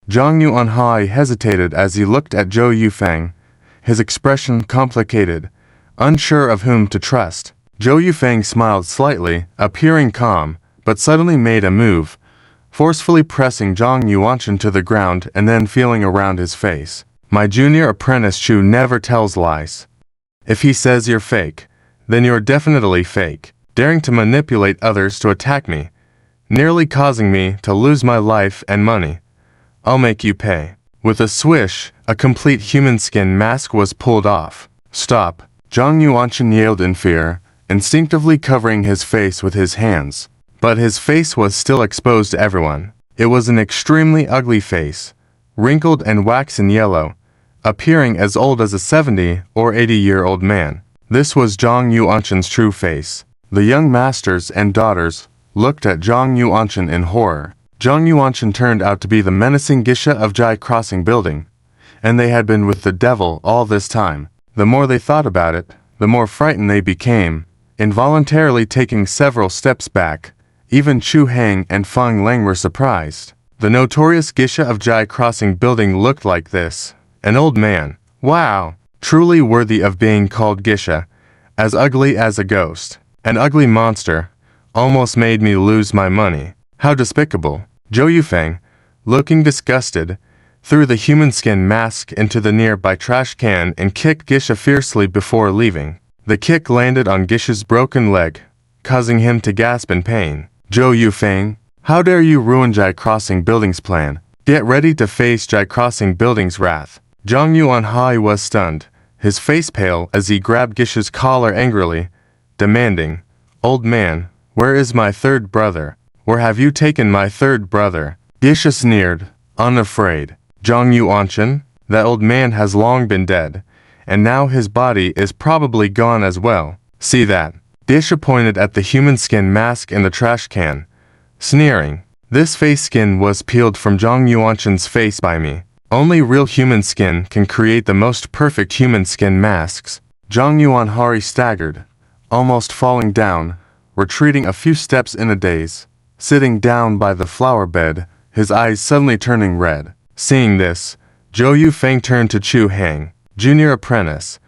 Zhang Yuanhai hesitated as he looked at Zhou Yufeng, his expression complicated, unsure of whom to trust. Zhou Yufeng smiled slightly, appearing calm, but suddenly made a move, forcefully pressing Zhang Yuanchen to the ground and then feeling around his face. My junior apprentice Chu never tells lies. If he says you're fake, then you're definitely fake, daring to manipulate others to attack me, nearly causing me to lose my life and money. I'll make you pay. With a swish, a complete human skin mask was pulled off. Stop. Zhang Yuanchen yelled in fear, instinctively covering his face with his hands. But his face was still exposed to everyone. It was an extremely ugly face, wrinkled and waxen yellow, appearing as old as a 70 or 80-year-old man. This was Zhang Yuanchen's true face. The young masters and daughters looked at Zhang Yuanchen in horror. Zhang Yuanchen turned out to be the menacing geisha of Jai Crossing Building, and they had been with the devil all this time. The more they thought about it, the more frightened they became, involuntarily taking several steps back. Even Chu Hang and Feng Lang were surprised. The notorious geisha of Jai Crossing Building looked like this. An old man. Wow! Truly worthy of being called geisha. As ugly as a ghost. An ugly monster. Almost made me lose my money. How despicable. Zhou Yufeng, looking disgusted, threw the human skin mask into the nearby trash can and kicked geisha fiercely before leaving. The kick landed on geisha's broken leg, causing him to gasp in pain. Zhou Yufeng, how dare you ruin Jai Crossing Building's plan? Get ready to face Jai Crossing Building's wrath. Zhang Yuanhai was stunned, his face pale as he grabbed geisha's collar angrily, demanding, Old man, where is my third brother? Where have you taken my third brother? Geisha sneered, unafraid. Zhang Yuanchen, that old man has long been dead, and now his body is probably gone as well. See that? Geisha pointed at the human skin mask in the trash can, sneering. This face skin was peeled from Zhang Yuanchen's face by me. Only real human skin can create the most perfect human skin masks. Zhang Yuanhai staggered, almost falling down, retreating a few steps in a daze. Sitting down by the flower bed, his eyes suddenly turning red. Seeing this, Zhou Yufeng turned to Chu Hang. Junior apprentice,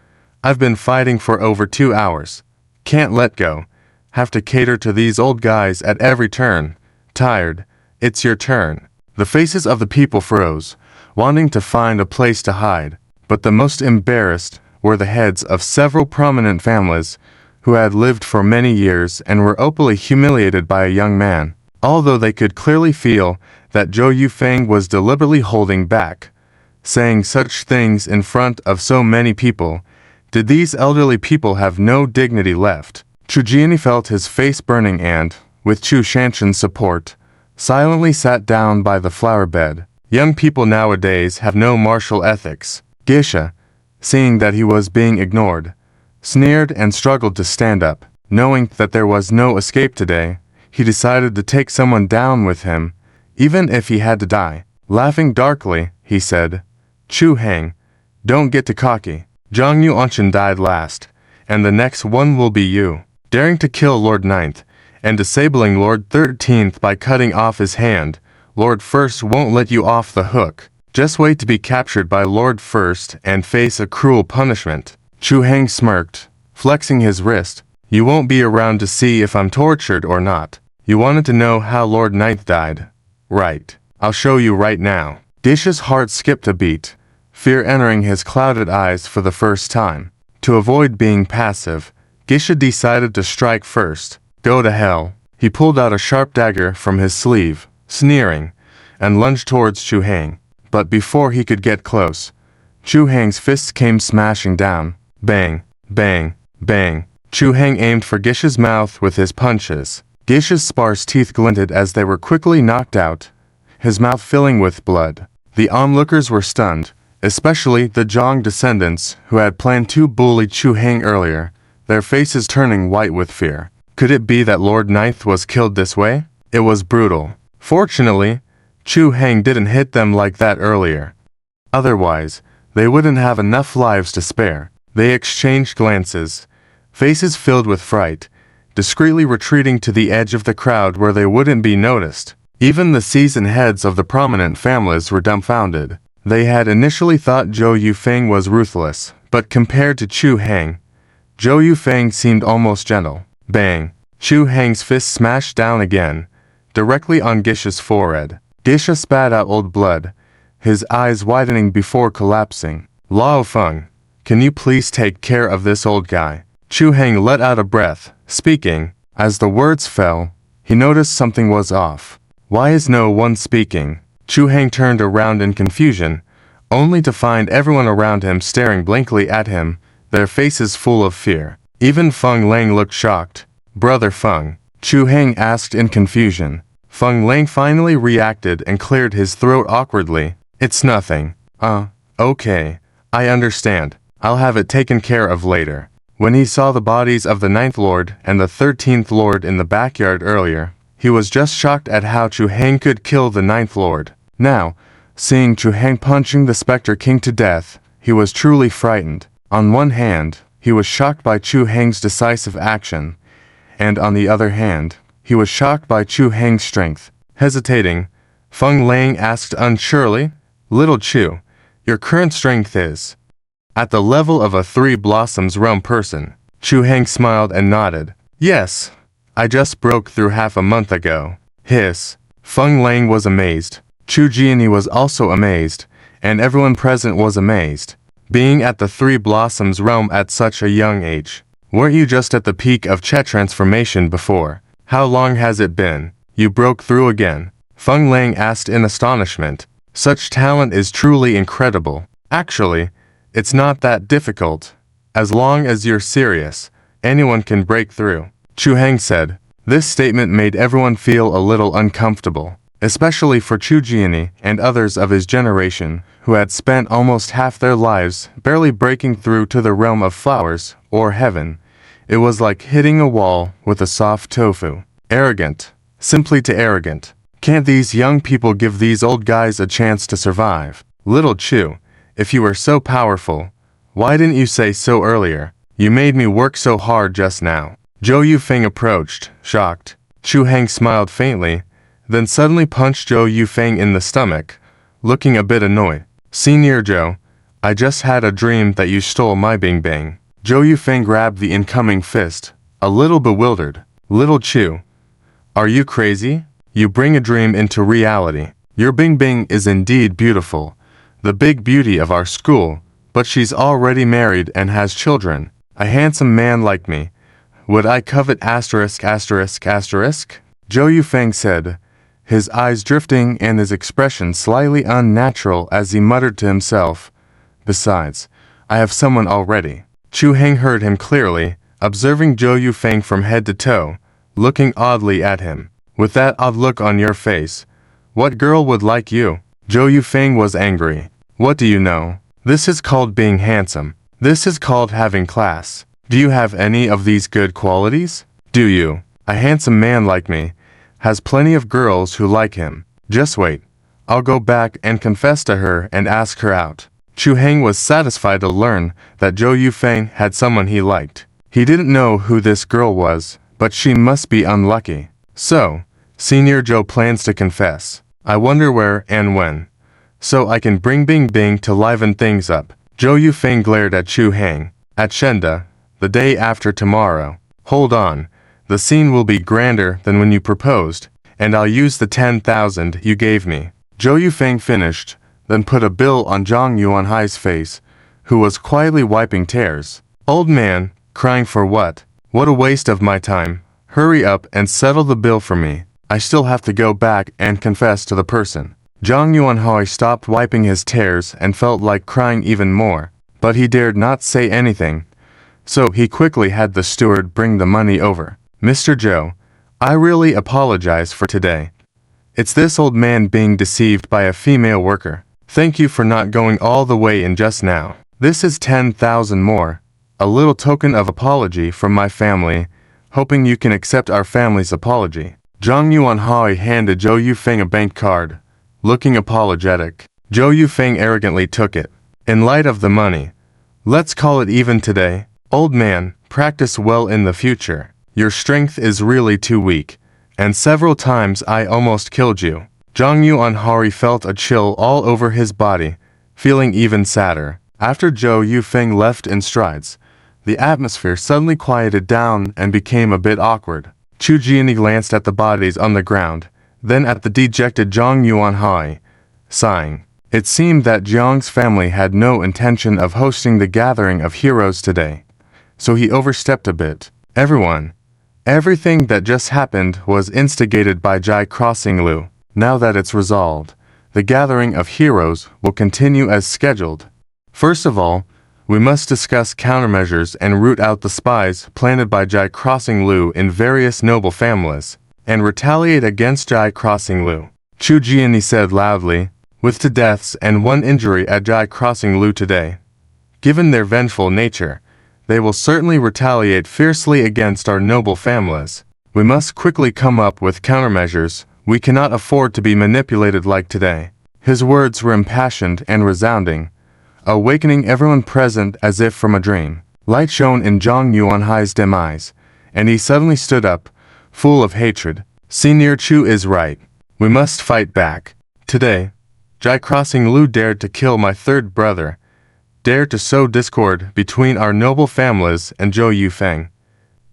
I've been fighting for over 2 hours. Can't let go. Have to cater to these old guys at every turn. Tired. It's your turn. The faces of the people froze, wanting to find a place to hide. But the most embarrassed were the heads of several prominent families who had lived for many years and were openly humiliated by a young man. Although they could clearly feel that Zhou Yufeng was deliberately holding back, saying such things in front of so many people, did these elderly people have no dignity left? Chu Jiani felt his face burning and, with Chu Shanshan's support, silently sat down by the flower bed. Young people nowadays have no martial ethics. Geisha, seeing that he was being ignored, sneered and struggled to stand up. Knowing that there was no escape today, he decided to take someone down with him, even if he had to die. Laughing darkly, he said, Chu Hang, don't get too cocky. Zhang Yuanchen died last, and the next one will be you. Daring to kill Lord 9th, and disabling Lord 13th by cutting off his hand, Lord 1st won't let you off the hook. Just wait to be captured by Lord 1st and face a cruel punishment. Chu Hang smirked, flexing his wrist. You won't be around to see if I'm tortured or not. You wanted to know how Lord 9th died. Right. I'll show you right now. Geisha's heart skipped a beat, fear entering his clouded eyes for the first time. To avoid being passive, Geisha decided to strike first. Go to hell. He pulled out a sharp dagger from his sleeve, sneering, and lunged towards Chu Hang. But before he could get close, Chu Hang's fists came smashing down. Bang, bang, bang. Chu Hang aimed for Geisha's mouth with his punches. Geisha's sparse teeth glinted as they were quickly knocked out, his mouth filling with blood. The onlookers were stunned, especially the Zhang descendants who had planned to bully Chu Hang earlier, their faces turning white with fear. Could it be that Lord 9th was killed this way? It was brutal. Fortunately, Chu Hang didn't hit them like that earlier. Otherwise, they wouldn't have enough lives to spare. They exchanged glances, faces filled with fright, discreetly retreating to the edge of the crowd where they wouldn't be noticed. Even the seasoned heads of the prominent families were dumbfounded. They had initially thought Zhou Yufeng was ruthless, but compared to Chu Heng, Zhou Yufeng seemed almost gentle. Bang! Chu Heng's fist smashed down again, directly on Gisha's forehead. Gisha spat out old blood, his eyes widening before collapsing. Lao Feng, can you please take care of this old guy? Chu Heng let out a breath, speaking. As the words fell, he noticed something was off. Why is no one speaking? Chu Heng turned around in confusion, only to find everyone around him staring blankly at him, their faces full of fear. Even Feng Lang looked shocked. Brother Feng, Chu Heng asked in confusion. Feng Lang finally reacted and cleared his throat awkwardly. It's nothing. Okay. I understand. I'll have it taken care of later. When he saw the bodies of the 9th Lord and the 13th Lord in the backyard earlier, he was just shocked at how Chu Heng could kill the 9th Lord. Now, seeing Chu Heng punching the Spectre King to death, he was truly frightened. On one hand, he was shocked by Chu Heng's decisive action, and on the other hand, he was shocked by Chu Heng's strength. Hesitating, Feng Lang asked unsurely, Little Chu, your current strength is at the level of a Three Blossoms realm person. Chu Heng smiled and nodded. Yes, I just broke through half a month ago. Hiss. Feng Lang was amazed. Chu Jianyi was also amazed, and everyone present was amazed. Being at the Three Blossoms realm at such a young age. Weren't you just at the peak of Chet transformation before? How long has it been? You broke through again? Feng Lang asked in astonishment. Such talent is truly incredible. Actually, it's not that difficult. As long as you're serious, anyone can break through. Chu Heng said. This statement made everyone feel a little uncomfortable, especially for Chu Jianyi and others of his generation, who had spent almost half their lives barely breaking through to the realm of flowers, or heaven. It was like hitting a wall with a soft tofu. Arrogant. Simply too arrogant. Can't these young people give these old guys a chance to survive? Little Chu, if you were so powerful, why didn't you say so earlier? You made me work so hard just now. Zhou Yufeng approached, shocked. Chu Heng smiled faintly, then suddenly punched Zhou Yufeng in the stomach, looking a bit annoyed. Senior Zhou, I just had a dream that you stole my Bing Bang. Zhou Yufeng grabbed the incoming fist, a little bewildered. Little Chu, are you crazy? You bring a dream into reality. Your Bing Bing is indeed beautiful, the big beauty of our school, but she's already married and has children. A handsome man like me. Would I covet asterisk? Zhou Yufeng said, his eyes drifting and his expression slightly unnatural as he muttered to himself. Besides, I have someone already. Chu Heng heard him clearly, observing Zhou Yufeng from head to toe, looking oddly at him. With that odd look on your face, what girl would like you? Zhou Yufeng was angry. What do you know? This is called being handsome. This is called having class. Do you have any of these good qualities? Do you? A handsome man like me has plenty of girls who like him. Just wait. I'll go back and confess to her and ask her out. Chu Heng was satisfied to learn that Zhou Yufeng had someone he liked. He didn't know who this girl was, but she must be unlucky. So, Senior Zhou plans to confess. I wonder where and when. So I can bring Bing Bing to liven things up. Zhou Yufeng glared at Chu Heng. At Shenda, the day after tomorrow. Hold on. The scene will be grander than when you proposed, and I'll use the 10,000 you gave me. Zhou Yufeng finished, then put a bill on Zhang Yuanhai's face, who was quietly wiping tears. Old man, crying for what? What a waste of my time. Hurry up and settle the bill for me. I still have to go back and confess to the person. Zhang Yuanhai stopped wiping his tears and felt like crying even more, but he dared not say anything, so he quickly had the steward bring the money over. Mr. Zhou, I really apologize for today. It's this old man being deceived by a female worker. Thank you for not going all the way in just now. This is 10,000 more, a little token of apology from my family, hoping you can accept our family's apology. Zhang Yuanhai handed Zhou Yufeng a bank card, looking apologetic. Zhou Yufeng arrogantly took it. In light of the money, let's call it even today. Old man, practice well in the future. Your strength is really too weak. And several times I almost killed you. Zhang Yuanhai felt a chill all over his body, feeling even sadder. After Zhou Yufeng left in strides, the atmosphere suddenly quieted down and became a bit awkward. Chu Jiani glanced at the bodies on the ground, then at the dejected Zhang Yuanhai, sighing. It seemed that Jiang's family had no intention of hosting the gathering of heroes today, so he overstepped a bit. Everything that just happened was instigated by Jai Crossing Lu. Now that it's resolved, the gathering of heroes will continue as scheduled. First of all, we must discuss countermeasures and root out the spies planted by Jai Crossing Lu in various noble families, and retaliate against Jai Crossing Lu. Chu Jiani said loudly, with 2 deaths and 1 injury at Jai Crossing Lu today. Given their vengeful nature, they will certainly retaliate fiercely against our noble families. We must quickly come up with countermeasures. We cannot afford to be manipulated like today. His words were impassioned and resounding, awakening everyone present as if from a dream. Light shone in Zhang Yuanhai's dim eyes, and he suddenly stood up, full of hatred. Senior Chu is right. We must fight back. Today, Jai Crossing Lu dared to kill my 3rd brother, dared to sow discord between our noble families and Zhou Yufeng,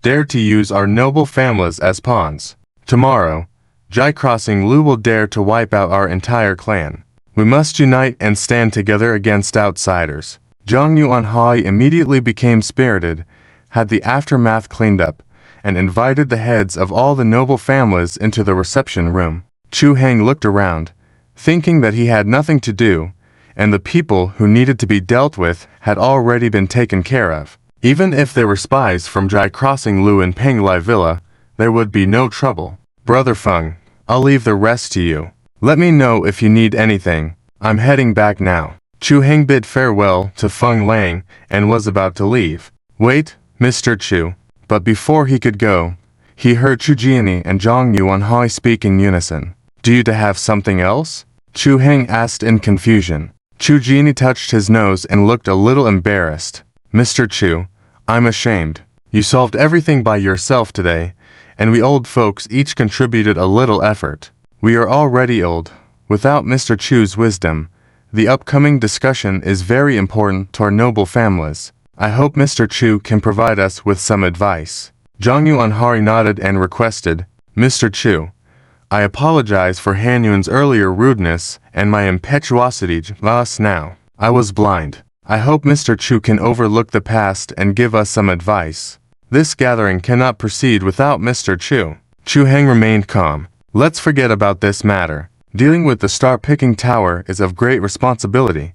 dared to use our noble families as pawns. Tomorrow, Jai Crossing Lu will dare to wipe out our entire clan. We must unite and stand together against outsiders. Zhang Yuanhai immediately became spirited, had the aftermath cleaned up, and invited the heads of all the noble families into the reception room. Chu Heng looked around, thinking that he had nothing to do, and the people who needed to be dealt with had already been taken care of. Even if there were spies from Jai Crossing Lu in Penglai Villa, there would be no trouble. Brother Feng, I'll leave the rest to you. Let me know if you need anything. I'm heading back now. Chu Heng bid farewell to Feng Lang and was about to leave. Wait, Mr. Chu. But before he could go, he heard Chu Jiani and Zhang Yuanhai speak in unison. Do you have something else? Chu Heng asked in confusion. Chu Jiani touched his nose and looked a little embarrassed. Mr. Chu, I'm ashamed. You solved everything by yourself today, and we old folks each contributed a little effort. We are already old. Without Mr. Chu's wisdom, the upcoming discussion is very important to our noble families. I hope Mr. Chu can provide us with some advice. Zhang Yuanhai nodded and requested, Mr. Chu, I apologize for Han Yun's earlier rudeness and my impetuosity just now. I was blind. I hope Mr. Chu can overlook the past and give us some advice. This gathering cannot proceed without Mr. Chu. Chu Heng remained calm. Let's forget about this matter. Dealing with the star-picking tower is of great responsibility,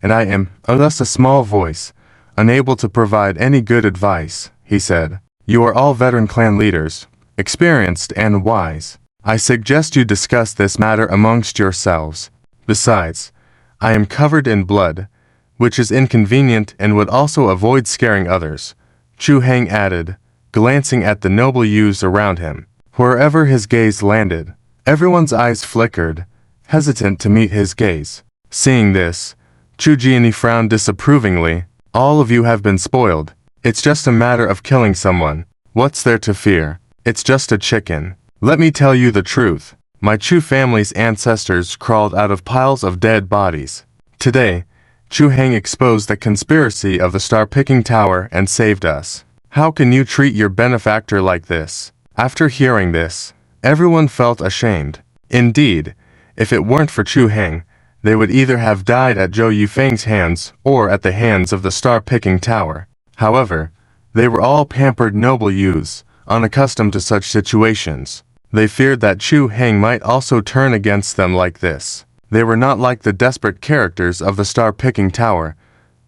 and I am, thus a small voice, unable to provide any good advice, he said. You are all veteran clan leaders, experienced and wise. I suggest you discuss this matter amongst yourselves. Besides, I am covered in blood, which is inconvenient and would also avoid scaring others, Chu Heng added, glancing at the noble youths around him. Wherever his gaze landed, everyone's eyes flickered, hesitant to meet his gaze. Seeing this, Chu Jiani frowned disapprovingly. All of you have been spoiled. It's just a matter of killing someone. What's there to fear? It's just a chicken. Let me tell you the truth. My Chu family's ancestors crawled out of piles of dead bodies. Today, Chu Heng exposed the conspiracy of the star-picking tower and saved us. How can you treat your benefactor like this? After hearing this, everyone felt ashamed. Indeed, if it weren't for Chu Heng, they would either have died at Zhou Yufeng's hands or at the hands of the star-picking tower. However, they were all pampered noble youths, unaccustomed to such situations. They feared that Chu Heng might also turn against them like this. They were not like the desperate characters of the star-picking tower,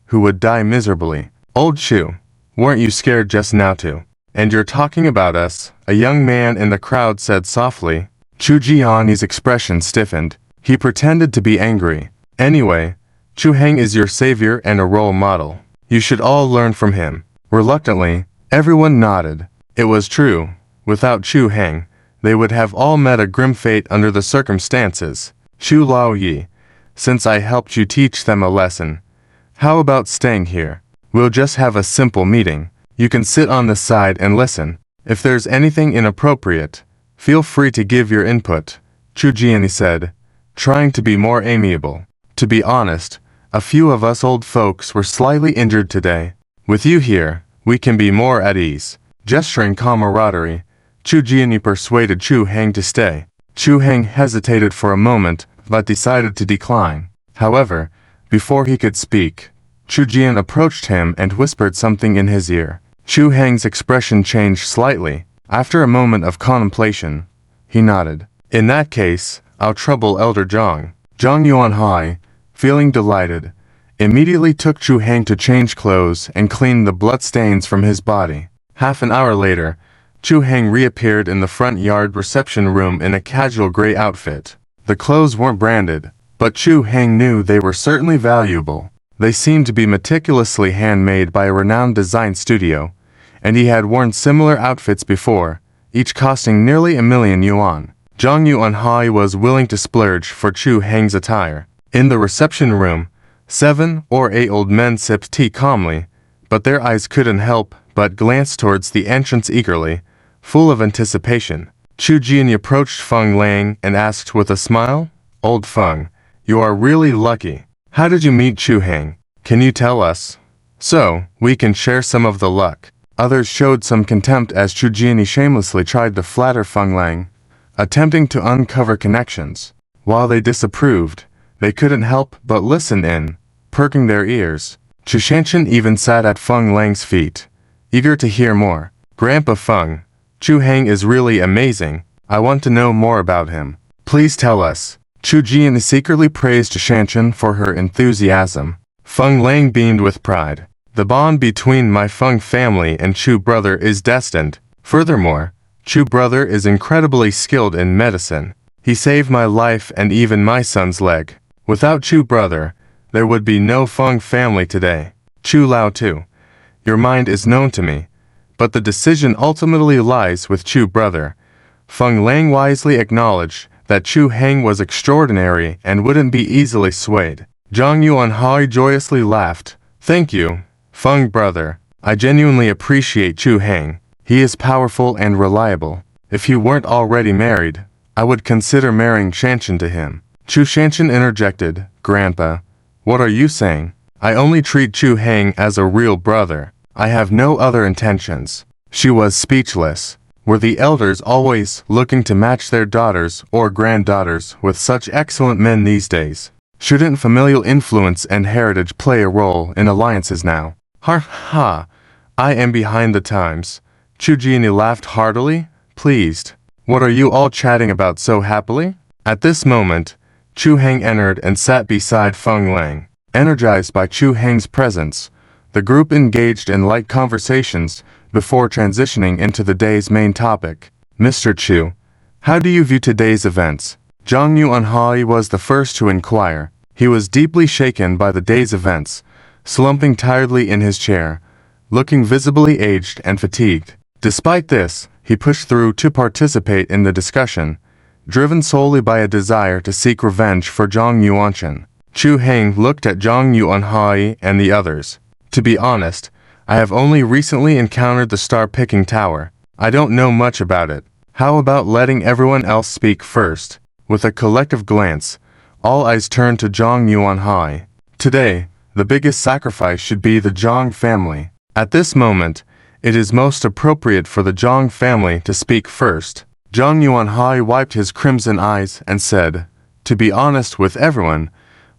who would die miserably. Old Chu, weren't you scared just now too? And you're talking about us, a young man in the crowd said softly. Chu Jiani's expression stiffened. He pretended to be angry. Anyway, Chu Heng is your savior and a role model. You should all learn from him. Reluctantly, everyone nodded. It was true. Without Chu Heng, they would have all met a grim fate under the circumstances. Chu Laoyi, since I helped you teach them a lesson, how about staying here? We'll just have a simple meeting. You can sit on the side and listen. If there's anything inappropriate, Feel free to give your input, Chu Jiani said, trying to be more amiable. To be honest, a few of us old folks were slightly injured today. With you here, we can be more at ease. Gesturing camaraderie, Chu Jiani persuaded Chu Heng to stay. Chu Heng hesitated for a moment, but decided to decline. However, before he could speak, Chu Jian approached him and whispered something in his ear. Chu Heng's expression changed slightly. After a moment of contemplation, he nodded. In that case, I'll trouble Elder Zhang. Zhang Yuanhai, feeling delighted, immediately took Chu Heng to change clothes and clean the bloodstains from his body. Half an hour later, Chu Heng reappeared in the front yard reception room in a casual gray outfit. The clothes weren't branded, but Chu Heng knew they were certainly valuable. They seemed to be meticulously handmade by a renowned design studio, and he had worn similar outfits before, each costing nearly 1,000,000 yuan. Zhang Yuanhai was willing to splurge for Chu Heng's attire. In the reception room, 7 or 8 old men sipped tea calmly, but their eyes couldn't help but glance towards the entrance eagerly, full of anticipation. Chu Jian approached Feng Lang and asked with a smile, "Old Feng, you are really lucky. How did you meet Chu Heng? Can you tell us? So, we can share some of the luck." Others showed some contempt as Chu Jian shamelessly tried to flatter Feng Lang, attempting to uncover connections. While they disapproved, they couldn't help but listen in, perking their ears. Chu Shanshan even sat at Feng Lang's feet, eager to hear more. "Grandpa Feng, Chu Heng is really amazing. I want to know more about him. Please tell us." Chu Jian secretly praised Shanshan for her enthusiasm. Feng Lang beamed with pride. "The bond between my Feng family and Chu brother is destined. Furthermore, Chu brother is incredibly skilled in medicine. He saved my life and even my son's leg. Without Chu brother, there would be no Feng family today. Chu Lao too. Your mind is known to me, but the decision ultimately lies with Chu brother." Feng Lang wisely acknowledged that Chu Heng was extraordinary and wouldn't be easily swayed. Zhang Yuanhai joyously laughed. "Thank you, Feng brother. I genuinely appreciate Chu Heng. He is powerful and reliable. If he weren't already married, I would consider marrying Shanshan to him." Chu Shanshan interjected, "Grandpa, what are you saying? I only treat Chu Heng as a real brother. I have no other intentions." She was speechless. Were the elders always looking to match their daughters or granddaughters with such excellent men these days? Shouldn't familial influence and heritage play a role in alliances now? Ha ha, I am behind the times. Chu Jian laughed heartily, pleased. "What are you all chatting about so happily?" At this moment, Chu Heng entered and sat beside Feng Lang. Energized by Chu Heng's presence, the group engaged in light conversations before transitioning into the day's main topic. "Mr. Chu, how do you view today's events?" Zhang Yuanhai was the first to inquire. He was deeply shaken by the day's events, slumping tiredly in his chair, looking visibly aged and fatigued. Despite this, he pushed through to participate in the discussion, driven solely by a desire to seek revenge for Zhang Yuanshan. Chu Heng looked at Zhang Yuanhai and the others. "To be honest, I have only recently encountered the star-picking tower. I don't know much about it. How about letting everyone else speak first?" With a collective glance, all eyes turned to Zhang Yuanhai. Today, the biggest sacrifice should be the Zhang family. At this moment, it is most appropriate for the Zhang family to speak first. Zhang Yuanhai wiped his crimson eyes and said, "To be honest with everyone,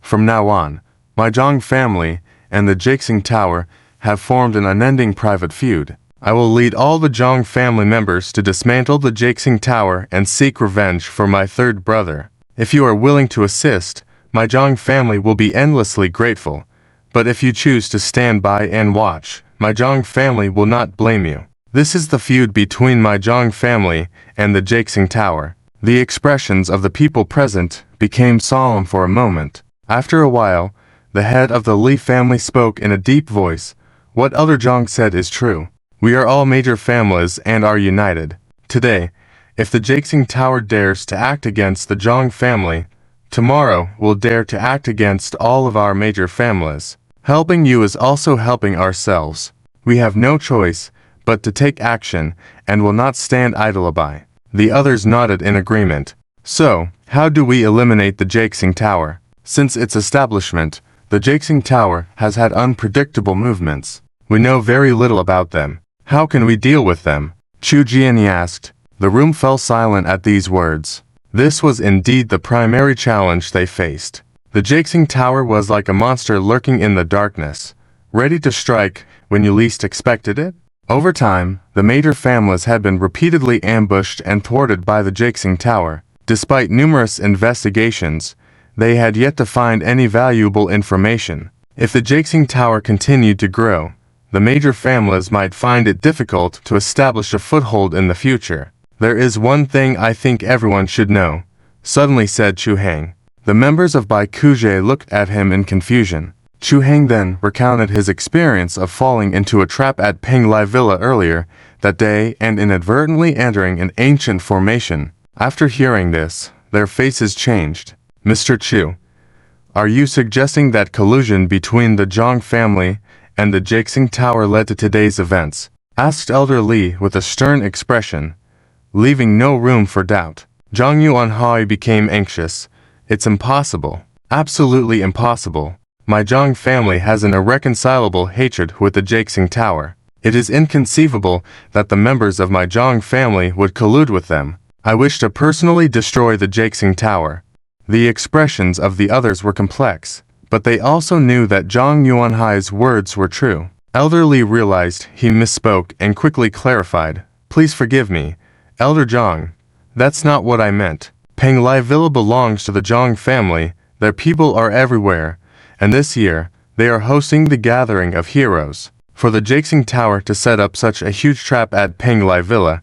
from now on, my Zhang family and the Jixing Tower have formed an unending private feud. I will lead all the Zhang family members to dismantle the Jixing Tower and seek revenge for my third brother. If you are willing to assist, my Zhang family will be endlessly grateful. But if you choose to stand by and watch, my Zhang family will not blame you. This is the feud between my Zhang family and the Jixing Tower." The expressions of the people present became solemn for a moment. After a while, the head of the Li family spoke in a deep voice. "What Elder Zhang said is true. We are all major families and are united. Today, if the Jixing Tower dares to act against the Zhang family, tomorrow we'll dare to act against all of our major families. Helping you is also helping ourselves. We have no choice but to take action and will not stand idle by." The others nodded in agreement. So, how do we eliminate the Jakesing Tower? Since its establishment, the Jakesing Tower has had unpredictable movements. We know very little about them. How can we deal with them? Chu Jianyi asked. The room fell silent at these words. This was indeed the primary challenge they faced. The Jakesing Tower was like a monster lurking in the darkness, ready to strike when you least expected it. Over time, the major families had been repeatedly ambushed and thwarted by the Jakesing Tower. Despite numerous investigations, they had yet to find any valuable information. If the Jakesing Tower continued to grow, the major families might find it difficult to establish a foothold in the future. There is one thing I think everyone should know, suddenly said Chu Heng. The members of Bai Kuje looked at him in confusion. Chu Heng then recounted his experience of falling into a trap at Penglai Villa earlier that day and inadvertently entering an ancient formation. After hearing this, their faces changed. Mr. Chu, are you suggesting that collusion between the Zhang family and the Jakesing Tower led to today's events? Asked Elder Li with a stern expression, leaving no room for doubt. Zhang Yuanhai became anxious. It's impossible. Absolutely impossible. My Zhang family has an irreconcilable hatred with the Jakesing Tower. It is inconceivable that the members of my Zhang family would collude with them. I wish to personally destroy the Jakesing Tower. The expressions of the others were complex, but they also knew that Zhang Yuanhai's words were true. Elder Li realized he misspoke and quickly clarified. Please forgive me, Elder Zhang. That's not what I meant. Penglai Villa belongs to the Zhang family, their people are everywhere, and this year, they are hosting the Gathering of Heroes. For the Jakesing Tower to set up such a huge trap at Penglai Villa,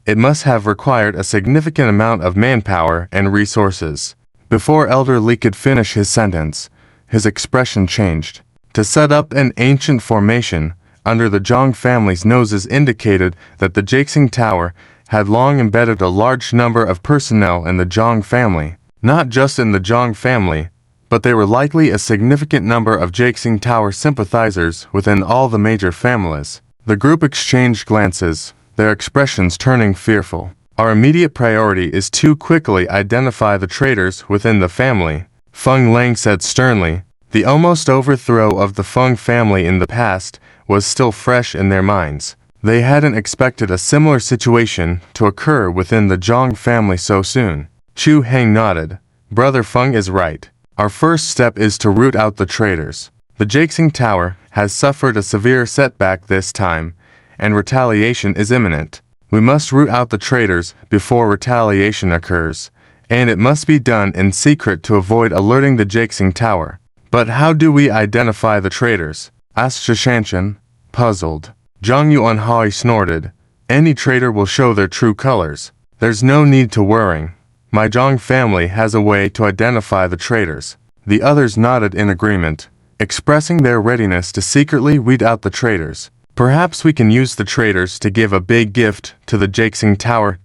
it must have required a significant amount of manpower and resources. Before Elder Li could finish his sentence, his expression changed. To set up an ancient formation under the Zhang family's noses indicated that the Jakesing Tower had long embedded a large number of personnel in the Zhang family. Not just in the Zhang family, but there were likely a significant number of Jakesing Tower sympathizers within all the major families. The group exchanged glances, their expressions turning fearful. Our immediate priority is to quickly identify the traitors within the family, Feng Lang said sternly. The almost overthrow of the Feng family in the past was still fresh in their minds. They hadn't expected a similar situation to occur within the Zhang family so soon. Chu Heng nodded. Brother Feng is right. Our first step is to root out the traitors. The Jakesing Tower has suffered a severe setback this time, and retaliation is imminent. We must root out the traitors before retaliation occurs, and it must be done in secret to avoid alerting the Jakesing Tower. But how do we identify the traitors? Asked Shishanshan, puzzled. Zhang Yuanhai snorted. Any traitor will show their true colors. There's no need to worry. My Zhang family has a way to identify the traitors. The others nodded in agreement, expressing their readiness to secretly weed out the traitors. Perhaps we can use the traitors to give a big gift to the Jakesing Tower.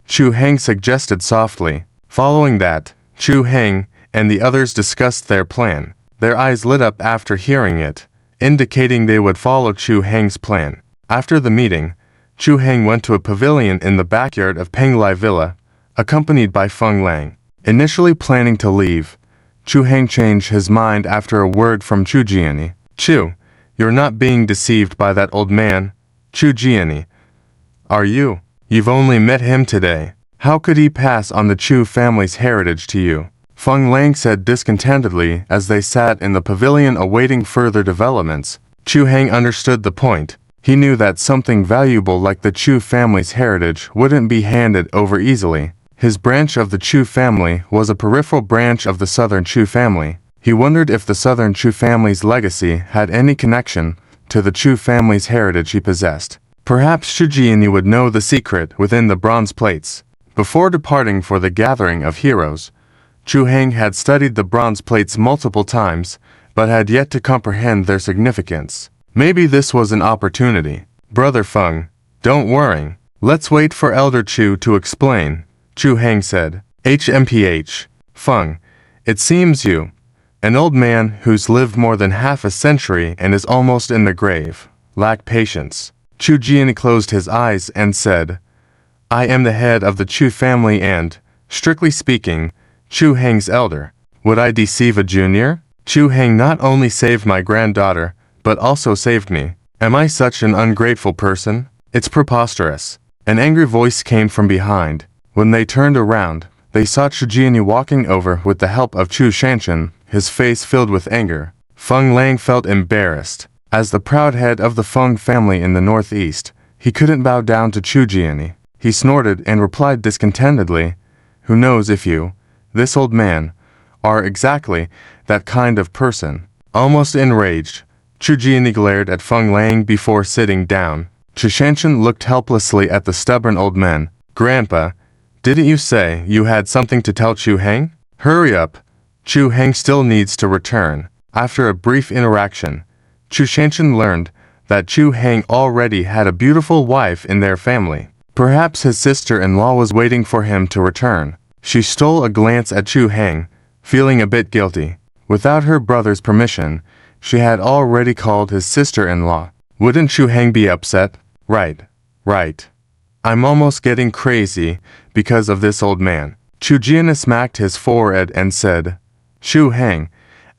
Chu Heng suggested softly. Following that, Chu Heng and the others discussed their plan. Their eyes lit up after hearing it, indicating they would follow Chu Heng's plan. After the meeting, Chu Heng went to a pavilion in the backyard of Penglai Villa, accompanied by Feng Lang. Initially planning to leave, Chu Heng changed his mind after a word from Chu Jianyi. Chu, you're not being deceived by that old man, Chu Jianyi. Are you? You've only met him today. How could he pass on the Chu family's heritage to you? Feng Lang said discontentedly as they sat in the pavilion awaiting further developments. Chu Heng understood the point. He knew that something valuable like the Chu family's heritage wouldn't be handed over easily. His branch of the Chu family was a peripheral branch of the Southern Chu family. He wondered if the Southern Chu family's legacy had any connection to the Chu family's heritage he possessed. Perhaps Chu Jianyi would know the secret within the bronze plates. Before departing for the Gathering of Heroes, Chu Heng had studied the bronze plates multiple times, but had yet to comprehend their significance. Maybe this was an opportunity. Brother Feng, don't worry. Let's wait for Elder Chu to explain, Chu Heng said. HMPH. Feng, it seems you, an old man who's lived more than half a century and is almost in the grave, lack patience. Chu Jianyi closed his eyes and said, I am the head of the Chu family and, strictly speaking, Chu Heng's elder. Would I deceive a junior? Chu Heng not only saved my granddaughter, but also saved me. Am I such an ungrateful person? It's preposterous. An angry voice came from behind. When they turned around, they saw Chu Jianyi walking over with the help of Chu Shanshan, his face filled with anger. Feng Lang felt embarrassed. As the proud head of the Feng family in the northeast, he couldn't bow down to Chu Jianyi. He snorted and replied discontentedly, "Who knows if you, this old man, are exactly that kind of person." Almost enraged, Chu Jianyi glared at Feng Lang before sitting down. Chu Shanshan looked helplessly at the stubborn old man. "Grandpa, didn't you say you had something to tell Chu Heng? Hurry up. Chu Heng still needs to return." After a brief interaction, Chu Shanshan learned that Chu Heng already had a beautiful wife in their family. Perhaps his sister-in-law was waiting for him to return. She stole a glance at Chu Heng, feeling a bit guilty. Without her brother's permission, she had already called his sister-in-law. Wouldn't Chu Heng be upset? Right. I'm almost getting crazy because of this old man. Chu Jianyi smacked his forehead and said, "Chu Heng,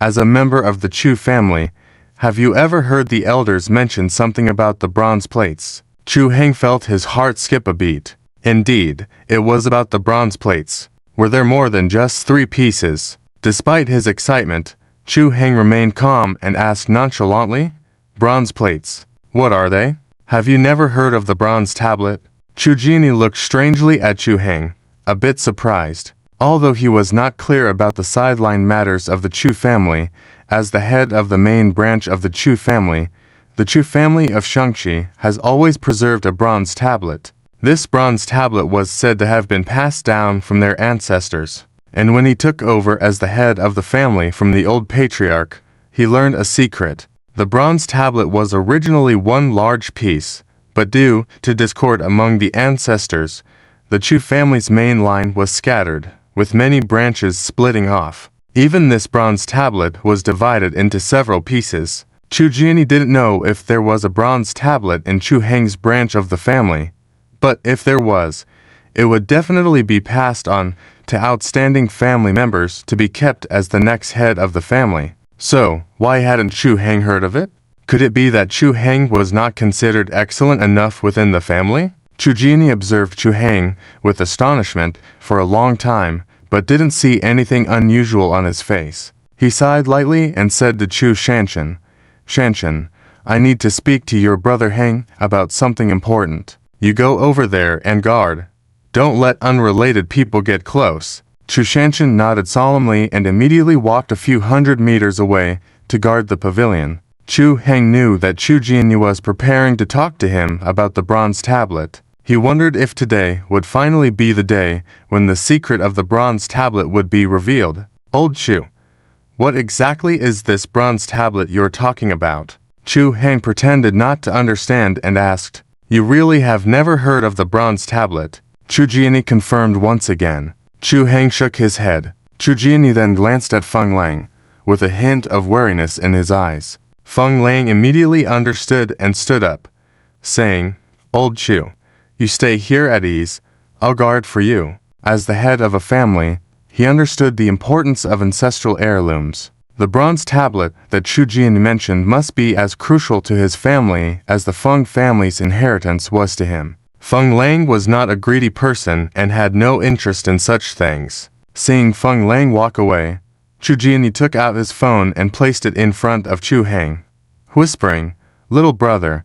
as a member of the Chu family, have you ever heard the elders mention something about the bronze plates?" Chu Heng felt his heart skip a beat. Indeed, it was about the bronze plates. Were there more than just 3 pieces? Despite his excitement, Chu Heng remained calm and asked nonchalantly, "Bronze plates. What are they? Have you never heard of the bronze tablet?" Chu Jianyi looked strangely at Chu Heng, a bit surprised. Although he was not clear about the sideline matters of the Chu family, as the head of the main branch of the Chu family of Shangxi has always preserved a bronze tablet. This bronze tablet was said to have been passed down from their ancestors, and when he took over as the head of the family from the old patriarch, he learned a secret. The bronze tablet was originally one large piece, but due to discord among the ancestors, the Chu family's main line was scattered, with many branches splitting off. Even this bronze tablet was divided into several pieces. Chu Jianyi didn't know if there was a bronze tablet in Chu Heng's branch of the family, but if there was, it would definitely be passed on to outstanding family members to be kept as the next head of the family. So, why hadn't Chu Heng heard of it? Could it be that Chu Heng was not considered excellent enough within the family? Chu Jianyi observed Chu Heng with astonishment for a long time, but didn't see anything unusual on his face. He sighed lightly and said to Chu Shanshan, "Shanshan, I need to speak to your brother Heng about something important. You go over there and guard. Don't let unrelated people get close." Chu Shanshan nodded solemnly and immediately walked a few hundred meters away to guard the pavilion. Chu Heng knew that Chu Jianyi was preparing to talk to him about the bronze tablet. He wondered if today would finally be the day when the secret of the bronze tablet would be revealed. "Old Chu, what exactly is this bronze tablet you're talking about?" Chu Heng pretended not to understand and asked, "You really have never heard of the bronze tablet?" Chu Jianyi confirmed once again. Chu Heng shook his head. Chu Jianyi then glanced at Feng Lang, with a hint of wariness in his eyes. Feng Lang immediately understood and stood up, saying, "Old Chu, you stay here at ease, I'll guard for you." As the head of a family, he understood the importance of ancestral heirlooms. The bronze tablet that Chu Jianyi mentioned must be as crucial to his family as the Feng family's inheritance was to him. Feng Lang was not a greedy person and had no interest in such things. Seeing Feng Lang walk away, Chu Jianyi took out his phone and placed it in front of Chu Heng, whispering, "Little brother,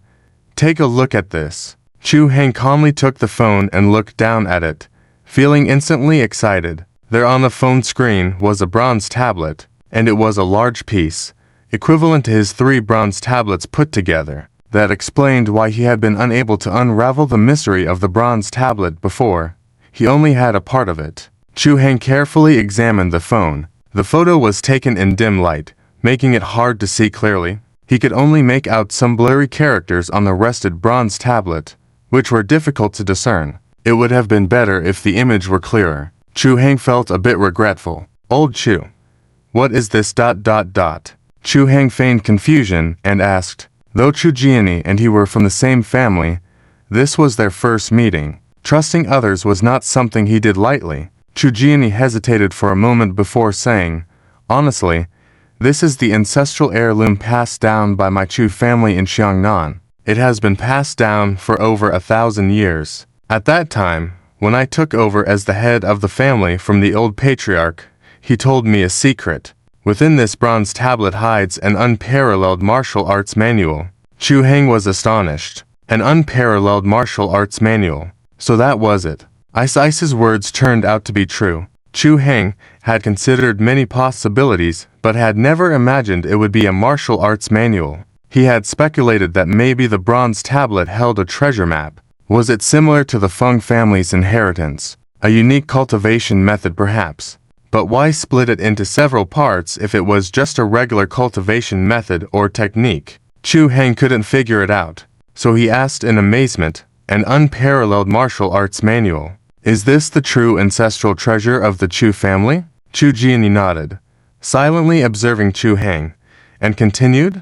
take a look at this." Chu Heng calmly took the phone and looked down at it, feeling instantly excited. There on the phone screen was a bronze tablet, and it was a large piece, equivalent to his 3 bronze tablets put together. That explained why he had been unable to unravel the mystery of the bronze tablet before. He only had a part of it. Chu Heng carefully examined the phone. The photo was taken in dim light, making it hard to see clearly. He could only make out some blurry characters on the rested bronze tablet, which were difficult to discern. It would have been better if the image were clearer. Chu Heng felt a bit regretful. "Old Chu, what is this ... Chu Heng feigned confusion and asked. Though Chu Jianyi and he were from the same family, this was their first meeting. Trusting others was not something he did lightly. Chu Jianyi hesitated for a moment before saying, "Honestly, this is the ancestral heirloom passed down by my Chu family in Xiangnan. It has been passed down for over 1,000 years. At that time, when I took over as the head of the family from the old patriarch, he told me a secret. Within this bronze tablet hides an unparalleled martial arts manual." Chu Heng was astonished. An unparalleled martial arts manual. So that was it. Ice's words turned out to be true. Chu Heng had considered many possibilities, but had never imagined it would be a martial arts manual. He had speculated that maybe the bronze tablet held a treasure map. Was it similar to the Feng family's inheritance? A unique cultivation method perhaps. But why split it into several parts if it was just a regular cultivation method or technique? Chu Heng couldn't figure it out. So he asked in amazement, "An unparalleled martial arts manual. Is this the true ancestral treasure of the Chu family?" Chu Jianyi nodded, silently observing Chu Heng, and continued,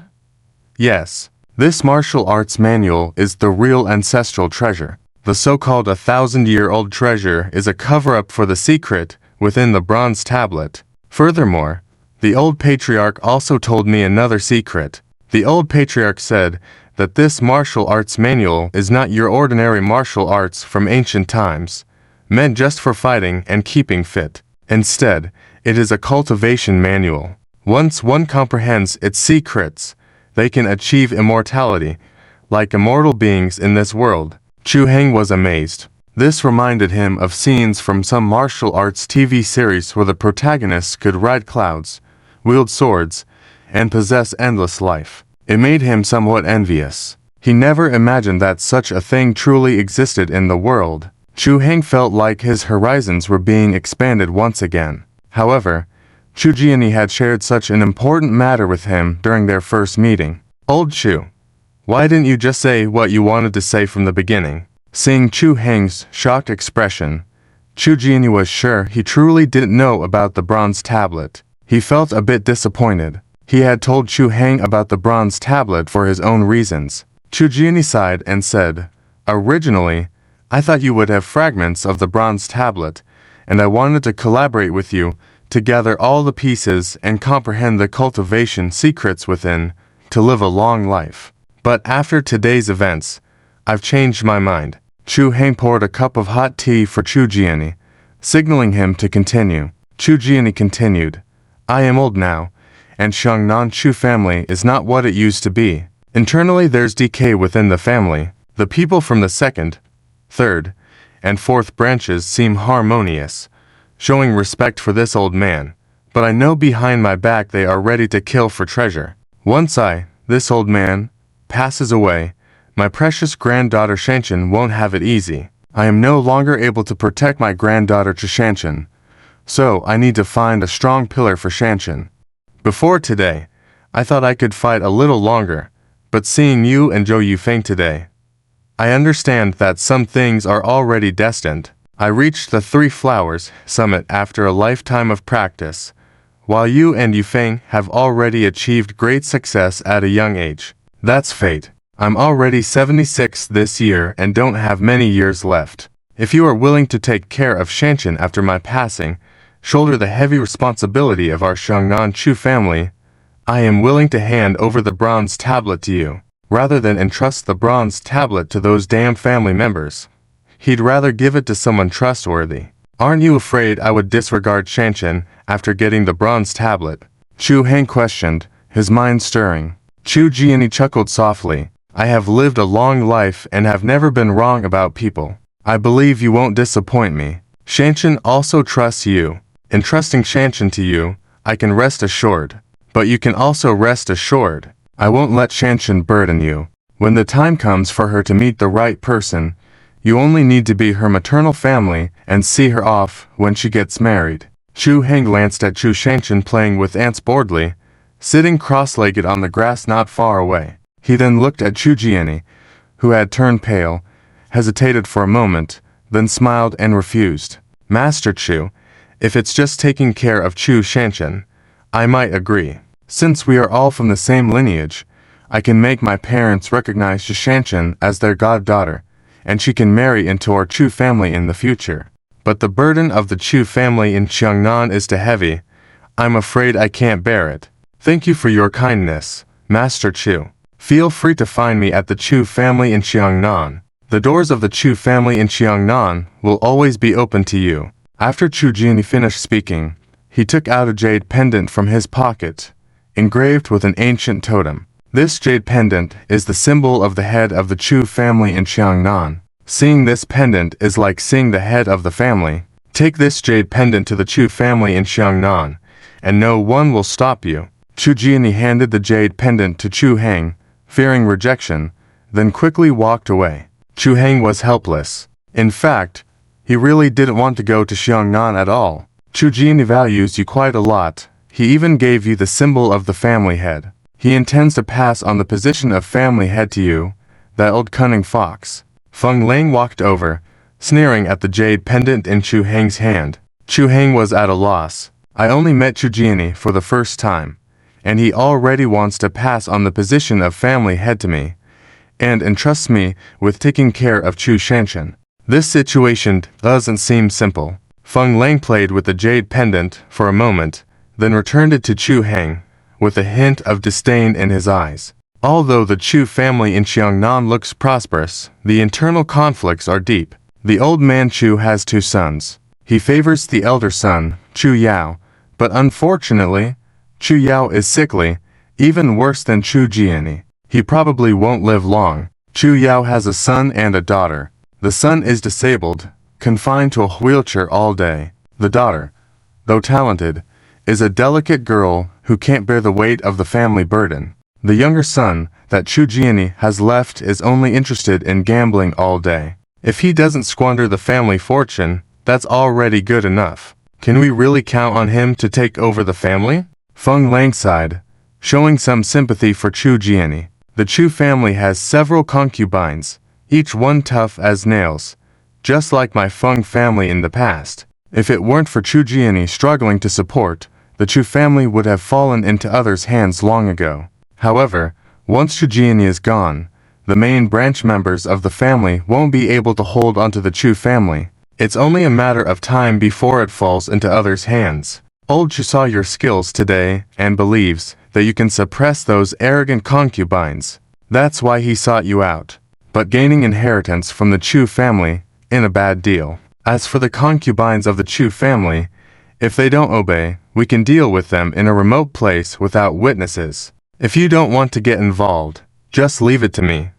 "Yes, this martial arts manual is the real ancestral treasure. The so-called 1,000-year-old treasure is a cover-up for the secret within the bronze tablet. Furthermore, the old patriarch also told me another secret. The old patriarch said that this martial arts manual is not your ordinary martial arts from ancient times, meant just for fighting and keeping fit. Instead, it is a cultivation manual. Once one comprehends its secrets, they can achieve immortality, like immortal beings in this world." Chu Heng was amazed. This reminded him of scenes from some martial arts TV series where the protagonists could ride clouds, wield swords, and possess endless life. It made him somewhat envious. He never imagined that such a thing truly existed in the world. Chu Heng felt like his horizons were being expanded once again. However, Chu Jianyi had shared such an important matter with him during their first meeting. "Old Chu, why didn't you just say what you wanted to say from the beginning?" Seeing Chu Heng's shocked expression, Chu Jianyi was sure he truly didn't know about the bronze tablet. He felt a bit disappointed. He had told Chu Heng about the bronze tablet for his own reasons. Chu Jianyi sighed and said, "Originally, I thought you would have fragments of the bronze tablet, and I wanted to collaborate with you to gather all the pieces and comprehend the cultivation secrets within, to live a long life. But after today's events, I've changed my mind." Chu Heng poured a cup of hot tea for Chu Jianyi, signaling him to continue. Chu Jianyi continued, "I am old now, and Xiangnan Chu family is not what it used to be. Internally there's decay within the family. The people from the second, third, and fourth branches seem harmonious, showing respect for this old man, but I know behind my back they are ready to kill for treasure. Once this old man, passes away, my precious granddaughter Shanshan won't have it easy. I am no longer able to protect my granddaughter Shanshan, so I need to find a strong pillar for Shanshan. Before today, I thought I could fight a little longer, but seeing you and Zhou Yufeng today, I understand that some things are already destined. I reached the Three Flowers summit after a lifetime of practice, while you and Yufeng have already achieved great success at a young age. That's fate. I'm already 76 this year and don't have many years left. If you are willing to take care of Shanshan after my passing, shoulder the heavy responsibility of our Xiangnan Chu family, I am willing to hand over the bronze tablet to you, rather than entrust the bronze tablet to those damn family members. He'd rather give it to someone trustworthy. Aren't you afraid I would disregard Shanshan after getting the bronze tablet?" Chu Heng questioned, his mind stirring. Chu Jianyi chuckled softly. "I have lived a long life and have never been wrong about people. I believe you won't disappoint me. Shanshan also trusts you. Entrusting Shanshan to you, I can rest assured. But you can also rest assured, I won't let Shanshan burden you. When the time comes for her to meet the right person, you only need to be her maternal family and see her off when she gets married." Chu Heng glanced at Chu Shanshan playing with ants boredly, sitting cross-legged on the grass not far away. He then looked at Chu Jianyi, who had turned pale, hesitated for a moment, then smiled and refused. "Master Chu, if it's just taking care of Chu Shanshan, I might agree. Since we are all from the same lineage, I can make my parents recognize Shanshan as their goddaughter, and she can marry into our Chu family in the future. But the burden of the Chu family in Xiangnan is too heavy. I'm afraid I can't bear it. Thank you for your kindness, Master Chu. Feel free to find me at the Chu family in Xiangnan. The doors of the Chu family in Xiangnan will always be open to you. After Chu Jiani finished speaking, he took out a jade pendant from his pocket, engraved with an ancient totem. This jade pendant is the symbol of the head of the Chu family in Xiangnan. Seeing this pendant is like seeing the head of the family. Take this jade pendant to the Chu family in Xiangnan, and no one will stop you. Chu Jiani handed the jade pendant to Chu Heng, fearing rejection, then quickly walked away. Chu Heng was helpless. In fact, he really didn't want to go to Xiangnan at all. Chu Jiani values you quite a lot. He even gave you the symbol of the family head. He intends to pass on the position of family head to you, that old cunning fox. Feng Ling walked over, sneering at the jade pendant in Chu Heng's hand. Chu Heng was at a loss. I only met Chu Jiani for the first time, and he already wants to pass on the position of family head to me, and entrusts me with taking care of Chu Shanshan. This situation doesn't seem simple. Feng Ling played with the jade pendant for a moment, then returned it to Chu Heng, with a hint of disdain in his eyes. Although the Chu family in Xiangnan looks prosperous, the internal conflicts are deep. The old man Chu has 2 sons. He favors the elder son, Chu Yao, but unfortunately, Chu Yao is sickly, even worse than Chu Jiani. He probably won't live long. Chu Yao has a son and a daughter. The son is disabled, confined to a wheelchair all day. The daughter, though talented, is a delicate girl who can't bear the weight of the family burden. The younger son that Chu Jiani has left is only interested in gambling all day. If he doesn't squander the family fortune, that's already good enough. Can we really count on him to take over the family? Feng Lang sighed, showing some sympathy for Chu Jiani. The Chu family has several concubines, each one tough as nails, just like my Feng family in the past. If it weren't for Chu Jiani struggling to support, the Chu family would have fallen into others' hands long ago. However, once Chu Jiani is gone, the main branch members of the family won't be able to hold onto the Chu family. It's only a matter of time before it falls into others' hands. Old Chu saw your skills today and believes that you can suppress those arrogant concubines. That's why he sought you out. But gaining inheritance from the Chu family in a bad deal. As for the concubines of the Chu family, if they don't obey, we can deal with them in a remote place without witnesses. If you don't want to get involved, just leave it to me,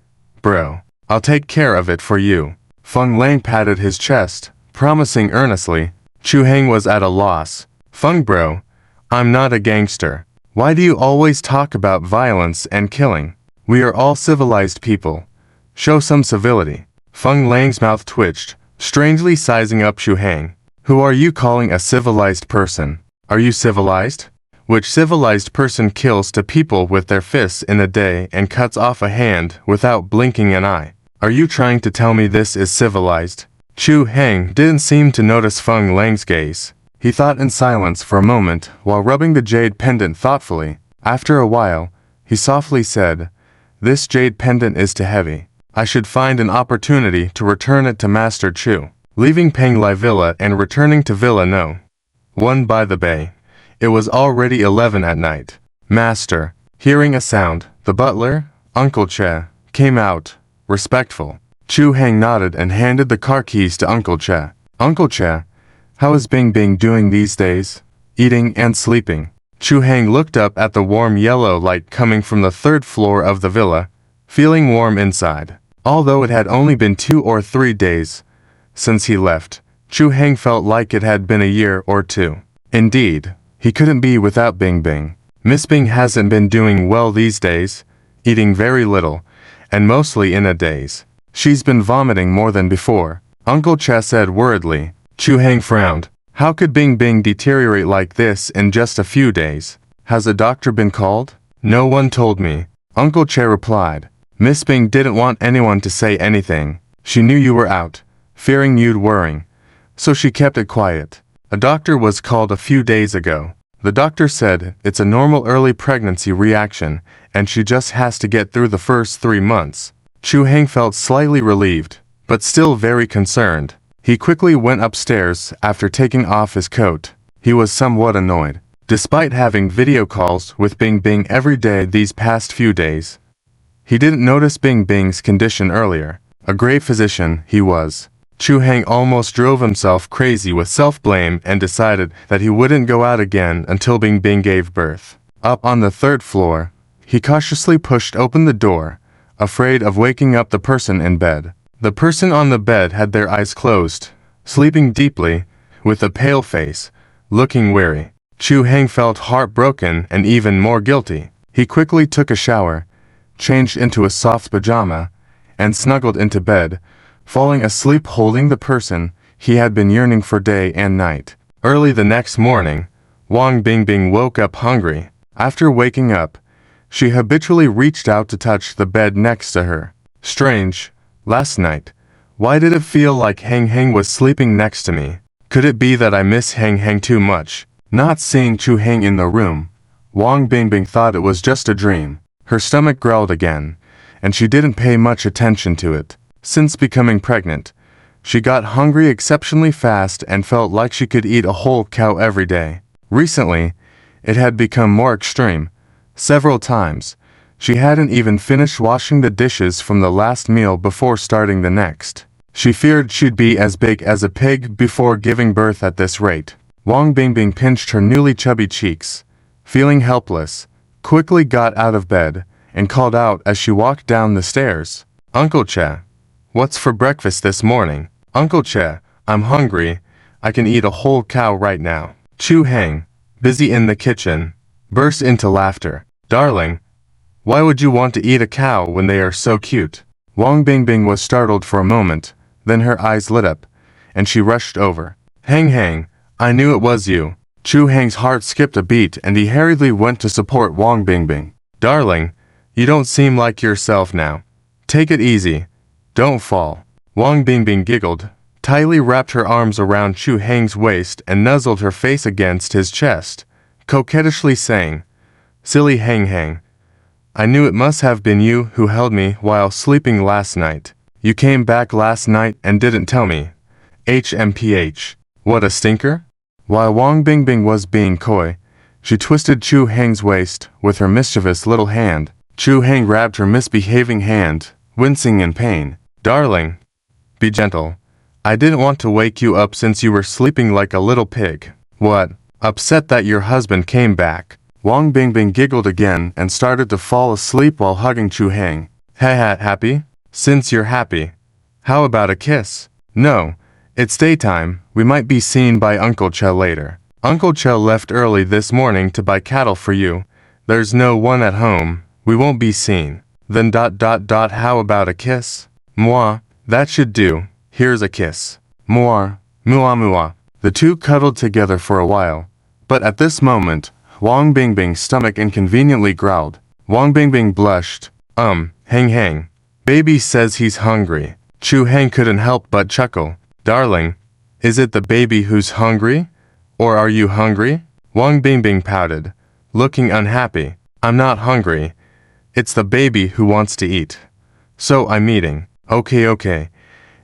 bro. I'll take care of it for you. Feng Lang patted his chest, promising earnestly. Chu Heng was at a loss. Feng bro, I'm not a gangster. Why do you always talk about violence and killing? We are all civilized people. Show some civility. Feng Lang's mouth twitched, strangely sizing up Chu Heng. Who are you calling a civilized person? Are you civilized? Which civilized person kills 2 people with their fists in a day and cuts off a hand without blinking an eye? Are you trying to tell me this is civilized? Chu Heng didn't seem to notice Feng Lang's gaze. He thought in silence for a moment while rubbing the jade pendant thoughtfully. After a while, he softly said, "This jade pendant is too heavy. I should find an opportunity to return it to Master Chu." Leaving Penglai Villa and returning to Villa No. 1 by the bay. It was already 11 at night. Master, hearing a sound, the butler, Uncle Che, came out, respectful. Chu Heng nodded and handed the car keys to Uncle Che. Uncle Che, how is Bing Bing doing these days? Eating and sleeping. Chu Heng looked up at the warm yellow light coming from the 3rd floor of the villa, feeling warm inside. Although it had only been 2 or 3 days since he left, Chu Heng felt like it had been a year or 2. Indeed, he couldn't be without Bing Bing. Miss Bing hasn't been doing well these days, eating very little, and mostly in a daze. She's been vomiting more than before, Uncle Che said worriedly. Chu Heng frowned. How could Bing Bing deteriorate like this in just a few days? Has a doctor been called? No one told me, Uncle Che replied. Miss Bing didn't want anyone to say anything. She knew you were out, fearing you'd worry, so she kept it quiet. A doctor was called a few days ago. The doctor said it's a normal early pregnancy reaction, and she just has to get through the first 3 months. Chu Heng felt slightly relieved, but still very concerned. He quickly went upstairs after taking off his coat. He was somewhat annoyed. Despite having video calls with Bing Bing every day these past few days, he didn't notice Bing Bing's condition earlier. A great physician he was. Chu Heng almost drove himself crazy with self-blame and decided that he wouldn't go out again until Bing Bing gave birth. Up on the 3rd floor, he cautiously pushed open the door, afraid of waking up the person in bed. The person on the bed had their eyes closed, sleeping deeply, with a pale face, looking weary. Chu Heng felt heartbroken and even more guilty. He quickly took a shower, changed into a soft pajama, and snuggled into bed, falling asleep holding the person he had been yearning for day and night. Early the next morning, Wang Bingbing woke up hungry. After waking up, she habitually reached out to touch the bed next to her. Strange, last night, why did it feel like Heng Heng was sleeping next to me? Could it be that I miss Heng Heng too much? Not seeing Chu Heng in the room, Wang Bingbing thought it was just a dream. Her stomach growled again, and she didn't pay much attention to it. Since becoming pregnant, she got hungry exceptionally fast and felt like she could eat a whole cow every day. Recently, it had become more extreme. Several times, she hadn't even finished washing the dishes from the last meal before starting the next. She feared she'd be as big as a pig before giving birth at this rate. Wang Bingbing pinched her newly chubby cheeks, feeling helpless, quickly got out of bed, and called out as she walked down the stairs. "Uncle Che, what's for breakfast this morning?" "Uncle Che, I'm hungry. I can eat a whole cow right now." Chu Heng, busy in the kitchen, burst into laughter. "Darling, why would you want to eat a cow when they are so cute?" Wang Bingbing was startled for a moment, then her eyes lit up, and she rushed over. "Heng Heng, I knew it was you." Chu Heng's heart skipped a beat and he hurriedly went to support Wang Bingbing. "Darling, you don't seem like yourself now. Take it easy. Don't fall." Wang Bingbing giggled, tightly wrapped her arms around Chu Heng's waist and nuzzled her face against his chest, coquettishly saying, "Silly Heng Heng. I knew it must have been you who held me while sleeping last night. You came back last night and didn't tell me. HMPH. What a stinker?" While Wang Bingbing was being coy, she twisted Chu Heng's waist with her mischievous little hand. Chu Heng grabbed her misbehaving hand, wincing in pain. "Darling, be gentle. I didn't want to wake you up since you were sleeping like a little pig." "What? Upset that your husband came back?" Wang Bingbing giggled again and started to fall asleep while hugging Chu Heng. Happy? Since you're happy, how about a kiss?" "No. It's daytime. We might be seen by Uncle Che later. Uncle Che left early this morning to buy cattle for you. There's no one at home. We won't be seen." Then ... how about a kiss?" "Moi, that should do. Here's a kiss." "Moi, mua." The two cuddled together for a while, but at this moment, Wang Bingbing's stomach inconveniently growled. Wang Bingbing blushed. Heng Heng. Baby says he's hungry." Chu Heng couldn't help but chuckle. "Darling, is it the baby who's hungry? Or are you hungry?" Wang Bingbing pouted, looking unhappy. "I'm not hungry. It's the baby who wants to eat. So I'm eating." Okay.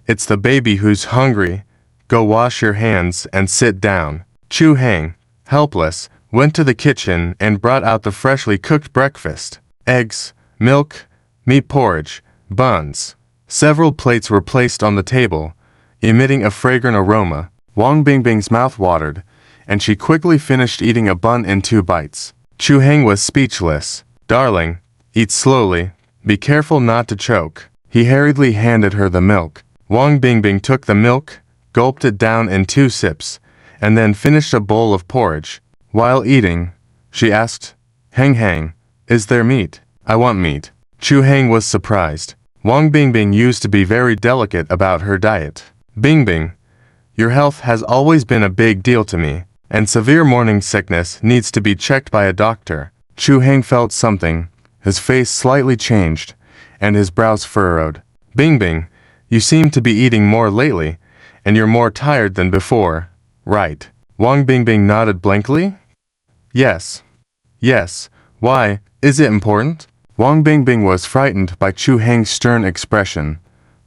It's the baby who's hungry. Go wash your hands and sit down." Chu Heng, helpless, went to the kitchen and brought out the freshly cooked breakfast. Eggs, milk, meat porridge, buns. Several plates were placed on the table, emitting a fragrant aroma. Wang Bingbing's mouth watered, and she quickly finished eating a bun in 2 bites. Chu Heng was speechless. "Darling, eat slowly. Be careful not to choke." He hurriedly handed her the milk. Wang Bingbing took the milk, gulped it down in 2 sips, and then finished a bowl of porridge. While eating, she asked, "Heng Heng, is there meat?" "I want meat." Chu Heng was surprised. Wang Bingbing used to be very delicate about her diet. "Bingbing, your health has always been a big deal to me, and severe morning sickness needs to be checked by a doctor." Chu Heng felt something. His face slightly changed, and his brows furrowed. "Bingbing, you seem to be eating more lately, and you're more tired than before, right?" Wang Bingbing nodded blankly. Yes. Why, is it important?" Wang Bingbing was frightened by Chu Heng's stern expression,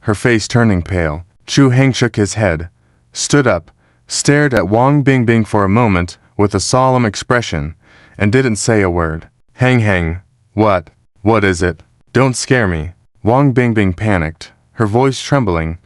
her face turning pale. Chu Heng shook his head, stood up, stared at Wang Bingbing for a moment with a solemn expression, and didn't say a word. Hang, what? What is it? Don't scare me. Wang Bingbing panicked, her voice trembling,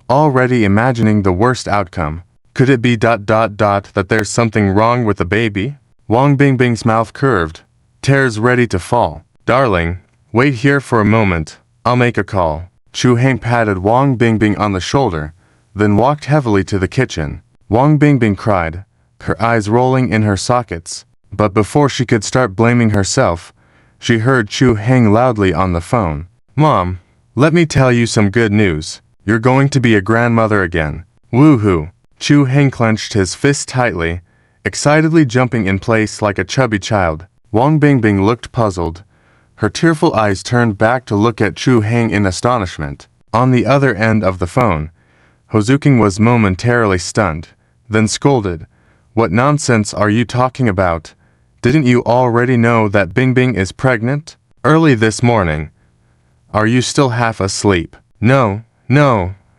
already imagining the worst outcome. Could it be that there's something wrong with the baby? Wang Bingbing's mouth curved, tears ready to fall. Darling, wait here for a moment, I'll make a call. Chu Heng patted Wang Bingbing on the shoulder, then walked heavily to the kitchen. Wang Bingbing cried, her eyes rolling in her sockets, but before she could start blaming herself, she heard Chu Heng loudly on the phone. Mom, let me tell you some good news. You're going to be a grandmother again. Woohoo! Chu Heng clenched his fist tightly, excitedly jumping in place like a chubby child. Wang Bingbing looked puzzled. Her tearful eyes turned back to look at Chu Heng in astonishment. On the other end of the phone, Hozuking was momentarily stunned, then scolded. What nonsense are you talking about? Didn't you already know that Bingbing is pregnant? Early this morning. Are you still half asleep? No,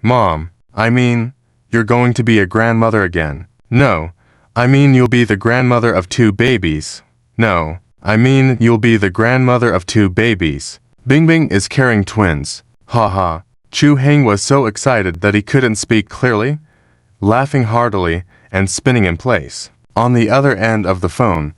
Mom. I mean, you're going to be a grandmother again. No, I mean you'll be the grandmother of 2 babies. No, I mean you'll be the grandmother of 2 babies. Bingbing is carrying twins. Ha. Chu Heng was so excited that he couldn't speak clearly, laughing heartily and spinning in place. On the other end of the phone,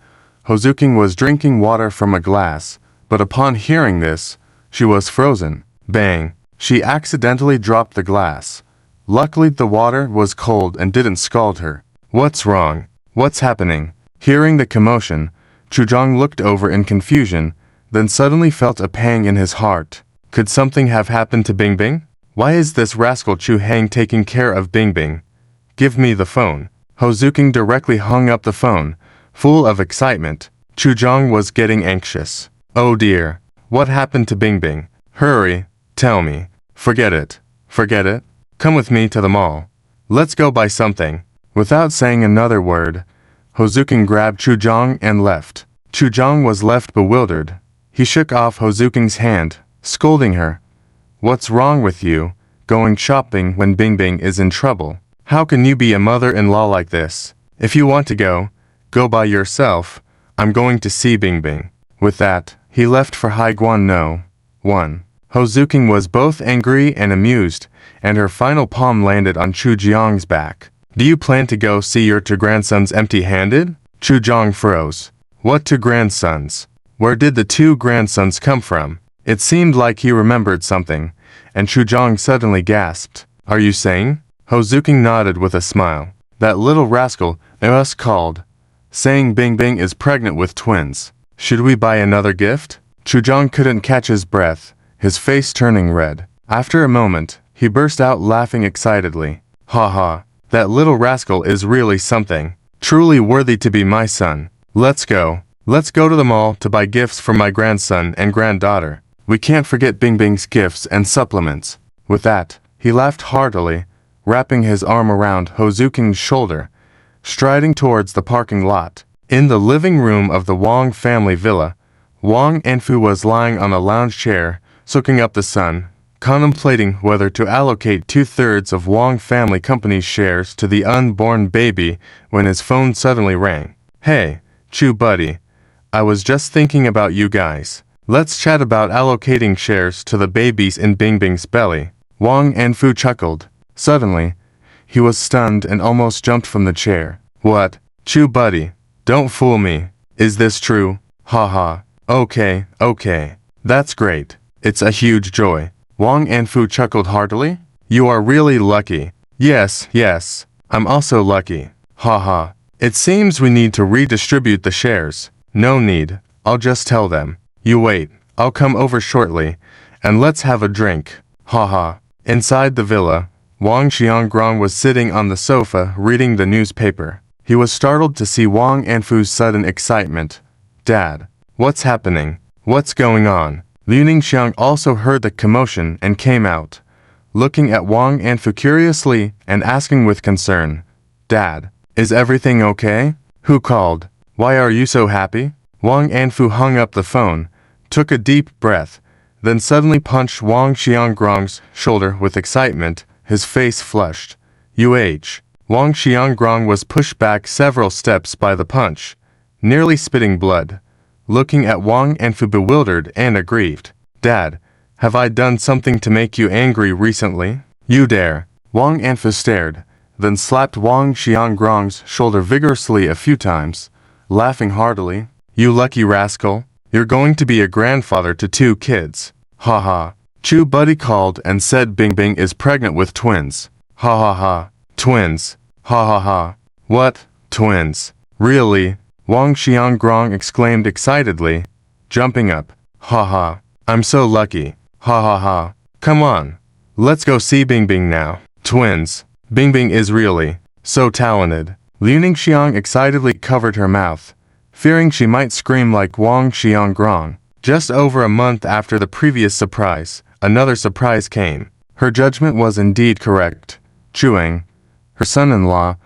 Hozuking was drinking water from a glass, but upon hearing this, she was frozen. Bang! She accidentally dropped the glass. Luckily the water was cold and didn't scald her. What's wrong? What's happening? Hearing the commotion, Chuzhong looked over in confusion, then suddenly felt a pang in his heart. Could something have happened to Bingbing? Why is this rascal Chu Heng taking care of Bingbing? Give me the phone. Hozuking directly hung up the phone, full of excitement. Chuzhong was getting anxious. Oh dear, what happened to Bingbing? Hurry, tell me. Forget it. Come with me to the mall. Let's go buy something. Without saying another word, Hozuking grabbed Chuzhong and left. Chuzhong was left bewildered. He shook off Hozuking's hand, scolding her. What's wrong with you, going shopping when Bingbing is in trouble? How can you be a mother-in-law like this? If you want to go by yourself. I'm going to see Bingbing. With that, he left for Haiguan No. 1. Hozuking was both angry and amused, and her final palm landed on Chuzhong's back. Do you plan to go see your 2 grandsons empty-handed? Chuzhong froze. What 2 grandsons? Where did the 2 grandsons come from? It seemed like he remembered something, and Chuzhong suddenly gasped. Are you saying? Hozuking nodded with a smile. That little rascal us called, saying Bingbing is pregnant with twins. Should we buy another gift? Chuzhong couldn't catch his breath, his face turning red. After a moment, he burst out laughing excitedly. Ha, that little rascal is really something. Truly worthy to be my son. Let's go to the mall to buy gifts for my grandson and granddaughter. We can't forget Bingbing's gifts and supplements. With that, he laughed heartily, wrapping his arm around Hozuking's shoulder, striding towards the parking lot. In the living room of the Wang family villa, Wang Enfu was lying on a lounge chair, soaking up the sun, contemplating whether to allocate 2/3 of Wang family company's shares to the unborn baby when his phone suddenly rang. Hey, Chu buddy, I was just thinking about you guys. Let's chat about allocating shares to the babies in Bingbing's belly. Wang Enfu chuckled. Suddenly, he was stunned and almost jumped from the chair. What? Chu buddy, don't fool me. Is this true? Ha. Okay. That's great. It's a huge joy. Wang Enfu chuckled heartily. You are really lucky. Yes. I'm also lucky. Ha. It seems we need to redistribute the shares. No need. I'll just tell them. You wait, I'll come over shortly, and let's have a drink. Ha. Inside the villa, Wang Xiangrong was sitting on the sofa reading the newspaper. He was startled to see Wang Enfu's sudden excitement. Dad, what's happening? What's going on? Liu Ningxiang also heard the commotion and came out, looking at Wang Enfu curiously and asking with concern. Dad, is everything okay? Who called? Why are you so happy? Wang Enfu hung up the phone, took a deep breath, then suddenly punched Wang Xiangrong's shoulder with excitement. His face flushed. Wang Xiangrong was pushed back several steps by the punch, nearly spitting blood, looking at Wang Anfu bewildered and aggrieved. Dad, have I done something to make you angry recently? You dare. Wang Anfu stared, then slapped Wang Xiangrong's shoulder vigorously a few times, laughing heartily. You lucky rascal, you're going to be a grandfather to 2 kids. Ha ha. Chu Buddy called and said Bingbing is pregnant with twins. Ha ha ha. Twins. Ha ha ha. What? Twins? Really? Wang Xiangrong exclaimed excitedly, jumping up. Ha ha. I'm so lucky. Ha ha ha. Come on. Let's go see Bingbing now. Twins. Bingbing is really so talented. Liu Ningxiang excitedly covered her mouth, fearing she might scream like Wang Xiangrong. Just over a month after the previous surprise, another surprise came. Her judgment was indeed correct. Chuang, her son-in-law,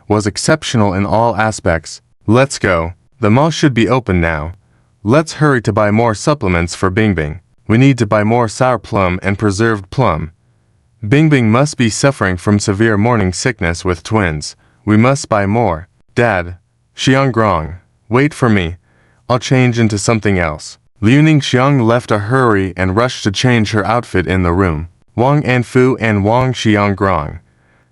was exceptional in all aspects. Let's go. The mall should be open now. Let's hurry to buy more supplements for Bingbing. We need to buy more sour plum and preserved plum. Bingbing must be suffering from severe morning sickness with twins. We must buy more. Dad, Xiangrong, wait for me. I'll change into something else. Liu Ningxiang left a hurry and rushed to change her outfit in the room. Wang Anfu and Wang Xiangrong,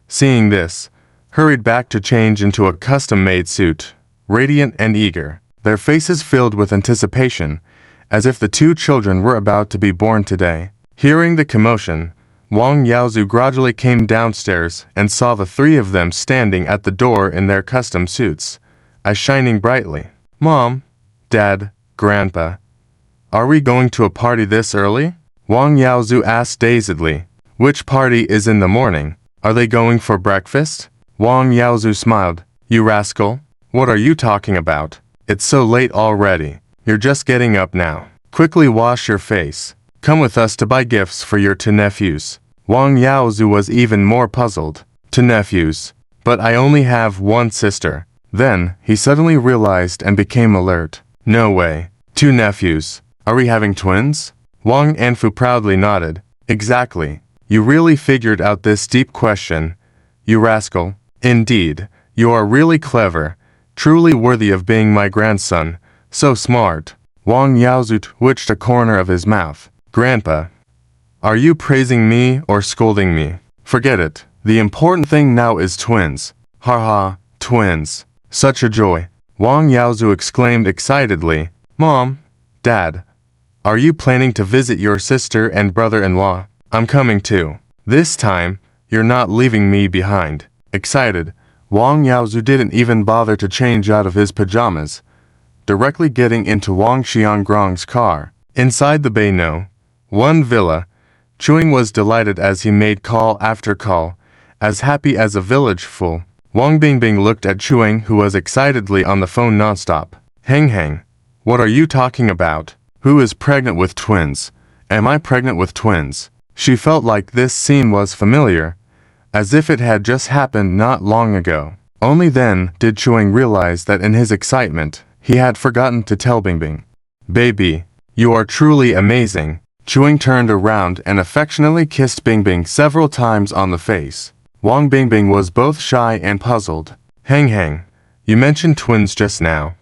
seeing this, hurried back to change into a custom-made suit, radiant and eager, their faces filled with anticipation, as if the 2 children were about to be born today. Hearing the commotion, Wang Yaozu gradually came downstairs and saw the 3 of them standing at the door in their custom suits, eyes shining brightly. Mom, Dad, Grandpa, are we going to a party this early? Wang Yaozu asked dazedly. Which party is in the morning? Are they going for breakfast? Wang Yaozu smiled. You rascal, what are you talking about? It's so late already. You're just getting up now. Quickly wash your face. Come with us to buy gifts for your 2 nephews. Wang Yaozu was even more puzzled. 2 nephews. But I only have 1 sister. Then, he suddenly realized and became alert. No way. 2 nephews. Are we having twins? Wang Anfu proudly nodded. Exactly. You really figured out this deep question. You rascal. Indeed. You are really clever. Truly worthy of being my grandson. So smart. Wang Yaozu twitched a corner of his mouth. Grandpa, are you praising me or scolding me? Forget it. The important thing now is twins. Ha ha, twins. Such a joy. Wang Yaozu exclaimed excitedly. Mom, Dad, are you planning to visit your sister and brother-in-law? I'm coming too. This time, you're not leaving me behind. Excited, Wang Yaozu didn't even bother to change out of his pajamas, directly getting into Wang Xiangrong's car. Inside the Beino, 1 villa, Chuang was delighted as he made call after call, as happy as a village full. Wang Bingbing looked at Chuang, who was excitedly on the phone nonstop. Hang, what are you talking about? Who is pregnant with twins? Am I pregnant with twins? She felt like this scene was familiar, as if it had just happened not long ago. Only then did Chuang realize that in his excitement, he had forgotten to tell Bingbing. Baby, you are truly amazing. Chuang turned around and affectionately kissed Bingbing several times on the face. Wang Bingbing was both shy and puzzled. Hang, you mentioned twins just now.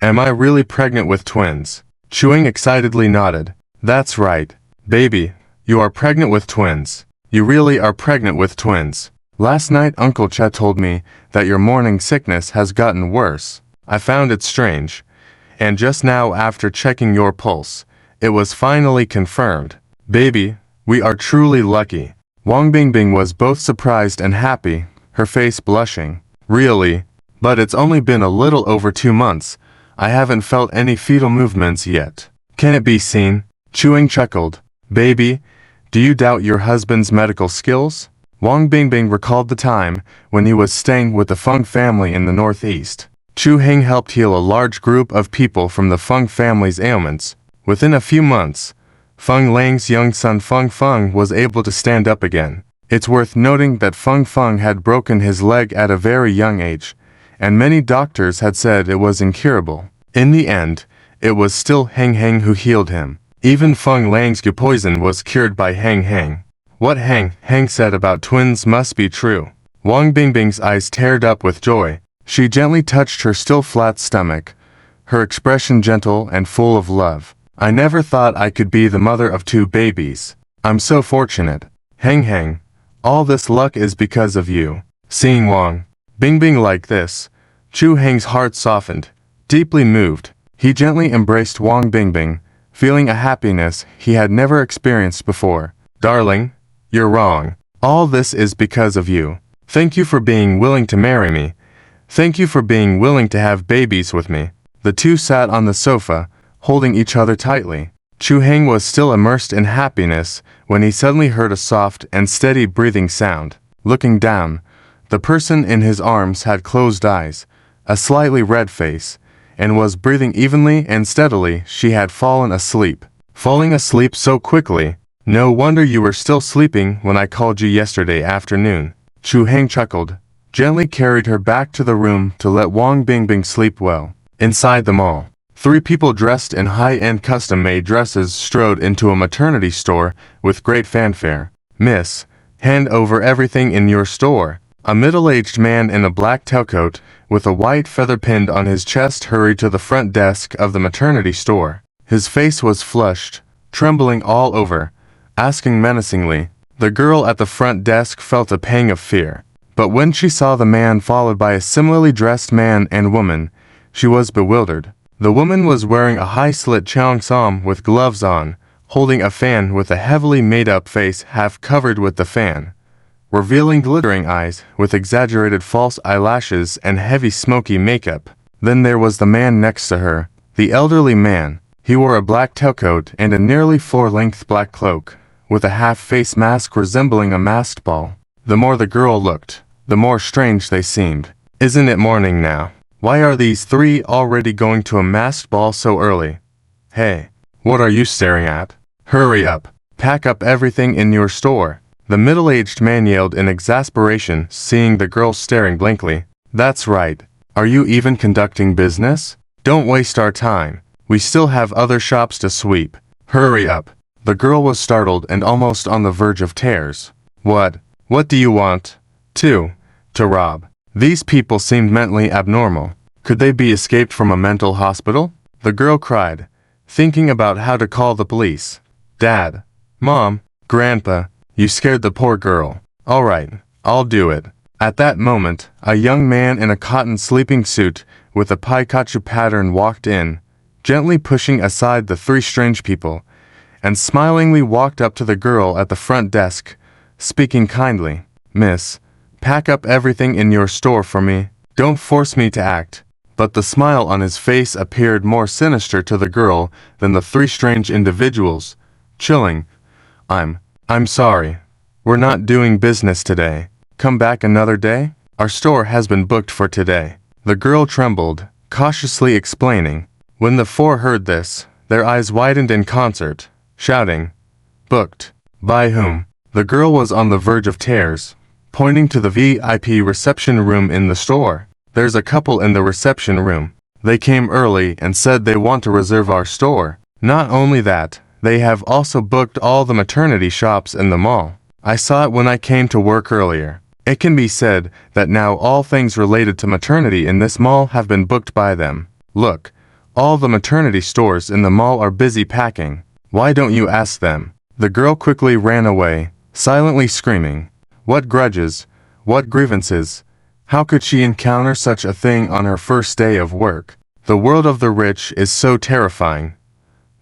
Am I really pregnant with twins? Chuang excitedly nodded. That's right, baby, you are pregnant with twins. You really are pregnant with twins. Last night Uncle Che told me that your morning sickness has gotten worse. I found it strange. And just now after checking your pulse, it was finally confirmed. Baby, we are truly lucky. Wang Bingbing was both surprised and happy, her face blushing. Really? But it's only been a little over 2 months. I haven't felt any fetal movements yet. Can it be seen? Chuang chuckled. Baby, do you doubt your husband's medical skills? Wang Bingbing recalled the time when he was staying with the Feng family in the northeast. Chu Heng helped heal a large group of people from the Feng family's ailments. Within a few months, Feng Lang's young son Feng Feng was able to stand up again. It's worth noting that Feng Feng had broken his leg at a very young age, and many doctors had said it was incurable. In the end, it was still Heng who healed him. Even Feng Lang's poison was cured by Hang Hang. What Hang said about twins must be true. Wang Bingbing's eyes teared up with joy. She gently touched her still flat stomach, her expression gentle and full of love. I never thought I could be the mother of 2 babies. I'm so fortunate. Hang, all this luck is because of you. Seeing Wang Bingbing like this, Chu Heng's heart softened. Deeply moved, he gently embraced Wang Bingbing, feeling a happiness he had never experienced before. Darling, you're wrong. All this is because of you. Thank you for being willing to marry me. Thank you for being willing to have babies with me. The two sat on the sofa, holding each other tightly. Chu Heng was still immersed in happiness when he suddenly heard a soft and steady breathing sound. Looking down, the person in his arms had closed eyes, a slightly red face, and was breathing evenly and steadily. She had fallen asleep. Falling asleep so quickly. No wonder you were still sleeping when I called you yesterday afternoon. Chu Heng chuckled, gently carried her back to the room to let Wang Bingbing sleep well. Inside the mall, 3 people dressed in high-end custom-made dresses strode into a maternity store with great fanfare. Miss, hand over everything in your store. A middle-aged man in a black tailcoat with a white feather pinned on his chest hurried to the front desk of the maternity store. His face was flushed, trembling all over, asking menacingly. The girl at the front desk felt a pang of fear. But when she saw the man followed by a similarly dressed man and woman, she was bewildered. The woman was wearing a high-slit cheongsam with gloves on, holding a fan with a heavily made-up face half covered with the fan, revealing glittering eyes with exaggerated false eyelashes and heavy smoky makeup. Then there was the man next to her, the elderly man. He wore a black tailcoat and a nearly floor-length black cloak, with a half-face mask resembling a masked ball. The more the girl looked, the more strange they seemed. Isn't it morning now? Why are these 3 already going to a masked ball so early? Hey, what are you staring at? Hurry up. Pack up everything in your store. The middle-aged man yelled in exasperation, seeing the girl staring blankly. That's right. Are you even conducting business? Don't waste our time. We still have other shops to sweep. Hurry up. The girl was startled and almost on the verge of tears. What do you want? To rob. These people seemed mentally abnormal. Could they be escaped from a mental hospital? The girl cried, thinking about how to call the police. Dad, Mom, Grandpa, you scared the poor girl. All right, I'll do it. At that moment, a young man in a cotton sleeping suit with a Pikachu pattern walked in, gently pushing aside the 3 strange people, and smilingly walked up to the girl at the front desk, speaking kindly. Miss, pack up everything in your store for me. Don't force me to act. But the smile on his face appeared more sinister to the girl than the 3 strange individuals. Chilling. I'm sorry. We're not doing business today. Come back another day? Our store has been booked for today. The girl trembled, cautiously explaining. When the 4 heard this, their eyes widened in concert, shouting, Booked. By whom? The girl was on the verge of tears, pointing to the VIP reception room in the store. There's a couple in the reception room. They came early and said they want to reserve our store. Not only that, they have also booked all the maternity shops in the mall. I saw it when I came to work earlier. It can be said that now all things related to maternity in this mall have been booked by them. Look, all the maternity stores in the mall are busy packing. Why don't you ask them? The girl quickly ran away, silently screaming. What grudges? What grievances? How could she encounter such a thing on her first day of work? The world of the rich is so terrifying.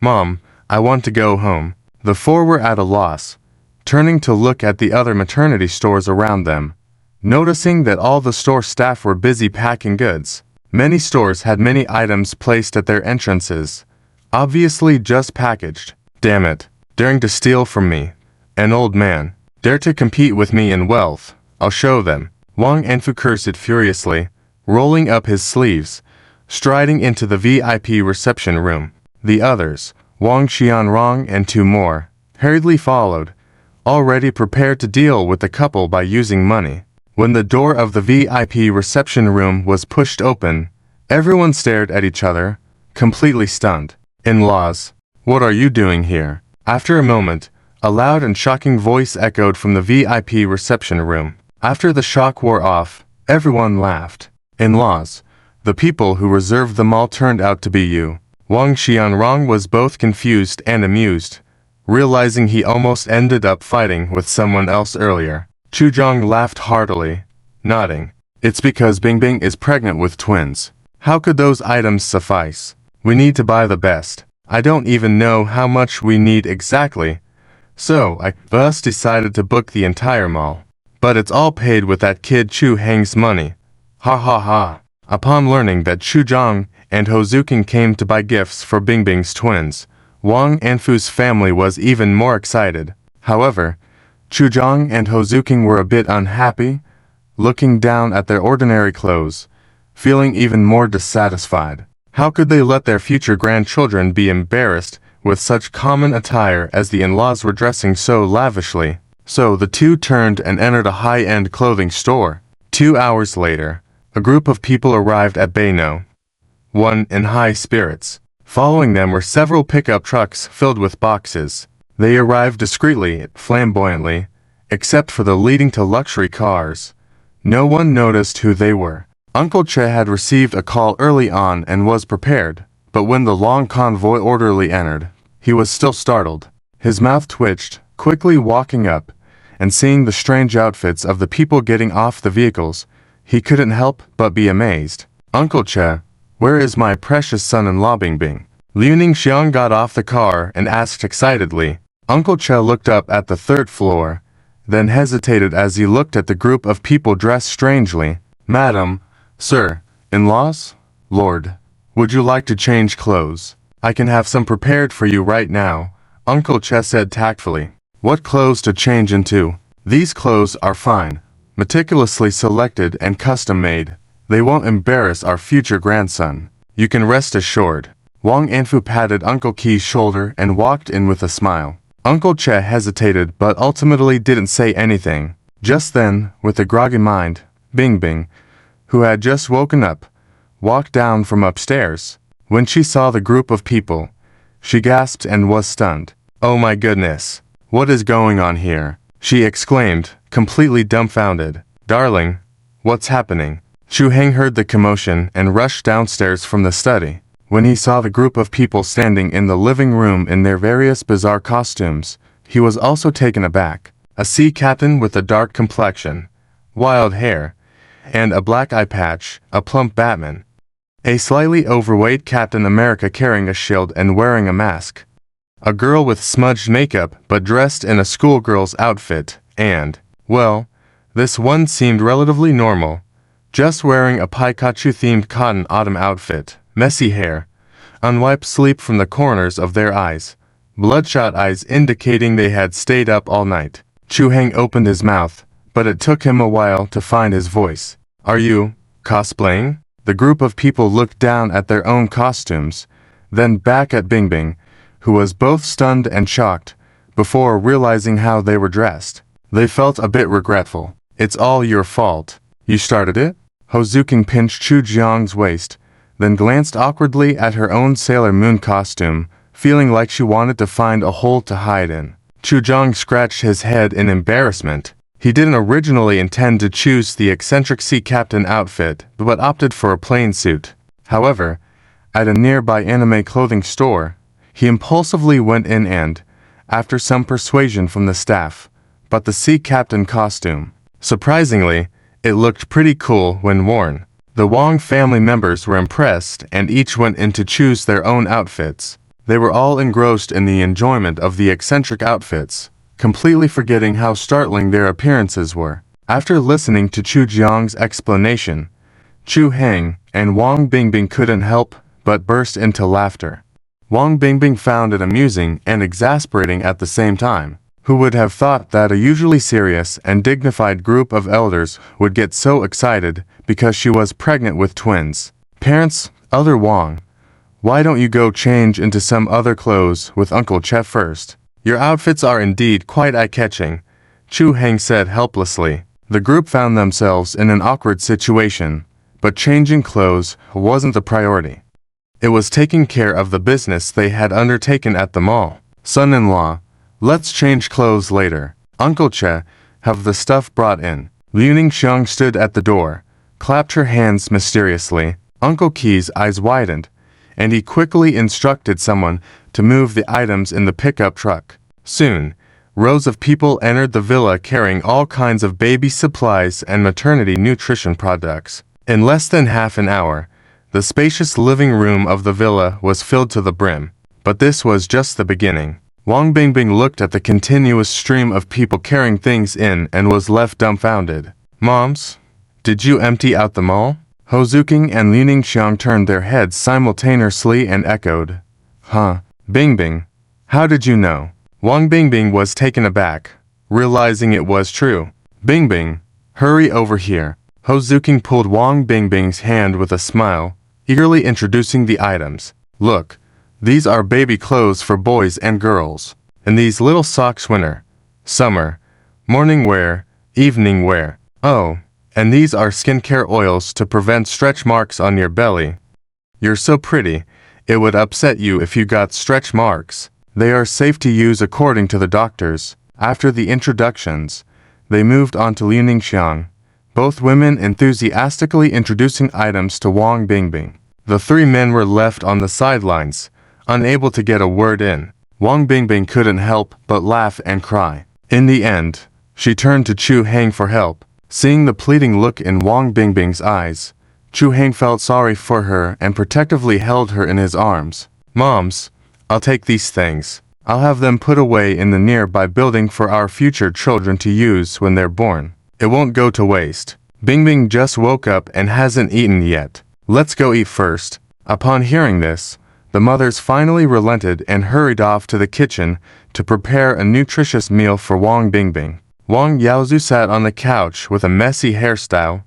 Mom, I want to go home. The 4 were at a loss, turning to look at the other maternity stores around them, noticing that all the store staff were busy packing goods. Many stores had many items placed at their entrances, obviously just packaged. Damn it, daring to steal from me. An old man. Dare to compete with me in wealth. I'll show them. Wang Enfu cursed furiously, rolling up his sleeves, striding into the VIP reception room. The others, Wang Xianrong and 2 more, hurriedly followed, already prepared to deal with the couple by using money. When the door of the VIP reception room was pushed open, everyone stared at each other, completely stunned. In-laws, What are you doing here? After a moment, a loud and shocking voice echoed from the VIP reception room. After the shock wore off, everyone laughed. In-laws, the people who reserved the mall turned out to be you. Wang Xianrong was both confused and amused, realizing he almost ended up fighting with someone else earlier. Chu Zhang laughed heartily, nodding. It's because Bingbing is pregnant with twins. How could those items suffice? We need to buy the best. I don't even know how much we need exactly. So I thus decided to book the entire mall. But it's all paid with that kid Chu Heng's money. Ha ha ha. Upon learning that Chu Zhang and Ho Zuking came to buy gifts for Bingbing's twins, Wang Anfu's family was even more excited. However, Chu Zhang and Ho Zuking were a bit unhappy, looking down at their ordinary clothes, feeling even more dissatisfied. How could they let their future grandchildren be embarrassed with such common attire as the in-laws were dressing so lavishly? So the two turned and entered a high-end clothing store. 2 hours later, a group of people arrived at Beino, one in high spirits. Following them were several pickup trucks filled with boxes. They arrived discreetly, flamboyantly, except for the leading to luxury cars. No one noticed who they were. Uncle Che had received a call early on and was prepared, but when the long convoy orderly entered, he was still startled. His mouth twitched, quickly walking up, and seeing the strange outfits of the people getting off the vehicles, he couldn't help but be amazed. Uncle Che, where is my precious son-in-law Bingbing? Liu Ningxiang got off the car and asked excitedly. Uncle Che looked up at the third floor, then hesitated as he looked at the group of people dressed strangely. Madam, sir, in-laws, lord, would you like to change clothes? I can have some prepared for you right now, Uncle Che said tactfully. What clothes to change into? These clothes are fine, meticulously selected and custom-made. They won't embarrass our future grandson. You can rest assured. Wang Anfu patted Uncle Qi's shoulder and walked in with a smile. Uncle Che hesitated but ultimately didn't say anything. Just then, with a groggy mind, Bingbing, who had just woken up, walked down from upstairs. When she saw the group of people, she gasped and was stunned. Oh my goodness, what is going on here? She exclaimed, completely dumbfounded. Darling, what's happening? Chu Heng heard the commotion and rushed downstairs from the study. When he saw the group of people standing in the living room in their various bizarre costumes, he was also taken aback. A sea captain with a dark complexion, wild hair, and a black eye patch, a plump Batman. A slightly overweight Captain America carrying a shield and wearing a mask. A girl with smudged makeup but dressed in a schoolgirl's outfit, and, well, this one seemed relatively normal, just wearing a Pikachu-themed cotton autumn outfit, messy hair, unwiped sleep from the corners of their eyes, bloodshot eyes indicating they had stayed up all night. Chu Heng opened his mouth, but it took him a while to find his voice. Are you cosplaying? The group of people looked down at their own costumes, then back at Bingbing, who was both stunned and shocked, before realizing how they were dressed. They felt a bit regretful. It's all your fault. You started it? Ho Zuking pinched Chu Jiang's waist, then glanced awkwardly at her own Sailor Moon costume, feeling like she wanted to find a hole to hide in. Chu Jiang scratched his head in embarrassment. He didn't originally intend to choose the eccentric sea captain outfit, but opted for a plain suit. However, at a nearby anime clothing store, he impulsively went in and, after some persuasion from the staff, bought the sea captain costume. Surprisingly, it looked pretty cool when worn. The Wang family members were impressed and each went in to choose their own outfits. They were all engrossed in the enjoyment of the eccentric outfits, completely forgetting how startling their appearances were. After listening to Chu Jiang's explanation, Chu Heng and Wang Bingbing couldn't help but burst into laughter. Wang Bingbing found it amusing and exasperating at the same time. Who would have thought that a usually serious and dignified group of elders would get so excited because she was pregnant with twins? Parents, Elder Wang, why don't you go change into some other clothes with Uncle Che first? Your outfits are indeed quite eye-catching, Chu Heng said helplessly. The group found themselves in an awkward situation, but changing clothes wasn't the priority. It was taking care of the business they had undertaken at the mall. Son-in-law, let's change clothes later. Uncle Che, have the stuff brought in. Liu Ningxiang stood at the door, clapped her hands mysteriously. Uncle Qi's eyes widened, and he quickly instructed someone to move the items in the pickup truck. Soon, rows of people entered the villa carrying all kinds of baby supplies and maternity nutrition products. In less than half an hour, the spacious living room of the villa was filled to the brim. But this was just the beginning. Wang Bingbing looked at the continuous stream of people carrying things in and was left dumbfounded. Moms, did you empty out the mall? Ho Zuking and Liu Ningxiang turned their heads simultaneously and echoed. Huh? Bingbing, how did you know? Wang Bingbing was taken aback, realizing it was true. Bingbing, hurry over here. Ho Zuking pulled Wang Bingbing's hand with a smile, eagerly introducing the items. Look, these are baby clothes for boys and girls. And these little socks winter, summer, morning wear, evening wear. Oh, and these are skincare oils to prevent stretch marks on your belly. You're so pretty, it would upset you if you got stretch marks. They are safe to use according to the doctors. After the introductions, they moved on to Liu Ningxiang, both women enthusiastically introducing items to Wang Bingbing. The three men were left on the sidelines, unable to get a word in. Wang Bingbing couldn't help but laugh and cry. In the end, she turned to Chu Hang for help. Seeing the pleading look in Wang Bingbing's eyes, Chu Hang felt sorry for her and protectively held her in his arms. Moms, I'll take these things. I'll have them put away in the nearby building for our future children to use when they're born. It won't go to waste. Bingbing just woke up and hasn't eaten yet. Let's go eat first. Upon hearing this, the mothers finally relented and hurried off to the kitchen to prepare a nutritious meal for Wang Bingbing. Wang Yaozu sat on the couch with a messy hairstyle,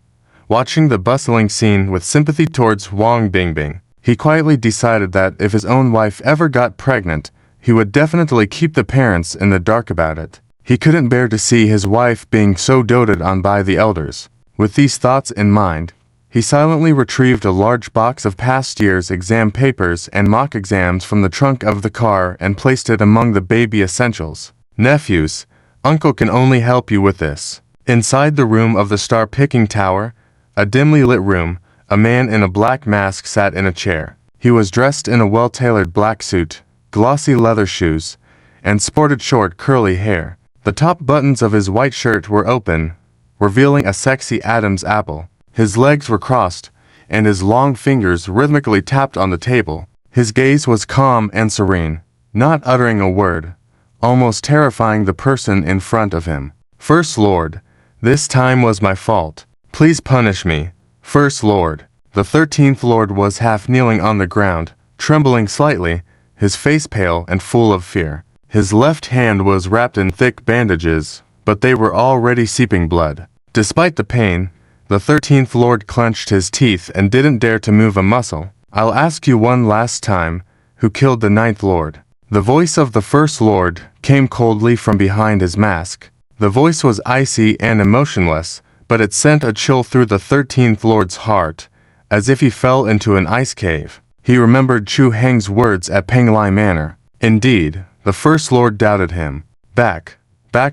watching the bustling scene with sympathy towards Wang Bingbing. He quietly decided that if his own wife ever got pregnant, he would definitely keep the parents in the dark about it. He couldn't bear to see his wife being so doted on by the elders. With these thoughts in mind, he silently retrieved a large box of past year's exam papers and mock exams from the trunk of the car and placed it among the baby essentials. Nephews, Uncle can only help you with this. Inside the room of the star-picking tower, a dimly lit room, a man in a black mask sat in a chair. He was dressed in a well-tailored black suit, glossy leather shoes, and sported short curly hair. The top buttons of his white shirt were open, revealing a sexy Adam's apple. His legs were crossed, and his long fingers rhythmically tapped on the table. His gaze was calm and serene, not uttering a word, almost terrifying the person in front of him. First Lord, this time was my fault. Please punish me. First Lord. The 13th Lord was half kneeling on the ground, trembling slightly, his face pale and full of fear. His left hand was wrapped in thick bandages, but they were already seeping blood. Despite the pain, the 13th Lord clenched his teeth and didn't dare to move a muscle. I'll ask you one last time, who killed the 9th Lord? The voice of the First Lord came coldly from behind his mask. The voice was icy and emotionless, but it sent a chill through the 13th Lord's heart, as if he fell into an ice cave. He remembered Chu Hang's words at Penglai Manor. Indeed, the First Lord doubted him. Back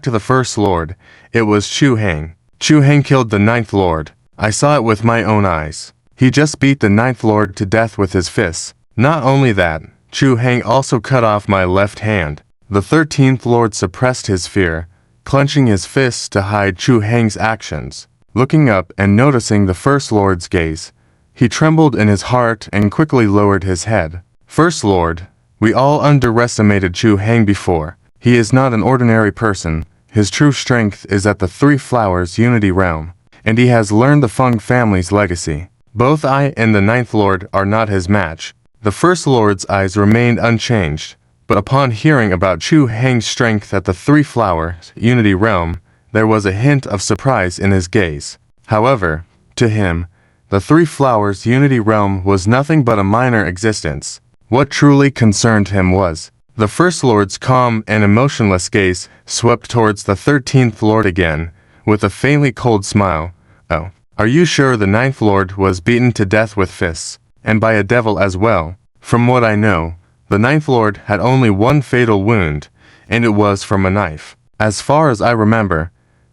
to the First Lord, it was Chu Hang. Chu Hang killed the 9th Lord. I saw it with my own eyes. He just beat the 9th Lord to death with his fists. Not only that, Chu Hang also cut off my left hand. The 13th Lord suppressed his fear, clenching his fists to hide Chu Hang's actions. Looking up and noticing the First Lord's gaze, he trembled in his heart and quickly lowered his head. First Lord, we all underestimated Chu Hang before. He is not an ordinary person. His true strength is at the Three Flowers Unity Realm, and he has learned the Feng family's legacy. Both I and the 9th Lord are not his match. The First Lord's eyes remained unchanged, but upon hearing about Chu Hang's strength at the Three Flowers Unity Realm, there was a hint of surprise in his gaze. However, to him, the Three Flowers Unity Realm was nothing but a minor existence. What truly concerned him was the First Lord's calm and emotionless gaze swept towards the 13th Lord again, with a faintly cold smile. Oh, are you sure the 9th Lord was beaten to death with fists, and by a devil as well? From what I know, the Ninth Lord had only one fatal wound, and it was from a knife. As far as I remember,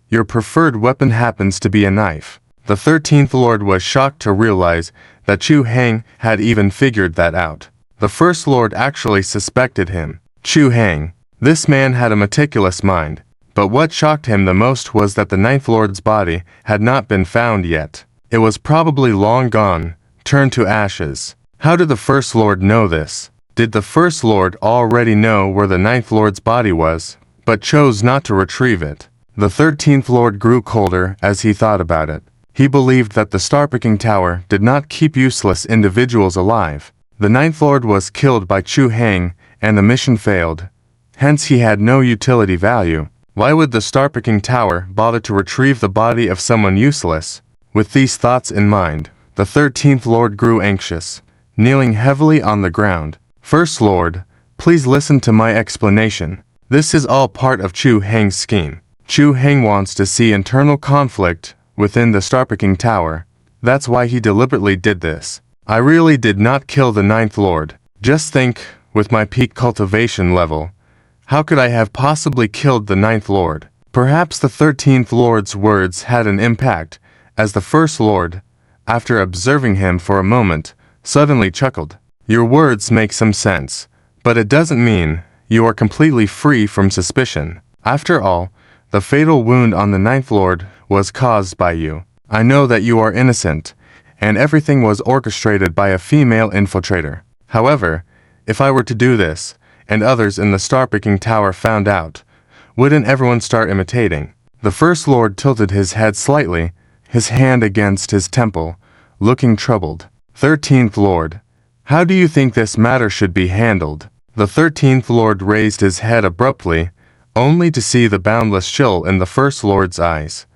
your preferred weapon happens to be a knife. The 13th Lord was shocked to realize that Chu Hang had even figured that out. The First Lord actually suspected him. Chu Hang. This man had a meticulous mind, but what shocked him the most was that the Ninth Lord's body had not been found yet. It was probably long gone, turned to ashes. How did the First Lord know this? Did the First Lord already know where the Ninth Lord's body was, but chose not to retrieve it? The 13th Lord grew colder as he thought about it. He believed that the Star-Picking Tower did not keep useless individuals alive. The Ninth Lord was killed by Chu Hang, and the mission failed. Hence he had no utility value. Why would the Star-Picking Tower bother to retrieve the body of someone useless? With these thoughts in mind, the 13th Lord grew anxious, kneeling heavily on the ground. First Lord, please listen to my explanation. This is all part of Chu Hang's scheme. Chu Hang wants to see internal conflict within the Star-Picking Tower. That's why he deliberately did this. I really did not kill the Ninth Lord. Just think, with my peak cultivation level, how could I have possibly killed the Ninth Lord? Perhaps the 13th Lord's words had an impact, as the First Lord, after observing him for a moment, suddenly chuckled. Your words make some sense, but it doesn't mean you are completely free from suspicion. After all, the fatal wound on the Ninth Lord was caused by you. I know that you are innocent, and everything was orchestrated by a female infiltrator. However, if I were to do this, and others in the Star-Picking Tower found out, wouldn't everyone start imitating? The First Lord tilted his head slightly, his hand against his temple, looking troubled. 13th Lord, how do you think this matter should be handled? The 13th Lord raised his head abruptly, only to see the boundless chill in the First Lord's eyes,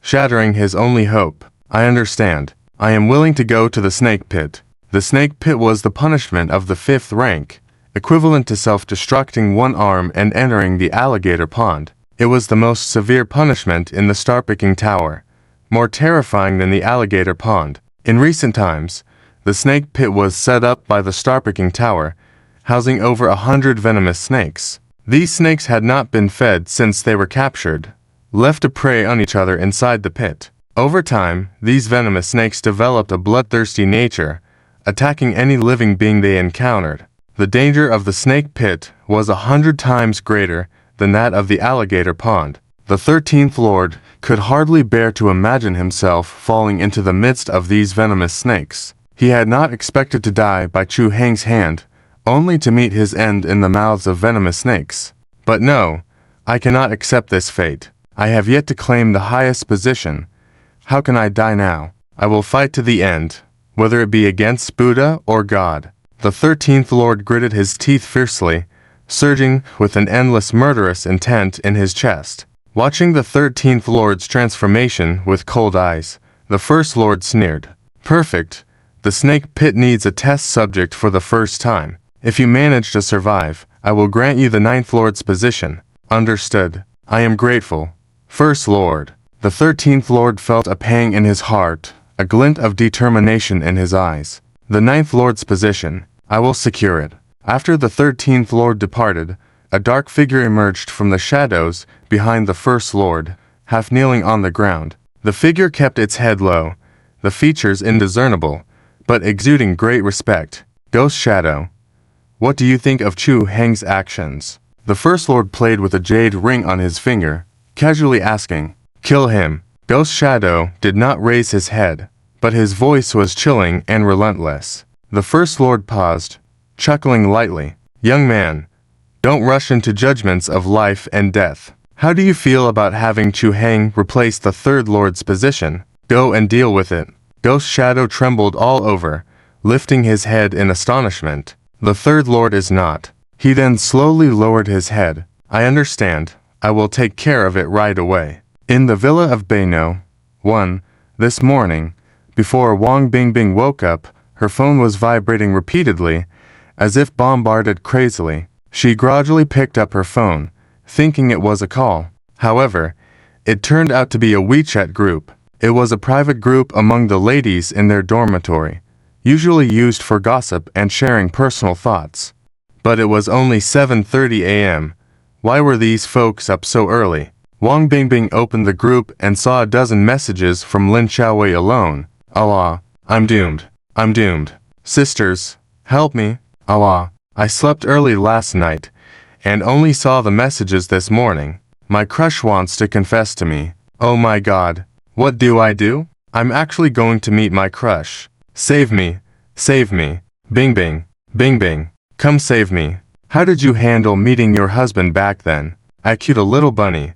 shattering his only hope. I understand. I am willing to go to the snake pit. The snake pit was the punishment of the 5th rank, equivalent to self-destructing one arm and entering the alligator pond. It was the most severe punishment in the Star-Picking Tower, more terrifying than the alligator pond. In recent times, the snake pit was set up by the Star-Picking Tower, housing over 100 venomous snakes. These snakes had not been fed since they were captured, left to prey on each other inside the pit. Over time, these venomous snakes developed a bloodthirsty nature, attacking any living being they encountered. The danger of the snake pit was 100 times greater than that of the alligator pond. The 13th Lord could hardly bear to imagine himself falling into the midst of these venomous snakes. He had not expected to die by Chu Hang's hand, only to meet his end in the mouths of venomous snakes. But no, I cannot accept this fate. I have yet to claim the highest position. How can I die now? I will fight to the end, whether it be against Buddha or God. The 13th Lord gritted his teeth fiercely, surging with an endless murderous intent in his chest. Watching the 13th Lord's transformation with cold eyes, the First Lord sneered. Perfect. The snake pit needs a test subject for the first time. If you manage to survive, I will grant you the Ninth Lord's position. Understood. I am grateful. First Lord. The 13th Lord felt a pang in his heart, a glint of determination in his eyes. The Ninth Lord's position. I will secure it. After the 13th Lord departed, a dark figure emerged from the shadows behind the First Lord, half kneeling on the ground. The figure kept its head low, the features indiscernible, but exuding great respect. Ghost Shadow. What do you think of Chu Hang's actions? The First Lord played with a jade ring on his finger, casually asking, Kill him. Ghost Shadow did not raise his head, but his voice was chilling and relentless. The First Lord paused, chuckling lightly. Young man, don't rush into judgments of life and death. How do you feel about having Chu Hang replace the Third Lord's position? Go and deal with it. Ghost Shadow trembled all over, lifting his head in astonishment. The Third Lord is not. He then slowly lowered his head. I understand. I will take care of it right away. In the villa of Beino, 1, this morning, before Wang Bingbing woke up, her phone was vibrating repeatedly, as if bombarded crazily. She gradually picked up her phone, thinking it was a call. However, it turned out to be a WeChat group. It was a private group among the ladies in their dormitory. usually used for gossip and sharing personal thoughts. But it was only 7:30 a.m. Why were these folks up so early? Wang Bingbing opened the group and saw a dozen messages from Lin Xiaowei alone. Allah, I'm doomed. I'm doomed. Sisters, help me. Allah, I slept early last night and only saw the messages this morning. My crush wants to confess to me. Oh my God, what do I do? I'm actually going to meet my crush. Save me. Save me. Bingbing. Bingbing. Come save me. How did you handle meeting your husband back then? At cute a little bunny.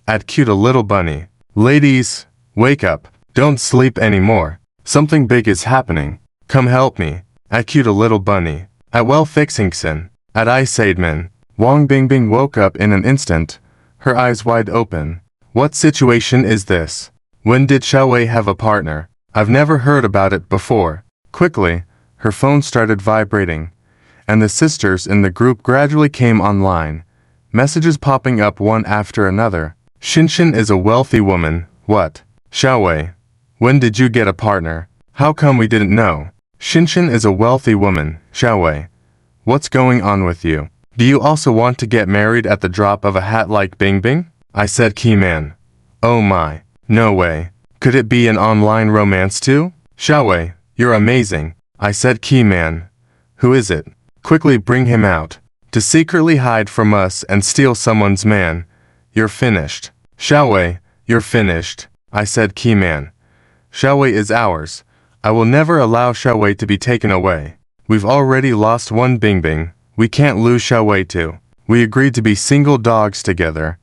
At cute a little bunny. Ladies, wake up. Don't sleep anymore. Something big is happening. Come help me. At cute a little bunny. At well fixingson. At I Saidman. Wang Bingbing woke up in an instant, her eyes wide open. What situation is this? When did Xiaowei have a partner? I've never heard about it before. Quickly, her phone started vibrating, and the sisters in the group gradually came online, messages popping up one after another. Xinshin is a wealthy woman. What? Xiaowei, when did you get a partner? How come we didn't know? Xinshin is a wealthy woman. Xiaowei, what's going on with you? Do you also want to get married at the drop of a hat like Bingbing? I said Keyman. Oh my, no way. Could it be an online romance too? Xiaowei, you're amazing. I said Keyman. Who is it? Quickly bring him out. To secretly hide from us and steal someone's man. You're finished. Xiaowei, you're finished. I said Keyman. Xiaowei is ours. I will never allow Xiaowei to be taken away. We've already lost one Bingbing. We can't lose Xiaowei too. We agreed to be single dogs together.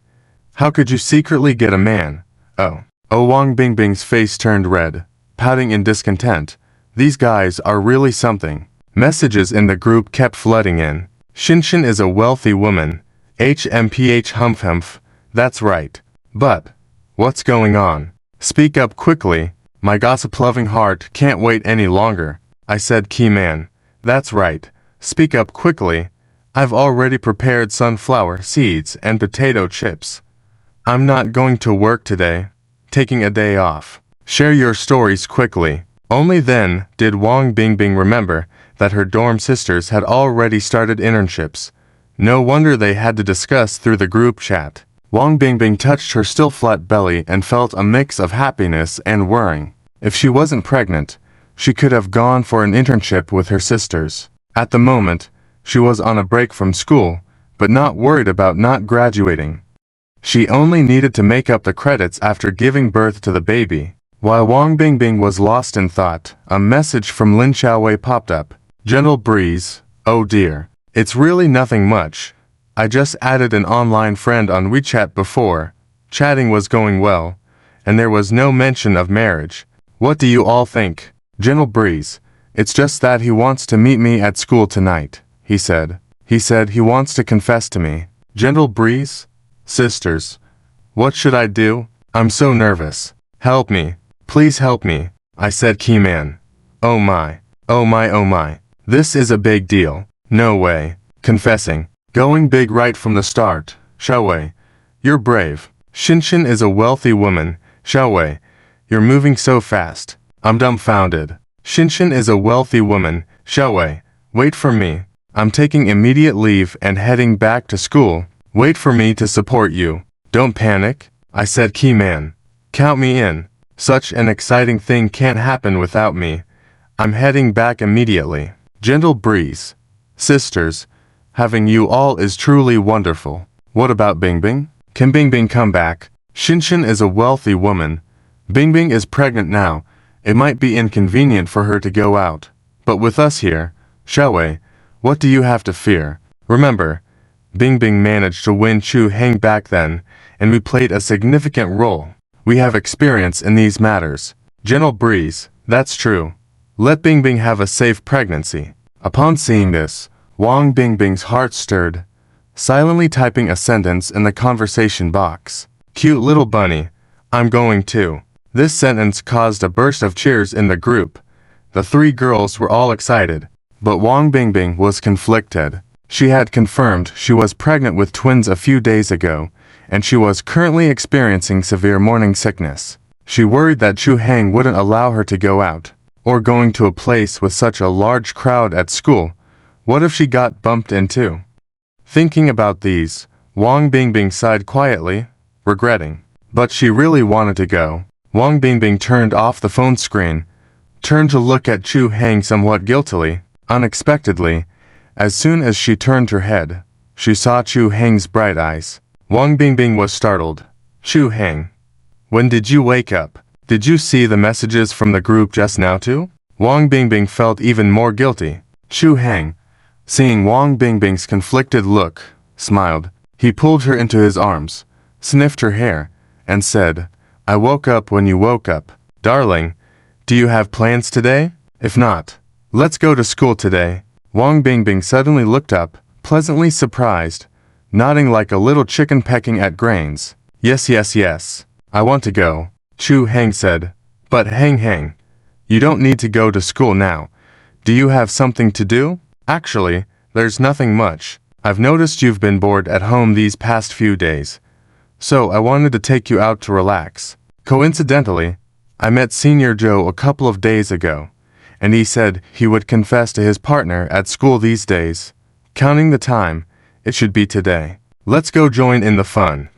How could you secretly get a man? Oh. Wang Bingbing's face turned red, pouting in discontent. These guys are really something. Messages in the group kept flooding in. Xinshin is a wealthy woman. HMPH humph. That's right. But what's going on? Speak up quickly. My gossip-loving heart can't wait any longer. I said Keyman. That's right. Speak up quickly. I've already prepared sunflower seeds and potato chips. I'm not going to work today. Taking a day off. Share your stories quickly. Only then did Wang Bingbing remember that her dorm sisters had already started internships. No wonder they had to discuss through the group chat. Wang Bingbing touched her still flat belly and felt a mix of happiness and worrying. If she wasn't pregnant, she could have gone for an internship with her sisters. At the moment, she was on a break from school, but not worried about not graduating. She only needed to make up the credits after giving birth to the baby. While Wang Bingbing was lost in thought, a message from Lin Xiaowei popped up. Gentle breeze. Oh dear. It's really nothing much. I just added an online friend on WeChat before. Chatting was going well, and there was no mention of marriage. What do you all think? Gentle breeze. It's just that he wants to meet me at school tonight, he said. He said he wants to confess to me. Gentle breeze? Sisters, what should I do? I'm so nervous. Help me. Please help me. I said Keyman. Oh my. Oh my oh my. This is a big deal. No way. Confessing. Going big right from the start. Xiaowei, you're brave. Xinshin is a wealthy woman. Xiaowei, you're moving so fast. I'm dumbfounded. Xinshin is a wealthy woman. Xiaowei, wait for me. I'm taking immediate leave and heading back to school. Wait for me to support you. Don't panic. I said Keyman. Count me in. Such an exciting thing can't happen without me. I'm heading back immediately. Gentle breeze. Sisters, having you all is truly wonderful. What about Bingbing? Can Bingbing come back? Xinshin is a wealthy woman. Bingbing is pregnant now. It might be inconvenient for her to go out. But with us here, Xiaowei, what do you have to fear? Remember, Bingbing managed to win Chu Heng back then, and we played a significant role. We have experience in these matters. Gentle breeze, that's true. Let Bingbing have a safe pregnancy. Upon seeing this, Wang Bingbing's heart stirred, silently typing a sentence in the conversation box. Cute little bunny, I'm going too. This sentence caused a burst of cheers in the group. The three girls were all excited, but Wang Bingbing was conflicted. She had confirmed she was pregnant with twins a few days ago, and she was currently experiencing severe morning sickness. She worried that Chu Heng wouldn't allow her to go out. Or going to a place with such a large crowd at school? What if she got bumped into? Thinking about these, Wang Bingbing sighed quietly, regretting. But she really wanted to go. Wang Bingbing turned off the phone screen, turned to look at Chu Heng somewhat guiltily. Unexpectedly, as soon as she turned her head, she saw Chu Heng's bright eyes. Wang Bingbing was startled. Chu Heng, when did you wake up? Did you see the messages from the group just now too? Wang Bingbing felt even more guilty. Chu Heng, seeing Wang Bingbing's conflicted look, smiled. He pulled her into his arms, sniffed her hair, and said, I woke up when you woke up. Darling, do you have plans today? If not, let's go to school today. Wang Bingbing suddenly looked up, pleasantly surprised, nodding like a little chicken pecking at grains. Yes, yes, yes. I want to go, Chu Heng said. But Heng, you don't need to go to school now. Do you have something to do? Actually, there's nothing much. I've noticed you've been bored at home these past few days. So I wanted to take you out to relax. Coincidentally, I met Senior Joe a couple of days ago, and he said he would confess to his partner at school these days. Counting the time, it should be today. Let's go join in the fun.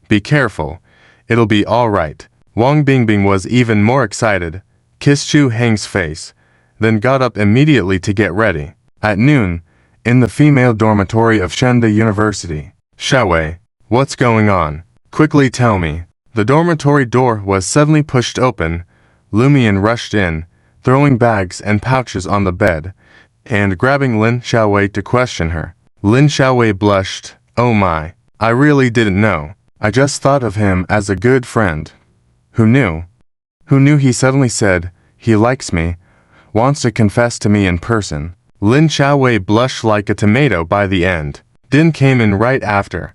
Be careful. It'll be all right. Wang Bingbing was even more excited, kissed Chu Heng's face, then got up immediately to get ready. At noon, in the female dormitory of Shenda University. Xiaowei, what's going on? Quickly tell me. The dormitory door was suddenly pushed open. Lumian rushed in, throwing bags and pouches on the bed, and grabbing Lin Xiaowei to question her. Lin Xiaowei blushed. Oh my, I really didn't know. I just thought of him as a good friend. Who knew? Who knew? He suddenly said, he likes me, wants to confess to me in person. Lin Xiaowei blushed like a tomato by the end. Din came in right after,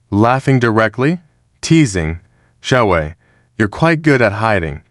laughing directly, teasing, Xiaowei, you're quite good at hiding.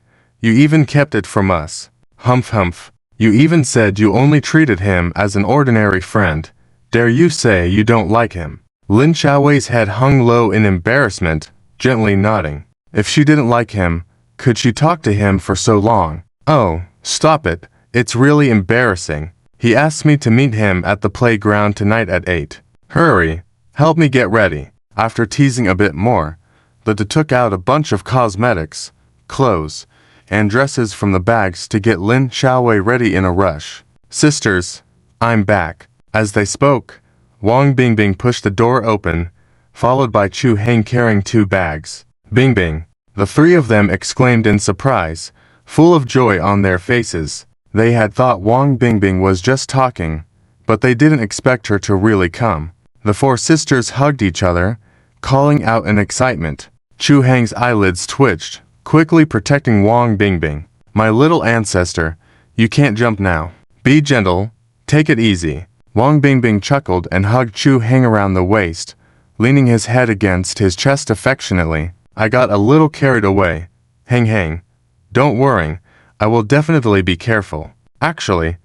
You even kept it from us. Humph humph. You even said you only treated him as an ordinary friend. Dare you say you don't like him? Lin Xiaowei's head hung low in embarrassment, gently nodding. If she didn't like him, could she talk to him for so long? Oh, stop it. It's really embarrassing. He asked me to meet him at the playground tonight at 8. Hurry, help me get ready. After teasing a bit more, Lita took out a bunch of cosmetics, clothes, and dresses from the bags to get Lin Xiaowei ready in a rush. Sisters, I'm back. As they spoke, Wang Bingbing pushed the door open, followed by Chu Heng carrying 2 bags. Bingbing, the 3 of them exclaimed in surprise, full of joy on their faces. They had thought Wang Bingbing was just talking, but they didn't expect her to really come. The 4 sisters hugged each other, calling out in excitement. Chu Heng's eyelids twitched, quickly protecting Wang Bingbing. My little ancestor, you can't jump now. Be gentle, take it easy. Wang Bingbing chuckled and hugged Chu Heng around the waist, leaning his head against his chest affectionately. I got a little carried away. Heng, don't worry. I will definitely be careful. Actually,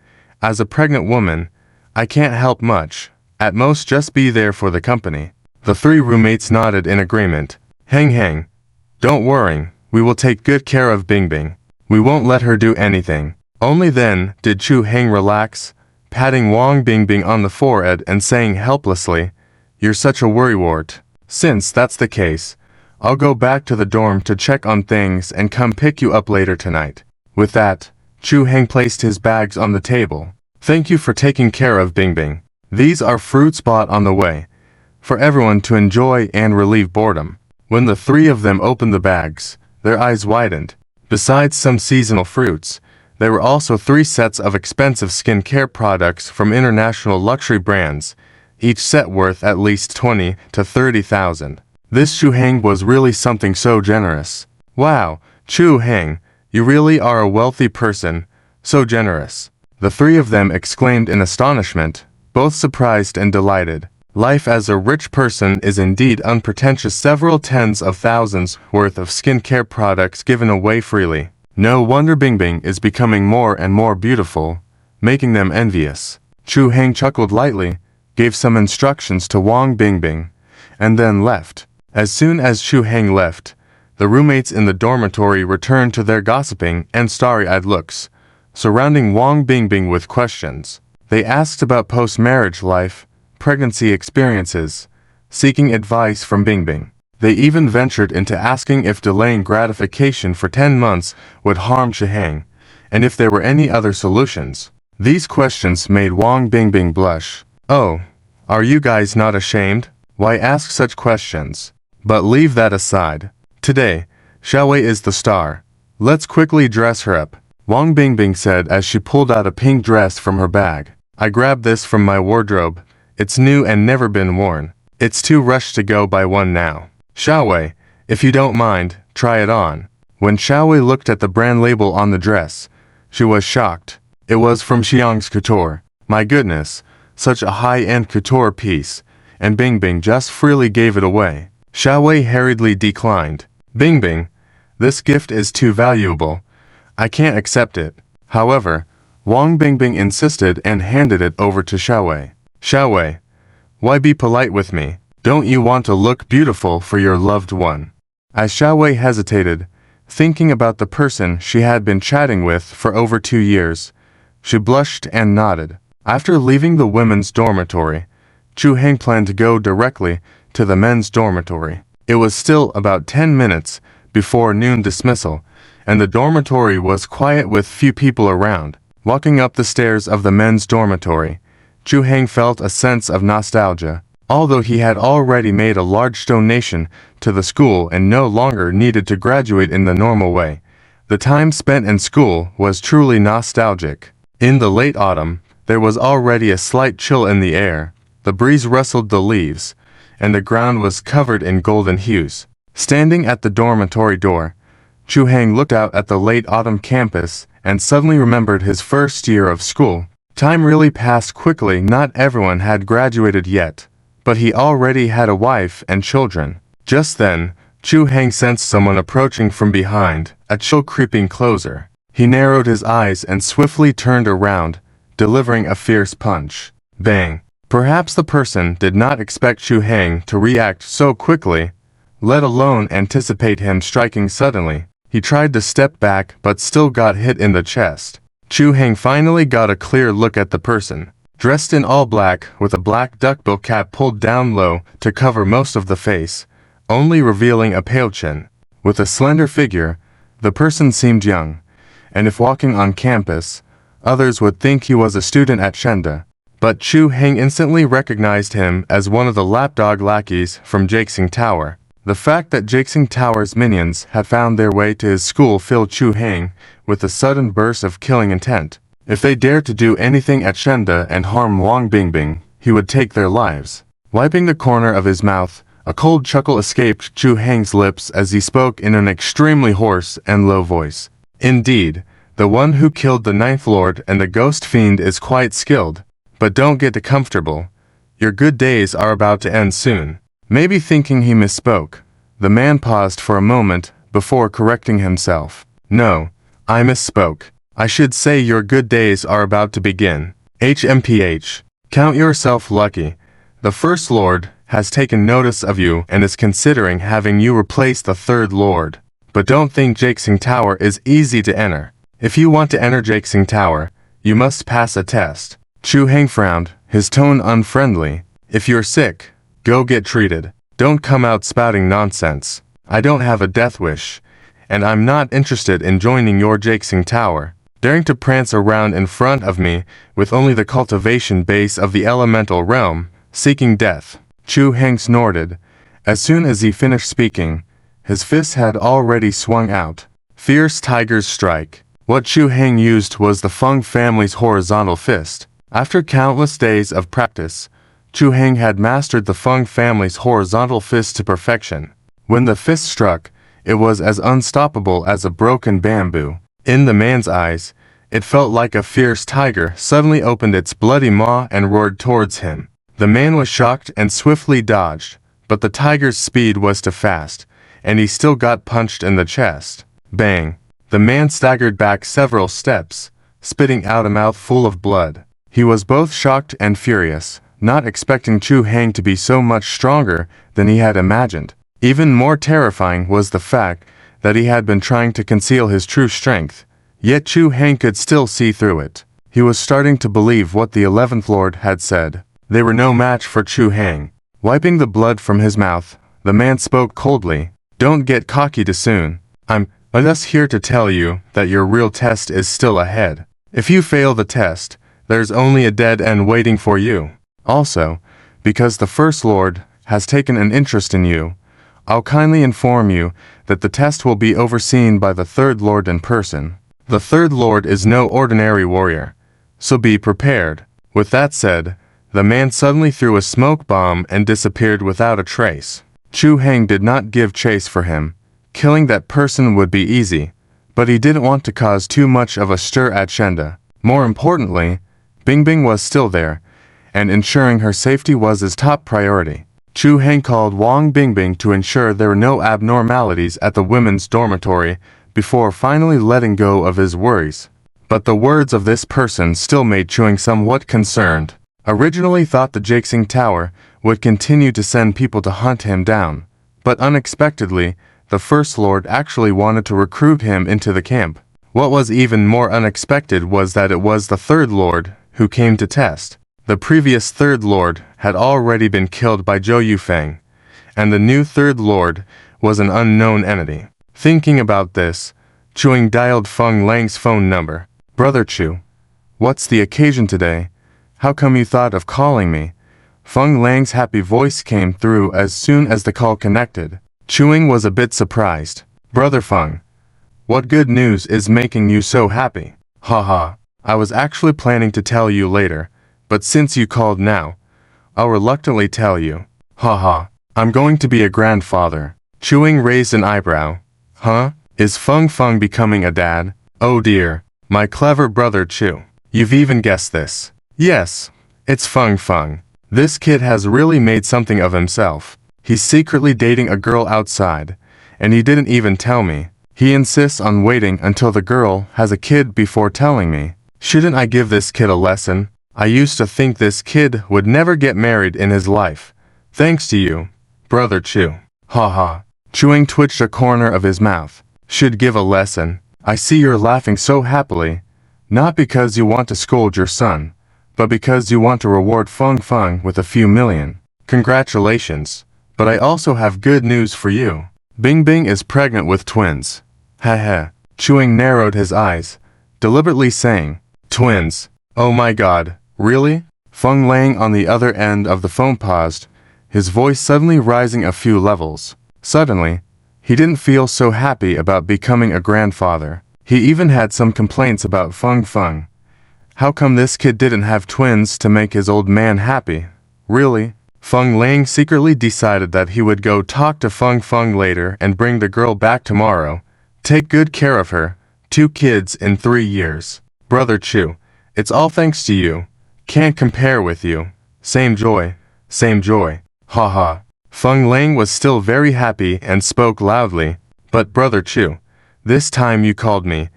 as a pregnant woman, I can't help much. At most just be there for the company. The 3 roommates nodded in agreement. Heng, don't worry. We will take good care of Bingbing. We won't let her do anything. Only then did Chu Heng relax, patting Wang Bingbing on the forehead and saying helplessly, You're such a worrywart. Since that's the case, I'll go back to the dorm to check on things and come pick you up later tonight. With that, Chu Heng placed his bags on the table. Thank you for taking care of Bingbing. These are fruits bought on the way, for everyone to enjoy and relieve boredom. When the 3 of them opened the bags, their eyes widened. Besides some seasonal fruits, there were also 3 sets of expensive skincare products from international luxury brands, each set worth at least 20 to 30,000. This Chu Heng was really something so generous. Wow, Chu Heng, you really are a wealthy person, so generous. The 3 of them exclaimed in astonishment, both surprised and delighted. Life as a rich person is indeed unpretentious. Several tens of thousands worth of skincare products given away freely. No wonder Bingbing is becoming more and more beautiful, making them envious. Chu Heng chuckled lightly, gave some instructions to Wang Bingbing, and then left. As soon as Chu Heng left, the roommates in the dormitory returned to their gossiping and starry-eyed looks. surrounding Wang Bingbing with questions. They asked about post-marriage life, pregnancy experiences, seeking advice from Bingbing. They even ventured into asking if delaying gratification for 10 months would harm Chuheng, and if there were any other solutions. These questions made Wang Bingbing blush. Oh, are you guys not ashamed? Why ask such questions? But leave that aside. Today, Xiaowei is the star. Let's quickly dress her up, Wang Bingbing said as she pulled out a pink dress from her bag. I grabbed this from my wardrobe. It's new and never been worn. It's too rushed to go buy one now. Xiaowei, if you don't mind, try it on. When Xiaowei looked at the brand label on the dress, she was shocked. It was from Xiang's Couture. My goodness, such a high-end couture piece, and Bingbing just freely gave it away. Xiaowei hurriedly declined. Bingbing, this gift is too valuable. I can't accept it. However, Wang Bingbing insisted and handed it over to Xiaowei. Xiaowei, why be polite with me? Don't you want to look beautiful for your loved one? As Xiaowei hesitated, thinking about the person she had been chatting with for over 2 years, she blushed and nodded. After leaving the women's dormitory, Chuheng planned to go directly to the men's dormitory. It was still about 10 minutes before noon dismissal, and the dormitory was quiet with few people around. Walking up the stairs of the men's dormitory, Chuheng felt a sense of nostalgia. Although he had already made a large donation to the school and no longer needed to graduate in the normal way, the time spent in school was truly nostalgic. In the late autumn, there was already a slight chill in the air. The breeze rustled the leaves, and the ground was covered in golden hues. Standing at the dormitory door, Chuheng looked out at the late autumn campus and suddenly remembered his first year of school. Time really passed quickly. Not everyone had graduated yet, but he already had a wife and children. Just then, Chuheng sensed someone approaching from behind, a chill creeping closer. He narrowed his eyes and swiftly turned around, delivering a fierce punch. Bang! Perhaps the person did not expect Chuheng to react so quickly, let alone anticipate him striking suddenly. He tried to step back but still got hit in the chest. Chuheng finally got a clear look at the person. Dressed in all black with a black duckbill cap pulled down low to cover most of the face, only revealing a pale chin. With a slender figure, the person seemed young, and if walking on campus, others would think he was a student at Shenda. But Chuheng instantly recognized him as one of the lapdog lackeys from Jakesing Tower. The fact that Jakesing Tower's minions had found their way to his school filled Chuheng with a sudden burst of killing intent. If they dared to do anything at Shenda and harm Wang Bingbing, he would take their lives. Wiping the corner of his mouth, a cold chuckle escaped Chuheng's lips as he spoke in an extremely hoarse and low voice. Indeed, the one who killed the Ninth Lord and the Ghost Fiend is quite skilled. But don't get too comfortable. Your good days are about to end soon. Maybe thinking he misspoke, the man paused for a moment before correcting himself. No, I misspoke. I should say your good days are about to begin. HMPH. Count yourself lucky. The First Lord has taken notice of you and is considering having you replace the Third Lord. But don't think Jakesing Tower is easy to enter. If you want to enter Jakesing Tower, you must pass a test. Chuheng frowned, his tone unfriendly. If you're sick, go get treated. Don't come out spouting nonsense. I don't have a death wish, and I'm not interested in joining your Jakesing Tower. Daring to prance around in front of me with only the cultivation base of the elemental realm, seeking death. Chuheng snorted. As soon as he finished speaking, his fist had already swung out. Fierce tiger's strike. What Chuheng used was the Feng family's horizontal fist. After countless days of practice, Chuheng had mastered the Feng family's horizontal fist to perfection. When the fist struck, it was as unstoppable as a broken bamboo. In the man's eyes, it felt like a fierce tiger suddenly opened its bloody maw and roared towards him. The man was shocked and swiftly dodged, but the tiger's speed was too fast, and he still got punched in the chest. Bang! The man staggered back several steps, spitting out a mouthful of blood. He was both shocked and furious, not expecting Chuheng to be so much stronger than he had imagined. Even more terrifying was the fact that he had been trying to conceal his true strength, Yet Chu Heng could still see through it. He was starting to believe what the 11th Lord had said. They were no match for Chu Heng. Wiping the blood from his mouth, the man spoke coldly. Don't get cocky too soon. I'm just here to tell you that your real test is still ahead. If you fail the test, there's only a dead end waiting for you. Also, because the First Lord has taken an interest in you, I'll kindly inform you that the test will be overseen by the Third Lord in person. The Third Lord is no ordinary warrior, so be prepared. With that said, the man suddenly threw a smoke bomb and disappeared without a trace. Chu Heng did not give chase for him. Killing that person would be easy, but he didn't want to cause too much of a stir at Shenda. More importantly, Bingbing was still there, and ensuring her safety was his top priority. Chu Heng called Wang Bingbing to ensure there were no abnormalities at the women's dormitory before finally letting go of his worries. But the words of this person still made Chuing somewhat concerned. Originally thought the Jaxing Tower would continue to send people to hunt him down, but unexpectedly, the First Lord actually wanted to recruit him into the camp. What was even more unexpected was that it was the Third Lord who came to test. The previous Third Lord had already been killed by Zhou Yufeng, and the new Third Lord was an unknown entity. Thinking about this, Chuing dialed Feng Lang's phone number. Brother Chu, what's the occasion today? How come you thought of calling me? Feng Lang's happy voice came through as soon as the call connected. Chuing was a bit surprised. Brother Feng, what good news is making you so happy? Haha, I was actually planning to tell you later, but since you called now, I'll reluctantly tell you. Haha, I'm going to be a grandfather. Chuing raised an eyebrow. Huh? Is Feng Feng becoming a dad? Oh dear, my clever brother Chu. You've even guessed this. Yes, it's Feng Feng. This kid has really made something of himself. He's secretly dating a girl outside, and he didn't even tell me. He insists on waiting until the girl has a kid before telling me. Shouldn't I give this kid a lesson? I used to think this kid would never get married in his life. Thanks to you, Brother Chu. Haha. Chuing twitched a corner of his mouth. Should give a lesson. I see you're laughing so happily. Not because you want to scold your son, but because you want to reward Feng Feng with a few million. Congratulations. But I also have good news for you. Bingbing is pregnant with twins. Heh. Chuing narrowed his eyes, deliberately saying, Twins. Oh my god, really? Feng Lang on the other end of the phone paused, his voice suddenly rising a few levels. Suddenly, he didn't feel so happy about becoming a grandfather. He even had some complaints about Feng Feng. How come this kid didn't have twins to make his old man happy? Really? Feng Lang secretly decided that he would go talk to Feng Feng later and bring the girl back tomorrow. Take good care of her. 2 kids in 3 years. Brother Chu, it's all thanks to you. Can't compare with you. Same joy. Same joy. Haha. Feng Lang was still very happy and spoke loudly. But Brother Chu, this time you called me.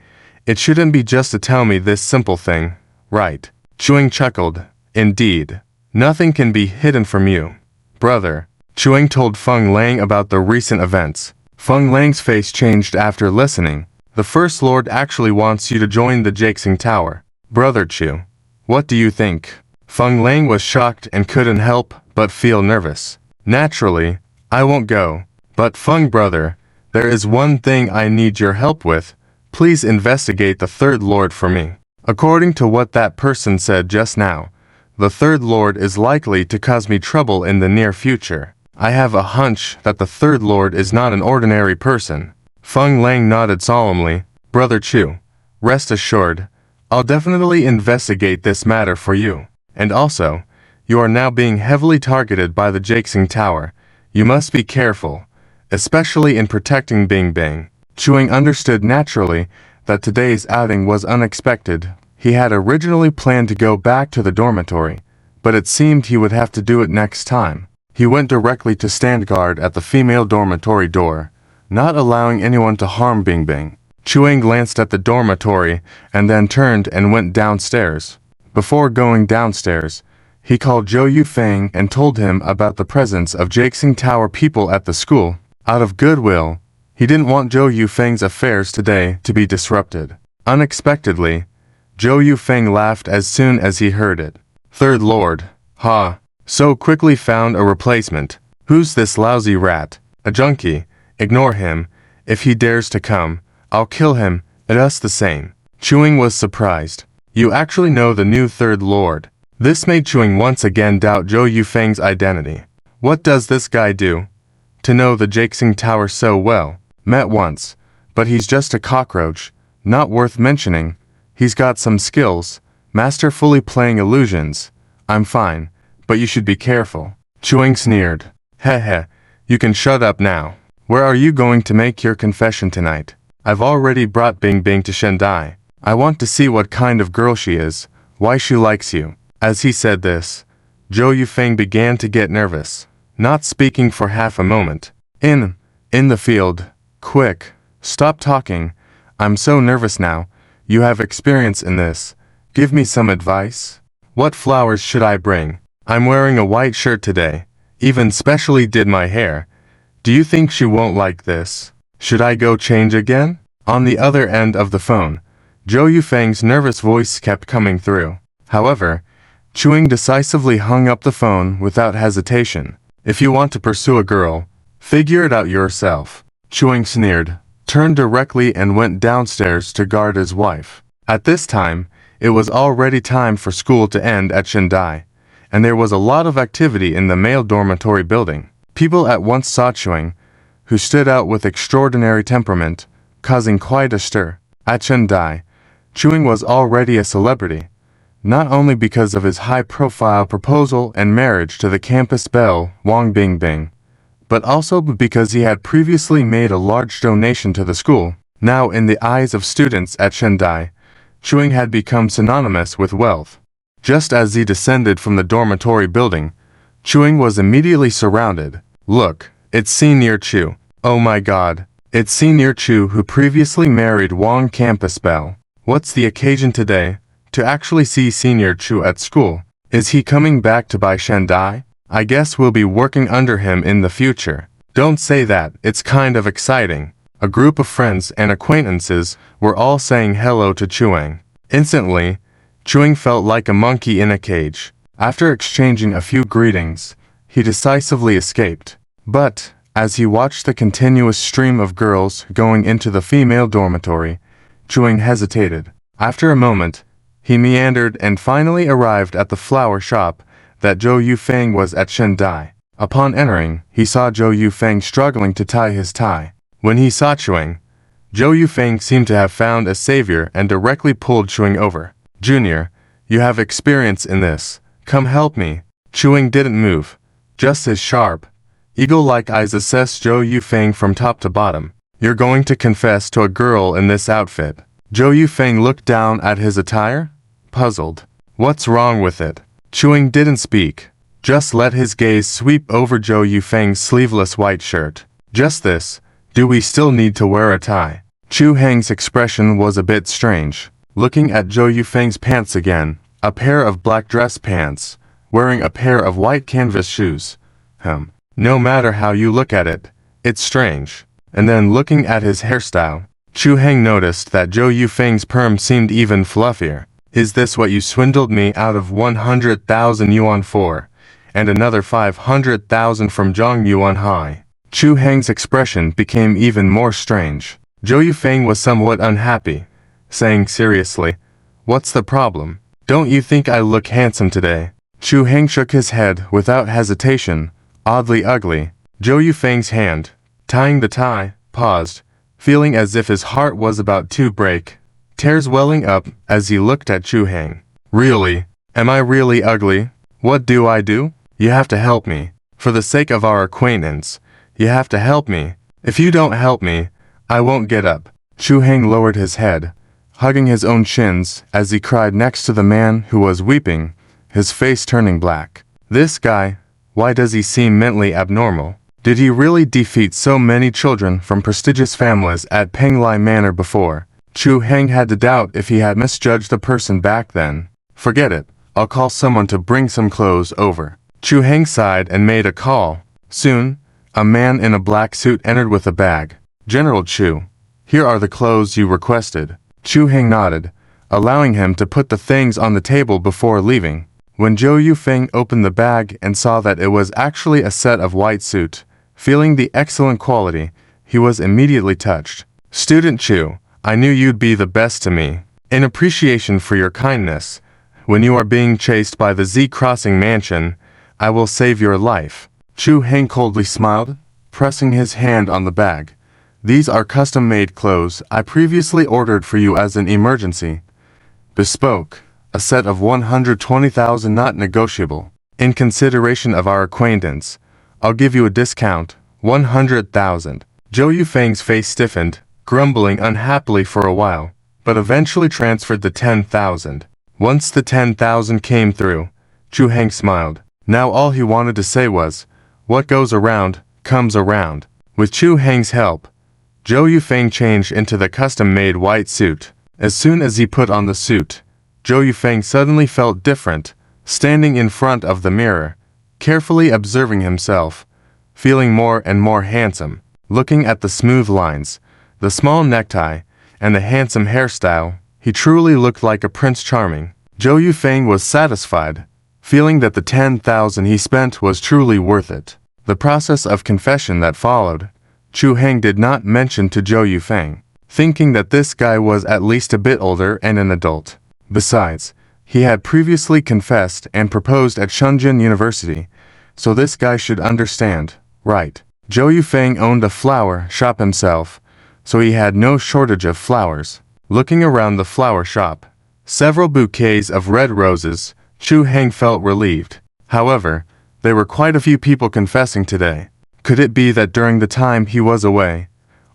It shouldn't be just to tell me this simple thing, right? Chuing chuckled. Indeed. Nothing can be hidden from you. Brother. Chuing told Feng Lang about the recent events. Feng Lang's face changed after listening. The First Lord actually wants you to join the Jaxing Tower. Brother Chu, what do you think? Feng Lang was shocked and couldn't help but feel nervous. Naturally, I won't go. But Feng brother, there is one thing I need your help with. Please investigate the Third Lord for me. According to what that person said just now, the Third Lord is likely to cause me trouble in the near future. I have a hunch that the Third Lord is not an ordinary person. Feng Lang nodded solemnly. Brother Chu, rest assured, I'll definitely investigate this matter for you. And also, you are now being heavily targeted by the Jaxing Tower. You must be careful, especially in protecting Bingbing. Chuing understood naturally that today's outing was unexpected. He had originally planned to go back to the dormitory, but it seemed he would have to do it next time. He went directly to stand guard at the female dormitory door, not allowing anyone to harm Bingbing. Chuing glanced at the dormitory and then turned and went downstairs. Before going downstairs, he called Zhou Yufeng and told him about the presence of Jaxing Tower people at the school. Out of goodwill, he didn't want Zhou Yufeng's affairs today to be disrupted. Unexpectedly, Zhou Yufeng laughed as soon as he heard it. Third Lord, ha, so quickly found a replacement. Who's this lousy rat? A junkie. Ignore him. If he dares to come, I'll kill him, and us the same. Chuing was surprised. You actually know the new Third Lord. This made Chuing once again doubt Zhou Yufeng's identity. What does this guy do? To know the Jakesing Tower so well. Met once. But he's just a cockroach. Not worth mentioning. He's got some skills. Masterfully playing illusions. I'm fine. But you should be careful. Chuing sneered. Heh, you can shut up now. Where are you going to make your confession tonight? I've already brought Bing Bing to Shendai. I want to see what kind of girl she is, why she likes you. As he said this, Zhou Yufeng began to get nervous, not speaking for half a moment. In the field. Quick. Stop talking. I'm so nervous now. You have experience in this. Give me some advice. What flowers should I bring? I'm wearing a white shirt today. Even specially did my hair. Do you think she won't like this? Should I go change again? On the other end of the phone, Zhou Yufeng's nervous voice kept coming through. However, Chuing decisively hung up the phone without hesitation. If you want to pursue a girl, figure it out yourself. Chuing sneered, turned directly and went downstairs to guard his wife. At this time, it was already time for school to end at Shendai, and there was a lot of activity in the male dormitory building. People at once saw Chuing, who stood out with extraordinary temperament, causing quite a stir. At Shendai, Chuing was already a celebrity, not only because of his high-profile proposal and marriage to the campus belle, Wang Bingbing, but also because he had previously made a large donation to the school. Now, in the eyes of students at Shendai, Chuing had become synonymous with wealth. Just as he descended from the dormitory building, Chuing was immediately surrounded. Look, it's Senior Chu. Oh my god, it's Senior Chu who previously married Wang Campus Belle. What's the occasion today? To actually see Senior Chu at school. Is he coming back to buy Shendai? I guess we'll be working under him in the future. Don't say that, it's kind of exciting. A group of friends and acquaintances were all saying hello to Chuing. Instantly, Chuing felt like a monkey in a cage. After exchanging a few greetings, he decisively escaped. But, as he watched the continuous stream of girls going into the female dormitory, Chuing hesitated. After a moment, he meandered and finally arrived at the flower shop that Zhou Yufeng was at Shendai. Upon entering, he saw Zhou Yufeng struggling to tie his tie. When he saw Chuing, Zhou Yufeng seemed to have found a savior and directly pulled Chuing over. Junior, you have experience in this. Come help me. Chuing didn't move. Just his sharp, eagle-like eyes assessed Zhou Yufeng from top to bottom. You're going to confess to a girl in this outfit. Zhou Yufeng looked down at his attire, puzzled. What's wrong with it? Chuing didn't speak. Just let his gaze sweep over Zhou Yufeng's sleeveless white shirt. Just this. Do we still need to wear a tie? Chu Heng's expression was a bit strange. Looking at Zhou Yufeng's pants again, a pair of black dress pants, wearing a pair of white canvas shoes. No matter how you look at it, it's strange. And then looking at his hairstyle, Chu Heng noticed that Zhou Yufeng's perm seemed even fluffier. Is this what you swindled me out of 100,000 yuan for? And another 500,000 from Zhang Yuan Hai? Chu Heng's expression became even more strange. Zhou Yufeng was somewhat unhappy, saying seriously, "What's the problem? Don't you think I look handsome today?" Chu Heng shook his head without hesitation. Oddly ugly. Zhou Yufeng's hand, tying the tie, paused, feeling as if his heart was about to break, tears welling up as he looked at Chu Heng. Really? Am I really ugly? What do I do? You have to help me. For the sake of our acquaintance, you have to help me. If you don't help me, I won't get up. Chu Heng lowered his head, hugging his own shins as he cried next to the man who was weeping, his face turning black. This guy, why does he seem mentally abnormal? Did he really defeat so many children from prestigious families at Penglai Manor before? Chu Heng had to doubt if he had misjudged the person back then. Forget it, I'll call someone to bring some clothes over. Chu Heng sighed and made a call. Soon, a man in a black suit entered with a bag. General Chu, here are the clothes you requested. Chu Heng nodded, allowing him to put the things on the table before leaving. When Zhou Yufeng opened the bag and saw that it was actually a set of white suit, feeling the excellent quality, he was immediately touched. "Student Chu, I knew you'd be the best to me. In appreciation for your kindness, when you are being chased by the Z Crossing Mansion, I will save your life." Chu Heng coldly smiled, pressing his hand on the bag. "These are custom-made clothes I previously ordered for you as an emergency. Bespoke, a set of 120,000 not negotiable. In consideration of our acquaintance, I'll give you a discount, 100,000. Zhou Yufeng's face stiffened, grumbling unhappily for a while, but eventually transferred the 10,000. Once the 10,000 came through, Chu Heng smiled. Now all he wanted to say was, "What goes around, comes around." With Chu Heng's help, Zhou Yufeng changed into the custom-made white suit. As soon as he put on the suit, Zhou Yufeng suddenly felt different, standing in front of the mirror, carefully observing himself, feeling more and more handsome. Looking at the smooth lines, the small necktie, and the handsome hairstyle, he truly looked like a Prince Charming. Zhou Yufeng was satisfied, feeling that the 10,000 he spent was truly worth it. The process of confession that followed, Chu Heng did not mention to Zhou Yufeng, thinking that this guy was at least a bit older and an adult. Besides, he had previously confessed and proposed at Shenzhen University, so this guy should understand, right? Zhou Yufeng owned a flower shop himself, so he had no shortage of flowers. Looking around the flower shop, several bouquets of red roses, Chu Heng felt relieved. However, there were quite a few people confessing today. Could it be that during the time he was away,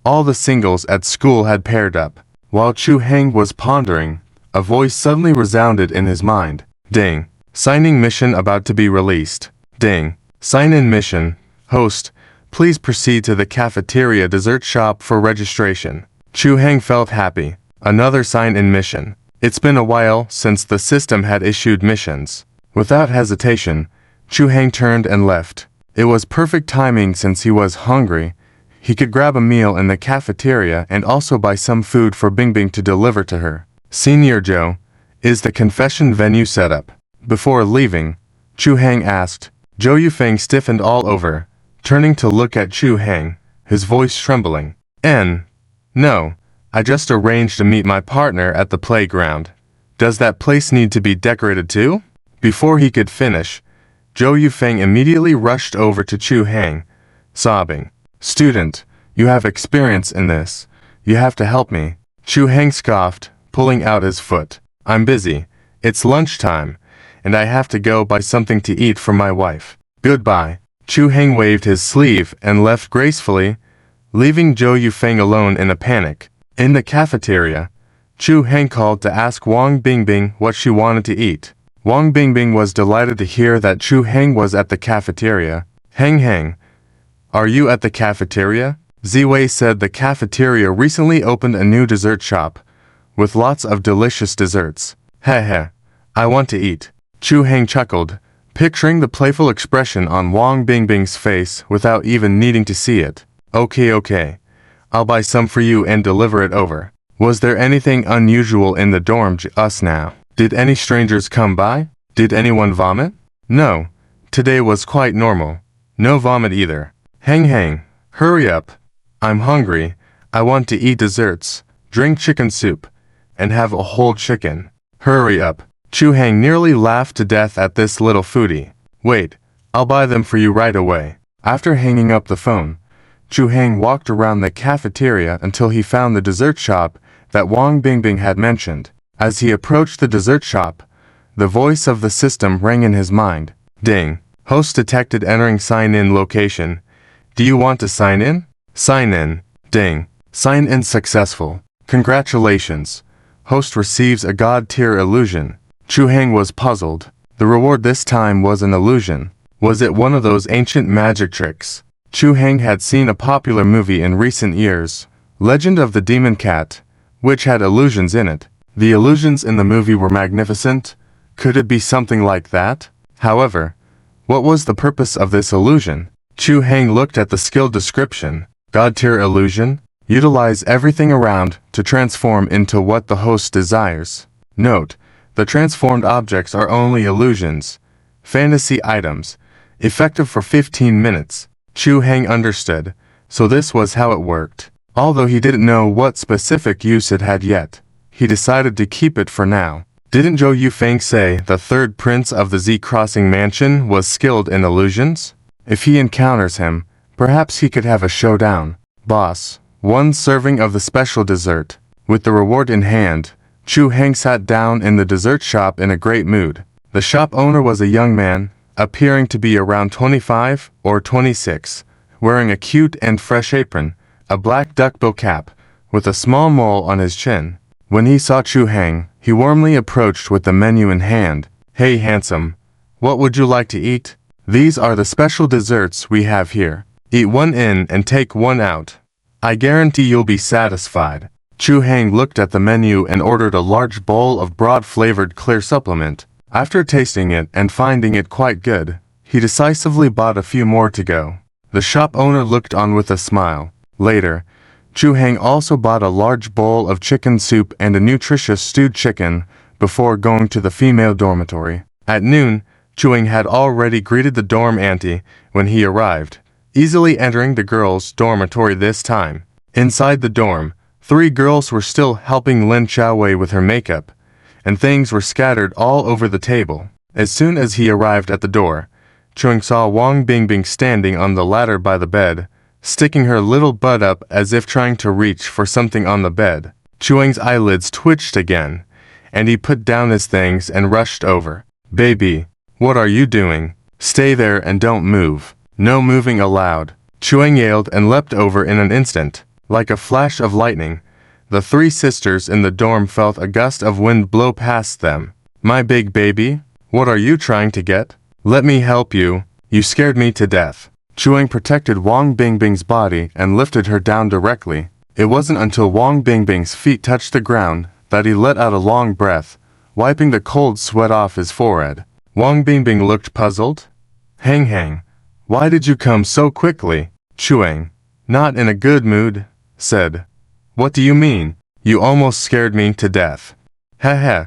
all the singles at school had paired up? While Chu Heng was pondering, a voice suddenly resounded in his mind. Ding. Signing mission about to be released. Ding. Sign-in mission. Host, please proceed to the cafeteria dessert shop for registration. Chu Heng felt happy. Another sign-in mission. It's been a while since the system had issued missions. Without hesitation, Chu Heng turned and left. It was perfect timing since he was hungry. He could grab a meal in the cafeteria and also buy some food for Bingbing to deliver to her. Senior Zhou, is the confession venue set up? Before leaving, Chu Heng asked. Zhou Yufeng stiffened all over, turning to look at Chu Heng, his voice trembling. No, I just arranged to meet my partner at the playground. Does that place need to be decorated too? Before he could finish, Zhou Yufeng immediately rushed over to Chu Heng, sobbing. Student, you have experience in this. You have to help me. Chu Heng scoffed, pulling out his foot. I'm busy. It's lunchtime, and I have to go buy something to eat for my wife. Goodbye. Chu Heng waved his sleeve and left gracefully, leaving Zhou Yufeng alone in a panic. In the cafeteria, Chu Heng called to ask Wang Bingbing what she wanted to eat. Wang Bingbing was delighted to hear that Chu Heng was at the cafeteria. Heng, are you at the cafeteria? Ziwei said the cafeteria recently opened a new dessert shop, with lots of delicious desserts. Heh, I want to eat. Chu Heng chuckled, picturing the playful expression on Wang Bingbing's face without even needing to see it. Okay. I'll buy some for you and deliver it over. Was there anything unusual in the dorm just now? Did any strangers come by? Did anyone vomit? No. Today was quite normal. No vomit either. Heng, hurry up. I'm hungry. I want to eat desserts, drink chicken soup, and have a whole chicken. Hurry up. Chu Heng nearly laughed to death at this little foodie. Wait, I'll buy them for you right away. After hanging up the phone, Chu Heng walked around the cafeteria until he found the dessert shop that Wang Bingbing had mentioned. As he approached the dessert shop, the voice of the system rang in his mind. Ding. Host detected entering sign-in location. Do you want to sign in? Sign in. Ding. Sign in successful. Congratulations. Host receives a god-tier illusion. Chu Heng was puzzled. The reward this time was an illusion. Was it one of those ancient magic tricks? Chu Heng had seen a popular movie in recent years, Legend of the Demon Cat, which had illusions in it. The illusions in the movie were magnificent. Could it be something like that? However, what was the purpose of this illusion? Chu Heng looked at the skill description. God-tier illusion? Utilize everything around to transform into what the host desires. Note: the transformed objects are only illusions, fantasy items, effective for 15 minutes. Chu Heng understood, so this was how it worked. Although he didn't know what specific use it had yet, he decided to keep it for now. Didn't Zhou Yufeng say the third prince of the Z Crossing Mansion was skilled in illusions? If he encounters him, perhaps he could have a showdown. Boss, one serving of the special dessert. With the reward in hand, Chu Heng sat down in the dessert shop in a great mood. The shop owner was a young man, appearing to be around 25 or 26, wearing a cute and fresh apron, a black duckbill cap, with a small mole on his chin. When he saw Chu Heng, he warmly approached with the menu in hand. Hey handsome, what would you like to eat? These are the special desserts we have here. Eat one in and take one out. I guarantee you'll be satisfied. Chu Heng looked at the menu and ordered a large bowl of broad-flavored clear supplement. After tasting it and finding it quite good, he decisively bought a few more to go. The shop owner looked on with a smile. Later, Chu Heng also bought a large bowl of chicken soup and a nutritious stewed chicken before going to the female dormitory. At noon, Chu Heng had already greeted the dorm auntie when he arrived, easily entering the girls' dormitory this time. Inside the dorm, 3 girls were still helping Lin Xiaowei with her makeup, and things were scattered all over the table. As soon as he arrived at the door, Chu Heng saw Wang Bingbing standing on the ladder by the bed, sticking her little butt up as if trying to reach for something on the bed. Chu Heng's eyelids twitched again, and he put down his things and rushed over. Baby, what are you doing? Stay there and don't move. No moving allowed. Chu Heng yelled and leapt over in an instant. Like a flash of lightning, the 3 sisters in the dorm felt a gust of wind blow past them. My big baby, what are you trying to get? Let me help you. You scared me to death. Chu Heng protected Wang Bingbing's body and lifted her down directly. It wasn't until Wang Bingbing's feet touched the ground that he let out a long breath, wiping the cold sweat off his forehead. Wang Bingbing looked puzzled. Heng, why did you come so quickly? Chu Heng, not in a good mood, said. What do you mean? You almost scared me to death. Heh,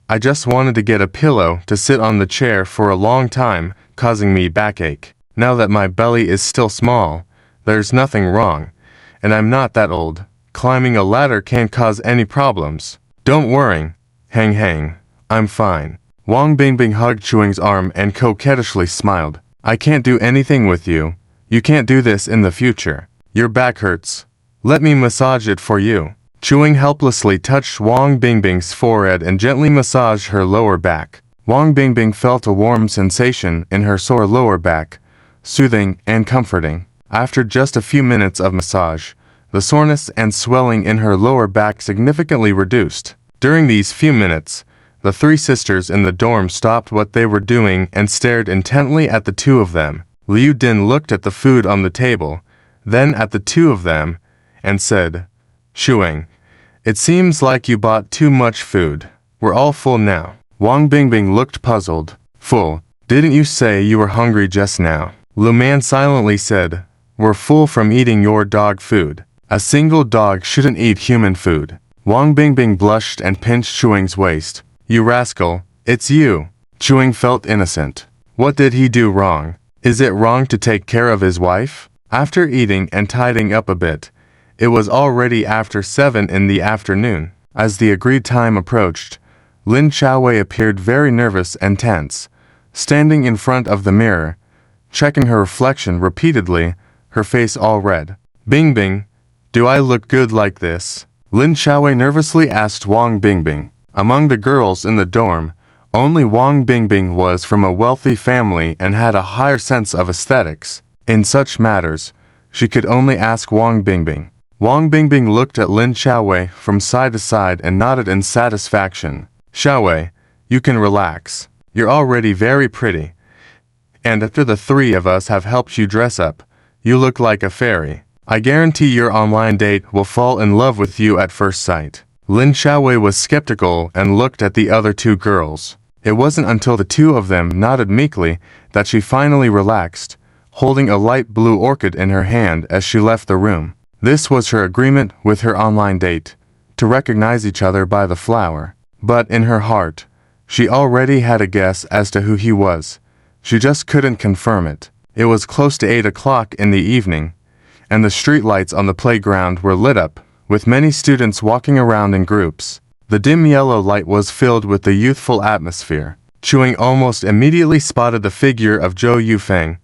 I just wanted to get a pillow to sit on the chair for a long time, causing me backache. Now that my belly is still small, there's nothing wrong, and I'm not that old. Climbing a ladder can't cause any problems. Don't worry, Heng, I'm fine. Wang Bingbing hugged Chu Heng's arm and coquettishly smiled. I can't do anything with you. You can't do this in the future. Your back hurts. Let me massage it for you. Chu Heng helplessly touched Wang Bingbing's forehead and gently massaged her lower back. Wang Bingbing felt a warm sensation in her sore lower back, soothing and comforting. After just a few minutes of massage, the soreness and swelling in her lower back significantly reduced. During these few minutes, the 3 sisters in the dorm stopped what they were doing and stared intently at the 2 of them. Liu Din looked at the food on the table, then at the 2 of them, and said, Chu Heng, it seems like you bought too much food. We're all full now. Wang Bingbing looked puzzled. Full? Didn't you say you were hungry just now? Lu Man silently said, We're full from eating your dog food. A single dog shouldn't eat human food. Wang Bingbing blushed and pinched Chu Heng's waist. You rascal, it's you. Chu Heng felt innocent. What did he do wrong? Is it wrong to take care of his wife? After eating and tidying up a bit, it was already after 7 in the afternoon. As the agreed time approached, Lin Xiaowei appeared very nervous and tense, standing in front of the mirror, checking her reflection repeatedly, her face all red. Bingbing, do I look good like this? Lin Xiaowei nervously asked Wang Bingbing. Among the girls in the dorm, only Wang Bingbing was from a wealthy family and had a higher sense of aesthetics. In such matters, she could only ask Wang Bingbing. Wang Bingbing looked at Lin Xiaowei from side to side and nodded in satisfaction. Xiaowei, you can relax. You're already very pretty. And after the 3 of us have helped you dress up, you look like a fairy. I guarantee your online date will fall in love with you at first sight. Lin Xiaowei was skeptical and looked at the other 2 girls. It wasn't until the 2 of them nodded meekly that she finally relaxed, holding a light blue orchid in her hand as she left the room. This was her agreement with her online date, to recognize each other by the flower. But in her heart, she already had a guess as to who he was. She just couldn't confirm it. It was close to 8 o'clock in the evening, and the streetlights on the playground were lit up, with many students walking around in groups. The dim yellow light was filled with the youthful atmosphere. Chewing almost immediately spotted the figure of Zhou Yufeng,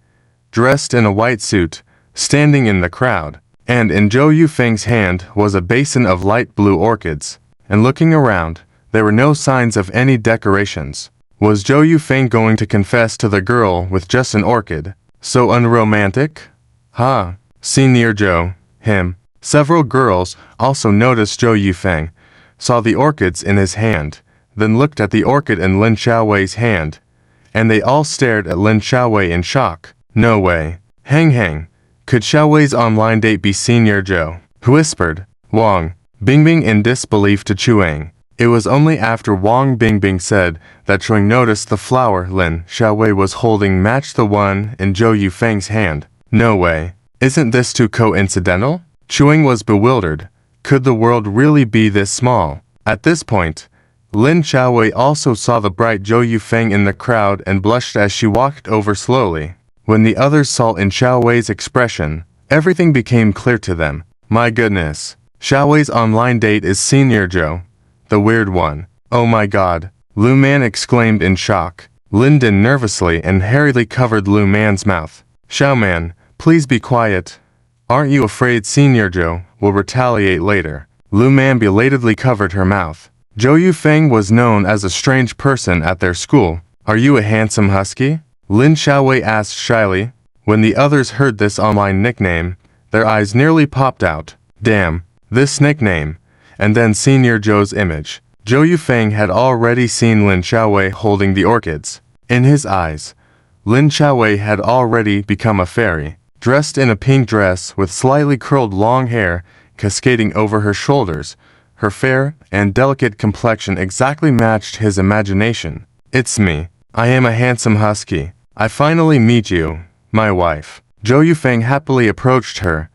dressed in a white suit, standing in the crowd. And in Zhou Yufeng's hand was a basin of light blue orchids. And looking around, there were no signs of any decorations. Was Zhou Yufeng going to confess to the girl with just an orchid? So unromantic? Ha! Senior Zhou, him. Several girls also noticed Zhou Yufeng, saw the orchids in his hand, then looked at the orchid in Lin Xiaowei's hand, and they all stared at Lin Xiaowei in shock. No way. Hang. Could Xiaowei's online date be Senior Zhou? Whispered Wang Bingbing in disbelief to Chuang. It was only after Wang Bingbing said that Chuang noticed the flower Lin Xiaowei was holding matched the one in Zhou Yufeng's hand. No way. Isn't this too coincidental? Chuang was bewildered. Could the world really be this small? At this point, Lin Xiaowei also saw the bright Zhou Yufeng in the crowd and blushed as she walked over slowly. When the others saw in Xiaowei's expression, everything became clear to them. My goodness, Xiaowei's online date is Senior Zhou, the weird one. Oh my god, Lu Man exclaimed in shock. Lin Din nervously and hurriedly covered Lu Man's mouth. Xiao Man, please be quiet. Aren't you afraid Senior Zhou will retaliate later? Lu Man belatedly covered her mouth. Zhou Yufeng was known as a strange person at their school. Are you a handsome husky? Lin Xiaowei asked shyly. When the others heard this online nickname, their eyes nearly popped out. Damn, this nickname. And then Senior Zhou's image. Zhou Yufeng had already seen Lin Xiaowei holding the orchids. In his eyes, Lin Xiaowei had already become a fairy, dressed in a pink dress with slightly curled long hair cascading over her shoulders. Her fair and delicate complexion exactly matched his imagination. It's me. I am a handsome husky. I finally meet you, my wife. Zhou Yufeng happily approached her,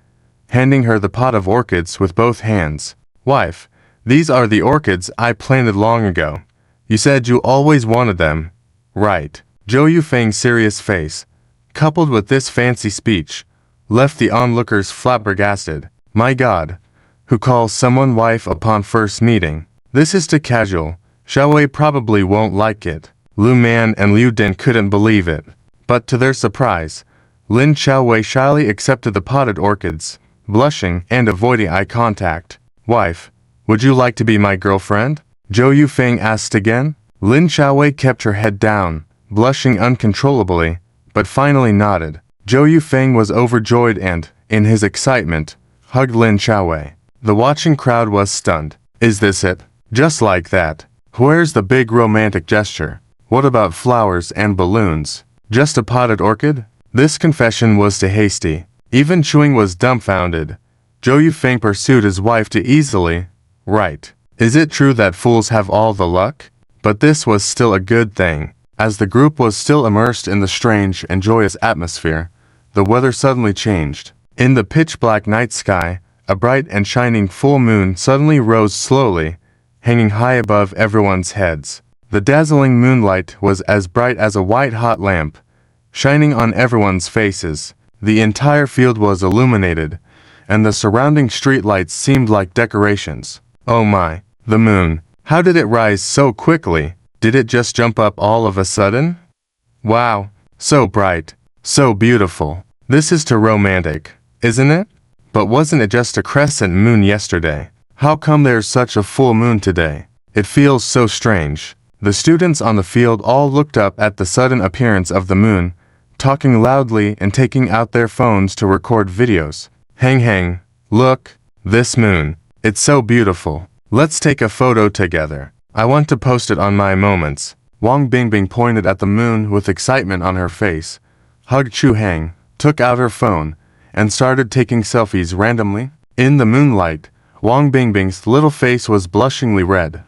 handing her the pot of orchids with both hands. Wife, these are the orchids I planted long ago. You said you always wanted them. Right. Zhou Yufeng's serious face, coupled with this fancy speech, left the onlookers flabbergasted. My god, who calls someone wife upon first meeting? This is too casual. Xiaowei probably won't like it. Lu Man and Liu Din couldn't believe it. But to their surprise, Lin Xiaowei shyly accepted the potted orchids, blushing and avoiding eye contact. Wife, would you like to be my girlfriend? Zhou Yufeng asked again. Lin Xiaowei kept her head down, blushing uncontrollably, but finally nodded. Zhou Yufeng was overjoyed and, in his excitement, hugged Lin Xiaowei. The watching crowd was stunned. Is this it? Just like that. Where's the big romantic gesture? What about flowers and balloons? Just a potted orchid? This confession was too hasty. Even Chuang was dumbfounded. Zhou Yufeng pursued his wife too easily. Right. Is it true that fools have all the luck? But this was still a good thing. As the group was still immersed in the strange and joyous atmosphere, the weather suddenly changed. In the pitch-black night sky, a bright and shining full moon suddenly rose slowly, hanging high above everyone's heads. The dazzling moonlight was as bright as a white-hot lamp, shining on everyone's faces. The entire field was illuminated, and the surrounding streetlights seemed like decorations. Oh my, the moon. How did it rise so quickly? Did it just jump up all of a sudden? Wow, so bright, so beautiful. This is too romantic, isn't it? But wasn't it just a crescent moon yesterday? How come there's such a full moon today? It feels so strange. The students on the field all looked up at the sudden appearance of the moon, talking loudly and taking out their phones to record videos. Hang, look, this moon. It's so beautiful. Let's take a photo together. I want to post it on my moments. Wang Bingbing pointed at the moon with excitement on her face, hugged Chu Hang, took out her phone, and started taking selfies randomly. In the moonlight, Wang Bingbing's little face was blushingly red,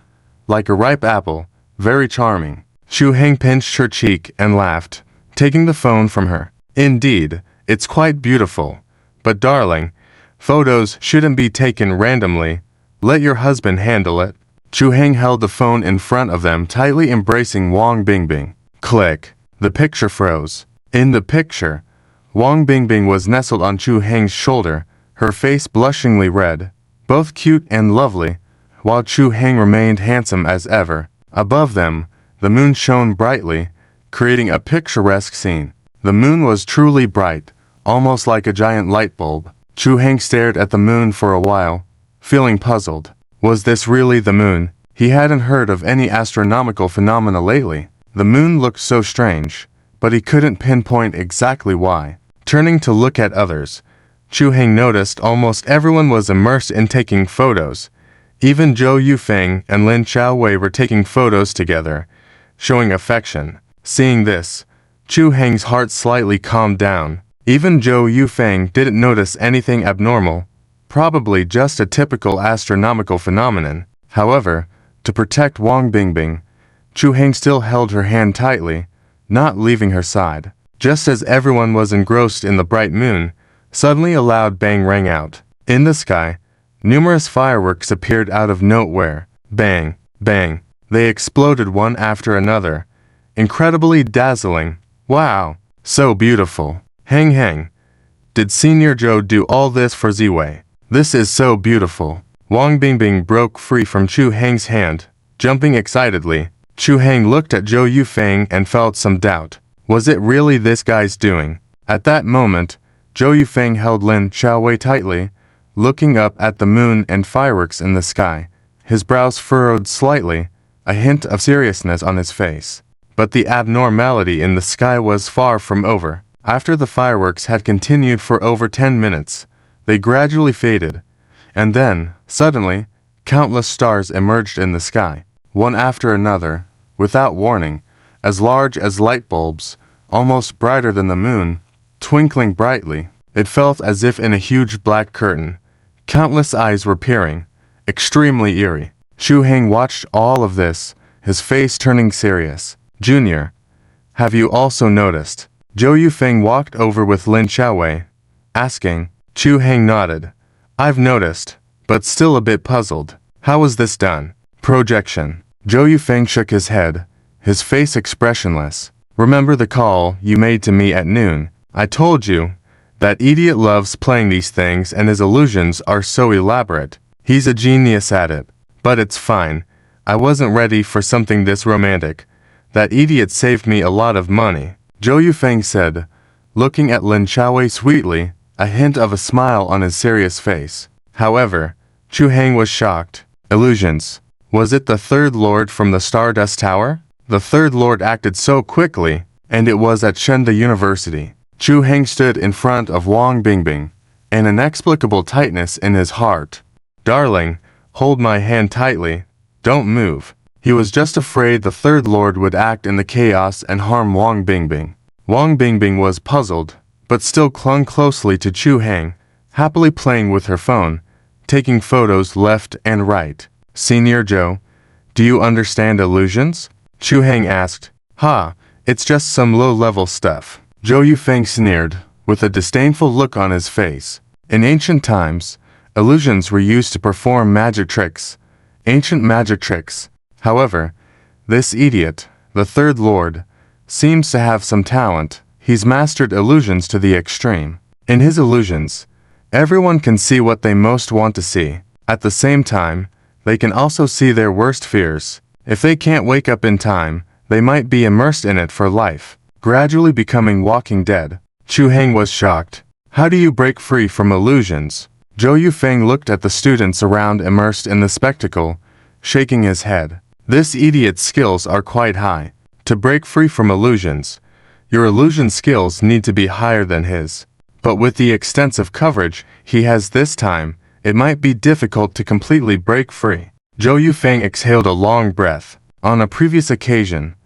like a ripe apple, very charming. Chu Hang pinched her cheek and laughed, taking the phone from her. Indeed, it's quite beautiful. But darling, Photos shouldn't be taken randomly. Let your husband handle it. Chu Heng held the phone in front of them, tightly embracing Wang Bingbing. Click. The picture froze. In the picture, Wang Bingbing was nestled on Chu Heng's shoulder, her face blushingly red, both cute and lovely, while Chu Heng remained handsome as ever. Above them, the moon shone brightly, creating a picturesque scene. The moon was truly bright, almost like a giant light bulb. Chu Heng stared at the moon for a while, feeling puzzled. Was this really the moon? He hadn't heard of any astronomical phenomena lately. The moon looked so strange, but he couldn't pinpoint exactly why. Turning to look at others, Chu Heng noticed almost everyone was immersed in taking photos. Even Zhou Yufeng and Lin Xiaowei were taking photos together, showing affection. Seeing this, Chu Heng's heart slightly calmed down. Even Zhou Yufeng didn't notice anything abnormal, probably just a typical astronomical phenomenon. However, to protect Wang Bingbing, Chu Heng still held her hand tightly, not leaving her side. Just as everyone was engrossed in the bright moon, suddenly a loud bang rang out. In the sky, numerous fireworks appeared out of nowhere. Bang, bang. They exploded one after another. Incredibly dazzling. Wow, so beautiful. Hang. Did Senior Zhou do all this for Ziwei? This is so beautiful. Wang Bingbing broke free from Chu Heng's hand, jumping excitedly. Chu Heng looked at Zhou Yufeng and felt some doubt. Was it really this guy's doing? At that moment, Zhou Yufeng held Lin Xiaowei tightly, looking up at the moon and fireworks in the sky. His brows furrowed slightly, a hint of seriousness on his face. But the abnormality in the sky was far from over. After the fireworks had continued for over 10 minutes, they gradually faded, and then, suddenly, countless stars emerged in the sky, one after another, without warning, as large as light bulbs, almost brighter than the moon, twinkling brightly. It felt as if in a huge black curtain, countless eyes were peering, extremely eerie. Chu Heng watched all of this, his face turning serious. Junior, have you also noticed? Zhou Yufeng walked over with Lin Xiaowei, asking. Chu Heng nodded. I've noticed, but still a bit puzzled. How was this done? Projection. Zhou Yufeng shook his head, his face expressionless. Remember the call you made to me at noon? I told you, that idiot loves playing these things and his illusions are so elaborate. He's a genius at it. But it's fine. I wasn't ready for something this romantic. That idiot saved me a lot of money. Zhou Yufeng said, looking at Lin Xiaowei sweetly, a hint of a smile on his serious face. However, Chu Heng was shocked. Illusions. Was it the Third Lord from the Stardust Tower? The Third Lord acted so quickly, and it was at Shenda University. Chu Heng stood in front of Wang Bingbing, an inexplicable tightness in his heart. Darling, hold my hand tightly. Don't move. He was just afraid the Third Lord would act in the chaos and harm Wang Bingbing. Wang Bingbing was puzzled, but still clung closely to Chu Heng, happily playing with her phone, taking photos left and right. Senior Zhou, do you understand illusions? Chu Heng asked. It's just some low-level stuff. Zhou Yufeng sneered, with a disdainful look on his face. In ancient times, illusions were used to perform magic tricks. Ancient magic tricks. However, this idiot, the Third Lord, seems to have some talent. He's mastered illusions to the extreme. In his illusions, everyone can see what they most want to see. At the same time, they can also see their worst fears. If they can't wake up in time, they might be immersed in it for life, gradually becoming walking dead. Chu Heng was shocked. How do you break free from illusions? Zhou Yufeng looked at the students around immersed in the spectacle, shaking his head. This idiot's skills are quite high. To break free from illusions, your illusion skills need to be higher than his. But with the extensive coverage he has this time, it might be difficult to completely break free. Zhou Yufeng exhaled a long breath. On a previous occasion,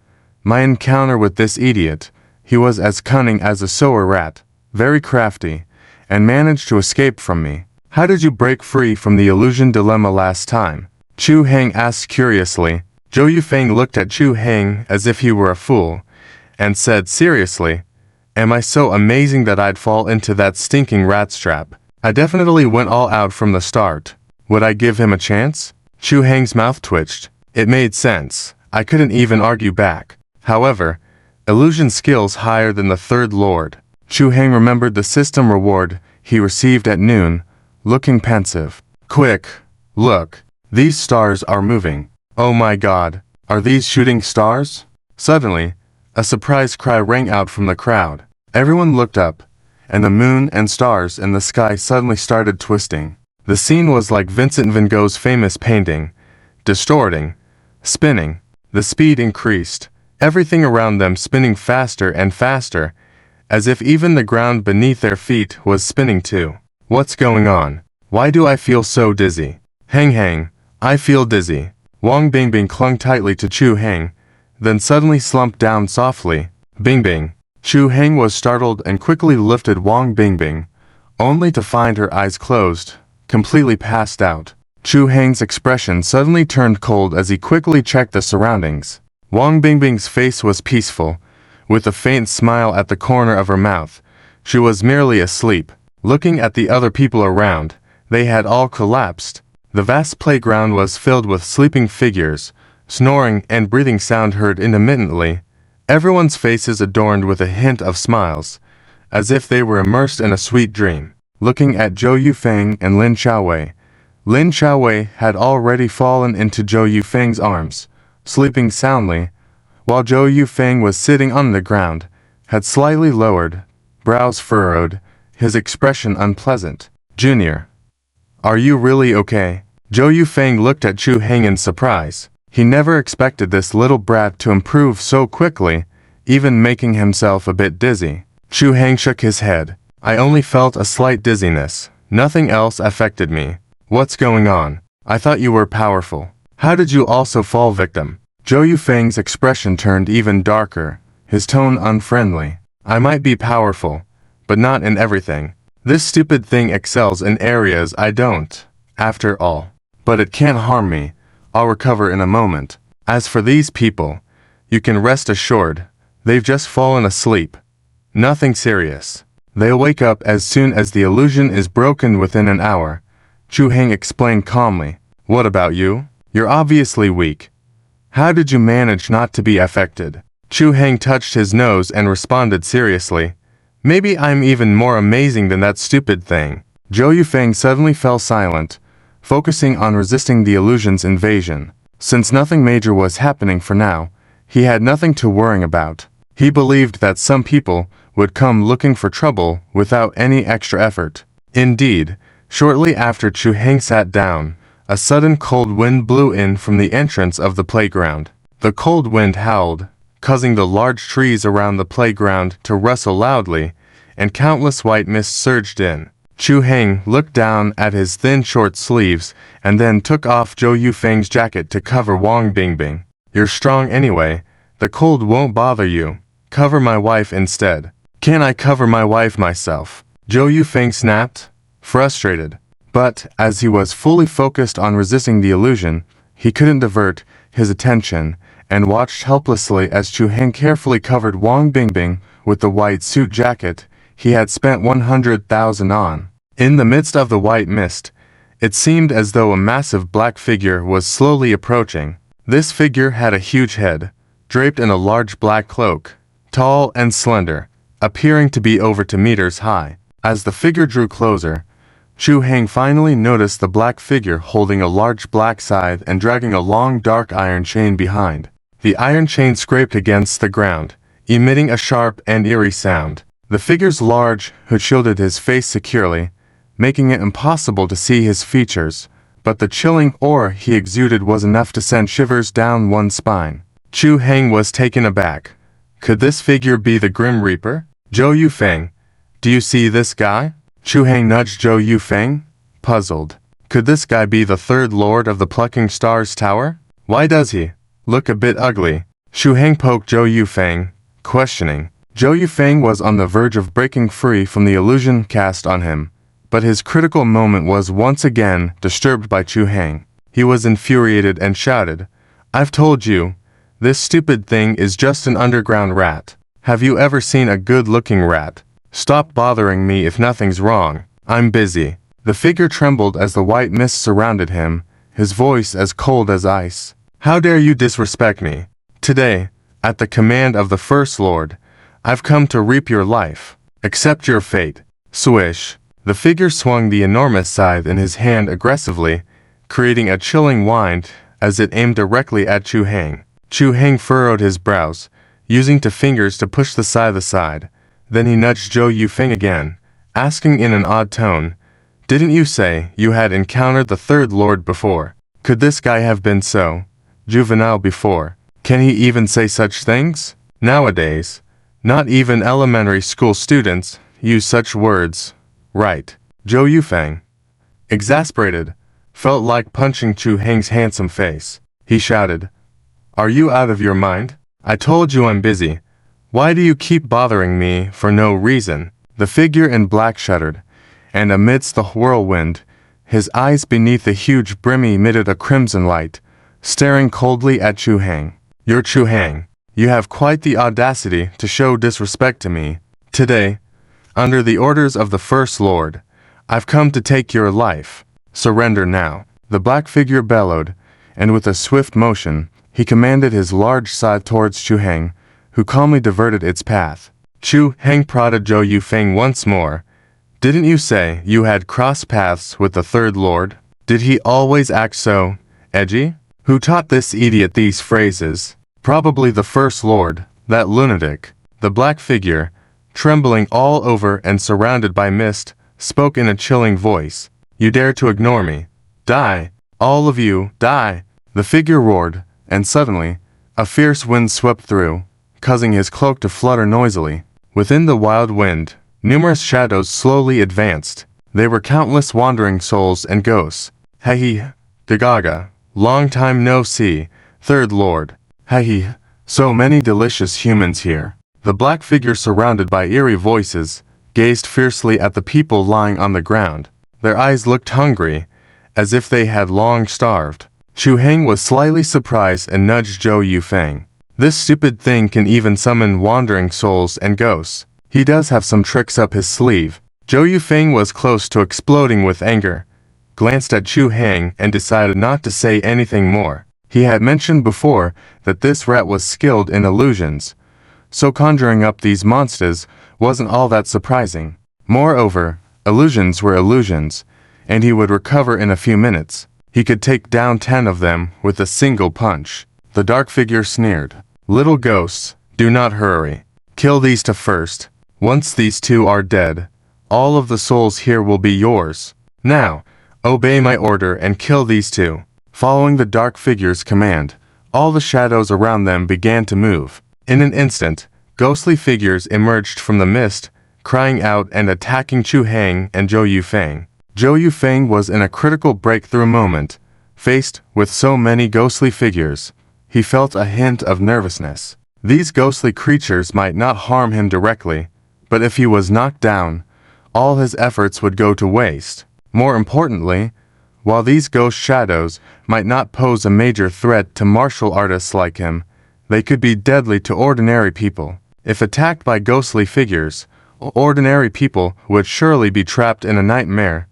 my encounter with this idiot, he was as cunning as a sewer rat, very crafty, and managed to escape from me. How did you break free from the illusion dilemma last time? Chu Heng asked curiously. Zhou Yufeng looked at Chu Heng as if he were a fool, and said seriously, Am I so amazing that I'd fall into that stinking rat's trap? I definitely went all out from the start. Would I give him a chance? Chu Heng's mouth twitched. It made sense. I couldn't even argue back. However, illusion skills higher than the third lord. Chu Heng remembered the system reward he received at noon, looking pensive. Quick, look. These stars are moving. Oh my god, are these shooting stars? Suddenly, a surprised cry rang out from the crowd. Everyone looked up, and the moon and stars in the sky suddenly started twisting. The scene was like Vincent van Gogh's famous painting, distorting, spinning. The speed increased, everything around them spinning faster and faster, as if even the ground beneath their feet was spinning too. What's going on? Why do I feel so dizzy? Hang, I feel dizzy. Wang Bingbing clung tightly to Chu Heng, then suddenly slumped down softly. Bingbing. Chu Heng was startled and quickly lifted Wang Bingbing, only to find her eyes closed, completely passed out. Chu Heng's expression suddenly turned cold as he quickly checked the surroundings. Wang Bingbing's face was peaceful, with a faint smile at the corner of her mouth. She was merely asleep. Looking at the other people around, they had all collapsed. The vast playground was filled with sleeping figures, snoring and breathing sound heard intermittently, everyone's faces adorned with a hint of smiles, as if they were immersed in a sweet dream. Looking at Zhou Yufeng and Lin Xiaowei, Lin Xiaowei had already fallen into Zhou Yufeng's arms, sleeping soundly, while Zhou Yufeng was sitting on the ground, had slightly lowered, brows furrowed, his expression unpleasant. Junior, are you really okay? Zhou Yufeng looked at Chu Heng in surprise. He never expected this little brat to improve so quickly, even making himself a bit dizzy. Chu Heng shook his head. I only felt a slight dizziness. Nothing else affected me. What's going on? I thought you were powerful. How did you also fall victim? Zhou Yufeng's expression turned even darker, his tone unfriendly. I might be powerful, but not in everything. This stupid thing excels in areas I don't, after all. But it can't harm me. I'll recover in a moment. As for these people, you can rest assured, they've just fallen asleep. Nothing serious. They'll wake up as soon as the illusion is broken within an hour. Chu Heng explained calmly. What about you? You're obviously weak. How did you manage not to be affected? Chu Heng touched his nose and responded seriously. Maybe I'm even more amazing than that stupid thing. Zhou Yufeng suddenly fell silent, focusing on resisting the illusion's invasion. Since nothing major was happening for now, he had nothing to worry about. He believed that some people would come looking for trouble without any extra effort. Indeed, shortly after Chu Heng sat down, a sudden cold wind blew in from the entrance of the playground. The cold wind howled, causing the large trees around the playground to rustle loudly, and countless white mists surged in. Chu Heng looked down at his thin short sleeves and then took off Zhou Yufeng's jacket to cover Wang Bingbing. You're strong anyway. The cold won't bother you. Cover my wife instead. Can I cover my wife myself? Zhou Yufeng snapped, frustrated. But, as he was fully focused on resisting the illusion, he couldn't divert his attention and watched helplessly as Chu Heng carefully covered Wang Bingbing with the white suit jacket he had spent 100,000 on. In the midst of the white mist, it seemed as though a massive black figure was slowly approaching. This figure had a huge head, draped in a large black cloak, tall and slender, appearing to be over 2 meters high. As the figure drew closer, Chu Heng finally noticed the black figure holding a large black scythe and dragging a long dark iron chain behind. The iron chain scraped against the ground, emitting a sharp and eerie sound. The figure's large hood shielded his face securely, making it impossible to see his features, but the chilling aura he exuded was enough to send shivers down one's spine. Chu Heng was taken aback. Could this figure be the Grim Reaper? Zhou Yufeng, do you see this guy? Chu Heng nudged Zhou Yufeng, puzzled. Could this guy be the third lord of the Plucking Stars Tower? Why does he look a bit ugly? Chu Heng poked Zhou Yufeng, questioning. Zhou Yufeng was on the verge of breaking free from the illusion cast on him, but his critical moment was once again disturbed by Chu Heng. He was infuriated and shouted, I've told you, this stupid thing is just an underground rat. Have you ever seen a good-looking rat? Stop bothering me if nothing's wrong. I'm busy. The figure trembled as the white mist surrounded him, his voice as cold as ice. How dare you disrespect me? Today, at the command of the First Lord, I've come to reap your life. Accept your fate. Swish. The figure swung the enormous scythe in his hand aggressively, creating a chilling wind as it aimed directly at Chu Heng. Chu Heng furrowed his brows, using two fingers to push the scythe aside. Then he nudged Zhou Yufeng again, asking in an odd tone, "Didn't you say you had encountered the Third Lord before? Could this guy have been so juvenile before? Can he even say such things? Nowadays, not even elementary school students use such words, right?" Zhou Yufeng, exasperated, felt like punching Chu Heng's handsome face. He shouted, "Are you out of your mind? I told you I'm busy. Why do you keep bothering me for no reason?" The figure in black shuddered, and amidst the whirlwind, his eyes beneath the huge brim emitted a crimson light, staring coldly at Chu Heng. "You're Chu Heng. You have quite the audacity to show disrespect to me. Today, under the orders of the First Lord, I've come to take your life. Surrender now." The black figure bellowed, and with a swift motion, he commanded his large scythe towards Chu Heng, who calmly diverted its path. Chu Heng prodded Zhou Yufeng once more. "Didn't you say you had crossed paths with the Third Lord? Did he always act so edgy? Who taught this idiot these phrases? Probably the First Lord, that lunatic." The black figure, trembling all over and surrounded by mist, spoke in a chilling voice. "You dare to ignore me? Die! All of you, die!" The figure roared, and suddenly, a fierce wind swept through, causing his cloak to flutter noisily. Within the wild wind, numerous shadows slowly advanced. They were countless wandering souls and ghosts. "Hey, Gagaga, long time no see, Third Lord. Hey, so many delicious humans here." The black figure, surrounded by eerie voices, gazed fiercely at the people lying on the ground. Their eyes looked hungry, as if they had long starved. Chu Heng was slightly surprised and nudged Zhou Yufeng. "This stupid thing can even summon wandering souls and ghosts. He does have some tricks up his sleeve." Zhou Yufeng was close to exploding with anger, glanced at Chu Heng and decided not to say anything more. He had mentioned before that this rat was skilled in illusions, so conjuring up these monsters wasn't all that surprising. Moreover, illusions were illusions, and he would recover in a few minutes. He could take down 10 of them with a single punch. The dark figure sneered. "Little ghosts, do not hurry. Kill these two first. Once these two are dead, all of the souls here will be yours. Now, obey my order and kill these two." Following the dark figure's command, all the shadows around them began to move. In an instant, ghostly figures emerged from the mist, crying out and attacking Chu Heng and Zhou Yufeng. Zhou Yufeng was in a critical breakthrough moment. Faced with so many ghostly figures, he felt a hint of nervousness. These ghostly creatures might not harm him directly, but if he was knocked down, all his efforts would go to waste. More importantly, while these ghost shadows might not pose a major threat to martial artists like him, they could be deadly to ordinary people. If attacked by ghostly figures, ordinary people would surely be trapped in a nightmare,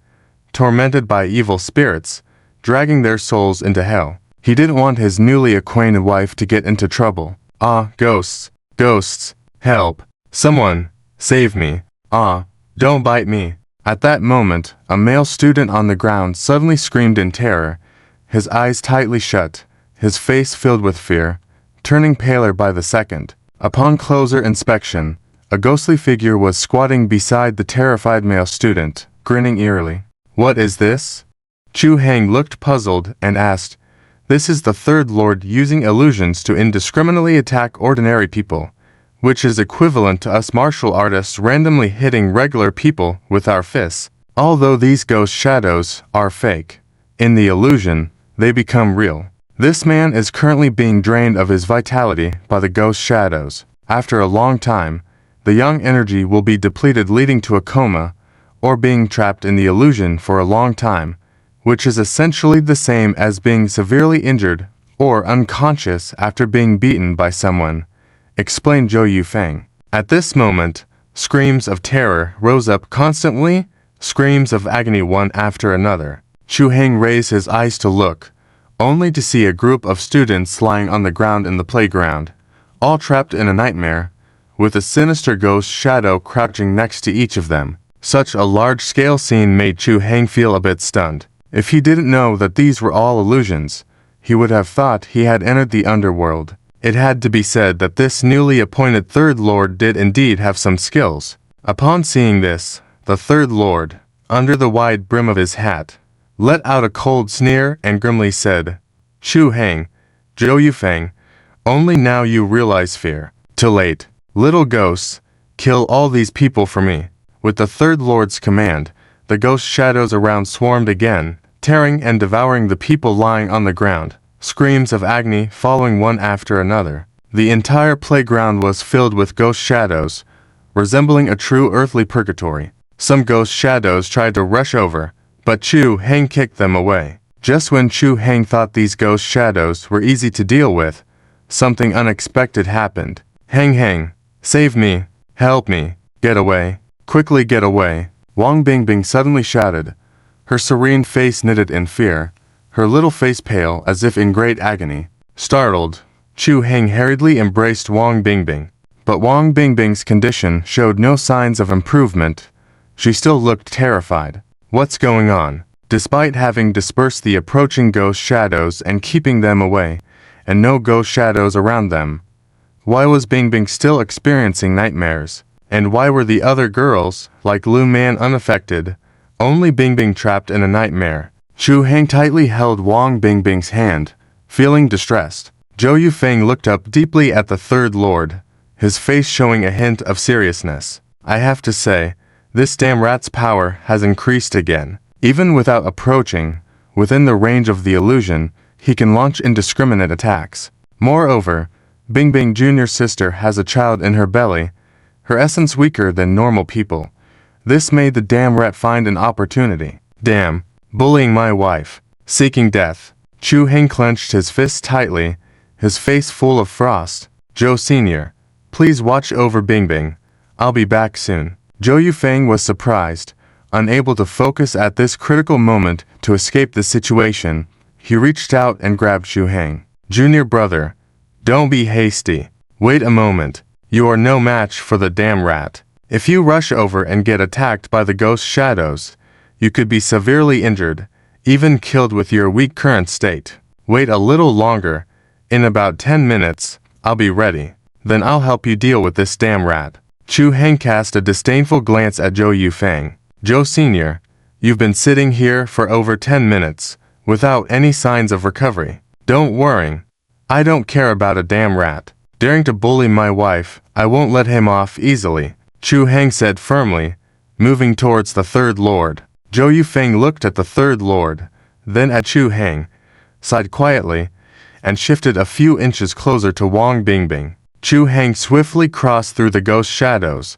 tormented by evil spirits, dragging their souls into hell. He didn't want his newly acquainted wife to get into trouble. "Ah, ghosts, ghosts, help, someone, save me. Ah, don't bite me." At that moment, a male student on the ground suddenly screamed in terror, his eyes tightly shut, his face filled with fear, turning paler by the second. Upon closer inspection, a ghostly figure was squatting beside the terrified male student, grinning eerily. "What is this?" Chu Heng looked puzzled and asked. "This is the Third Lord using illusions to indiscriminately attack ordinary people, which is equivalent to us martial artists randomly hitting regular people with our fists. Although these ghost shadows are fake, in the illusion, they become real. This man is currently being drained of his vitality by the ghost shadows. After a long time, the young energy will be depleted, leading to a coma, or being trapped in the illusion for a long time, which is essentially the same as being severely injured or unconscious after being beaten by someone," explained Zhou Yufeng. At this moment, screams of terror rose up constantly, Screams of agony one after another. Chu Heng raised his eyes to look, only to see a group of students lying on the ground in the playground, all trapped in a nightmare, with a sinister ghost shadow crouching next to each of them. Such a large-scale scene made Chu Heng feel a bit stunned. If he didn't know that these were all illusions, he would have thought he had entered the underworld. It had to be said that this newly appointed Third Lord did indeed have some skills. Upon seeing this, the Third Lord, under the wide brim of his hat, let out a cold sneer and grimly said, "Chu Heng, Zhou Yufeng, only now you realize fear. Too late. Little ghosts, kill all these people for me." With the Third Lord's command, the ghost shadows around swarmed again, tearing and devouring the people lying on the ground, screams of agony following one after another. The entire playground was filled with ghost shadows, resembling a true earthly purgatory. Some ghost shadows tried to rush over, but Chu Heng kicked them away. Just when Chu Heng thought these ghost shadows were easy to deal with, something unexpected happened. Heng, save me, help me, get away, quickly get away," Wang Bingbing suddenly shouted, her serene face knitted in fear, her little face pale as if in great agony. Startled, Chu Heng hurriedly embraced Wang Bingbing. But Wang Bingbing's condition showed no signs of improvement. She still looked terrified. What's going on? Despite having dispersed the approaching ghost shadows and keeping them away, and no ghost shadows around them, why was Bingbing still experiencing nightmares? And why were the other girls, like Lu Man, unaffected, only Bingbing trapped in a nightmare? Chu Heng tightly held Wang Bingbing's hand, feeling distressed. Zhou Yufeng looked up deeply at the Third Lord, his face showing a hint of seriousness. "I have to say, this damn rat's power has increased again. Even without approaching, within the range of the illusion, he can launch indiscriminate attacks. Moreover, Bingbing Jr.'s sister has a child in her belly, her essence weaker than normal people. This made the damn rat find an opportunity. Damn, bullying my wife, seeking death." Chu Heng clenched his fists tightly, his face full of frost. "Zhou Sr., please watch over Bingbing. I'll be back soon." Zhou Yufeng was surprised. Unable to focus at this critical moment to escape the situation, he reached out and grabbed Chu Heng. "Junior brother, don't be hasty. Wait a moment. You are no match for the damn rat. If you rush over and get attacked by the ghost shadows, you could be severely injured, even killed with your weak current state. Wait a little longer. In about 10 minutes, I'll be ready. Then I'll help you deal with this damn rat." Chu Heng cast a disdainful glance at Zhou Yufeng. "Zhou Sr., you've been sitting here for over 10 minutes, without any signs of recovery. Don't worry. I don't care about a damn rat. Daring to bully my wife, I won't let him off easily," Chu Heng said firmly, moving towards the Third Lord. Zhou Yufeng looked at the Third Lord, then at Chu Heng, sighed quietly, and shifted a few inches closer to Wang Bingbing. Chu Heng swiftly crossed through the ghost shadows,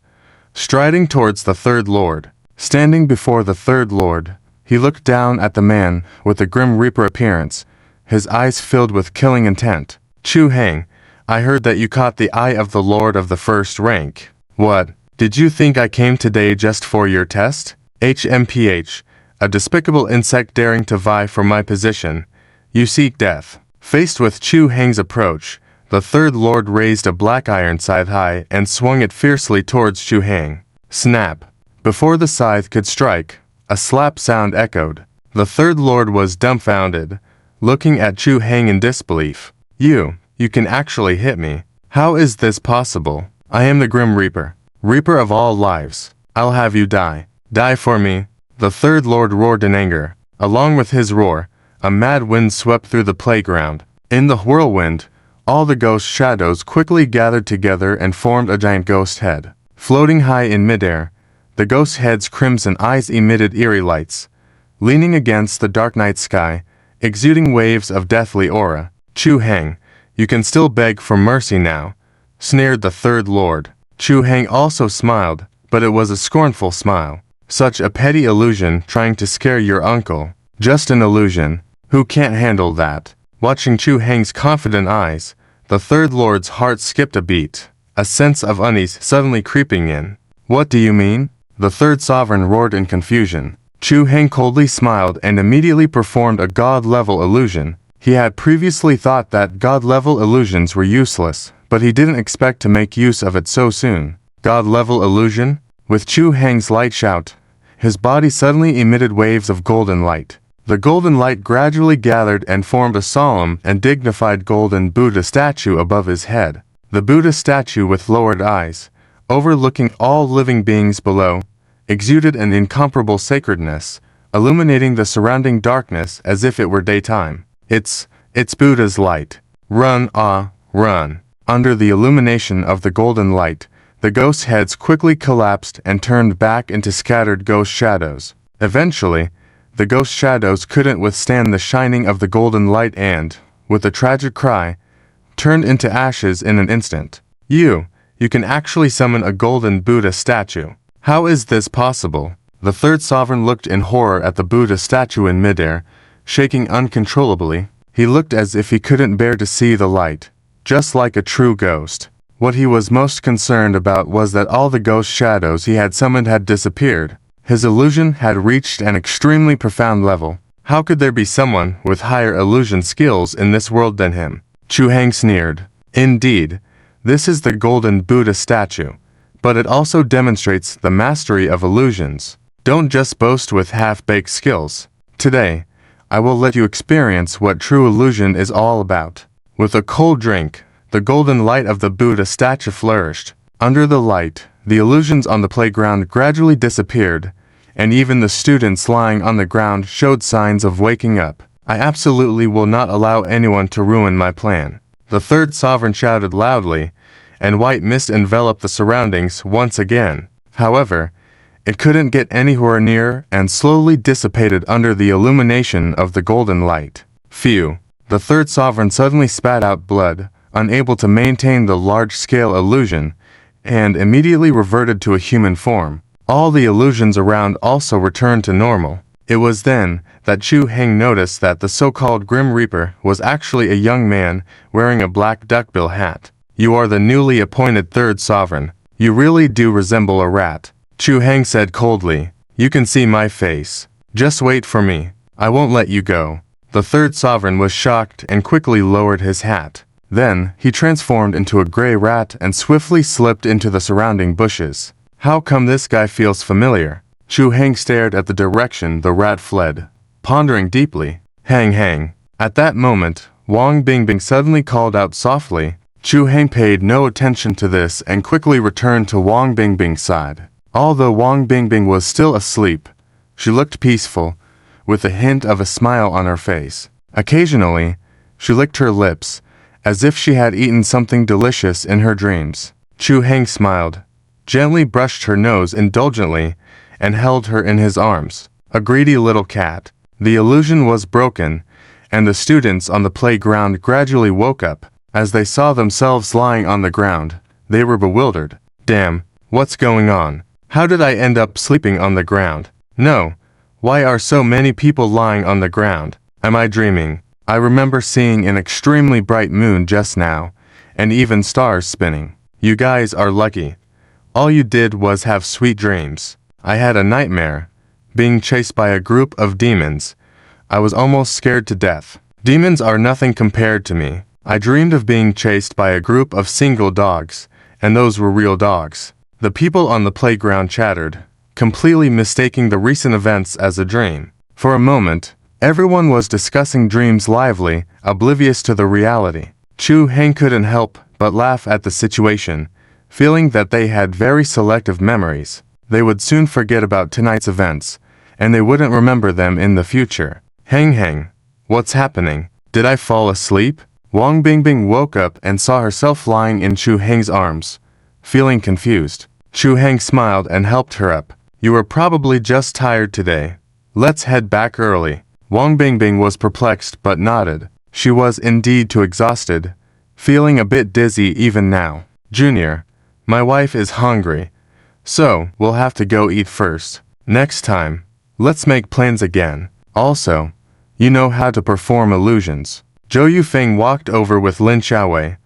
striding towards the Third Lord. Standing before the Third Lord, he looked down at the man with the Grim Reaper appearance, his eyes filled with killing intent. "Chu Heng, I heard that you caught the eye of the Lord of the First Rank. What, did you think I came today just for your test? HMPH, a despicable insect daring to vie for my position. You seek death." Faced with Chu Heng's approach, the Third Lord raised a black iron scythe high and swung it fiercely towards Chu Heng. Snap! Before the scythe could strike, a slap sound echoed. The Third Lord was dumbfounded, looking at Chu Heng in disbelief. You can actually hit me. How is this possible? I am the Grim Reaper, Reaper of all lives. I'll have you die. Die for me." The Third Lord roared in anger. Along with his roar, a mad wind swept through the playground. In the whirlwind, all the ghost shadows quickly gathered together and formed a giant ghost head. Floating high in midair, the ghost head's crimson eyes emitted eerie lights. Leaning against the dark night sky, exuding waves of deathly aura. "Chu Heng, you can still beg for mercy now," sneered the Third Lord. Chu Heng also smiled, but it was a scornful smile. "Such a petty illusion trying to scare your uncle. Just an illusion. Who can't handle that?" Watching Chu Heng's confident eyes, the Third Lord's heart skipped a beat, a sense of unease suddenly creeping in. "What do you mean? The third sovereign roared in confusion. Chu Heng coldly smiled and immediately performed a god-level illusion. He had previously thought that god-level illusions were useless, but he didn't expect to make use of it so soon. God-level illusion? With Chu Heng's light shout, his body suddenly emitted waves of golden light. The golden light gradually gathered and formed a solemn and dignified golden Buddha statue above his head. The Buddha statue, with lowered eyes, overlooking all living beings below, exuded an incomparable sacredness, illuminating the surrounding darkness as if it were daytime. It's Buddha's light. Run, run. Under the illumination of the golden light, the ghosts' heads quickly collapsed and turned back into scattered ghost shadows. Eventually, the ghost shadows couldn't withstand the shining of the golden light and, with a tragic cry, turned into ashes in an instant. You can actually summon a golden Buddha statue. How is this possible? The third sovereign looked in horror at the Buddha statue in midair, shaking uncontrollably. He looked as if he couldn't bear to see the light, just like a true ghost. What he was most concerned about was that all the ghost shadows he had summoned had disappeared. His illusion had reached an extremely profound level. How could there be someone with higher illusion skills in this world than him? Chu Heng sneered. Indeed, this is the golden Buddha statue, but it also demonstrates the mastery of illusions. Don't just boast with half-baked skills. Today, I will let you experience what true illusion is all about. With a cold drink, the golden light of the Buddha statue flourished. Under the light, the illusions on the playground gradually disappeared, and even the students lying on the ground showed signs of waking up. I absolutely will not allow anyone to ruin my plan. The third sovereign shouted loudly, and white mist enveloped the surroundings once again. However, it couldn't get anywhere near and slowly dissipated under the illumination of the golden light. Phew! The third sovereign suddenly spat out blood, unable to maintain the large-scale illusion, and immediately reverted to a human form. All the illusions around also returned to normal. It was then that Chu Heng noticed that the so-called Grim Reaper was actually a young man wearing a black duckbill hat. You are the newly appointed third sovereign. You really do resemble a rat, Chu Heng said coldly. You can see my face. Just wait for me. I won't let you go. The third sovereign was shocked and quickly lowered his hat. Then, he transformed into a gray rat and swiftly slipped into the surrounding bushes. How come this guy feels familiar? Chu Heng stared at the direction the rat fled, pondering deeply. Hang. At that moment, Wang Bingbing suddenly called out softly. Chu Heng paid no attention to this and quickly returned to Wang Bingbing's side. Although Wang Bingbing was still asleep, she looked peaceful, with a hint of a smile on her face. Occasionally, she licked her lips, as if she had eaten something delicious in her dreams. Chu Heng smiled, gently brushed her nose indulgently, and held her in his arms. A greedy little cat. The illusion was broken, and the students on the playground gradually woke up. As they saw themselves lying on the ground, they were bewildered. Damn, what's going on? How did I end up sleeping on the ground? No, why are so many people lying on the ground? Am I dreaming? I remember seeing an extremely bright moon just now, and even stars spinning. You guys are lucky. All you did was have sweet dreams. I had a nightmare, being chased by a group of demons. I was almost scared to death. Demons are nothing compared to me. I dreamed of being chased by a group of single dogs, and those were real dogs. The people on the playground chattered, completely mistaking the recent events as a dream. For a moment, everyone was discussing dreams lively, oblivious to the reality. Chu Heng couldn't help but laugh at the situation, feeling that they had very selective memories. They would soon forget about tonight's events, and they wouldn't remember them in the future. Heng, what's happening? Did I fall asleep? Wang Bingbing woke up and saw herself lying in Chu Heng's arms, feeling confused. Chu Heng smiled and helped her up. You were probably just tired today. Let's head back early. Wang Bingbing was perplexed but nodded. She was indeed too exhausted, feeling a bit dizzy even now. Junior, my wife is hungry, so we'll have to go eat first. Next time, let's make plans again. Also, you know how to perform illusions. Zhou Yufeng walked over with Lin Xiaowei,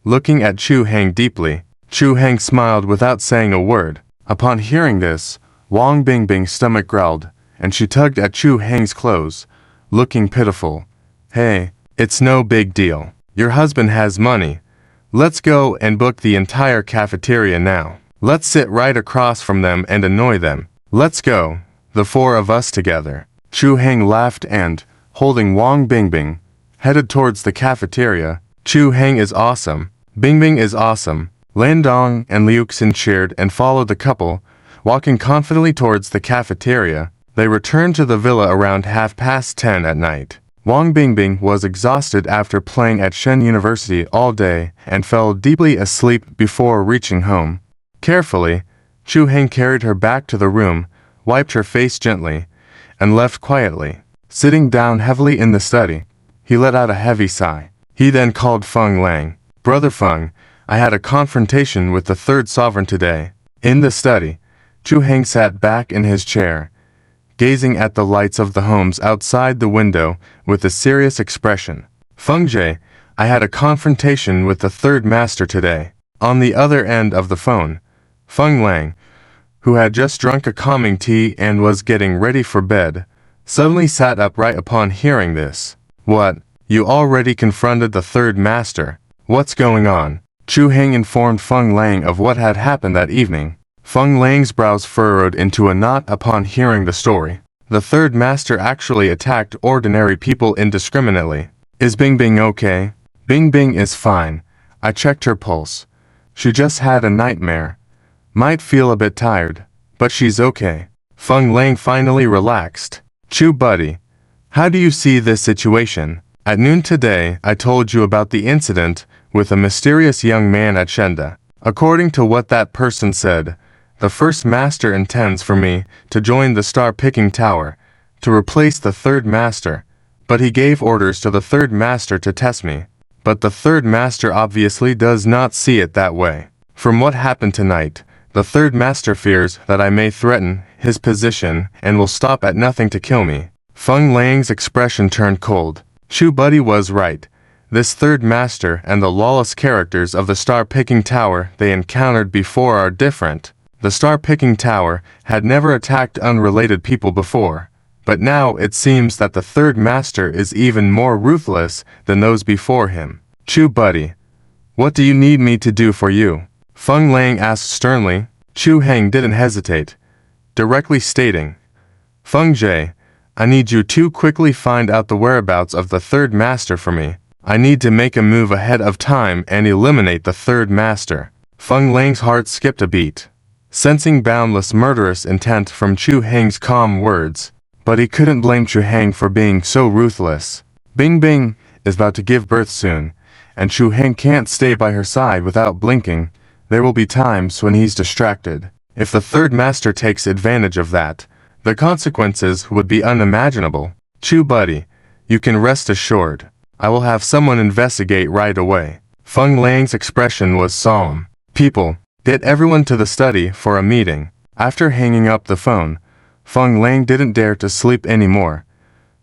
looking at Chu Heng deeply. Chu Heng smiled without saying a word. Upon hearing this, Wang Bingbing's stomach growled, and she tugged at Chu Heng's clothes, looking pitiful. Hey, it's no big deal. Your husband has money. Let's go and book the entire cafeteria now. Let's sit right across from them and annoy them. Let's go, the four of us together. Chu Heng laughed and, holding Wang Bingbing, headed towards the cafeteria. Chu Heng is awesome. Bingbing is awesome. Lan Dong and Liu Xin cheered and followed the couple, walking confidently towards the cafeteria. They returned to the villa around 10:30 at night. Wang Bingbing was exhausted after playing at Shen University all day and fell deeply asleep before reaching home. Carefully, Chu Heng carried her back to the room, wiped her face gently, and left quietly. Sitting down heavily in the study, he let out a heavy sigh. He then called Feng Lang. Brother Feng, I had a confrontation with the third sovereign today. In the study, Chu Heng sat back in his chair, gazing at the lights of the homes outside the window with a serious expression. Feng Jie, I had a confrontation with the third master today. On the other end of the phone, Feng Lang, who had just drunk a calming tea and was getting ready for bed, suddenly sat upright upon hearing this. What? You already confronted the third master? What's going on? Chu Heng informed Feng Lang of what had happened that evening. Feng Lang's brows furrowed into a knot upon hearing the story. The third master actually attacked ordinary people indiscriminately. Is Bingbing okay? Bingbing is fine. I checked her pulse. She just had a nightmare. Might feel a bit tired, but she's okay. Feng Lang finally relaxed. Chu buddy, how do you see this situation? At noon today, I told you about the incident with a mysterious young man at Shenda. According to what that person said, the first master intends for me to join the star-picking tower, to replace the third master, but he gave orders to the third master to test me. But the third master obviously does not see it that way. From what happened tonight, the third master fears that I may threaten his position and will stop at nothing to kill me. Feng Lang's expression turned cold. Chu buddy was right. This third master and the lawless characters of the star-picking tower they encountered before are different. The star-picking tower had never attacked unrelated people before, but now it seems that the third master is even more ruthless than those before him. Chu buddy, what do you need me to do for you? Feng Lang asked sternly. Chu Heng didn't hesitate, directly stating, Feng Jie, I need you to quickly find out the whereabouts of the third master for me. I need to make a move ahead of time and eliminate the third master. Feng Lang's heart skipped a beat, sensing boundless murderous intent from Chu Heng's calm words, but he couldn't blame Chu Heng for being so ruthless. Bingbing is about to give birth soon, and Chu Heng can't stay by her side without blinking. There will be times when he's distracted. If the third master takes advantage of that, the consequences would be unimaginable. Chu buddy, you can rest assured. I will have someone investigate right away. Feng Lang's expression was solemn. People, get everyone to the study for a meeting. After hanging up the phone, Feng Lang didn't dare to sleep anymore,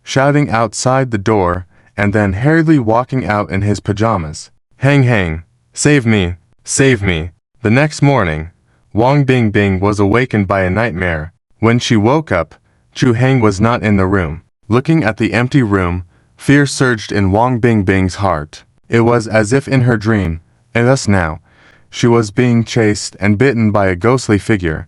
shouting outside the door and then hurriedly walking out in his pajamas. Hang, save me, save me. The next morning, Wang Bingbing was awakened by a nightmare. When she woke up, Chu Heng was not in the room. Looking at the empty room, fear surged in Wang Bingbing's heart. It was as if in her dream, and thus now, she was being chased and bitten by a ghostly figure.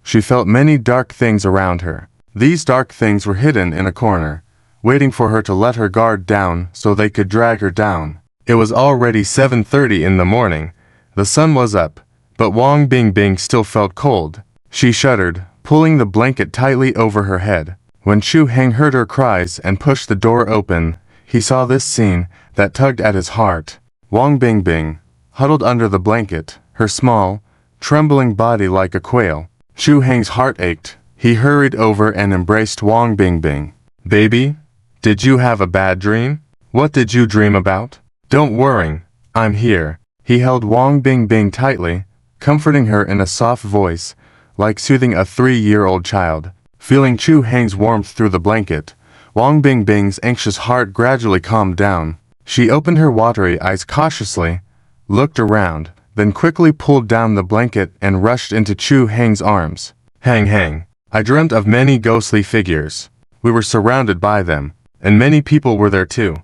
She felt many dark things around her. These dark things were hidden in a corner, waiting for her to let her guard down so they could drag her down. It was already 7:30 in the morning. The sun was up, but Wang Bingbing still felt cold. She shuddered, pulling the blanket tightly over her head. When Chu Heng heard her cries and pushed the door open, he saw this scene that tugged at his heart. Wang Bingbing, huddled under the blanket, her small, trembling body like a quail. Chu Heng's heart ached. He hurried over and embraced Wang Bingbing. Baby, did you have a bad dream? What did you dream about? Don't worry, I'm here. He held Wang Bingbing tightly, comforting her in a soft voice, like soothing a 3-year-old child. Feeling Chu Heng's warmth through the blanket, Wang Bingbing's anxious heart gradually calmed down. She opened her watery eyes cautiously, looked around, then quickly pulled down the blanket and rushed into Chu Heng's arms. Hang, I dreamt of many ghostly figures. We were surrounded by them, and many people were there too.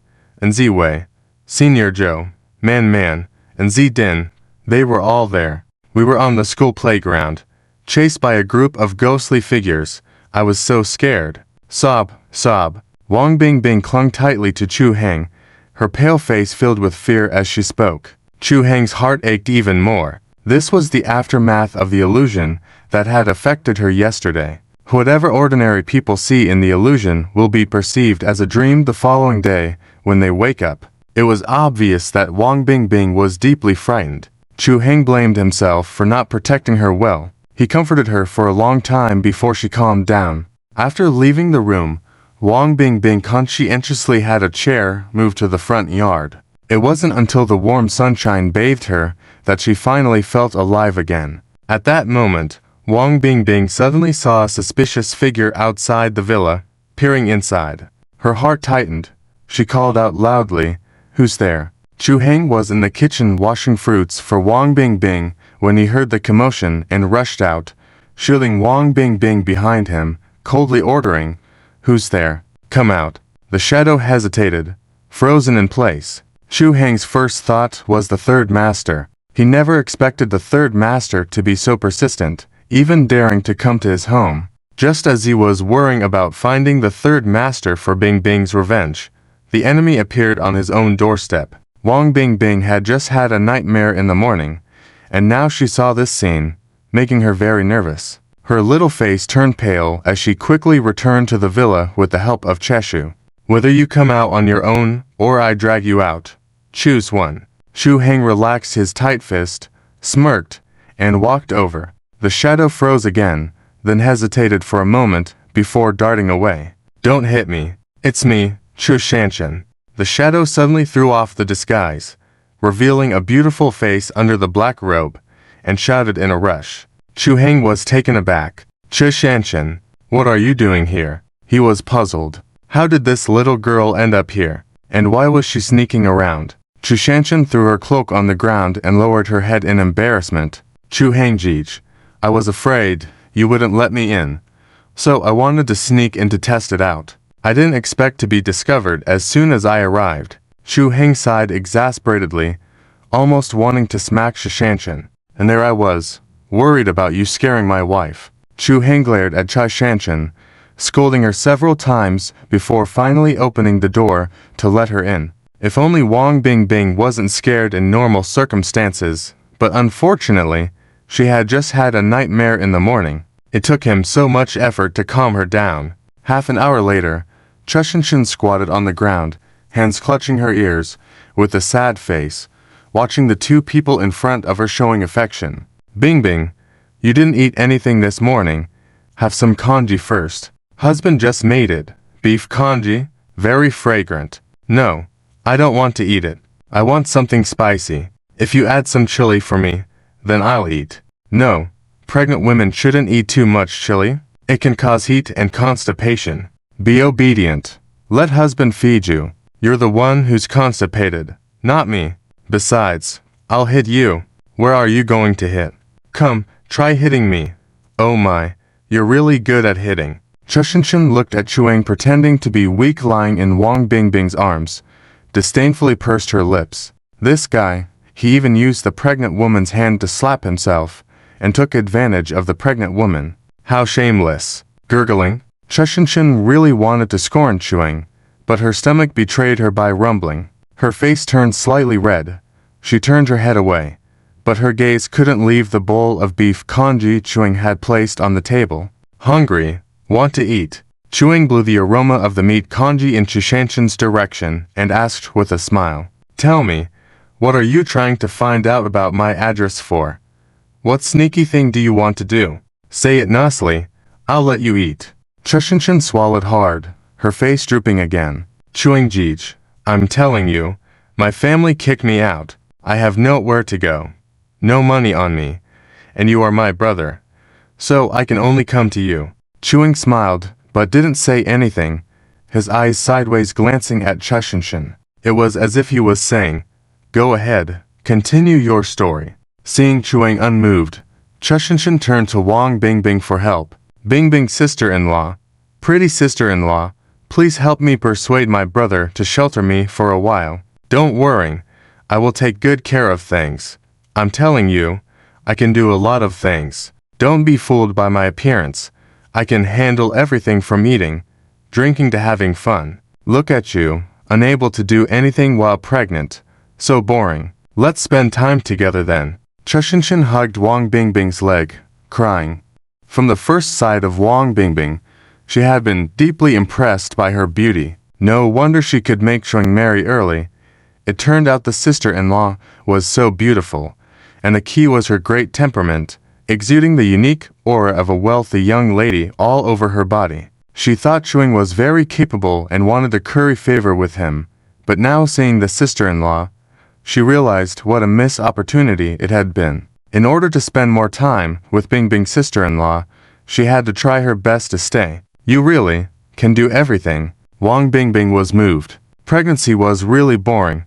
And Ziwei, Senior Joe, Man, and Din, they were all there. We were on the school playground, chased by a group of ghostly figures. I was so scared. Sob. Wang Bingbing clung tightly to Chu Heng, her pale face filled with fear as she spoke. Chu Heng's heart ached even more. This was the aftermath of the illusion that had affected her yesterday. Whatever ordinary people see in the illusion will be perceived as a dream the following day when they wake up. It was obvious that Wang Bingbing was deeply frightened. Chu Heng blamed himself for not protecting her well. He comforted her for a long time before she calmed down. After leaving the room, Wang Bingbing conscientiously had a chair moved to the front yard. It wasn't until the warm sunshine bathed her that she finally felt alive again. At that moment, Wang Bingbing suddenly saw a suspicious figure outside the villa, peering inside. Her heart tightened. She called out loudly, "Who's there?" Chu Heng was in the kitchen washing fruits for Wang Bingbing when he heard the commotion and rushed out, shielding Wang Bingbing behind him, coldly ordering, "Who's there? Come out." The shadow hesitated, frozen in place. Chu Heng's first thought was the third master. He never expected the third master to be so persistent, even daring to come to his home. Just as he was worrying about finding the third master for Bingbing's revenge, the enemy appeared on his own doorstep. Wang Bingbing had just had a nightmare in the morning, and now she saw this scene, making her very nervous. Her little face turned pale as she quickly returned to the villa with the help of Cheshu. "Whether you come out on your own, or I drag you out, choose one." Chu Heng relaxed his tight fist, smirked, and walked over. The shadow froze again, then hesitated for a moment before darting away. "Don't hit me. It's me, Chu Shanshan." The shadow suddenly threw off the disguise, revealing a beautiful face under the black robe, and shouted in a rush. Chu Heng was taken aback. "Chu Shanshan, what are you doing here?" He was puzzled. How did this little girl end up here? And why was she sneaking around? Chu Shanshan threw her cloak on the ground and lowered her head in embarrassment. "Chu Hengjij, I was afraid you wouldn't let me in, so I wanted to sneak in to test it out. I didn't expect to be discovered as soon as I arrived." Chu Heng sighed exasperatedly, almost wanting to smack Shanshan. "And there I was, worried about you scaring my wife." Chu Heng glared at Shanshan, scolding her several times before finally opening the door to let her in. If only Wang Bingbing wasn't scared in normal circumstances, but unfortunately, she had just had a nightmare in the morning. It took him so much effort to calm her down. Half an hour later, Shanshan squatted on the ground, hands clutching her ears, with a sad face, watching the two people in front of her showing affection. "Bingbing, you didn't eat anything this morning. Have some congee first. Husband just made it. Beef congee, very fragrant." "No, I don't want to eat it. I want something spicy. If you add some chili for me, then I'll eat." "No, pregnant women shouldn't eat too much chili. It can cause heat and constipation. Be obedient. Let husband feed you. You're the one who's constipated, not me. Besides, I'll hit you." "Where are you going to hit? Come, try hitting me." "Oh my, you're really good at hitting." Shanshan looked at Chuang pretending to be weak lying in Wang Bingbing's arms, disdainfully pursed her lips. This guy, he even used the pregnant woman's hand to slap himself, and took advantage of the pregnant woman. How shameless. Gurgling, Shanshan really wanted to scorn Chuang, but her stomach betrayed her by rumbling. Her face turned slightly red. She turned her head away, but her gaze couldn't leave the bowl of beef congee Chuang had placed on the table. "Hungry? Want to eat?" Chuang blew the aroma of the meat congee in Shanshan's direction and asked with a smile. "Tell me, what are you trying to find out about my address for? What sneaky thing do you want to do? Say it nicely. I'll let you eat." Shanshan swallowed hard, her face drooping again. "Chuang Jij, I'm telling you, my family kicked me out. I have nowhere to go. No money on me. And you are my brother. So I can only come to you." Chuang smiled, but didn't say anything, his eyes sideways glancing at Shanshan. It was as if he was saying, "Go ahead, continue your story." Seeing Chuang unmoved, Shanshan turned to Wang Bingbing for help. Bingbing's sister-in-law. Pretty sister-in-law, please help me persuade my brother to shelter me for a while. Don't worry, I will take good care of things. I'm telling you, I can do a lot of things. Don't be fooled by my appearance. I can handle everything from eating, drinking to having fun. Look at you, unable to do anything while pregnant. So boring. Let's spend time together then. Chushinshin hugged Wang Bingbing's leg, crying. From the first sight of Wang Bingbing, she had been deeply impressed by her beauty. No wonder she could make Chuang marry early. It turned out the sister-in-law was so beautiful, and the key was her great temperament, exuding the unique aura of a wealthy young lady all over her body. She thought Chuang was very capable and wanted to curry favor with him, but now seeing the sister-in-law, she realized what a missed opportunity it had been. In order to spend more time with Bingbing's sister-in-law, she had to try her best to stay. You really can do everything. Wang Bingbing was moved. Pregnancy was really boring.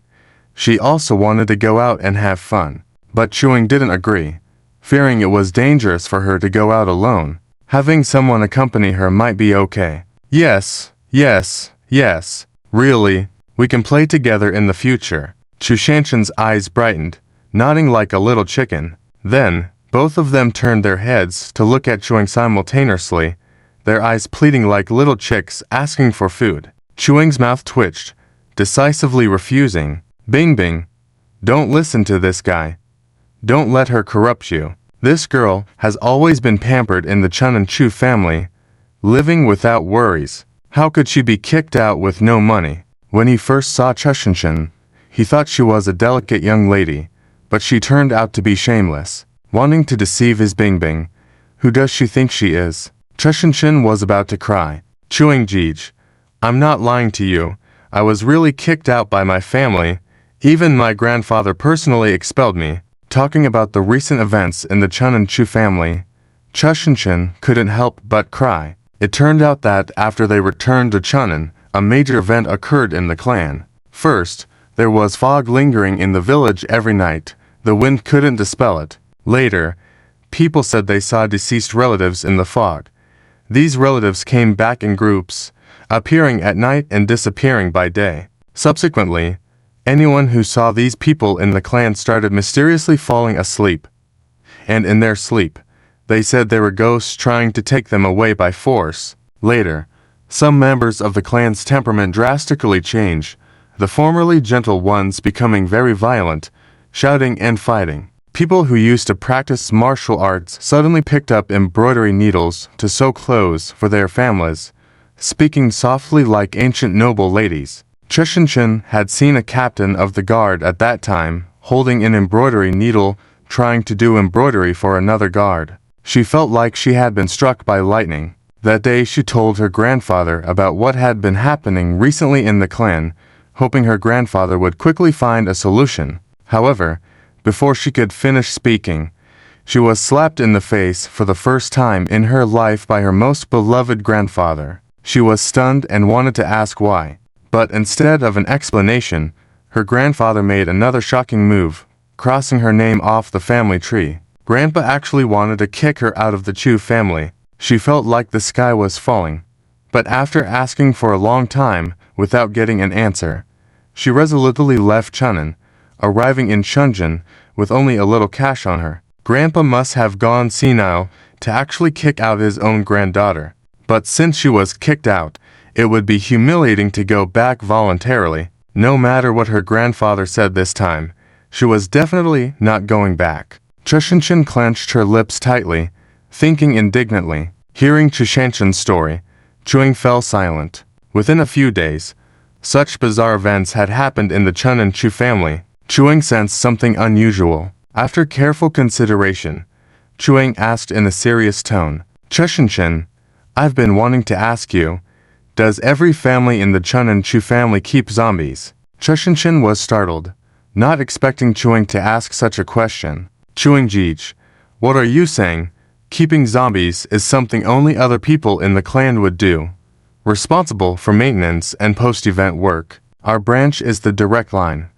She also wanted to go out and have fun. But Chuang didn't agree, fearing it was dangerous for her to go out alone. Having someone accompany her might be okay. Yes, yes, yes. Really, we can play together in the future. Chu Shanshan's eyes brightened, nodding like a little chicken. Then, both of them turned their heads to look at Chuang simultaneously, their eyes pleading like little chicks asking for food. Chuang's mouth twitched, decisively refusing. Bingbing, don't listen to this guy. Don't let her corrupt you. This girl has always been pampered in the Chun and Chu family, living without worries. How could she be kicked out with no money? When he first saw Chushinshin, he thought she was a delicate young lady, but she turned out to be shameless, wanting to deceive his Bingbing. Who does she think she is? Chushinshin was about to cry. Chuang Jij, I'm not lying to you. I was really kicked out by my family. Even my grandfather personally expelled me. Talking about the recent events in the Chun and Chu family, Chushinshin couldn't help but cry. It turned out that after they returned to Chunan, a major event occurred in the clan. First, there was fog lingering in the village every night. The wind couldn't dispel it. Later, people said they saw deceased relatives in the fog. These relatives came back in groups, appearing at night and disappearing by day. Subsequently, anyone who saw these people in the clan started mysteriously falling asleep. And in their sleep, they said they were ghosts trying to take them away by force. Later, some members of the clan's temperament drastically changed, the formerly gentle ones becoming very violent, shouting and fighting. People who used to practice martial arts suddenly picked up embroidery needles to sew clothes for their families, speaking softly like ancient noble ladies. Chushinshin had seen a captain of the guard at that time, holding an embroidery needle, trying to do embroidery for another guard. She felt like she had been struck by lightning. That day she told her grandfather about what had been happening recently in the clan, hoping her grandfather would quickly find a solution. However, before she could finish speaking, she was slapped in the face for the first time in her life by her most beloved grandfather. She was stunned and wanted to ask why. But instead of an explanation, her grandfather made another shocking move, crossing her name off the family tree. Grandpa actually wanted to kick her out of the Chu family. She felt like the sky was falling. But after asking for a long time, without getting an answer, she resolutely left Chunan, arriving in Shunjin with only a little cash on her. Grandpa must have gone senile to actually kick out his own granddaughter. But since she was kicked out, it would be humiliating to go back voluntarily. No matter what her grandfather said this time, she was definitely not going back. Chushinshin clenched her lips tightly, thinking indignantly. Hearing Chushanshin's story, Chuang fell silent. Within a few days, such bizarre events had happened in the Chun and Chu family. Chuang sensed something unusual. After careful consideration, Chuang asked in a serious tone, Chushinshin, I've been wanting to ask you, does every family in the Chun and Chu family keep zombies? Chushinshin was startled, not expecting Chuang to ask such a question. Chuang Jij, what are you saying? Keeping zombies is something only other people in the clan would do. Responsible for maintenance and post-event work. Our branch is the direct line.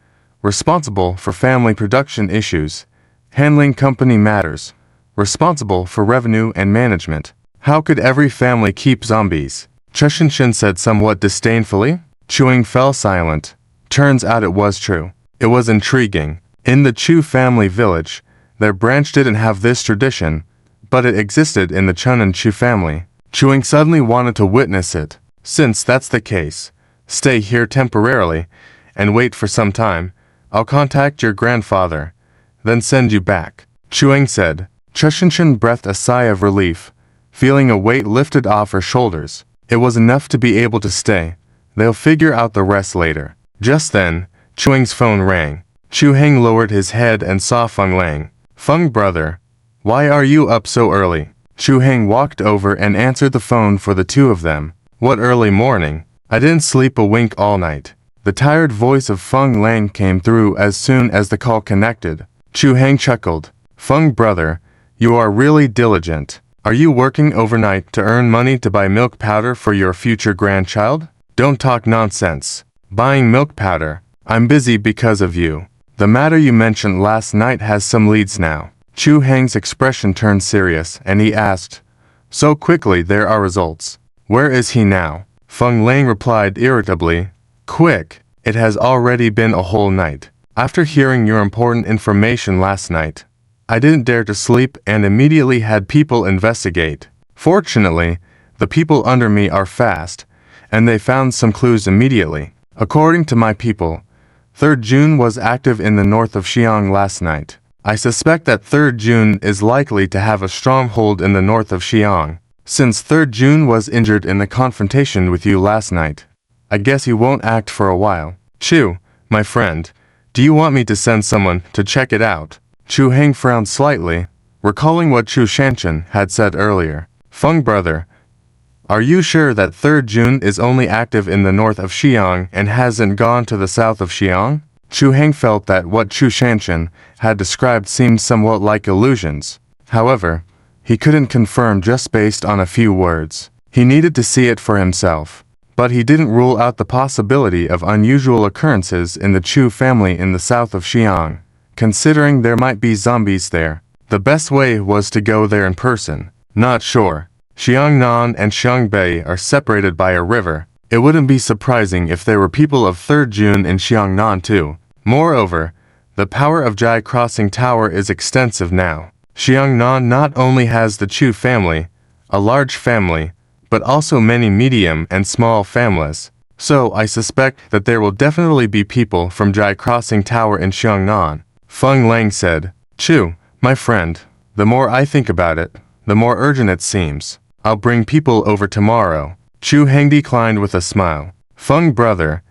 Responsible for family production issues. Handling company matters. Responsible for revenue and management. How could every family keep zombies? Chu Shanshan said somewhat disdainfully. Chu Heng fell silent. Turns out it was true. It was intriguing. In the Chu family village, their branch didn't have this tradition, but it existed in the Chun and Chu family. Chu Heng suddenly wanted to witness it. Since that's the case, stay here temporarily and wait for some time. I'll contact your grandfather, then send you back. Chu Heng said. Chu Shanshan breathed a sigh of relief, feeling a weight lifted off her shoulders. It was enough to be able to stay. They'll figure out the rest later. Just then, Chu Heng's phone rang. Chu Heng lowered his head and saw Feng Lang. Feng brother, why are you up so early? Chu Heng walked over and answered the phone for the two of them. What early morning? I didn't sleep a wink all night. The tired voice of Feng Lang came through as soon as the call connected. Chu Heng chuckled. Feng brother, you are really diligent. Are you working overnight to earn money to buy milk powder for your future grandchild? Don't talk nonsense. Buying milk powder. I'm busy because of you. The matter you mentioned last night has some leads now. Chu Heng's expression turned serious and he asked, so quickly there are results. Where is he now? Feng Lang replied irritably, quick, it has already been a whole night. After hearing your important information last night, I didn't dare to sleep and immediately had people investigate. Fortunately, the people under me are fast, and they found some clues immediately. According to my people, 3rd June was active in the north of Xi'an last night. I suspect that 3rd June is likely to have a stronghold in the north of Xi'an. Since 3rd June was injured in the confrontation with you last night, I guess he won't act for a while. Chu, my friend, do you want me to send someone to check it out? Chu Heng frowned slightly, recalling what Chu Shanshan had said earlier. Feng brother, are you sure that 3rd June is only active in the north of Xi'an and hasn't gone to the south of Xi'an? Chu Heng felt that what Chu Shanshan had described seemed somewhat like illusions. However, he couldn't confirm just based on a few words. He needed to see it for himself. But he didn't rule out the possibility of unusual occurrences in the Chu family in the south of Xi'an. Considering there might be zombies there, the best way was to go there in person. Not sure. Xiangnan and Xiangbei are separated by a river. It wouldn't be surprising if there were people of 3rd June in Xiangnan too. Moreover, the power of Jai Crossing Tower is extensive now. Xiangnan not only has the Chu family, a large family, but also many medium and small families. So I suspect that there will definitely be people from Jai Crossing Tower in Xiangnan. Feng Lang said, Chu, my friend, the more I think about it, the more urgent it seems. I'll bring people over tomorrow. Chu Heng declined with a smile. Feng brother,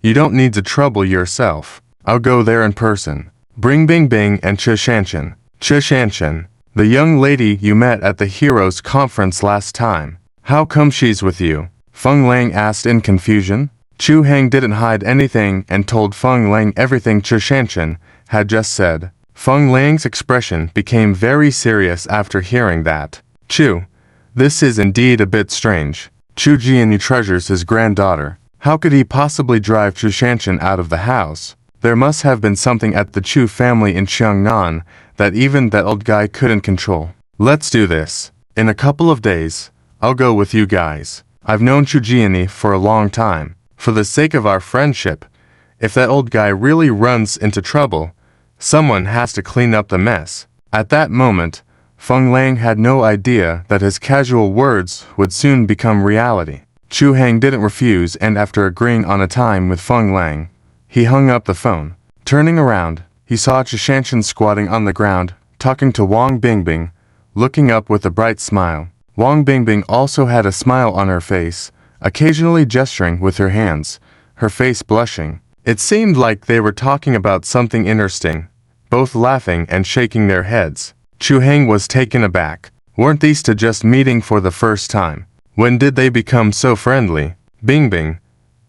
you don't need to trouble yourself. I'll go there in person. Bring Bing Bing and Chu Shanshan. Chu Shanshan, the young lady you met at the Heroes Conference last time. How come she's with you? Feng Lang asked in confusion. Chu Heng didn't hide anything and told Feng Lang everything Chu Shanshan had just said. Feng Lang's expression became very serious after hearing that. Chu, this is indeed a bit strange. Chu Jianyu treasures his granddaughter. How could he possibly drive Chu Shanshan out of the house? There must have been something at the Chu family in Xiangnan that even that old guy couldn't control. Let's do this. In a couple of days, I'll go with you guys. I've known Chu Jianyu for a long time. For the sake of our friendship, if that old guy really runs into trouble, someone has to clean up the mess. At that moment, Feng Lang had no idea that his casual words would soon become reality. Chu Heng didn't refuse, and after agreeing on a time with Feng Lang, he hung up the phone. Turning around, he saw Chu Shanshan squatting on the ground, talking to Wang Bingbing, looking up with a bright smile. Wang Bingbing also had a smile on her face, occasionally gesturing with her hands, her face blushing. It seemed like they were talking about something interesting, both laughing and shaking their heads. Chu Heng was taken aback. Weren't these two just meeting for the first time? When did they become so friendly? Bingbing,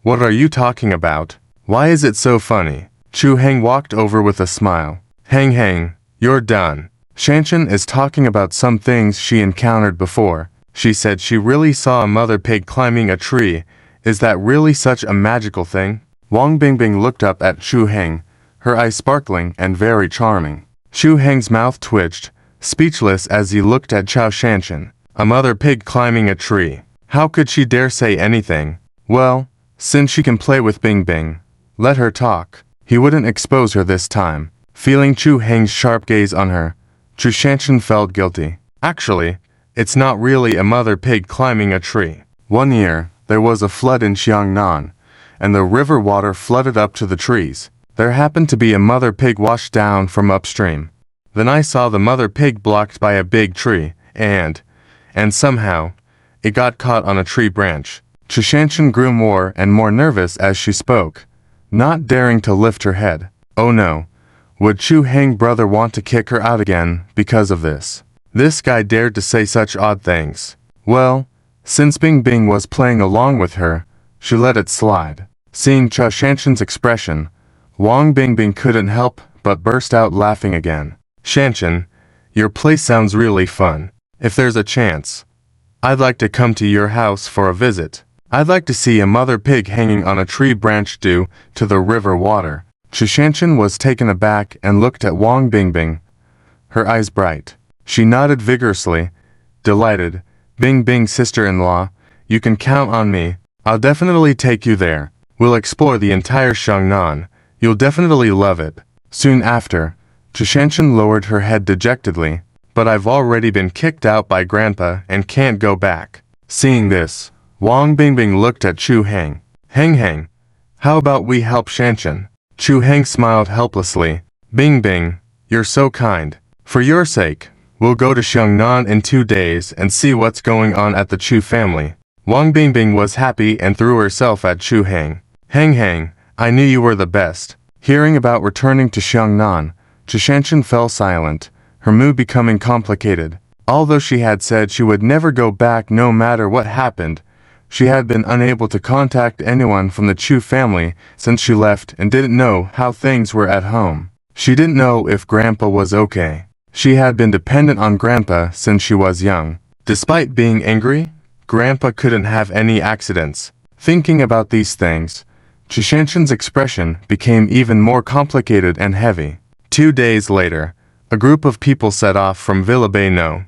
what are you talking about? Why is it so funny? Chu Heng walked over with a smile. Heng, you're done. Shanshan is talking about some things she encountered before. She said she really saw a mother pig climbing a tree. Is that really such a magical thing? Wang Bingbing looked up at Chu Heng, her eyes sparkling and very charming. Chu Heng's mouth twitched, speechless as he looked at Chao Shanshan. A mother pig climbing a tree. How could she dare say anything? Well, since she can play with Bing Bing, let her talk. He wouldn't expose her this time. Feeling Chu Heng's sharp gaze on her, Chu Shanshan felt guilty. Actually, it's not really a mother pig climbing a tree. One year, there was a flood in Xiangnan, and the river water flooded up to the trees. There happened to be a mother pig washed down from upstream. Then I saw the mother pig blocked by a big tree, and somehow, it got caught on a tree branch. Chu Shanshan grew more and more nervous as she spoke, not daring to lift her head. Oh no. Would Chu Heng brother want to kick her out again because of this? This guy dared to say such odd things. Well, since Bing Bing was playing along with her, she let it slide. Seeing Chu Shanshan's expression, Wang Bingbing couldn't help but burst out laughing again. Shanshan, your place sounds really fun. If there's a chance, I'd like to come to your house for a visit. I'd like to see a mother pig hanging on a tree branch due to the river water. Chu Shanshan was taken aback and looked at Wang Bingbing, her eyes bright. She nodded vigorously, delighted. Bing Bing's sister-in-law, you can count on me. I'll definitely take you there. We'll explore the entire Xiangnan. You'll definitely love it. Soon after, Chu Shanshan lowered her head dejectedly. But I've already been kicked out by Grandpa and can't go back. Seeing this, Wang Bingbing looked at Chu Heng. Heng, how about we help Shanshan? Chu Heng smiled helplessly. Bing Bing, you're so kind. For your sake, we'll go to Xiangnan in 2 days and see what's going on at the Chu family. Wang Bingbing was happy and threw herself at Chu Heng. Heng, I knew you were the best. Hearing about returning to Xiangnan, Chu Shanshan fell silent, her mood becoming complicated. Although she had said she would never go back no matter what happened, she had been unable to contact anyone from the Chu family since she left and didn't know how things were at home. She didn't know if Grandpa was okay. She had been dependent on Grandpa since she was young. Despite being angry, Grandpa couldn't have any accidents. Thinking about these things, Chu Shanshan's expression became even more complicated and heavy. 2 days later, a group of people set off from Villa Bayno,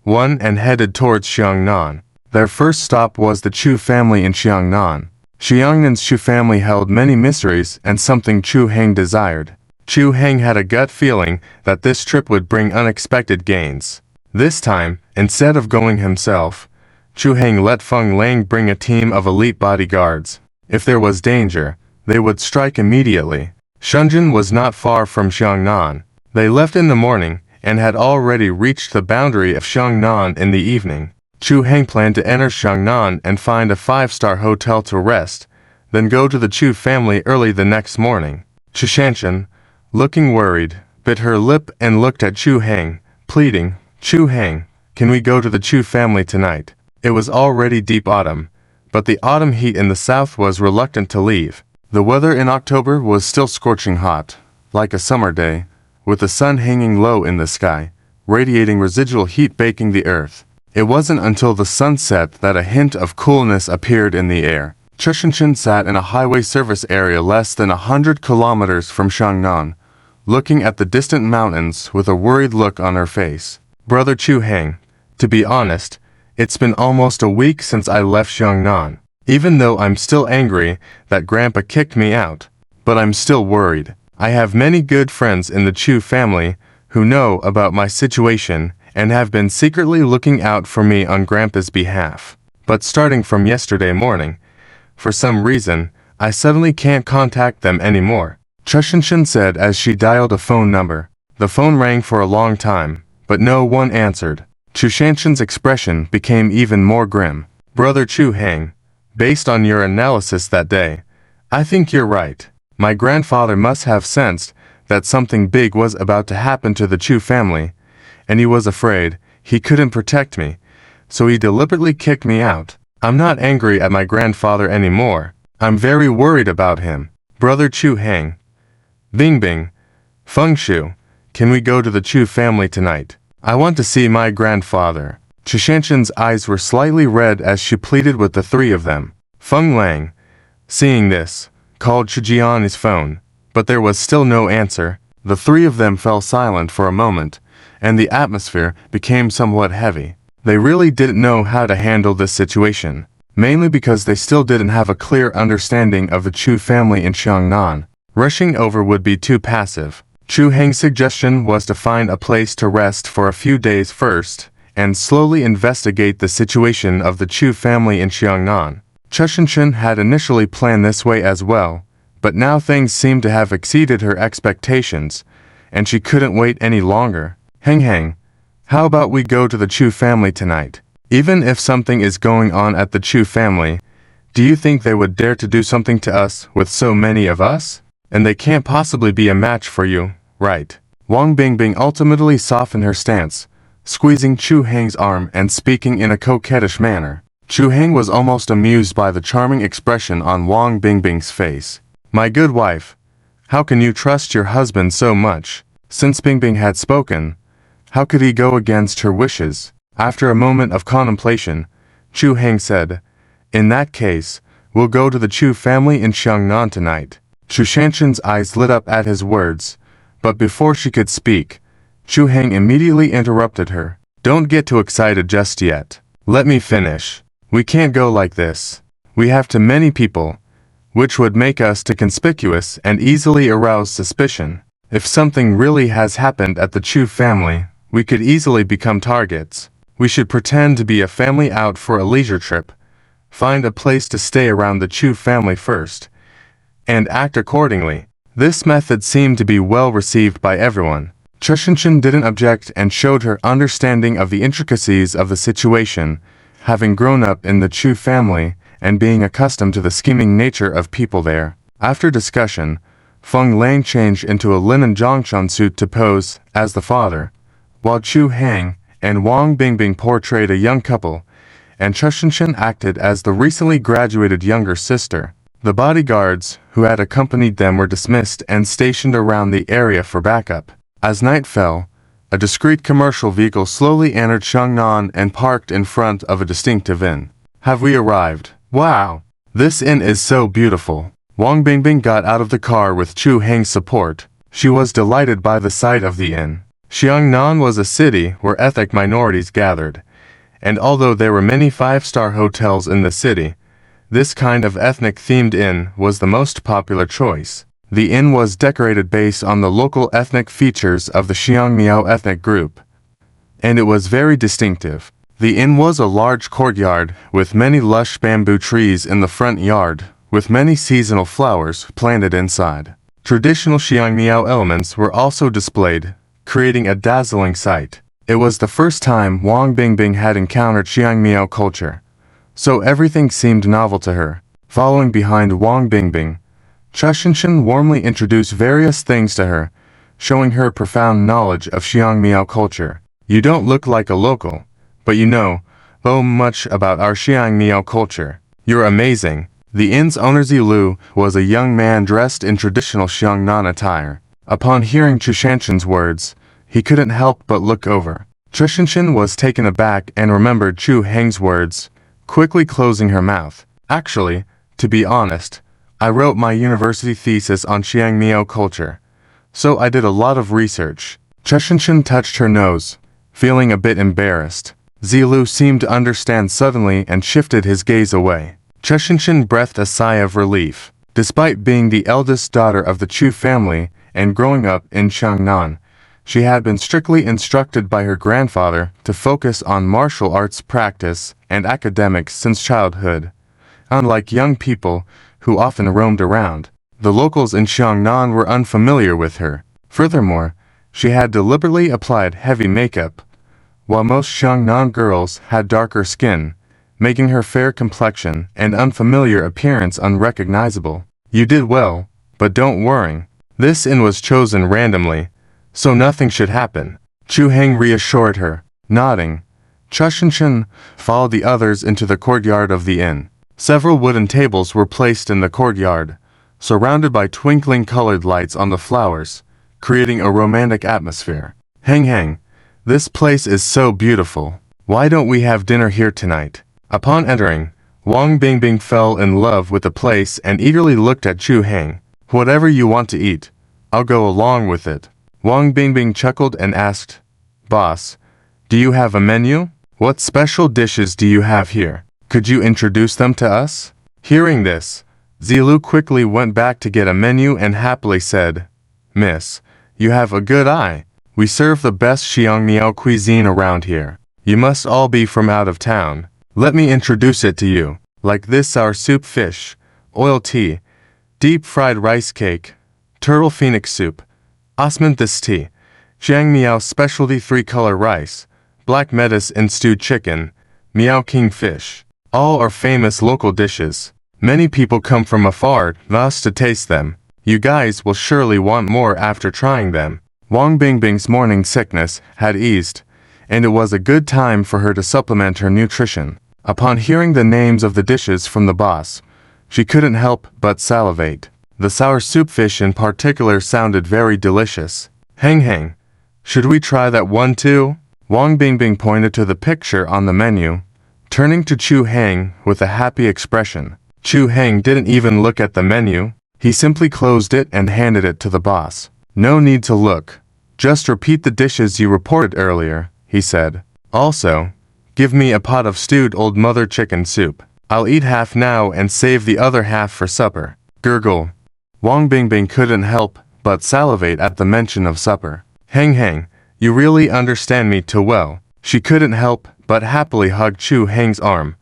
and headed towards Xiangnan. Their first stop was the Chu family in Xiangnan. Xiangnan's Chu family held many mysteries and something Chu Heng desired. Chu Heng had a gut feeling that this trip would bring unexpected gains. This time, instead of going himself, Chu Heng let Feng Lang bring a team of elite bodyguards. If there was danger, they would strike immediately. Shenzhen was not far from Xiangnan. They left in the morning and had already reached the boundary of Xiangnan in the evening. Chu Heng planned to enter Xiangnan and find a 5-star hotel to rest, then go to the Chu family early the next morning. Chu Shanshan, looking worried, bit her lip and looked at Chu Heng, pleading, Chu Heng, can we go to the Chu family tonight? It was already deep autumn, but the autumn heat in the south was reluctant to leave. The weather in October was still scorching hot, like a summer day, with the sun hanging low in the sky, radiating residual heat baking the earth. It wasn't until the sun set that a hint of coolness appeared in the air. Chu Shanshan sat in a highway service area less than 100 kilometers from Xiangnan, looking at the distant mountains with a worried look on her face. Brother Chu Heng, to be honest, it's been almost a week since I left Xiangnan. Even though I'm still angry that Grandpa kicked me out, but I'm still worried. I have many good friends in the Chu family who know about my situation and have been secretly looking out for me on Grandpa's behalf. But starting from yesterday morning, for some reason, I suddenly can't contact them anymore. Chu Shanshan said as she dialed a phone number. The phone rang for a long time, but no one answered. Chu Shanshan's expression became even more grim. Brother Chu Heng, based on your analysis that day, I think you're right. My grandfather must have sensed that something big was about to happen to the Chu family, and he was afraid he couldn't protect me, so he deliberately kicked me out. I'm not angry at my grandfather anymore. I'm very worried about him. Brother Chu Heng. Bing Bing. Feng Shu. Can we go to the Chu family tonight? I want to see my grandfather. Chu Shanshan's eyes were slightly red as she pleaded with the three of them. Feng Lang, seeing this, called Chu on his phone, but there was still no answer. The three of them fell silent for a moment, and the atmosphere became somewhat heavy. They really didn't know how to handle this situation, mainly because they still didn't have a clear understanding of the Chu family in Xiangnan. Rushing over would be too passive. Chu Heng's suggestion was to find a place to rest for a few days first, and slowly investigate the situation of the Chu family in Xiangnan. Chushinshin had initially planned this way as well, but now things seemed to have exceeded her expectations, and she couldn't wait any longer. Heng, how about we go to the Chu family tonight? Even if something is going on at the Chu family, do you think they would dare to do something to us with so many of us? And they can't possibly be a match for you, right? Wang Bingbing ultimately softened her stance, squeezing Chu Heng's arm and speaking in a coquettish manner. Chu Heng was almost amused by the charming expression on Wang Bingbing's face. My good wife, how can you trust your husband so much? Since Bingbing had spoken, how could he go against her wishes? After a moment of contemplation, Chu Heng said, in that case, we'll go to the Chu family in Xiangnan tonight. Chu Shanshan's eyes lit up at his words, but before she could speak, Chu Heng immediately interrupted her. Don't get too excited just yet. Let me finish. We can't go like this. We have too many people, which would make us too conspicuous and easily arouse suspicion. If something really has happened at the Chu family, we could easily become targets. We should pretend to be a family out for a leisure trip, find a place to stay around the Chu family first, and act accordingly. This method seemed to be well received by everyone. Chushinshin didn't object and showed her understanding of the intricacies of the situation, having grown up in the Chu family and being accustomed to the scheming nature of people there. After discussion, Feng Lang changed into a linen zhongshan suit to pose as the father, while Chu Heng and Wang Bingbing portrayed a young couple, and Chushinshin acted as the recently graduated younger sister. The bodyguards who had accompanied them were dismissed and stationed around the area for backup. As night fell, a discreet commercial vehicle slowly entered Xiangnan and parked in front of a distinctive inn. Have we arrived? Wow! This inn is so beautiful. Wang Bingbing got out of the car with Chu Heng's support. She was delighted by the sight of the inn. Xiangnan was a city where ethnic minorities gathered, and although there were many five-star hotels in the city, this kind of ethnic-themed inn was the most popular choice. The inn was decorated based on the local ethnic features of the Xiangmiao ethnic group, and it was very distinctive. The inn was a large courtyard with many lush bamboo trees in the front yard, with many seasonal flowers planted inside. Traditional Xiangmiao elements were also displayed, creating a dazzling sight. It was the first time Wang Bingbing had encountered Xiangmiao culture, so everything seemed novel to her. Following behind Wang Bingbing, Chushinshin warmly introduced various things to her, showing her profound knowledge of Xiangmiao culture. You don't look like a local, but you know so much about our Xiangmiao culture. You're amazing. The inn's owner Zilu was a young man dressed in traditional Xiangnan attire. Upon hearing Chushanshin's words, he couldn't help but look over. Chushinshin was taken aback and remembered Chu Heng's words, quickly closing her mouth. Actually, to be honest, I wrote my university thesis on Xiangmiao culture, so I did a lot of research. Chushinshin touched her nose, feeling a bit embarrassed. Zilu seemed to understand suddenly and shifted his gaze away. Chushinshin breathed a sigh of relief. Despite being the eldest daughter of the Chu family and growing up in Xiangnan, she had been strictly instructed by her grandfather to focus on martial arts practice and academics since childhood. Unlike young people who often roamed around, the locals in Xiangnan were unfamiliar with her. Furthermore, she had deliberately applied heavy makeup, while most Xiangnan girls had darker skin, making her fair complexion and unfamiliar appearance unrecognizable. You did well, but don't worry. This inn was chosen randomly, so nothing should happen. Chu Heng reassured her. Nodding, Chushinshin followed the others into the courtyard of the inn. Several wooden tables were placed in the courtyard, surrounded by twinkling colored lights on the flowers, creating a romantic atmosphere. Heng, this place is so beautiful. Why don't we have dinner here tonight? Upon entering, Wang Bingbing fell in love with the place and eagerly looked at Chu Heng. Whatever you want to eat, I'll go along with it. Wang Bingbing chuckled and asked, Boss, do you have a menu? What special dishes do you have here? Could you introduce them to us? Hearing this, Zilu quickly went back to get a menu and happily said, Miss, you have a good eye. We serve the best Xiangmiao cuisine around here. You must all be from out of town. Let me introduce it to you. Like this sour soup fish, oil tea, deep fried rice cake, turtle phoenix soup, osmanthus tea, Xiangmiao specialty 3-color rice, black metis and stewed chicken, Miao King fish. All are famous local dishes. Many people come from afar thus to taste them. You guys will surely want more after trying them. Wang Bingbing's morning sickness had eased, and it was a good time for her to supplement her nutrition. Upon hearing the names of the dishes from the boss, she couldn't help but salivate. The sour soup fish in particular sounded very delicious. Hang, should we try that one too? Wang Bingbing pointed to the picture on the menu, turning to Chu Hang with a happy expression. Chu Hang didn't even look at the menu. He simply closed it and handed it to the boss. No need to look. Just repeat the dishes you reported earlier, he said. Also, give me a pot of stewed old mother chicken soup. I'll eat half now and save the other half for supper. Gurgle. Wang Bingbing couldn't help but salivate at the mention of supper. Hang, you really understand me too well. She couldn't help but happily hug Chu Hang's arm,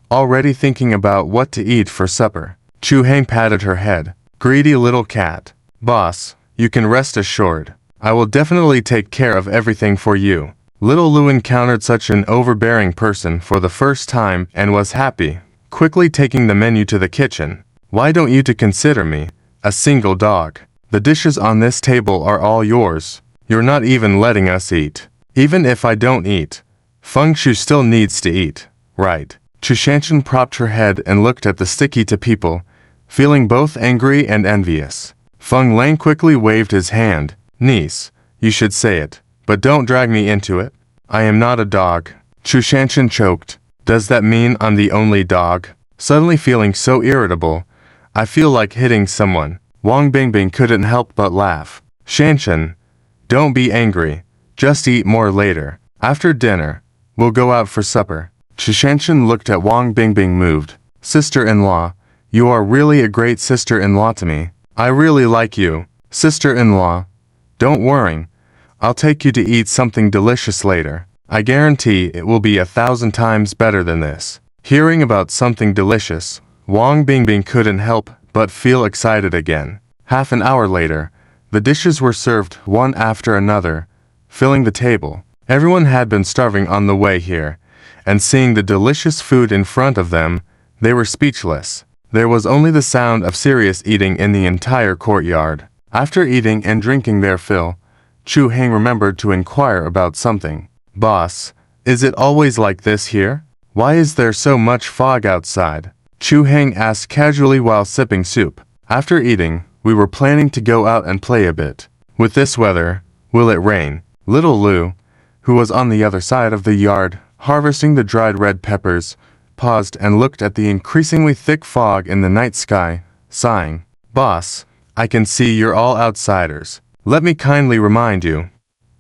already thinking about what to eat for supper. Chu Hang patted her head. Greedy little cat. Boss, you can rest assured. I will definitely take care of everything for you. Little Lu encountered such an overbearing person for the first time and was happy, quickly taking the menu to the kitchen. Why don't you consider me a single dog? The dishes on this table are all yours. You're not even letting us eat. Even if I don't eat, Feng Shu still needs to eat, right? Chu Shanshan propped her head and looked at the sticky to people, feeling both angry and envious. Feng Lang quickly waved his hand. Niece, you should say it, but don't drag me into it. I am not a dog. Chu Shanshan choked. Does that mean I'm the only dog? Suddenly feeling so irritable, I feel like hitting someone. Wang Bingbing couldn't help but laugh. Shanshan, don't be angry. Just eat more later. After dinner, we'll go out for supper. Chu Shanshan looked at Wang Bingbing moved. Sister-in-law, you are really a great sister-in-law to me. I really like you, sister-in-law. Don't worry. I'll take you to eat something delicious later. I guarantee it will be 1,000 times better than this. Hearing about something delicious, Wang Bingbing couldn't help but feel excited again. Half an hour later, the dishes were served one after another, filling the table. Everyone had been starving on the way here, and seeing the delicious food in front of them, they were speechless. There was only the sound of serious eating in the entire courtyard. After eating and drinking their fill, Chu Hang remembered to inquire about something. Boss, is it always like this here? Why is there so much fog outside? Chu Hang asked casually while sipping soup. After eating, we were planning to go out and play a bit. With this weather, will it rain? Little Lu, who was on the other side of the yard, harvesting the dried red peppers, paused and looked at the increasingly thick fog in the night sky, sighing. Boss, I can see you're all outsiders. Let me kindly remind you.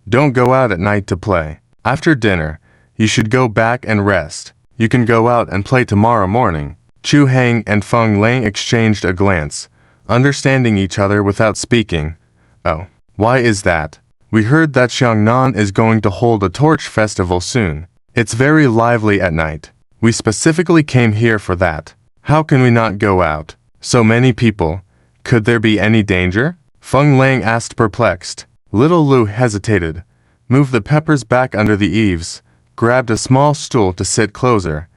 Don't go out at night to play. After dinner, you should go back and rest. You can go out and play tomorrow morning. Chu Hang and Feng Lang exchanged a glance, understanding each other without speaking. Oh, why is that? We heard that Xiangnan is going to hold a torch festival soon. It's very lively at night. We specifically came here for that. How can we not go out? So many people. Could there be any danger? Feng Lang asked perplexed. Little Lu hesitated, moved the peppers back under the eaves, grabbed a small stool to sit closer,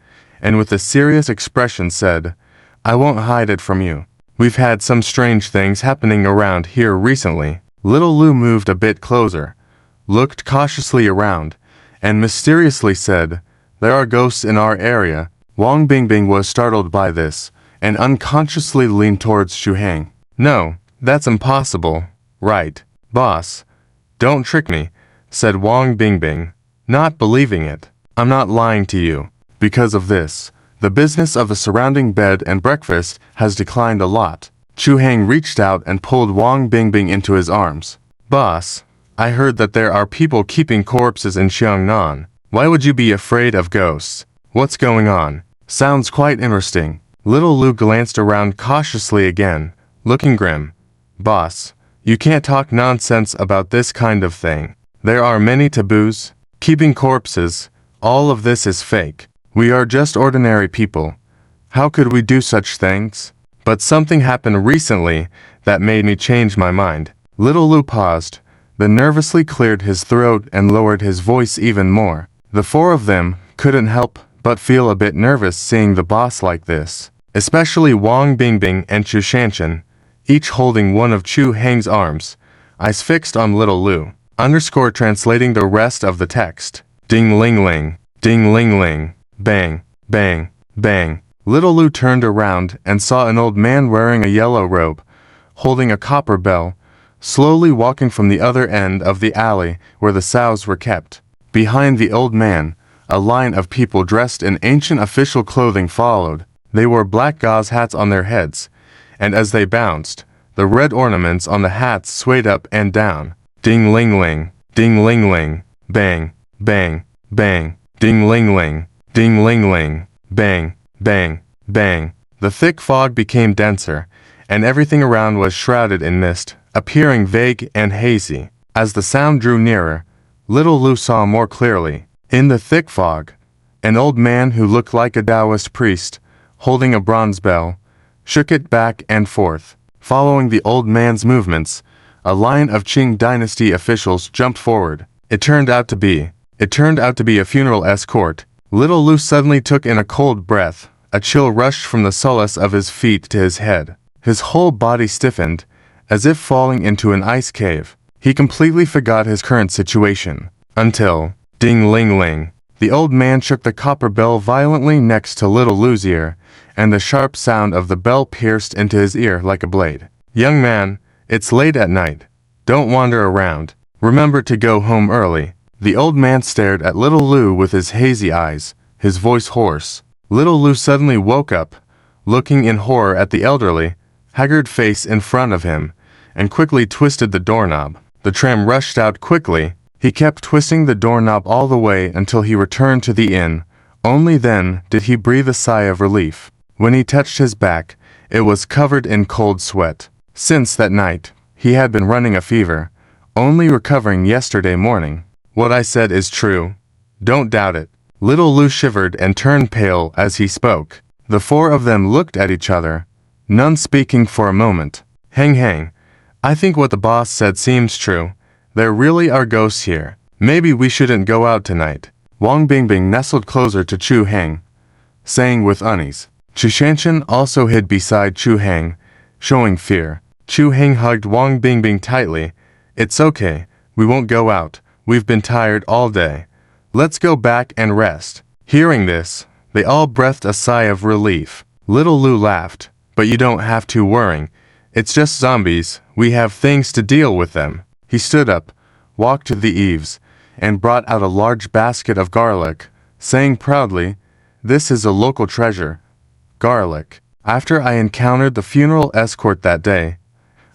and with a serious expression said, I won't hide it from you. We've had some strange things happening around here recently. Little Lu moved a bit closer, looked cautiously around, and mysteriously said, There are ghosts in our area. Wang Bingbing was startled by this, and unconsciously leaned towards Chu Hang. No, that's impossible. Right, boss. Don't trick me, said Wang Bingbing, not believing it. I'm not lying to you. Because of this, the business of the surrounding bed and breakfast has declined a lot. Chu Hang reached out and pulled Wang Bingbing into his arms. Boss, I heard that there are people keeping corpses in Xiangnan. Why would you be afraid of ghosts? What's going on? Sounds quite interesting. Little Lou glanced around cautiously again, looking grim. Boss, you can't talk nonsense about this kind of thing. There are many taboos. Keeping corpses. All of this is fake. We are just ordinary people. How could we do such things? But something happened recently that made me change my mind. Little Lou paused, then nervously cleared his throat and lowered his voice even more. The four of them couldn't help but feel a bit nervous seeing the boss like this, especially Wang Bingbing and Chu Shanshan, each holding one of Chu Heng's arms, eyes fixed on Little Lou. Translating the rest of the text. Ding-ling-ling, ding-ling-ling, bang, bang, bang. Little Lou turned around and saw an old man wearing a yellow robe, holding a copper bell, slowly walking from the other end of the alley where the sows were kept. Behind the old man, a line of people dressed in ancient official clothing followed. They wore black gauze hats on their heads, and as they bounced, the red ornaments on the hats swayed up and down. Ding-ling-ling, ding-ling-ling, bang, bang, bang, ding-ling-ling, ding-ling-ling, bang, bang, bang. The thick fog became denser, and everything around was shrouded in mist, appearing vague and hazy. As the sound drew nearer, Little Lou saw more clearly. In the thick fog, an old man who looked like a Taoist priest, holding a bronze bell, shook it back and forth. Following the old man's movements, a line of Qing dynasty officials jumped forward. It turned out to be a funeral escort. Little Lou suddenly took in a cold breath. A chill rushed from the soles of his feet to his head. His whole body stiffened, as if falling into an ice cave. He completely forgot his current situation. Until, ding-ling-ling, the old man shook the copper bell violently next to Little Lou's ear, and the sharp sound of the bell pierced into his ear like a blade. Young man, it's late at night. Don't wander around. Remember to go home early. The old man stared at Little Lou with his hazy eyes, his voice hoarse. Little Lou suddenly woke up, looking in horror at the elderly, haggard face in front of him, and quickly twisted the doorknob. The tram rushed out quickly. He kept twisting the doorknob all the way until he returned to the inn. Only then did he breathe a sigh of relief. When he touched his back, it was covered in cold sweat. Since that night, he had been running a fever, only recovering yesterday morning. What I said is true. Don't doubt it. Little Lou shivered and turned pale as he spoke. The four of them looked at each other, none speaking for a moment. Hang, I think what the boss said seems true. There really are ghosts here. Maybe we shouldn't go out tonight. Wang Bingbing nestled closer to Chu Heng, saying with unease. Chu Shanshan also hid beside Chu Heng, showing fear. Chu Heng hugged Wang Bingbing tightly. It's okay, we won't go out. We've been tired all day. Let's go back and rest. Hearing this, they all breathed a sigh of relief. Little Lou laughed. But you don't have to worry. It's just zombies. We have things to deal with them. He stood up, walked to the eaves, and brought out a large basket of garlic, saying proudly, "This is a local treasure. Garlic. After I encountered the funeral escort that day,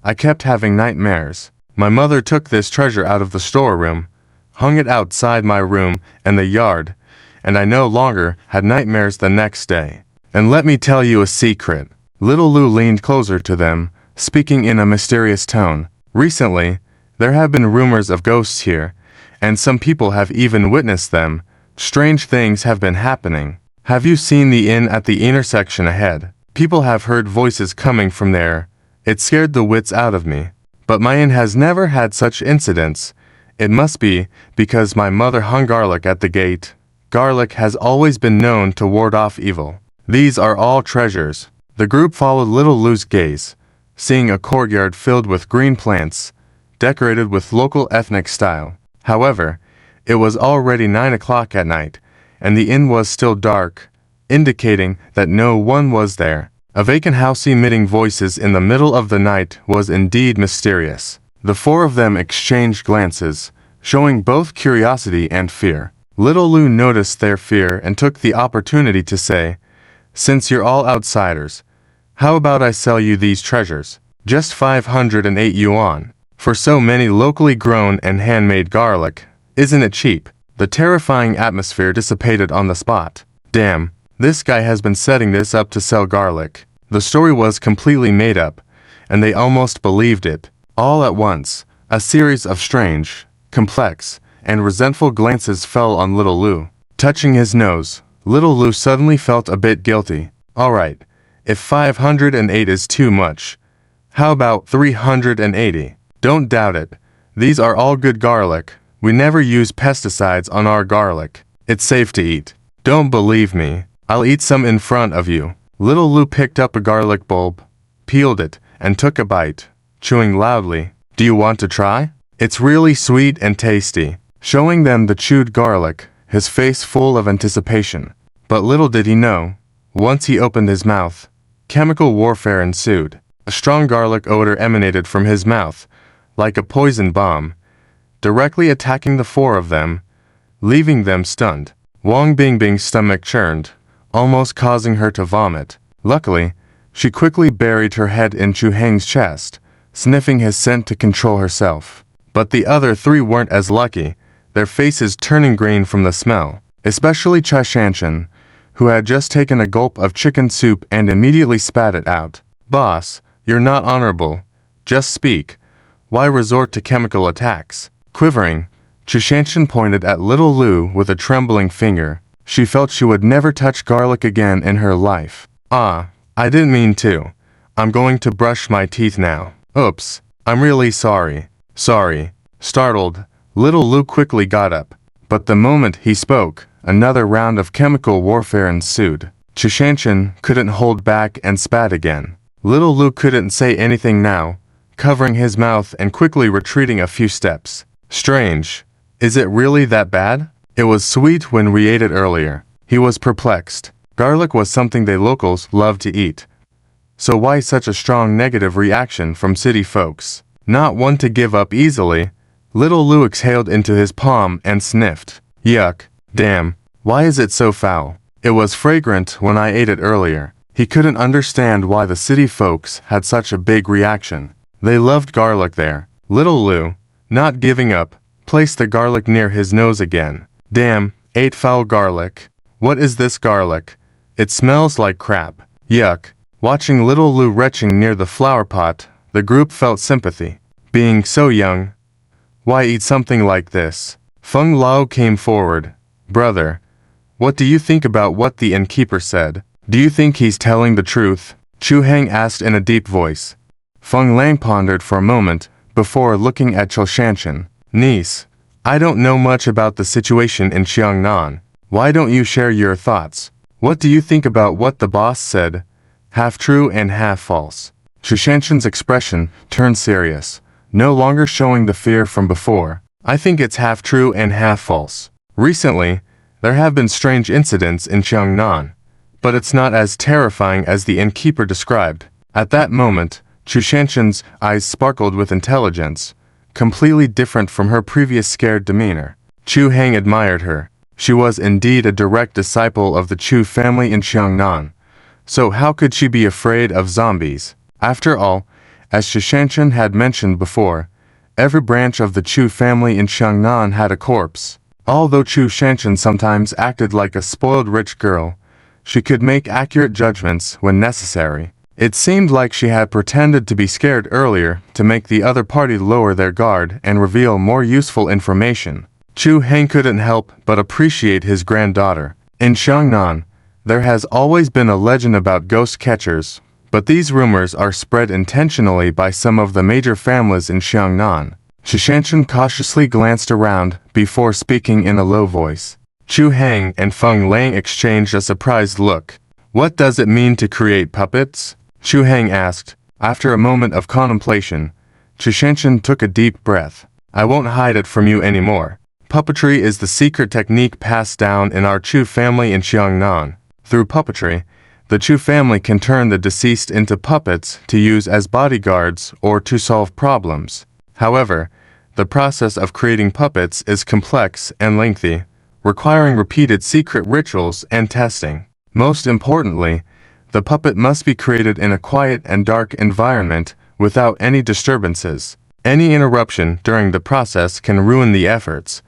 I kept having nightmares. My mother took this treasure out of the storeroom, hung it outside my room and the yard, and I no longer had nightmares the next day. And let me tell you a secret." Little Lou leaned closer to them, speaking in a mysterious tone. Recently, there have been rumors of ghosts here, and some people have even witnessed them. Strange things have been happening. Have you seen the inn at the intersection ahead? People have heard voices coming from there. It scared the wits out of me. But my inn has never had such incidents. It must be because my mother hung garlic at the gate. Garlic has always been known to ward off evil. These are all treasures. The group followed Little Lou's gaze, seeing a courtyard filled with green plants, decorated with local ethnic style. However, it was already 9 o'clock at night, and the inn was still dark, indicating that no one was there. A vacant house emitting voices in the middle of the night was indeed mysterious. The four of them exchanged glances, showing both curiosity and fear. Little Lou noticed their fear and took the opportunity to say, "Since you're all outsiders, how about I sell you these treasures? Just 508 yuan. For so many locally grown and handmade garlic, isn't it cheap?" The terrifying atmosphere dissipated on the spot. Damn, this guy has been setting this up to sell garlic. The story was completely made up, and they almost believed it. All at once, a series of strange, complex, and resentful glances fell on Little Lou. Touching his nose, Little Lou suddenly felt a bit guilty. Alright, if 508 is too much, how about 380? Don't doubt it. These are all good garlic. We never use pesticides on our garlic. It's safe to eat. Don't believe me? I'll eat some in front of you. Little Lou picked up a garlic bulb, peeled it, and took a bite, chewing loudly. Do you want to try? It's really sweet and tasty. Showing them the chewed garlic, his face full of anticipation. But little did he know, once he opened his mouth, chemical warfare ensued. A strong garlic odor emanated from his mouth, like a poison bomb, directly attacking the four of them, leaving them stunned. Wang Bingbing's stomach churned, almost causing her to vomit. Luckily, she quickly buried her head in Chu Heng's chest, sniffing his scent to control herself. But the other three weren't as lucky, their faces turning green from the smell, especially Chai Shanshan, who had just taken a gulp of chicken soup and immediately spat it out. Boss, you're not honorable. Just speak. Why resort to chemical attacks? Quivering, Chu Shanshan pointed at Little Lou with a trembling finger. She felt she would never touch garlic again in her life. Ah, I didn't mean to. I'm going to brush my teeth now. Oops, I'm really sorry. Sorry. Startled, Little Lou quickly got up. But the moment he spoke, another round of chemical warfare ensued. Chu Shanshan couldn't hold back and spat again. Little Lou couldn't say anything now, covering his mouth and quickly retreating a few steps. Strange. Is it really that bad? It was sweet when we ate it earlier. He was perplexed. Garlic was something they locals loved to eat. So why such a strong negative reaction from city folks? Not one to give up easily, Little Lou exhaled into his palm and sniffed. Yuck. Damn. Why is it so foul? It was fragrant when I ate it earlier. He couldn't understand why the city folks had such a big reaction. They loved garlic there. Little Lou, not giving up, placed the garlic near his nose again. Damn, ate foul garlic. What is this garlic? It smells like crap. Yuck. Watching Little Lou retching near the flower pot, the group felt sympathy. Being so young, why eat something like this? Feng Lao came forward. Brother, what do you think about what the innkeeper said? Do you think he's telling the truth? Chu Heng asked in a deep voice. Feng Lang pondered for a moment, before looking at Chu Shanshan. Niece, I don't know much about the situation in Xiangnan. Why don't you share your thoughts? What do you think about what the boss said? Half true and half false. Chu Shanshan's expression turned serious, no longer showing the fear from before. I think it's half true and half false. Recently, there have been strange incidents in Xiangnan, but it's not as terrifying as the innkeeper described. At that moment, Chu Shanshan's eyes sparkled with intelligence, completely different from her previous scared demeanor. Chu Heng admired her. She was indeed a direct disciple of the Chu family in Xiangnan, so how could she be afraid of zombies? After all, as Chu Shanshan had mentioned before, every branch of the Chu family in Xiangnan had a corpse. Although Chu Shanshan sometimes acted like a spoiled rich girl, she could make accurate judgments when necessary. It seemed like she had pretended to be scared earlier to make the other party lower their guard and reveal more useful information. Chu Heng couldn't help but appreciate his granddaughter. In Xiangnan, there has always been a legend about ghost catchers, but these rumors are spread intentionally by some of the major families in Xiangnan. Chu Shanshan cautiously glanced around before speaking in a low voice. Chu Heng and Feng Lang exchanged a surprised look. What does it mean to create puppets? Chu Heng asked. After a moment of contemplation, Chu Shanshan took a deep breath. I won't hide it from you anymore. Puppetry is the secret technique passed down in our Chu family in Xiangnan. Through puppetry, the Chu family can turn the deceased into puppets to use as bodyguards or to solve problems. However, the process of creating puppets is complex and lengthy, requiring repeated secret rituals and testing. Most importantly, the puppet must be created in a quiet and dark environment without any disturbances. Any interruption during the process can ruin the efforts,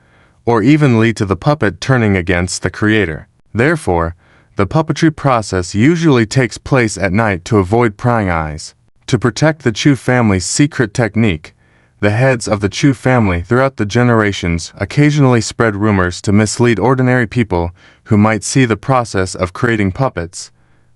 or even lead to the puppet turning against the creator. Therefore, the puppetry process usually takes place at night to avoid prying eyes. To protect the Chu family's secret technique, the heads of the Chu family throughout the generations occasionally spread rumors to mislead ordinary people who might see the process of creating puppets,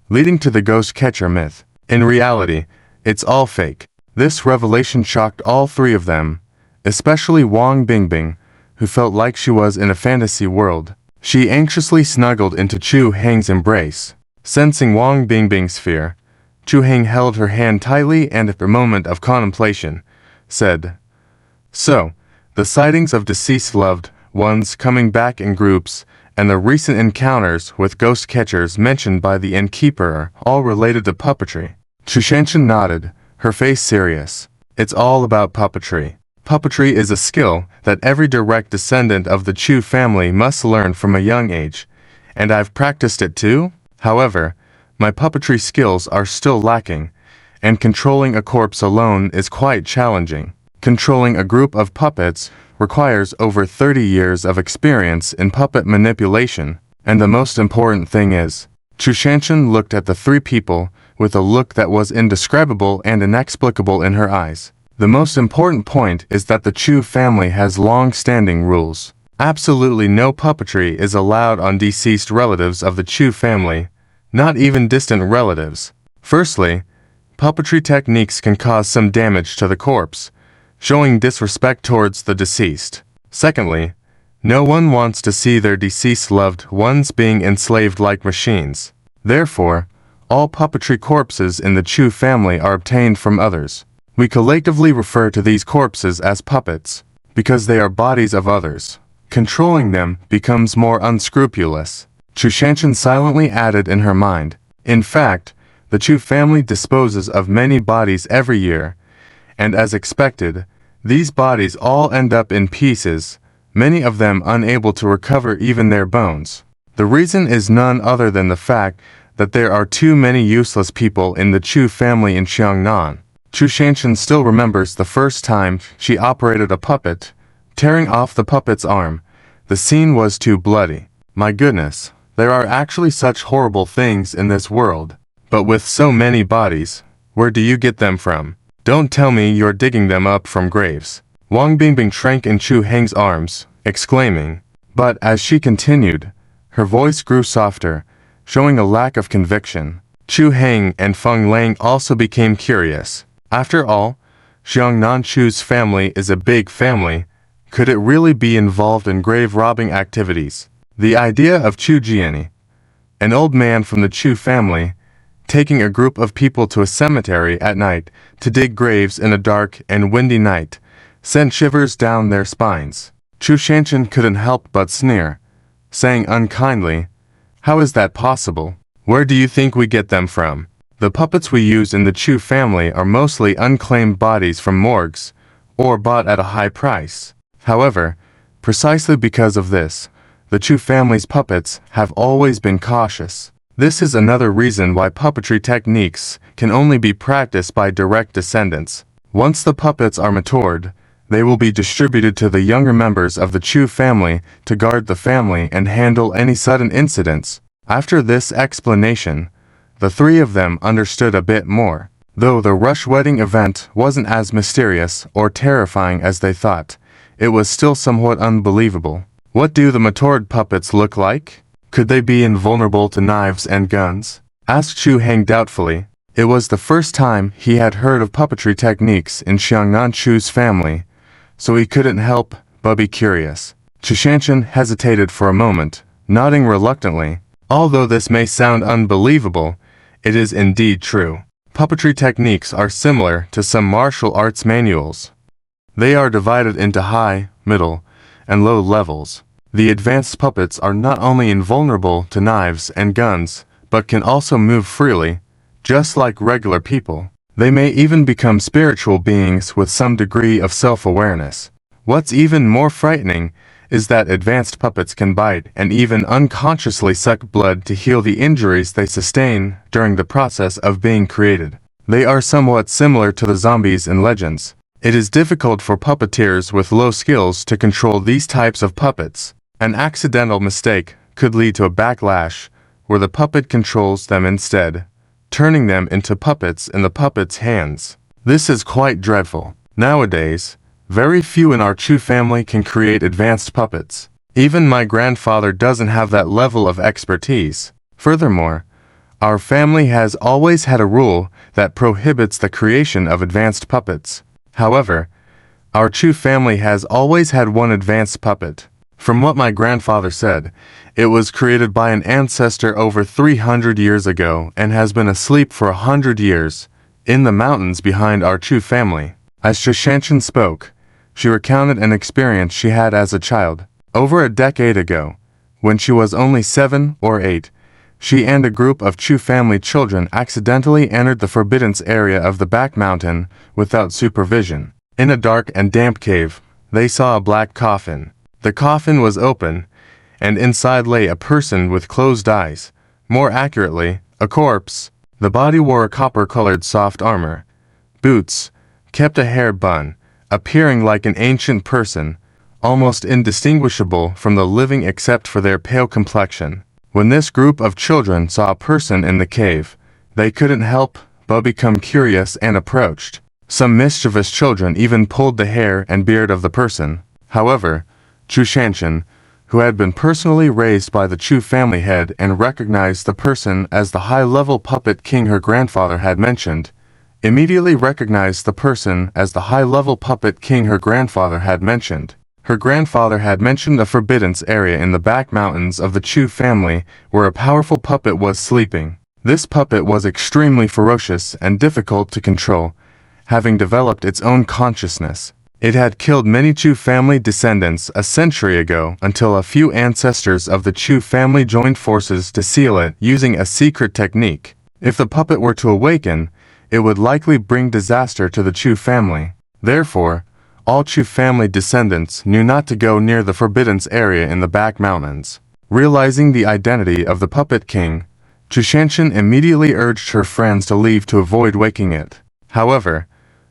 leading to the ghost catcher myth. In reality, it's all fake. This revelation shocked all three of them, especially Wang Bingbing, who felt like she was in a fantasy world. She anxiously snuggled into Chu Heng's embrace. Sensing Wang Bingbing's fear, Chu Heng held her hand tightly and after a moment of contemplation, said, "So, the sightings of deceased loved ones coming back in groups and the recent encounters with ghost catchers mentioned by the innkeeper are all related to puppetry." Chu Shanshan nodded, her face serious. "It's all about puppetry. Puppetry is a skill that every direct descendant of the Chu family must learn from a young age, and I've practiced it too. However, my puppetry skills are still lacking, and controlling a corpse alone is quite challenging. Controlling a group of puppets requires over 30 years of experience in puppet manipulation, and the most important thing is..." Chu Shanshan looked at the three people with a look that was indescribable and inexplicable in her eyes. The most important point is that the Chu family has long-standing rules. Absolutely no puppetry is allowed on deceased relatives of the Chu family, not even distant relatives. Firstly, puppetry techniques can cause some damage to the corpse, showing disrespect towards the deceased. Secondly, no one wants to see their deceased loved ones being enslaved like machines. Therefore, all puppetry corpses in the Chu family are obtained from others. We collectively refer to these corpses as puppets, because they are bodies of others. Controlling them becomes more unscrupulous. Chu Shanshan silently added in her mind, "In fact, the Chu family disposes of many bodies every year, and as expected, these bodies all end up in pieces, many of them unable to recover even their bones. The reason is none other than the fact that there are too many useless people in the Chu family in Xiangnan." Chu Shanshan still remembers the first time she operated a puppet, tearing off the puppet's arm. The scene was too bloody. My goodness, there are actually such horrible things in this world. But with so many bodies, where do you get them from? Don't tell me you're digging them up from graves. Wang Bingbing shrank in Chu Heng's arms, exclaiming. But as she continued, her voice grew softer, showing a lack of conviction. Chu Heng and Feng Lang also became curious. After all, Xiangnan Chu's family is a big family. Could it really be involved in grave robbing activities? The idea of Chu Jiani, an old man from the Chu family, taking a group of people to a cemetery at night to dig graves in a dark and windy night, sent shivers down their spines. Chu Shanshan couldn't help but sneer, saying unkindly, "How is that possible? Where do you think we get them from? The puppets we use in the Chu family are mostly unclaimed bodies from morgues, or bought at a high price. However, precisely because of this, the Chu family's puppets have always been cautious. This is another reason why puppetry techniques can only be practiced by direct descendants. Once the puppets are matured, they will be distributed to the younger members of the Chu family to guard the family and handle any sudden incidents." After this explanation, the three of them understood a bit more. Though the rush wedding event wasn't as mysterious or terrifying as they thought, it was still somewhat unbelievable. What do the matured puppets look like? Could they be invulnerable to knives and guns? Asked Chu Heng doubtfully. It was the first time he had heard of puppetry techniques in Xiangnan Chu's family, so he couldn't help but be curious. Chu Shanshan hesitated for a moment, nodding reluctantly. Although this may sound unbelievable, it is indeed true. Puppetry techniques are similar to some martial arts manuals. They are divided into high, middle, and low levels. The advanced puppets are not only invulnerable to knives and guns, but can also move freely, just like regular people. They may even become spiritual beings with some degree of self-awareness. What's even more frightening is that advanced puppets can bite and even unconsciously suck blood to heal the injuries they sustain during the process of being created. They are somewhat similar to the zombies in legends. It is difficult for puppeteers with low skills to control these types of puppets. An accidental mistake could lead to a backlash, where the puppet controls them instead, turning them into puppets in the puppet's hands. This is quite dreadful. Nowadays, very few in our Chu family can create advanced puppets. Even my grandfather doesn't have that level of expertise. Furthermore, our family has always had a rule that prohibits the creation of advanced puppets. However, our Chu family has always had one advanced puppet. From what my grandfather said, it was created by an ancestor over 300 years ago and has been asleep for 100 years, in the mountains behind our Chu family. As Shushanshin spoke, she recounted an experience she had as a child. Over a decade ago, when she was only 7 or 8, she and a group of Chu family children accidentally entered the forbidden area of the back mountain without supervision. In a dark and damp cave, they saw a black coffin. The coffin was open, and inside lay a person with closed eyes, more accurately, a corpse. The body wore a copper-colored soft armor, boots, kept a hair bun, appearing like an ancient person, almost indistinguishable from the living except for their pale complexion. When this group of children saw a person in the cave, they couldn't help but become curious and approached. Some mischievous children even pulled the hair and beard of the person. However, Chu Shanshan, who had been personally raised by the Chu family head and recognized the person as the high-level puppet king her grandfather had mentioned, immediately recognized the person as the high-level puppet king her grandfather had mentioned. Her grandfather had mentioned a forbidden area in the back mountains of the Chu family where a powerful puppet was sleeping. This puppet was extremely ferocious and difficult to control, having developed its own consciousness. It had killed many Chu family descendants a century ago until a few ancestors of the Chu family joined forces to seal it using a secret technique. If the puppet were to awaken, it would likely bring disaster to the Chu family. Therefore, all Chu family descendants knew not to go near the forbidden area in the back mountains. Realizing the identity of the puppet king, Chu Shanshan immediately urged her friends to leave to avoid waking it. However,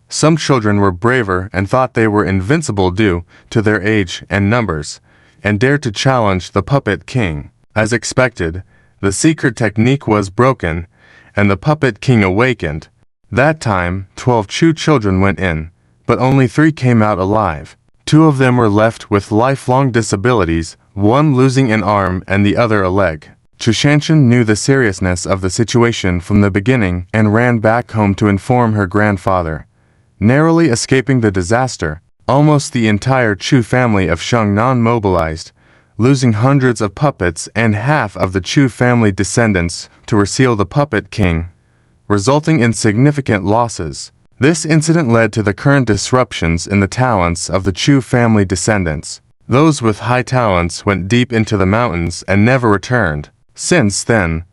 some children were braver and thought they were invincible due to their age and numbers, and dared to challenge the puppet king. As expected, the secret technique was broken, and the puppet king awakened. That time, 12 Chu children went in, but only 3 came out alive. 2 of them were left with lifelong disabilities, one losing an arm and the other a leg. Chu Shanshan knew the seriousness of the situation from the beginning and ran back home to inform her grandfather. Narrowly escaping the disaster, almost the entire Chu family of Shangnan mobilized, losing hundreds of puppets and half of the Chu family descendants to reseal the puppet king, resulting in significant losses. This incident led to the current disruptions in the talents of the Chu family descendants. Those with high talents went deep into the mountains and never returned. Since then,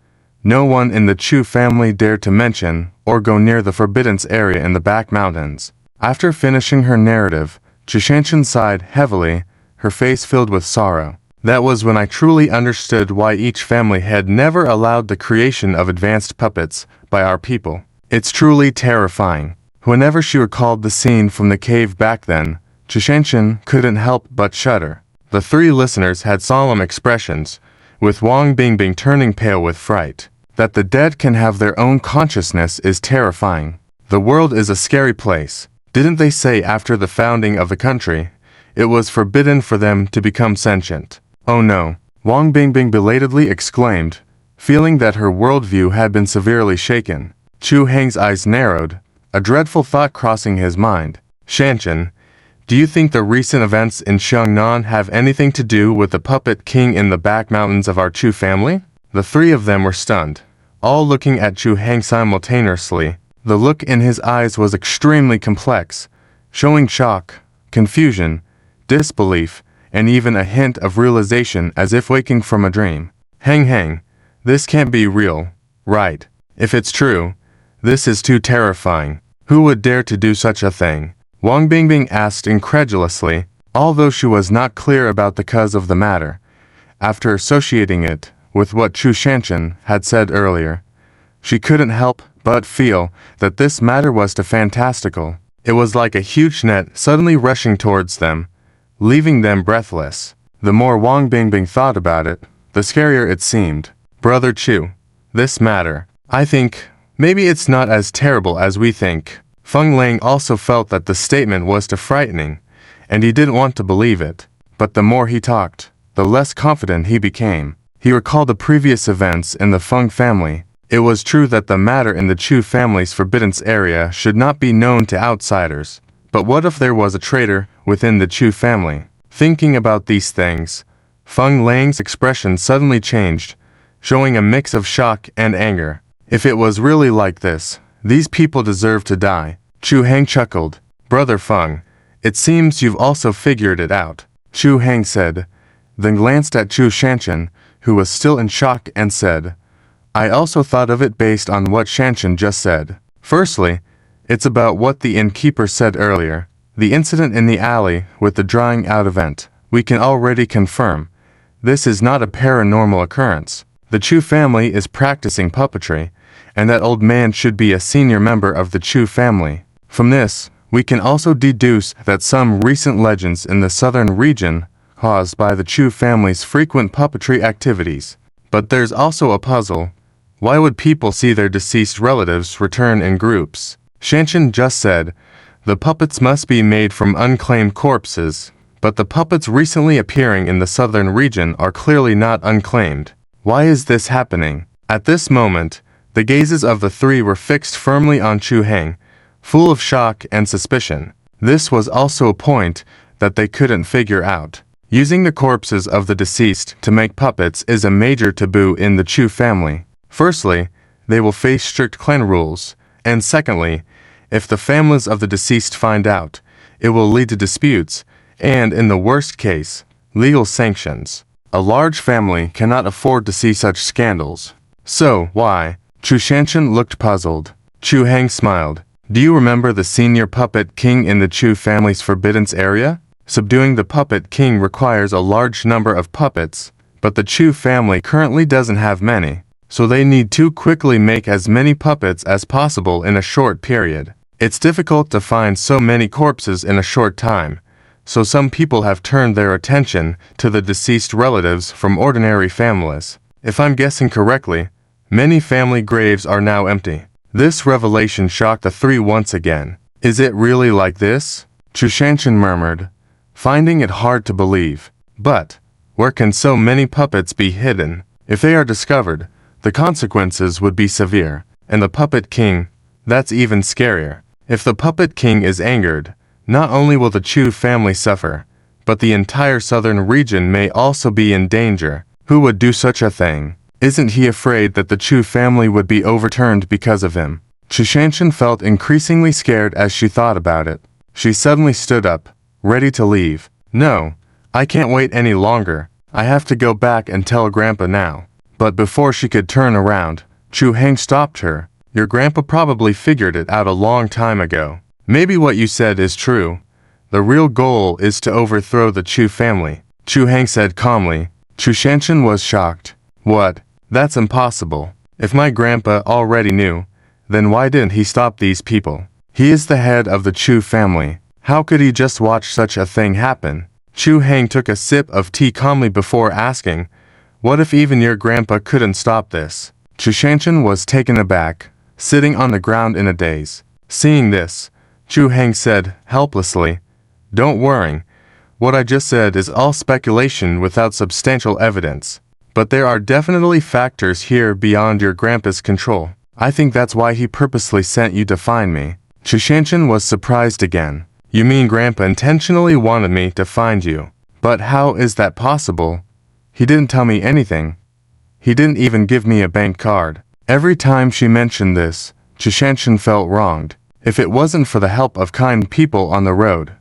no one in the Chu family dared to mention or go near the forbidden area in the back mountains. After finishing her narrative, Chu Shanshan sighed heavily, her face filled with sorrow. That was when I truly understood why each family had never allowed the creation of advanced puppets by our people. It's truly terrifying. Whenever she recalled the scene from the cave back then, Chu Shanshan couldn't help but shudder. The 3 listeners had solemn expressions, with Wang Bingbing turning pale with fright. That the dead can have their own consciousness is terrifying. The world is a scary place. Didn't they say after the founding of the country, it was forbidden for them to become sentient? Oh no, Wang Bingbing belatedly exclaimed, feeling that her worldview had been severely shaken. Chu Heng's eyes narrowed, a dreadful thought crossing his mind. Shanshan, do you think the recent events in Shangnan have anything to do with the puppet king in the back mountains of our Chu family? The 3 of them were stunned, all looking at Chu Heng simultaneously. The look in his eyes was extremely complex, showing shock, confusion, disbelief, and even a hint of realization as if waking from a dream. Heng, this can't be real, right? If it's true, this is too terrifying. Who would dare to do such a thing? Wang Bingbing asked incredulously, although she was not clear about the cause of the matter. After associating it with what Chu Shanshan had said earlier, she couldn't help but feel that this matter was too fantastical. It was like a huge net suddenly rushing towards them, leaving them breathless. The more Wang Bingbing thought about it, the scarier it seemed. Brother Chu, this matter, I think, maybe it's not as terrible as we think. Feng Lang also felt that the statement was too frightening, and he didn't want to believe it. But the more he talked, the less confident he became. He recalled the previous events in the Feng family. It was true that the matter in the Chu family's forbidden area should not be known to outsiders. But what if there was a traitor within the Chu family? Thinking about these things, Feng Lang's expression suddenly changed, showing a mix of shock and anger. If it was really like this, these people deserve to die. Chu Hang chuckled. Brother Feng, it seems you've also figured it out, Chu Hang said, then glanced at Chu Shanshan, who was still in shock, and said, I also thought of it based on what Shanshan just said. Firstly, it's about what the innkeeper said earlier. The incident in the alley with the drying out event. We can already confirm. This is not a paranormal occurrence. The Chu family is practicing puppetry, and that old man should be a senior member of the Chu family. From this, we can also deduce that some recent legends in the southern region caused by the Chu family's frequent puppetry activities. But there's also a puzzle. Why would people see their deceased relatives return in groups? Shanshan just said, the puppets must be made from unclaimed corpses, but the puppets recently appearing in the southern region are clearly not unclaimed. Why is this happening? At this moment, the gazes of the three were fixed firmly on Chu Hang, full of shock and suspicion. This was also a point that they couldn't figure out. Using the corpses of the deceased to make puppets is a major taboo in the Chu family. Firstly, they will face strict clan rules, and secondly, if the families of the deceased find out, it will lead to disputes, and in the worst case, legal sanctions. A large family cannot afford to see such scandals. So, why? Chu Shanshan looked puzzled. Chu Hang smiled. Do you remember the senior puppet king in the Chu family's forbidden area? Subduing the puppet king requires a large number of puppets, but the Chu family currently doesn't have many, so they need to quickly make as many puppets as possible in a short period. It's difficult to find so many corpses in a short time, so some people have turned their attention to the deceased relatives from ordinary families. If I'm guessing correctly, many family graves are now empty. This revelation shocked the three once again. Is it really like this? Chu Shanshan murmured, finding it hard to believe. But, where can so many puppets be hidden? If they are discovered, the consequences would be severe. And the puppet king, that's even scarier. If the puppet king is angered, not only will the Chu family suffer, but the entire southern region may also be in danger. Who would do such a thing? Isn't he afraid that the Chu family would be overturned because of him? Chu Shanshan felt increasingly scared as she thought about it. She suddenly stood up, ready to leave. No, I can't wait any longer. I have to go back and tell Grandpa now. But before she could turn around, Chu Hang stopped her. Your grandpa probably figured it out a long time ago. Maybe what you said is true. The real goal is to overthrow the Chu family, Chu Hang said calmly. Chu Shanshan was shocked. What? That's impossible. If my grandpa already knew, then why didn't he stop these people? He is the head of the Chu family. How could he just watch such a thing happen? Chu Hang took a sip of tea calmly before asking, what if even your grandpa couldn't stop this? Chu Shanshan was taken aback, sitting on the ground in a daze. Seeing this, Chu Hang said, helplessly, don't worry. What I just said is all speculation without substantial evidence. But there are definitely factors here beyond your grandpa's control. I think that's why he purposely sent you to find me. Chu Shanshan was surprised again. You mean grandpa intentionally wanted me to find you? But how is that possible? He didn't tell me anything. He didn't even give me a bank card. Every time she mentioned this, Chu Shanshan felt wronged. If it wasn't for the help of kind people on the road,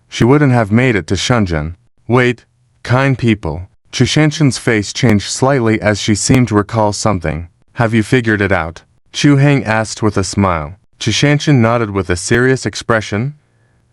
she wouldn't have made it to Shenzhen. Wait, kind people. Chu Shanshan's face changed slightly as she seemed to recall something. Have you figured it out? Chu Hang asked with a smile. Chu Shanshan nodded with a serious expression,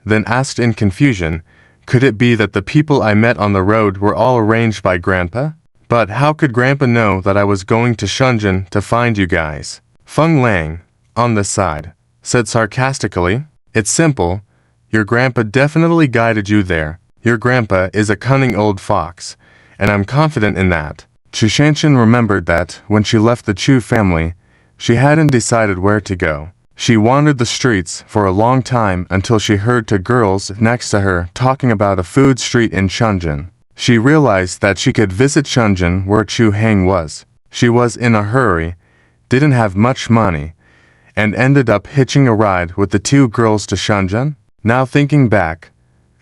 then asked in confusion, could it be that the people I met on the road were all arranged by Grandpa? But how could Grandpa know that I was going to Shenzhen to find you guys? Feng Lang, on the side, said sarcastically, it's simple. Your grandpa definitely guided you there. Your grandpa is a cunning old fox, and I'm confident in that. Chushanshin remembered that, when she left the Chu family, she hadn't decided where to go. She wandered the streets for a long time until she heard two girls next to her talking about a food street in Shenzhen. She realized that she could visit Shenzhen where Chu Heng was. She was in a hurry, didn't have much money, and ended up hitching a ride with the two girls to Shenzhen. Now thinking back,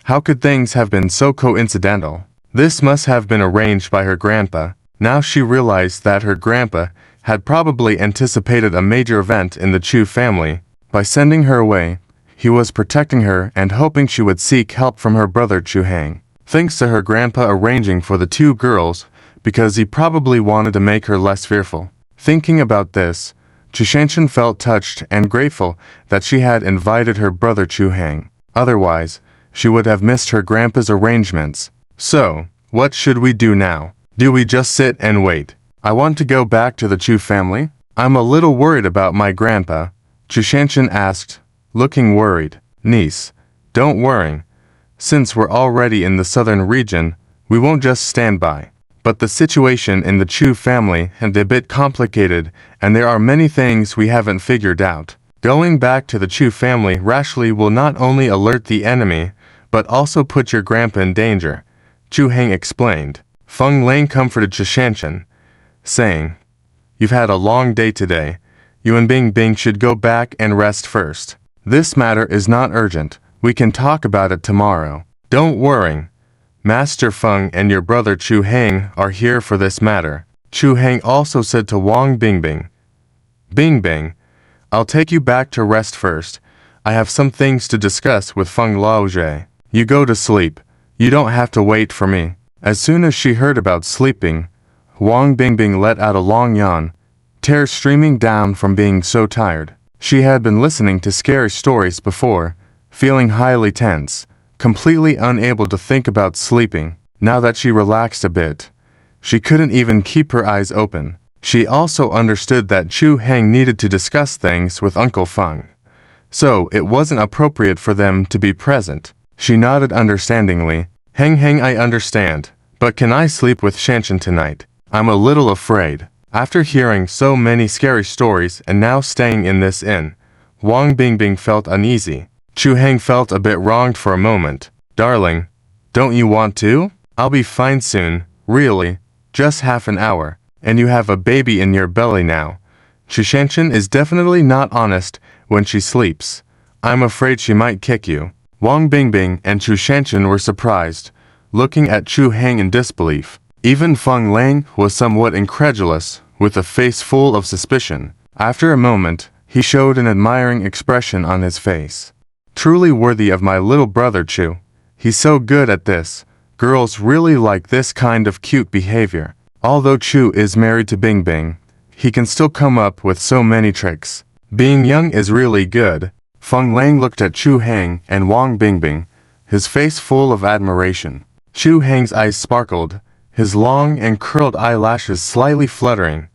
how could things have been so coincidental? This must have been arranged by her grandpa. Now she realized that her grandpa had probably anticipated a major event in the Chu family. By sending her away, he was protecting her and hoping she would seek help from her brother Chu Heng. Thanks to her grandpa arranging for the two girls, because he probably wanted to make her less fearful. Thinking about this, Chushanshin felt touched and grateful that she had invited her brother Chu Heng. Otherwise, she would have missed her grandpa's arrangements. So, what should we do now? Do we just sit and wait? I want to go back to the Chu family. I'm a little worried about my grandpa, Chushanshin asked, looking worried. Niece, don't worry. Since we're already in the southern region, we won't just stand by. But the situation in the Chu family is a bit complicated, and there are many things we haven't figured out. Going back to the Chu family rashly will not only alert the enemy, but also put your grandpa in danger, Chu Heng explained. Feng Lang comforted Chushanshin, saying, You've had a long day today. You and Bing Bing should go back and rest first. This matter is not urgent. We can talk about it tomorrow. Don't worry. Master Feng and your brother Chu Heng are here for this matter. Chu Heng also said to Wang Bingbing, Bingbing, I'll take you back to rest first. I have some things to discuss with Feng Laozhe. You go to sleep. You don't have to wait for me. As soon as she heard about sleeping, Wang Bingbing let out a long yawn, tears streaming down from being so tired. She had been listening to scary stories before, feeling highly tense, completely unable to think about sleeping. Now that she relaxed a bit, she couldn't even keep her eyes open. She also understood that Chu Heng needed to discuss things with Uncle Feng, so it wasn't appropriate for them to be present. She nodded understandingly. Heng, I understand, but can I sleep with Shanshan tonight? I'm a little afraid. After hearing so many scary stories and now staying in this inn, Wang Bingbing felt uneasy. Chu Heng felt a bit wronged for a moment. Darling, don't you want to? I'll be fine soon, really, just half an hour, and you have a baby in your belly now. Chushanshin is definitely not honest when she sleeps. I'm afraid she might kick you. Wang Bingbing and Chushanshin were surprised, looking at Chu Heng in disbelief. Even Feng Lang was somewhat incredulous, with a face full of suspicion. After a moment, he showed an admiring expression on his face. Truly worthy of my little brother Chu. He's so good at this. Girls really like this kind of cute behavior. Although Chu is married to Bingbing, he can still come up with so many tricks. Being young is really good. Feng Lang looked at Chu Heng and Wang Bingbing, his face full of admiration. Chu Heng's eyes sparkled, his long and curled eyelashes slightly fluttering,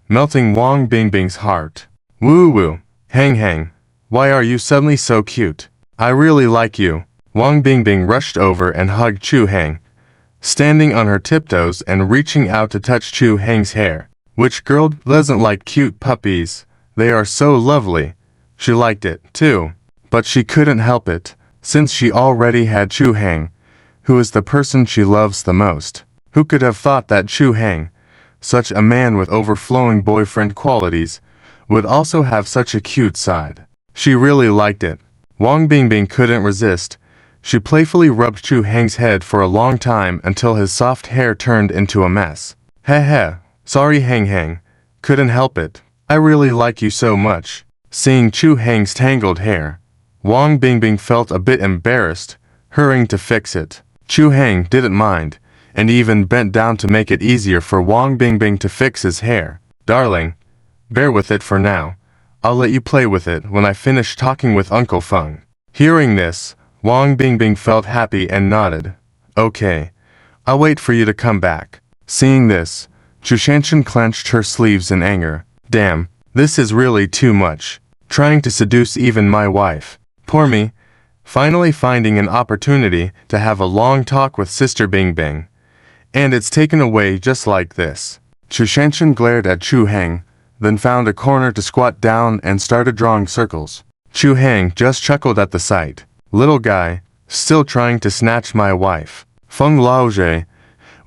melting Wang Bingbing's heart. Woo-woo, Heng, why are you suddenly so cute? I really like you. Wang Bingbing rushed over and hugged Chu Heng, standing on her tiptoes and reaching out to touch Chu Heng's hair. Which girl doesn't like cute puppies? They are so lovely. She liked it, too. But she couldn't help it, since she already had Chu Heng, who is the person she loves the most. Who could have thought that Chu Heng, such a man with overflowing boyfriend qualities, would also have such a cute side? She really liked it. Wang Bingbing couldn't resist. She playfully rubbed Chu Heng's head for a long time until his soft hair turned into a mess. Heh, sorry Heng, couldn't help it. I really like you so much. Seeing Chu Heng's tangled hair, Wang Bingbing felt a bit embarrassed, hurrying to fix it. Chu Heng didn't mind, and even bent down to make it easier for Wang Bingbing to fix his hair. Darling, bear with it for now. I'll let you play with it when I finish talking with Uncle Feng. Hearing this, Wang Bingbing felt happy and nodded. Okay, I'll wait for you to come back. Seeing this, Chushanshin clenched her sleeves in anger. Damn, this is really too much. Trying to seduce even my wife. Poor me. finally finding an opportunity to have a long talk with Sister Bingbing. And it's taken away just like this. Chu Shanshan glared at Chu Heng, then found a corner to squat down and started drawing circles. Chu Heng just chuckled at the sight. Little guy, still trying to snatch my wife. Feng Laozhe.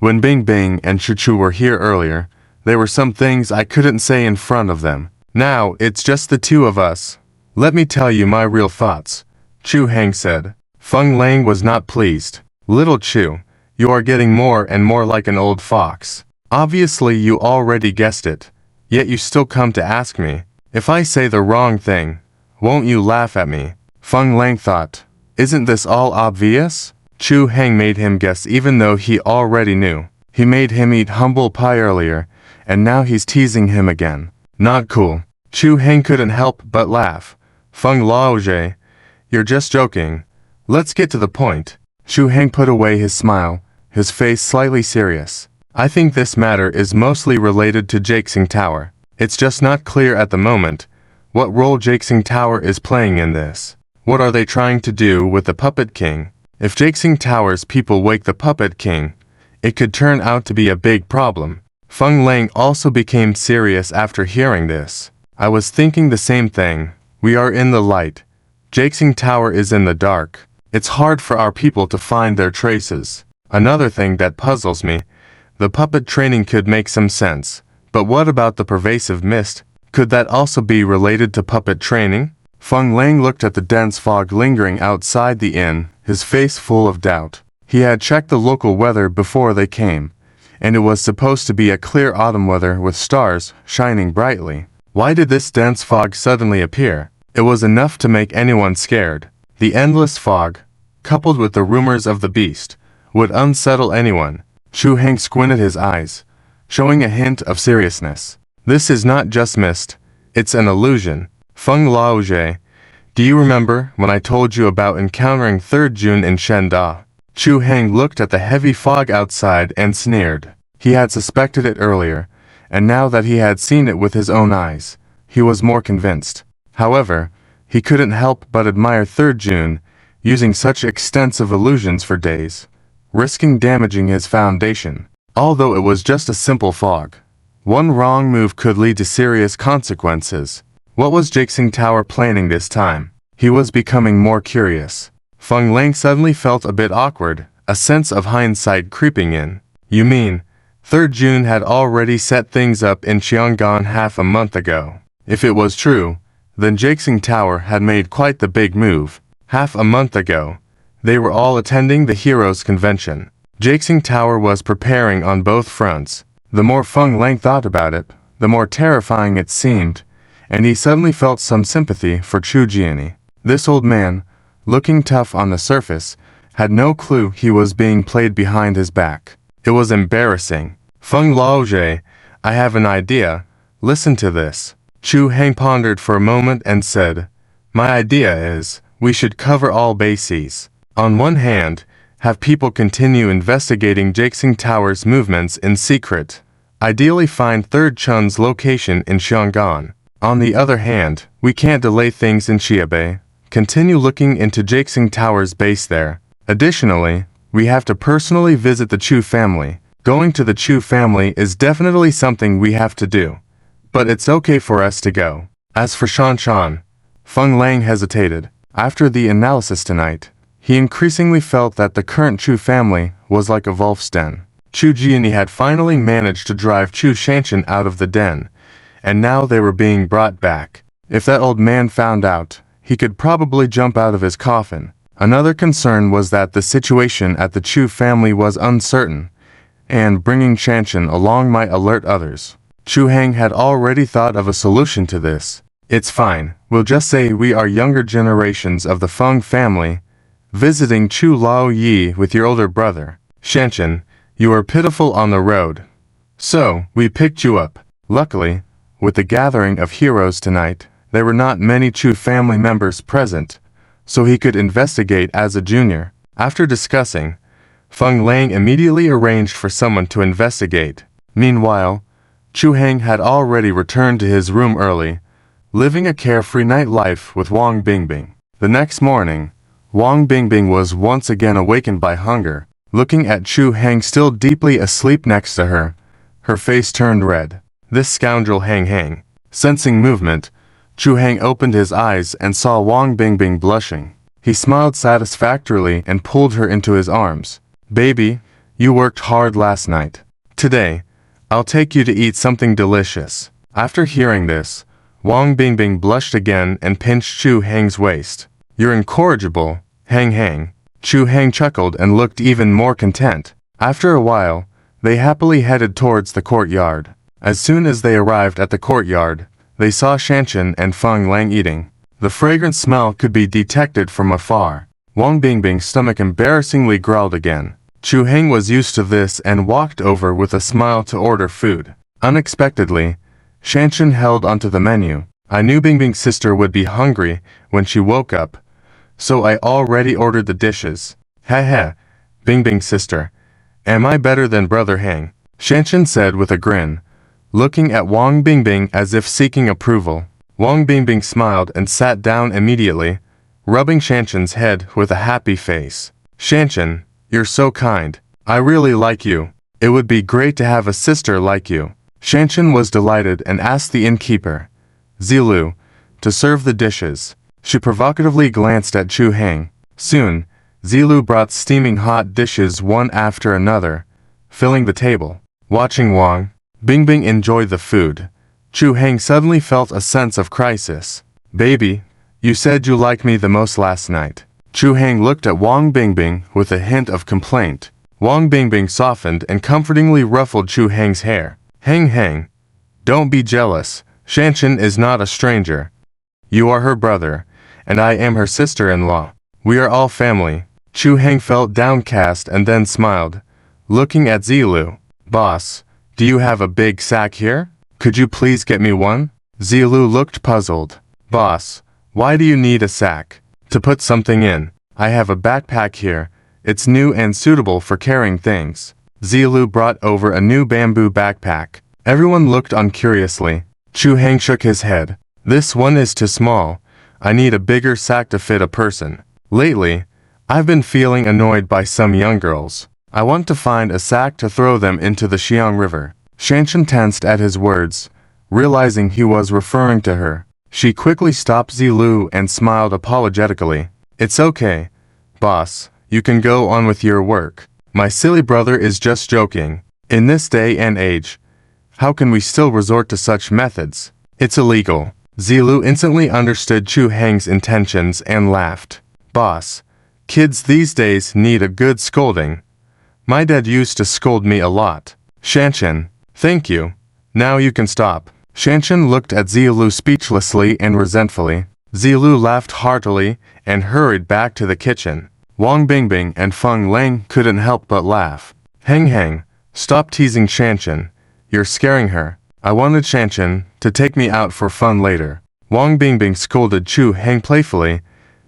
When Bingbing and Chu Chu were here earlier, there were some things I couldn't say in front of them. Now it's just the two of us. Let me tell you my real thoughts, Chu Heng said. Feng Lang was not pleased. Little Chu, you are getting more and more like an old fox. Obviously you already guessed it, yet you still come to ask me. If I say the wrong thing, won't you laugh at me? Feng Lang thought. Isn't this all obvious? Chu Heng made him guess even though he already knew. He made him eat humble pie earlier, and now he's teasing him again. Not cool. Chu Heng couldn't help but laugh. Feng Laozhe, you're just joking. Let's get to the point. Chu Heng put away his smile, his face slightly serious. I think this matter is mostly related to Jakesing Tower. It's just not clear at the moment what role Jakesing Tower is playing in this. What are they trying to do with the Puppet King? If Jakesing Tower's people wake the Puppet King, it could turn out to be a big problem. Feng Lang also became serious after hearing this. I was thinking the same thing. We are in the light. Jakesing Tower is in the dark. It's hard for our people to find their traces. Another thing that puzzles me, the puppet training could make some sense. But what about the pervasive mist? Could that also be related to puppet training? Feng Lang looked at the dense fog lingering outside the inn, his face full of doubt. He had checked the local weather before they came, and it was supposed to be a clear autumn weather with stars shining brightly. Why did this dense fog suddenly appear? It was enough to make anyone scared. The endless fog, coupled with the rumors of the beast, would unsettle anyone. Chu Heng squinted his eyes, showing a hint of seriousness. This is not just mist, it's an illusion. Feng Laozhe, do you remember when I told you about encountering 3rd June in Shenda? Chu Heng looked at the heavy fog outside and sneered. He had suspected it earlier, and now that he had seen it with his own eyes, he was more convinced. However, he couldn't help but admire 3rd June, using such extensive illusions for days, risking damaging his foundation. Although it was just a simple fog, one wrong move could lead to serious consequences. What was Jakesing Tower planning this time? He was becoming more curious. Feng Lang suddenly felt a bit awkward, a sense of hindsight creeping in. You mean, 3rd June had already set things up in Xiang'an half a month ago? If it was true, then Jakesing Tower had made quite the big move. Half a month ago, they were all attending the Heroes Convention. Jakesing Tower was preparing on both fronts. The more Feng Lang thought about it, the more terrifying it seemed, and he suddenly felt some sympathy for Chu Jiani. This old man, looking tough on the surface, had no clue he was being played behind his back. It was embarrassing. Feng Laozhe, I have an idea. Listen to this. Chu Heng pondered for a moment and said, my idea is, we should cover all bases. On one hand, have people continue investigating Jakesing Tower's movements in secret. Ideally find 3rd Chun's location in Xiang'an. On the other hand, we can't delay things in Xiaobei. Continue looking into Jakesing Tower's base there. Additionally, we have to personally visit the Chu family. Going to the Chu family is definitely something we have to do. But it's okay for us to go. As for Shanshan, Feng Lang hesitated. After the analysis tonight, he increasingly felt that the current Chu family was like a wolf's den. Chu Jiani had finally managed to drive Chu Shanshan out of the den, and now they were being brought back. If that old man found out, he could probably jump out of his coffin. Another concern was that the situation at the Chu family was uncertain, and bringing Shanshan along might alert others. Chu Heng had already thought of a solution to this. It's fine, we'll just say we are younger generations of the Feng family, visiting Chu Lao Yi with your older brother. Shanshan, you are pitiful on the road. So, we picked you up. Luckily, with the gathering of heroes tonight, there were not many Chu family members present, so he could investigate as a junior. After discussing, Feng Lang immediately arranged for someone to investigate. Meanwhile, Chu Heng had already returned to his room early, living a carefree nightlife with Wang Bingbing. The next morning, Wang Bingbing was once again awakened by hunger, looking at Chu Hang still deeply asleep next to her. Her face turned red. This scoundrel Hang. Sensing movement, Chu Hang opened his eyes and saw Wang Bingbing blushing. He smiled satisfactorily and pulled her into his arms. Baby, you worked hard last night. Today, I'll take you to eat something delicious. After hearing this, Wang Bingbing blushed again and pinched Chu Hang's waist. You're incorrigible, Hang. Chu Hang chuckled and looked even more content. After a while, they happily headed towards the courtyard. As soon as they arrived at the courtyard, they saw Shanshan and Feng Lang eating. The fragrant smell could be detected from afar. Wang Bingbing's stomach embarrassingly growled again. Chu Hang was used to this and walked over with a smile to order food. Unexpectedly, Shanshan held onto the menu. I knew Bingbing's sister would be hungry when she woke up, so I already ordered the dishes. Heh, Bingbing's sister. Am I better than Brother Hang? Shanshan said with a grin, looking at Wang Bingbing as if seeking approval. Wang Bingbing smiled and sat down immediately, rubbing Shanshan's head with a happy face. Shanshan, you're so kind. I really like you. It would be great to have a sister like you. Shanshan was delighted and asked the innkeeper, Zilu, to serve the dishes. She provocatively glanced at Chu Hang. Soon, Zilu brought steaming hot dishes one after another, filling the table. Watching Wang Bingbing enjoy the food, Chu Hang suddenly felt a sense of crisis. Baby, you said you liked me the most last night. Chu Hang looked at Wang Bingbing with a hint of complaint. Wang Bingbing softened and comfortingly ruffled Chu Hang's hair. Hang, don't be jealous. Shanshan is not a stranger. You are her brother, and I am her sister-in-law. We are all family. Chu Hang felt downcast and then smiled, looking at Zilu. Boss, do you have a big sack here? Could you please get me one? Zilu looked puzzled. Boss, why do you need a sack? To put something in. I have a backpack here. It's new and suitable for carrying things. Zilu brought over a new bamboo backpack. Everyone looked on curiously. Chu Hang shook his head. This one is too small. I need a bigger sack to fit a person. Lately, I've been feeling annoyed by some young girls. I want to find a sack to throw them into the Xiang River. Shanshan tensed at his words, realizing he was referring to her. She quickly stopped Zilu and smiled apologetically. It's okay, boss. You can go on with your work. My silly brother is just joking. In this day and age, how can we still resort to such methods? It's illegal. Zilu instantly understood Chu Hang's intentions and laughed. Boss, kids these days need a good scolding. My dad used to scold me a lot. Shanshan, thank you. Now you can stop. Shanshan looked at Zilu speechlessly and resentfully. Zilu laughed heartily and hurried back to the kitchen. Wang Bingbing and Feng Lang couldn't help but laugh. Hang, stop teasing Shanshan. You're scaring her. I wanted Shanshan to take me out for fun later. Wang Bingbing scolded Chu Hang playfully,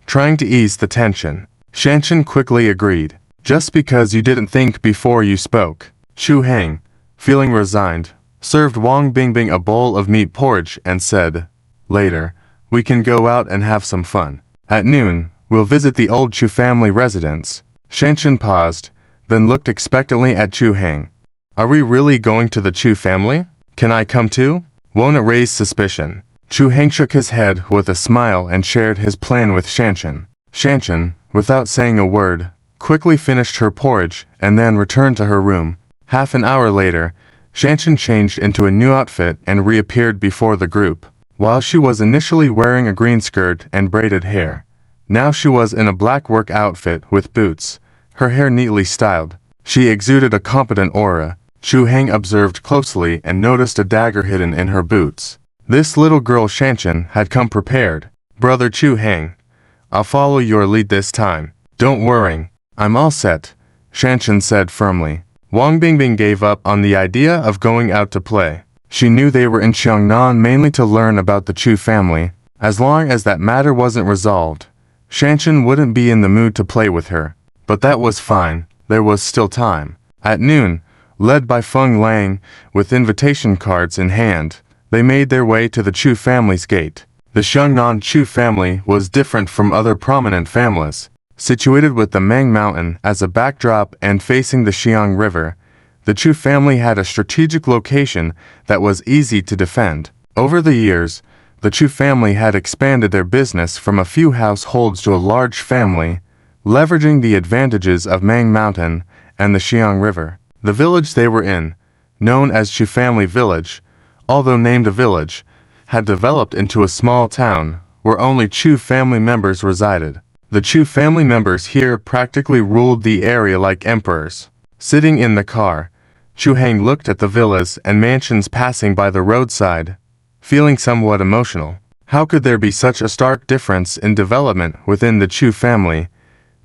trying to ease the tension. Shanshan quickly agreed. Just because you didn't think before you spoke. Chu Hang, feeling resigned, served Wang Bingbing a bowl of meat porridge and said, Later, we can go out and have some fun. At noon, we'll visit the old Chu family residence. Shanshan paused, then looked expectantly at Chu Hang. Are we really going to the Chu family? Can I come too? Won't it raise suspicion? Chu Hang shook his head with a smile and shared his plan with Shanshan. Shanshan, without saying a word, quickly finished her porridge and then returned to her room. Half an hour later, Shanshan changed into a new outfit and reappeared before the group. While she was initially wearing a green skirt and braided hair, now she was in a black work outfit with boots, her hair neatly styled. She exuded a competent aura. Chu Hang observed closely and noticed a dagger hidden in her boots. This little girl Shanshan had come prepared. Brother Chu Hang, I'll follow your lead this time. Don't worry, I'm all set, Shanshan said firmly. Wang Bingbing gave up on the idea of going out to play. She knew they were in Xiangnan mainly to learn about the Chu family. As long as that matter wasn't resolved, Shanshan wouldn't be in the mood to play with her. But that was fine, there was still time. At noon, led by Feng Lang, with invitation cards in hand, they made their way to the Chu family's gate. The Xiangnan Chu family was different from other prominent families. Situated with the Mang Mountain as a backdrop and facing the Xiang River, the Chu family had a strategic location that was easy to defend. Over the years, the Chu family had expanded their business from a few households to a large family, leveraging the advantages of Mang Mountain and the Xiang River. The village they were in, known as Chu Family Village, although named a village, had developed into a small town where only Chu family members resided. The Chu family members here practically ruled the area like emperors. Sitting in the car, Chu Heng looked at the villas and mansions passing by the roadside, feeling somewhat emotional. How could there be such a stark difference in development within the Chu family,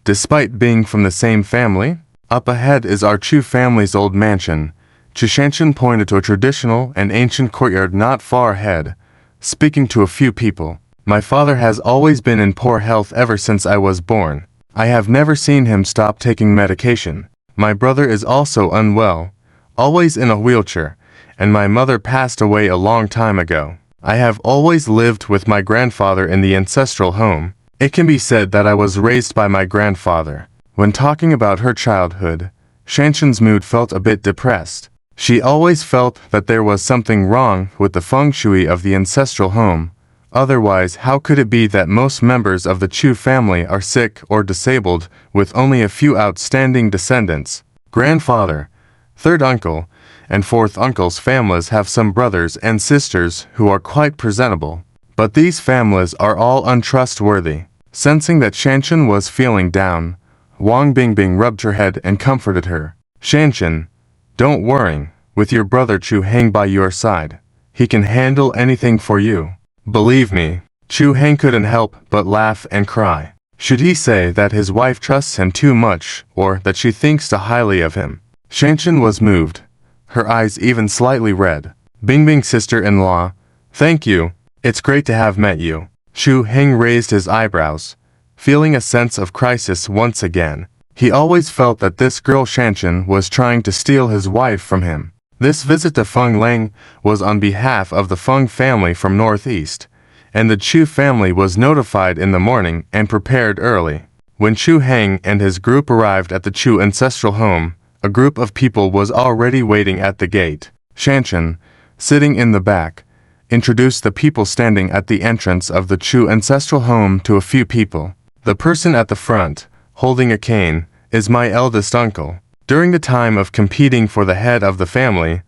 despite being from the same family? Up ahead is our Chu family's old mansion. Chu Shanshan pointed to a traditional and ancient courtyard not far ahead, speaking to a few people. My father has always been in poor health ever since I was born. I have never seen him stop taking medication. My brother is also unwell, always in a wheelchair, and my mother passed away a long time ago. I have always lived with my grandfather in the ancestral home. It can be said that I was raised by my grandfather. When talking about her childhood, Shanshan's mood felt a bit depressed. She always felt that there was something wrong with the feng shui of the ancestral home. Otherwise, how could it be that most members of the Chu family are sick or disabled, with only a few outstanding descendants? Grandfather, third uncle, and fourth uncle's families have some brothers and sisters who are quite presentable. But these families are all untrustworthy. Sensing that Shanshan was feeling down, Wang Bingbing rubbed her head and comforted her. Shanshan, don't worry, with your brother Chu Heng by your side. He can handle anything for you. Believe me. Chu Heng couldn't help but laugh and cry. Should he say that his wife trusts him too much, or that she thinks too highly of him? Shanshan was moved, her eyes even slightly red. Bingbing's sister-in-law, thank you. It's great to have met you. Chu Heng raised his eyebrows, feeling a sense of crisis once again. He always felt that this girl Shanshan was trying to steal his wife from him. This visit to Feng Lang was on behalf of the Feng family from Northeast, and the Chu family was notified in the morning and prepared early. When Chu Heng and his group arrived at the Chu ancestral home, a group of people was already waiting at the gate. Shanshan, sitting in the back, introduced the people standing at the entrance of the Chu ancestral home to a few people. The person at the front, holding a cane, is my eldest uncle. During the time of competing for the head of the family,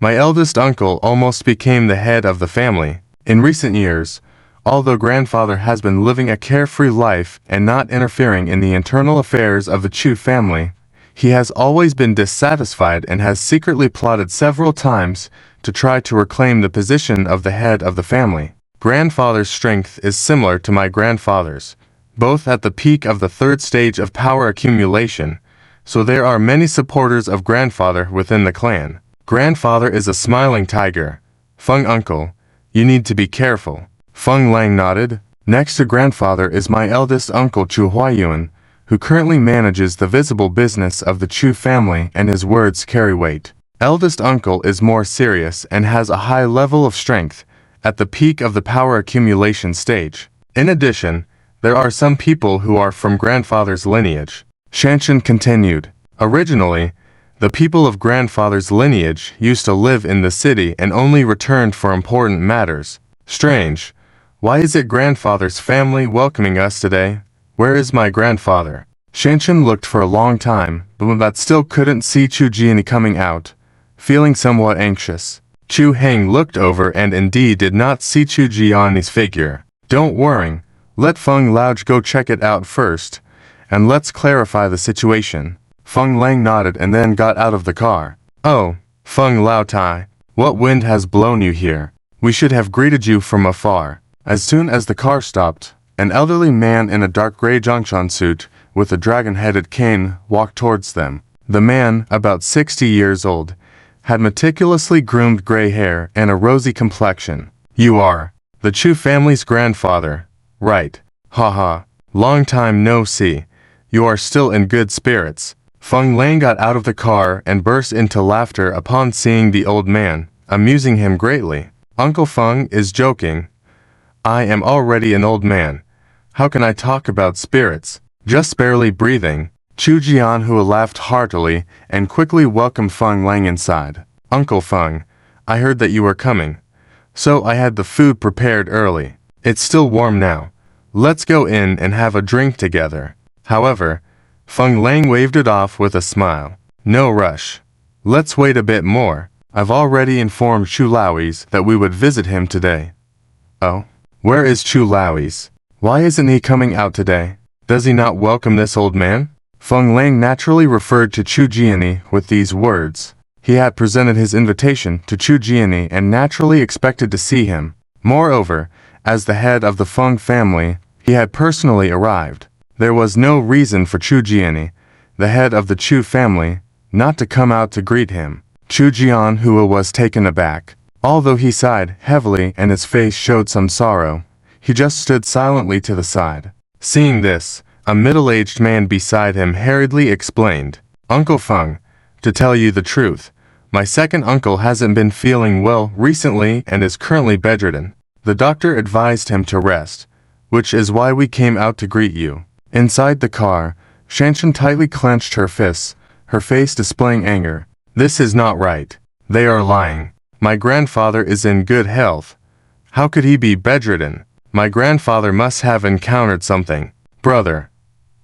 my eldest uncle almost became the head of the family. In recent years, although grandfather has been living a carefree life and not interfering in the internal affairs of the Chu family, he has always been dissatisfied and has secretly plotted several times to try to reclaim the position of the head of the family. Grandfather's strength is similar to my grandfather's, both at the peak of the third stage of power accumulation, so there are many supporters of grandfather within the clan. Grandfather is a smiling tiger. Feng uncle, you need to be careful. Feng Lang nodded. Next to grandfather is my eldest uncle Chu Huayuan, who currently manages the visible business of the Chu family, and his words carry weight. Eldest uncle is more serious and has a high level of strength, at the peak of the power accumulation stage. In addition, there are some people who are from grandfather's lineage. Shanshan continued. Originally, the people of grandfather's lineage used to live in the city and only returned for important matters. Strange. Why is it grandfather's family welcoming us today? Where is my grandfather? Shanshan looked for a long time, but still couldn't see Chu Jiani coming out, feeling somewhat anxious. Chu Heng looked over and indeed did not see Chu Jiani's figure. Don't worry. Let Feng Laoj go check it out first, and let's clarify the situation. Feng Lang nodded and then got out of the car. Oh, Feng Lao Tai, what wind has blown you here? We should have greeted you from afar. As soon as the car stopped, an elderly man in a dark gray Zhongshan suit with a dragon-headed cane walked towards them. The man, about 60 years old, had meticulously groomed gray hair and a rosy complexion. You are the Chu family's grandfather, right? Haha, long time no see. You are still in good spirits. Feng Lang got out of the car and burst into laughter upon seeing the old man, amusing him greatly. Uncle Feng is joking. I am already an old man. How can I talk about spirits? just barely breathing. Chu Jianhua laughed heartily and quickly welcomed Feng Lang inside. Uncle Feng, I heard that you were coming, so I had the food prepared early. It's still warm now. Let's go in and have a drink together. However, Feng Lang waved it off with a smile. No rush. Let's wait a bit more. I've already informed Chu Laois that we would visit him today. Oh? Where is Chu Laois? Why isn't he coming out today? Does he not welcome this old man? Feng Lang naturally referred to Chu Jiani with these words. He had presented his invitation to Chu Jiani and naturally expected to see him. Moreover, as the head of the Feng family, he had personally arrived. There was no reason for Chu Jiani, the head of the Chu family, not to come out to greet him. Chu Jianhua was taken aback. Although he sighed heavily and his face showed some sorrow, he just stood silently to the side. Seeing this, a middle-aged man beside him hurriedly explained, Uncle Feng, to tell you the truth, my second uncle hasn't been feeling well recently and is currently bedridden. The doctor advised him to rest, which is why we came out to greet you. Inside the car, Shanshan tightly clenched her fists, her face displaying anger. This is not right. They are lying. My grandfather is in good health. How could he be bedridden? My grandfather must have encountered something. Brother,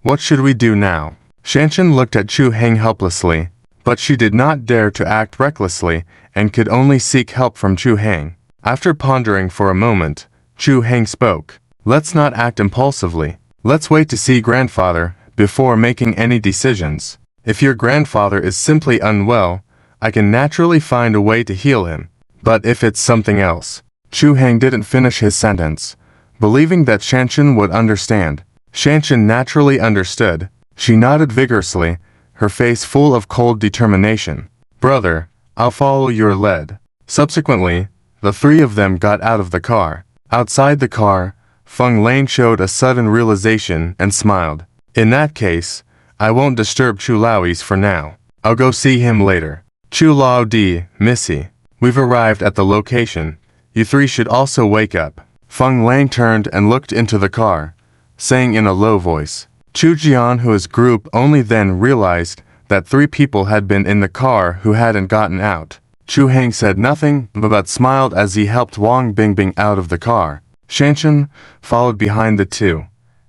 what should we do now? Shanshan looked at Chu Heng helplessly, but she did not dare to act recklessly and could only seek help from Chu Heng. After pondering for a moment, Chu Heng spoke. Let's not act impulsively. Let's wait to see grandfather before making any decisions. If your grandfather is simply unwell, I can naturally find a way to heal him. But if it's something else. Chu Heng didn't finish his sentence, believing that Shanshan would understand. Shanshan naturally understood. She nodded vigorously, her face full of cold determination. Brother, I'll follow your lead. Subsequently, the three of them got out of the car. Outside the car, Feng Lang showed a sudden realization and smiled. In that case, I won't disturb Chu Laois for now. I'll go see him later. Chu Lao Di, Missy. We've arrived at the location. You three should also wake up. Feng Lang turned and looked into the car, saying in a low voice. Chu Jianhua's group only then realized that three people had been in the car who hadn't gotten out. Chu Heng said nothing but smiled as he helped Wang Bingbing out of the car. Shanshan followed behind the two,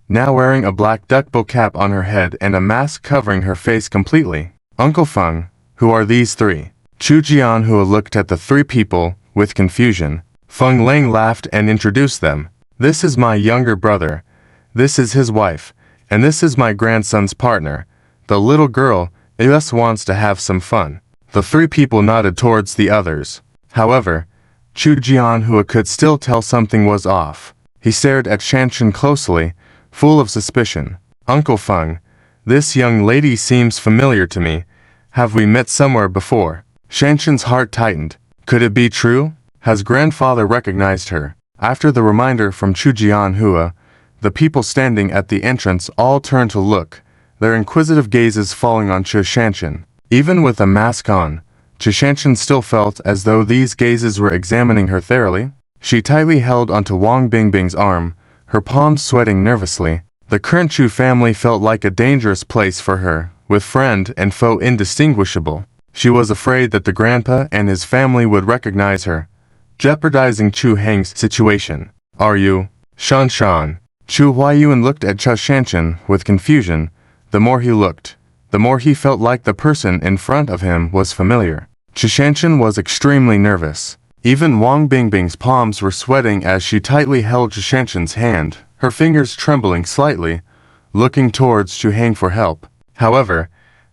now wearing a black duckbill cap on her head and a mask covering her face completely. Uncle Feng, who are these three? Chu Jianhua looked at the three people with confusion. Feng Lang laughed and introduced them. This is my younger brother. This is his wife. And this is my grandson's partner. The little girl, just wants to have some fun. The three people nodded towards the others. However, Chu Jianhua could still tell something was off. He stared at Shanshan closely, full of suspicion. Uncle Feng, this young lady seems familiar to me. Have we met somewhere before? Shanshan's heart tightened. Could it be true? Has grandfather recognized her? After the reminder from Chu Jianhua, the people standing at the entrance all turned to look, their inquisitive gazes falling on Chu Shanshan. Even with a mask on, Chu Shanshan still felt as though these gazes were examining her thoroughly. She tightly held onto Wang Bingbing's arm, her palms sweating nervously. The current Chu family felt like a dangerous place for her, with friend and foe indistinguishable. She was afraid that the grandpa and his family would recognize her, jeopardizing Chu Heng's situation. Are you? Shanshan. Chu Huayuan looked at Chu Shanshan with confusion. The more he looked, the more he felt like the person in front of him was familiar. Chu Shanshan was extremely nervous. Even Wang Bingbing's palms were sweating as she tightly held Chu Shanshan's hand, her fingers trembling slightly, looking towards Chu Heng for help. However,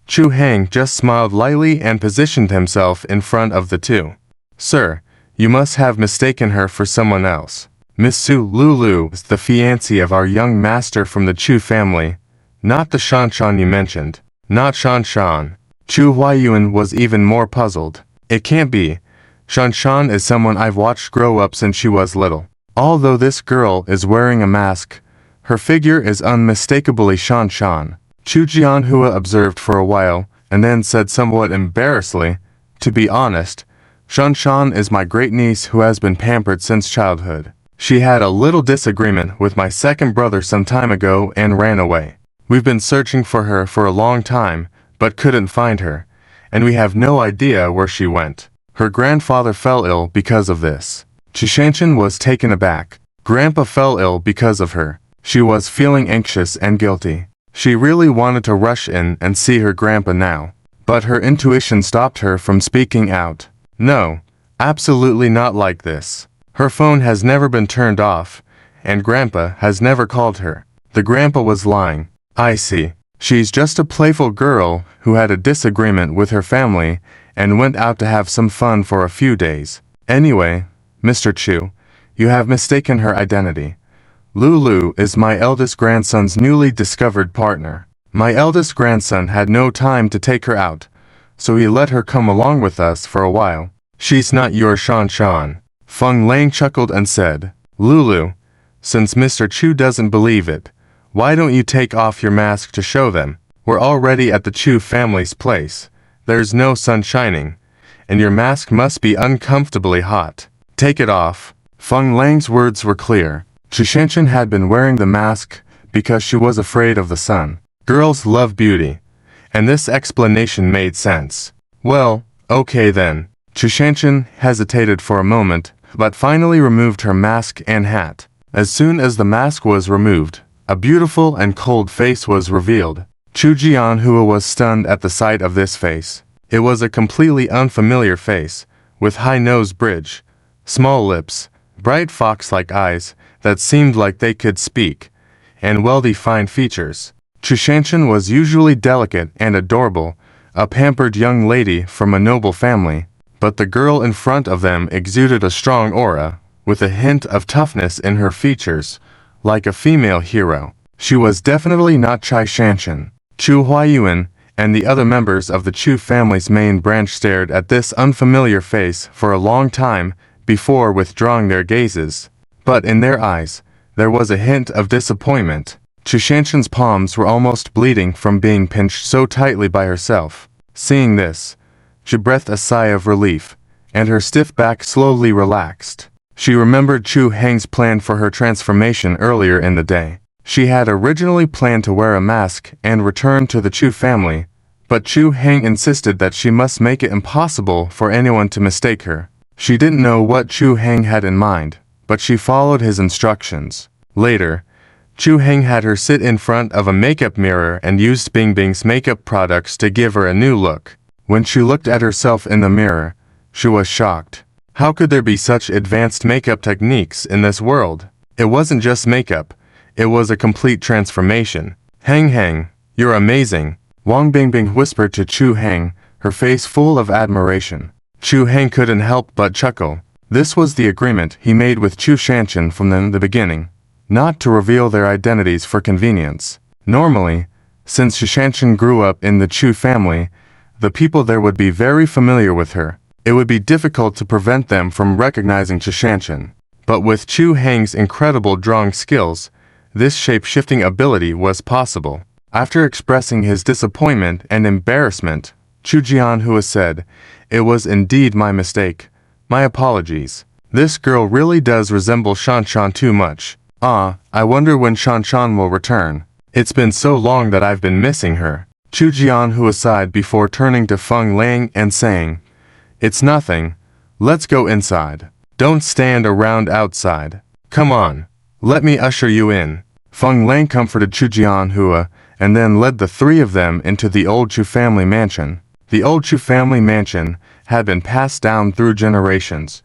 Chu Heng just smiled lightly and positioned himself in front of the two. Sir, you must have mistaken her for someone else. Miss Su Lulu is the fiancée of our young master from the Chu family, not the Shanshan you mentioned. Not Shanshan. Chu Huayuan was even more puzzled. It can't be. Shanshan is someone I've watched grow up since she was little. Although this girl is wearing a mask, her figure is unmistakably Shanshan. Chu Jianhua observed for a while, and then said somewhat embarrassedly, to be honest, Shanshan is my great-niece who has been pampered since childhood. She had a little disagreement with my second brother some time ago and ran away. We've been searching for her for a long time, but couldn't find her, and we have no idea where she went. Her grandfather fell ill because of this. Chushanshan was taken aback. Grandpa fell ill because of her. She was feeling anxious and guilty. She really wanted to rush in and see her grandpa now, but her intuition stopped her from speaking out. No, absolutely not like this. Her phone has never been turned off, and grandpa has never called her. The grandpa was lying. I see. She's just a playful girl who had a disagreement with her family and went out to have some fun for a few days. Anyway, Mr. Chu, you have mistaken her identity. Lulu is my eldest grandson's newly discovered partner. My eldest grandson had no time to take her out, so he let her come along with us for a while. She's not your Shanshan. Feng Lang chuckled and said, Lulu, since Mr. Chu doesn't believe it, why don't you take off your mask to show them? We're already at the Chu family's place. There's no sun shining, and your mask must be uncomfortably hot. Take it off. Feng Lang's words were clear. Chushanshan had been wearing the mask because she was afraid of the sun. Girls love beauty, and this explanation made sense. Well, okay then. Chushanshan hesitated for a moment, but finally removed her mask and hat. As soon as the mask was removed, a beautiful and cold face was revealed. Chu Jianhua was stunned at the sight of this face. It was a completely unfamiliar face, with high nose bridge, small lips, bright fox-like eyes that seemed like they could speak, and well-defined features. Chushanshan was usually delicate and adorable, a pampered young lady from a noble family, but the girl in front of them exuded a strong aura, with a hint of toughness in her features, like a female hero. She was definitely not Chushanshan. Chu Huayuan and the other members of the Chu family's main branch stared at this unfamiliar face for a long time before withdrawing their gazes, but in their eyes, there was a hint of disappointment. Chushanshan's palms were almost bleeding from being pinched so tightly by herself. Seeing this, she breathed a sigh of relief, and her stiff back slowly relaxed. She remembered Chu Heng's plan for her transformation earlier in the day. She had originally planned to wear a mask and return to the Chu family, but Chu Heng insisted that she must make it impossible for anyone to mistake her. She didn't know what Chu Heng had in mind, but she followed his instructions. Later, Chu Heng had her sit in front of a makeup mirror and used Bingbing's makeup products to give her a new look. When she looked at herself in the mirror, she was shocked. How could there be such advanced makeup techniques in this world? It wasn't just makeup, it was a complete transformation. Heng, you're amazing, Wang Bingbing whispered to Chu Heng, her face full of admiration. Chu Heng couldn't help but chuckle. This was the agreement he made with Chushanshan from the beginning, not to reveal their identities for convenience. Normally, since Chushanshan grew up in the Chu family, the people there would be very familiar with her. It would be difficult to prevent them from recognizing Chushanshan. But with Chu Heng's incredible drawing skills, this shape-shifting ability was possible. After expressing his disappointment and embarrassment, Chu Jianhua said, "It was indeed my mistake. My apologies. This girl really does resemble Shanshan too much. I wonder when Shanshan will return. It's been so long that I've been missing her." Chu Jianhua sighed before turning to Feng Lang and saying, "It's nothing. Let's go inside. Don't stand around outside. Come on. Let me usher you in." Feng Lang comforted Chu Jianhua and then led the three of them into the old Chu family mansion. The old Chu family mansion had been passed down through generations,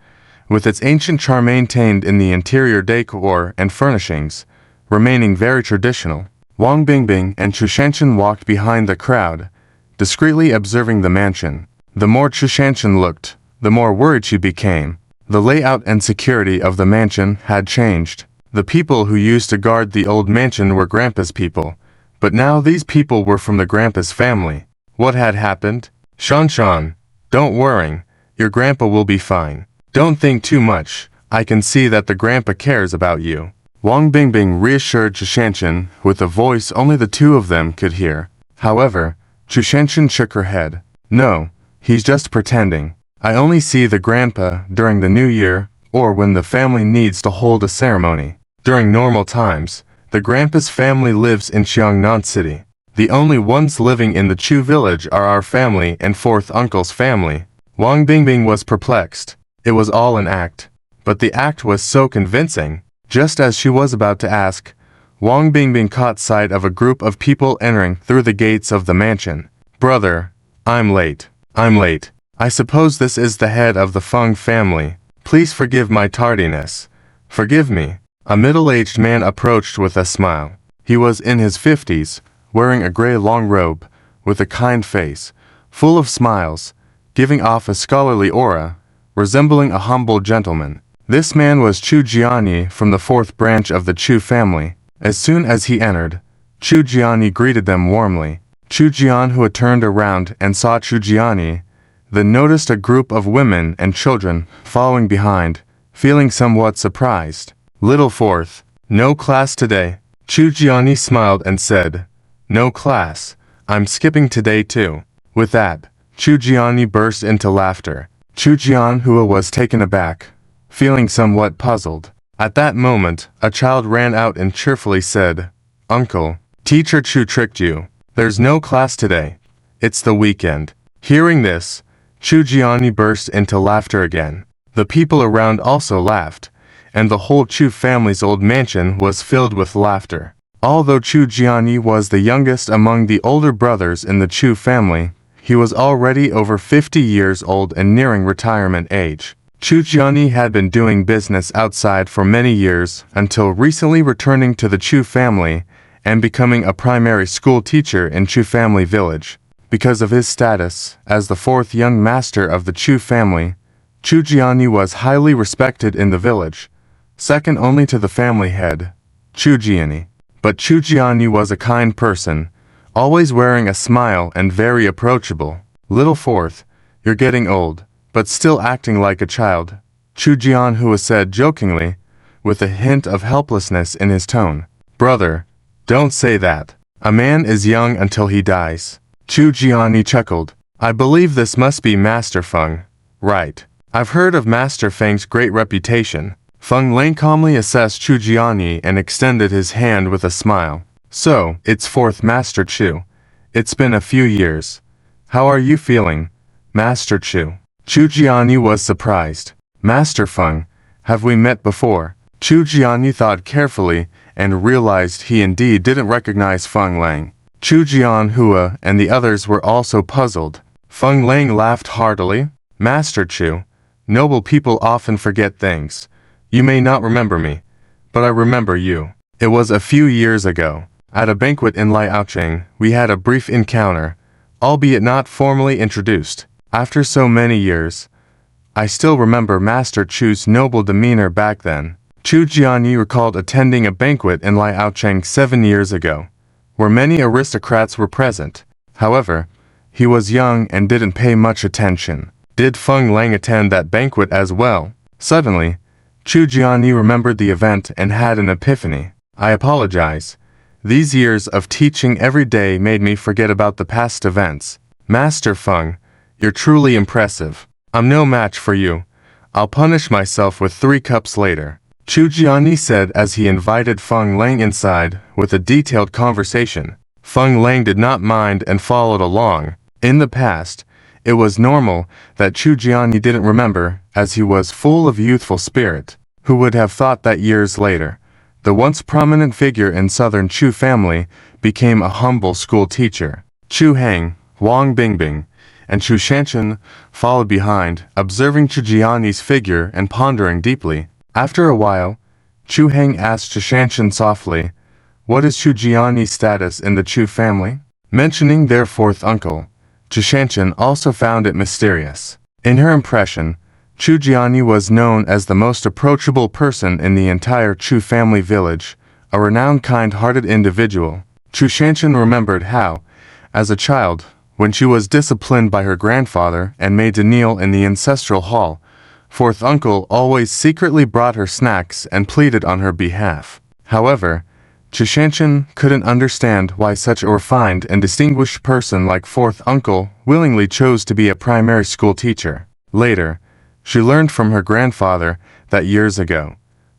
with its ancient charm maintained in the interior decor and furnishings, remaining very traditional. Wang Bingbing and Chushanshan walked behind the crowd, discreetly observing the mansion. The more Chushanshan looked, the more worried she became. The layout and security of the mansion had changed. The people who used to guard the old mansion were Grandpa's people, but now these people were from the Grandpa's family. What had happened? Shanshan, don't worry, your Grandpa will be fine. Don't think too much, I can see that the Grandpa cares about you. Wang Bingbing reassured Chushanshan with a voice only the two of them could hear. However, Chushanshan shook her head. No, he's just pretending. I only see the Grandpa during the New Year or when the family needs to hold a ceremony. During normal times, The grandpa's family lives in Xiangnan City. The only ones living in the Chu village are our family and fourth uncle's family. Wang Bingbing was perplexed. It was all an act. But the act was so convincing. Just as she was about to ask, Wang Bingbing caught sight of a group of people entering through the gates of the mansion. Brother, I'm late. I suppose this is the head of the Feng family. Please forgive my tardiness. Forgive me. A middle-aged man approached with a smile. He was in his 50s, wearing a gray long robe, with a kind face, full of smiles, giving off a scholarly aura, resembling a humble gentleman. This man was Chu Jiani from the fourth branch of the Chu family. As soon as he entered, Chu Jiani greeted them warmly. Chu Jian, who had turned around and saw Chu Jiani, then noticed a group of women and children following behind, feeling somewhat surprised. Little fourth, no class today. Chu Jiani smiled and said, No class. I'm skipping today too. With that, Chu Jiani burst into laughter. Chu Jian, who was taken aback, feeling somewhat puzzled. At that moment, a child ran out and cheerfully said, Uncle, Teacher Chu tricked you. There's no class today. It's the weekend. Hearing this, Chu Jiani burst into laughter again. The people around also laughed, and the whole Chu family's old mansion was filled with laughter. Although Chu Jiani was the youngest among the older brothers in the Chu family, he was already over 50 years old and nearing retirement age. Chu Jiani had been doing business outside for many years until recently returning to the Chu family and becoming a primary school teacher in Chu family village. Because of his status as the fourth young master of the Chu family, Chu Jiani was highly respected in the village, second only to the family head, Chu Jiani. But Chu Jiani was a kind person, always wearing a smile and very approachable. Little fourth, you're getting old, but still acting like a child, Chu Jian, who was said jokingly, with a hint of helplessness in his tone. Brother, don't say that. A man is young until he dies. Chu Jiani chuckled. I believe this must be Master Feng. Right. I've heard of Master Feng's great reputation. Feng Lang calmly assessed Chu Jiani and extended his hand with a smile. So, it's fourth Master Chu. It's been a few years. How are you feeling, Master Chu? Chu Jiani was surprised. Master Feng, have we met before? Chu Jiani thought carefully and realized he indeed didn't recognize Feng Lang. Chu Jianhua and the others were also puzzled. Feng Lang laughed heartily. Master Chu, noble people often forget things. You may not remember me, but I remember you. It was a few years ago. At a banquet in Liaocheng, we had a brief encounter, albeit not formally introduced. After so many years, I still remember Master Chu's noble demeanor back then. Chu Jianyi recalled attending a banquet in Liaocheng 7 years ago, where many aristocrats were present. However, he was young and didn't pay much attention. Did Feng Lang attend that banquet as well? Suddenly, Chu Jianyi remembered the event and had an epiphany. I apologize. These years of teaching every day made me forget about the past events. Master Feng, you're truly impressive. I'm no match for you. I'll punish myself with 3 cups later. Chu Jianyi said as he invited Feng Lang inside with a detailed conversation. Feng Lang did not mind and followed along. In the past, it was normal that Chu Jianyi didn't remember, as he was full of youthful spirit. Who would have thought that years later, the once prominent figure in southern Chu family became a humble school teacher. Chu Heng, Wang Bingbing, and Chu Shanshan followed behind, observing Chu Jianyi's figure and pondering deeply. After a while, Chu Heng asked Chu Shanshan softly, "What is Chu Jianyi's status in the Chu family?" Mentioning their fourth uncle, Chu Shanshan also found it mysterious. In her impression, Chu Jianyi was known as the most approachable person in the entire Chu family village, a renowned kind-hearted individual. Chu Shanshan remembered how, as a child, when she was disciplined by her grandfather and made to kneel in the ancestral hall, fourth uncle always secretly brought her snacks and pleaded on her behalf. However, Chu Shanshan couldn't understand why such a refined and distinguished person like fourth uncle willingly chose to be a primary school teacher. Later, she learned from her grandfather that years ago,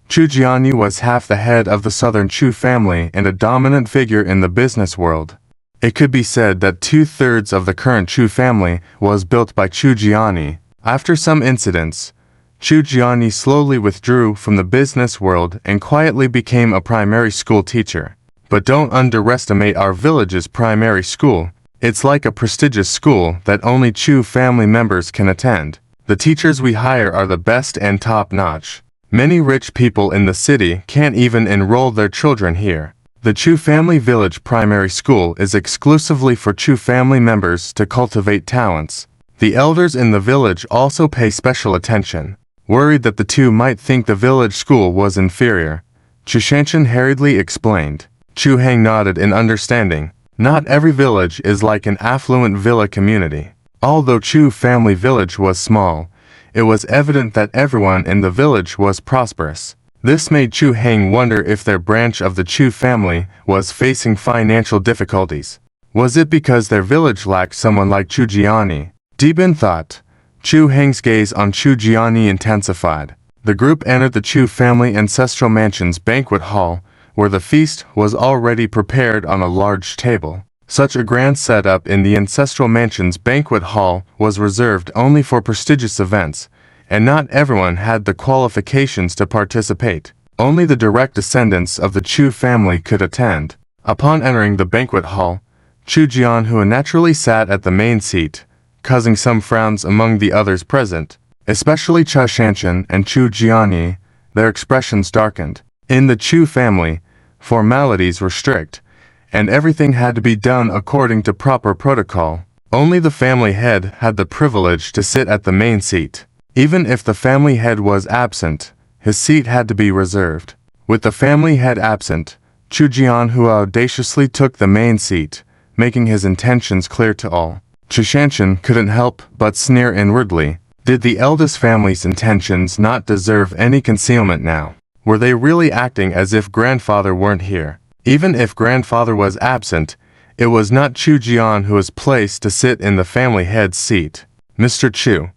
Chu Jiani was half the head of the southern Chu family and a dominant figure in the business world. It could be said that 2/3 of the current Chu family was built by Chu Jiani. After some incidents, Chu Jiani slowly withdrew from the business world and quietly became a primary school teacher. But don't underestimate our village's primary school. It's like a prestigious school that only Chu family members can attend. The teachers we hire are the best and top-notch. Many rich people in the city can't even enroll their children here. The Chu Family Village Primary School is exclusively for Chu family members to cultivate talents. The elders in the village also pay special attention. Worried that the two might think the village school was inferior, Chu Shanshan hurriedly explained. Chu Heng nodded in understanding. Not every village is like an affluent villa community. Although Chu Family Village was small, it was evident that everyone in the village was prosperous. This made Chu Heng wonder if their branch of the Chu family was facing financial difficulties. Was it because their village lacked someone like Chu Jiani? Deep in thought, Chu Heng's gaze on Chu Jiani intensified. The group entered the Chu family ancestral mansion's banquet hall, where the feast was already prepared on a large table. Such a grand setup in the ancestral mansion's banquet hall was reserved only for prestigious events, and not everyone had the qualifications to participate. Only the direct descendants of the Chu family could attend. Upon entering the banquet hall, Chu Jianhua naturally sat at the main seat, causing some frowns among the others present, especially Cha Shanshan and Chu Jiani. Their expressions darkened. In the Chu family, formalities were strict, and everything had to be done according to proper protocol. Only the family head had the privilege to sit at the main seat. Even if the family head was absent, his seat had to be reserved. With the family head absent, Chu Jianhua audaciously took the main seat, making his intentions clear to all. Chu Shanshan couldn't help but sneer inwardly. Did the eldest family's intentions not deserve any concealment now? Were they really acting as if grandfather weren't here? Even if grandfather was absent, it was not Chu Jianhua's place to sit in the family head's seat. Mr. Chu,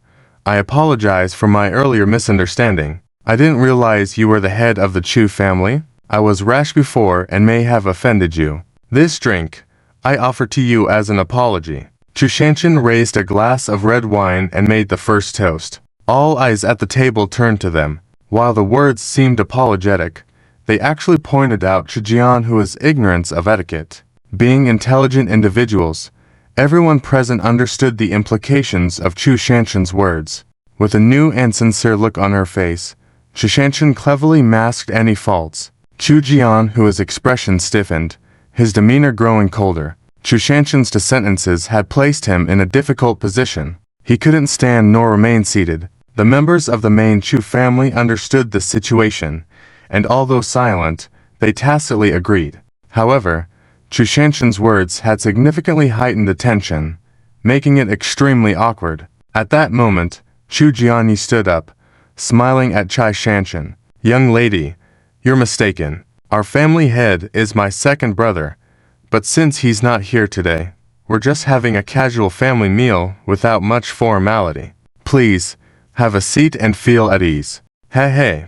I apologize for my earlier misunderstanding. I didn't realize you were the head of the Chu family. I was rash before and may have offended you. This drink, I offer to you as an apology. Chu Shanshan raised a glass of red wine and made the first toast. All eyes at the table turned to them. While the words seemed apologetic, they actually pointed out Chu Jianhua's ignorance of etiquette. Being intelligent individuals, everyone present understood the implications of Chu Shanshan's words. With a new and sincere look on her face, Chu Shanshan cleverly masked any faults. Chu Jianhua's expression stiffened, his demeanor growing colder. Chu Shanshan's sentences had placed him in a difficult position. He couldn't stand nor remain seated. The members of the main Chu family understood the situation, and although silent, they tacitly agreed. However, Chu Shanshan's words had significantly heightened the tension, making it extremely awkward. At that moment, Chu Jiani stood up, smiling at Chai Shanshan. Young lady, you're mistaken. Our family head is my second brother, but since he's not here today, we're just having a casual family meal without much formality. Please, have a seat and feel at ease. Hey.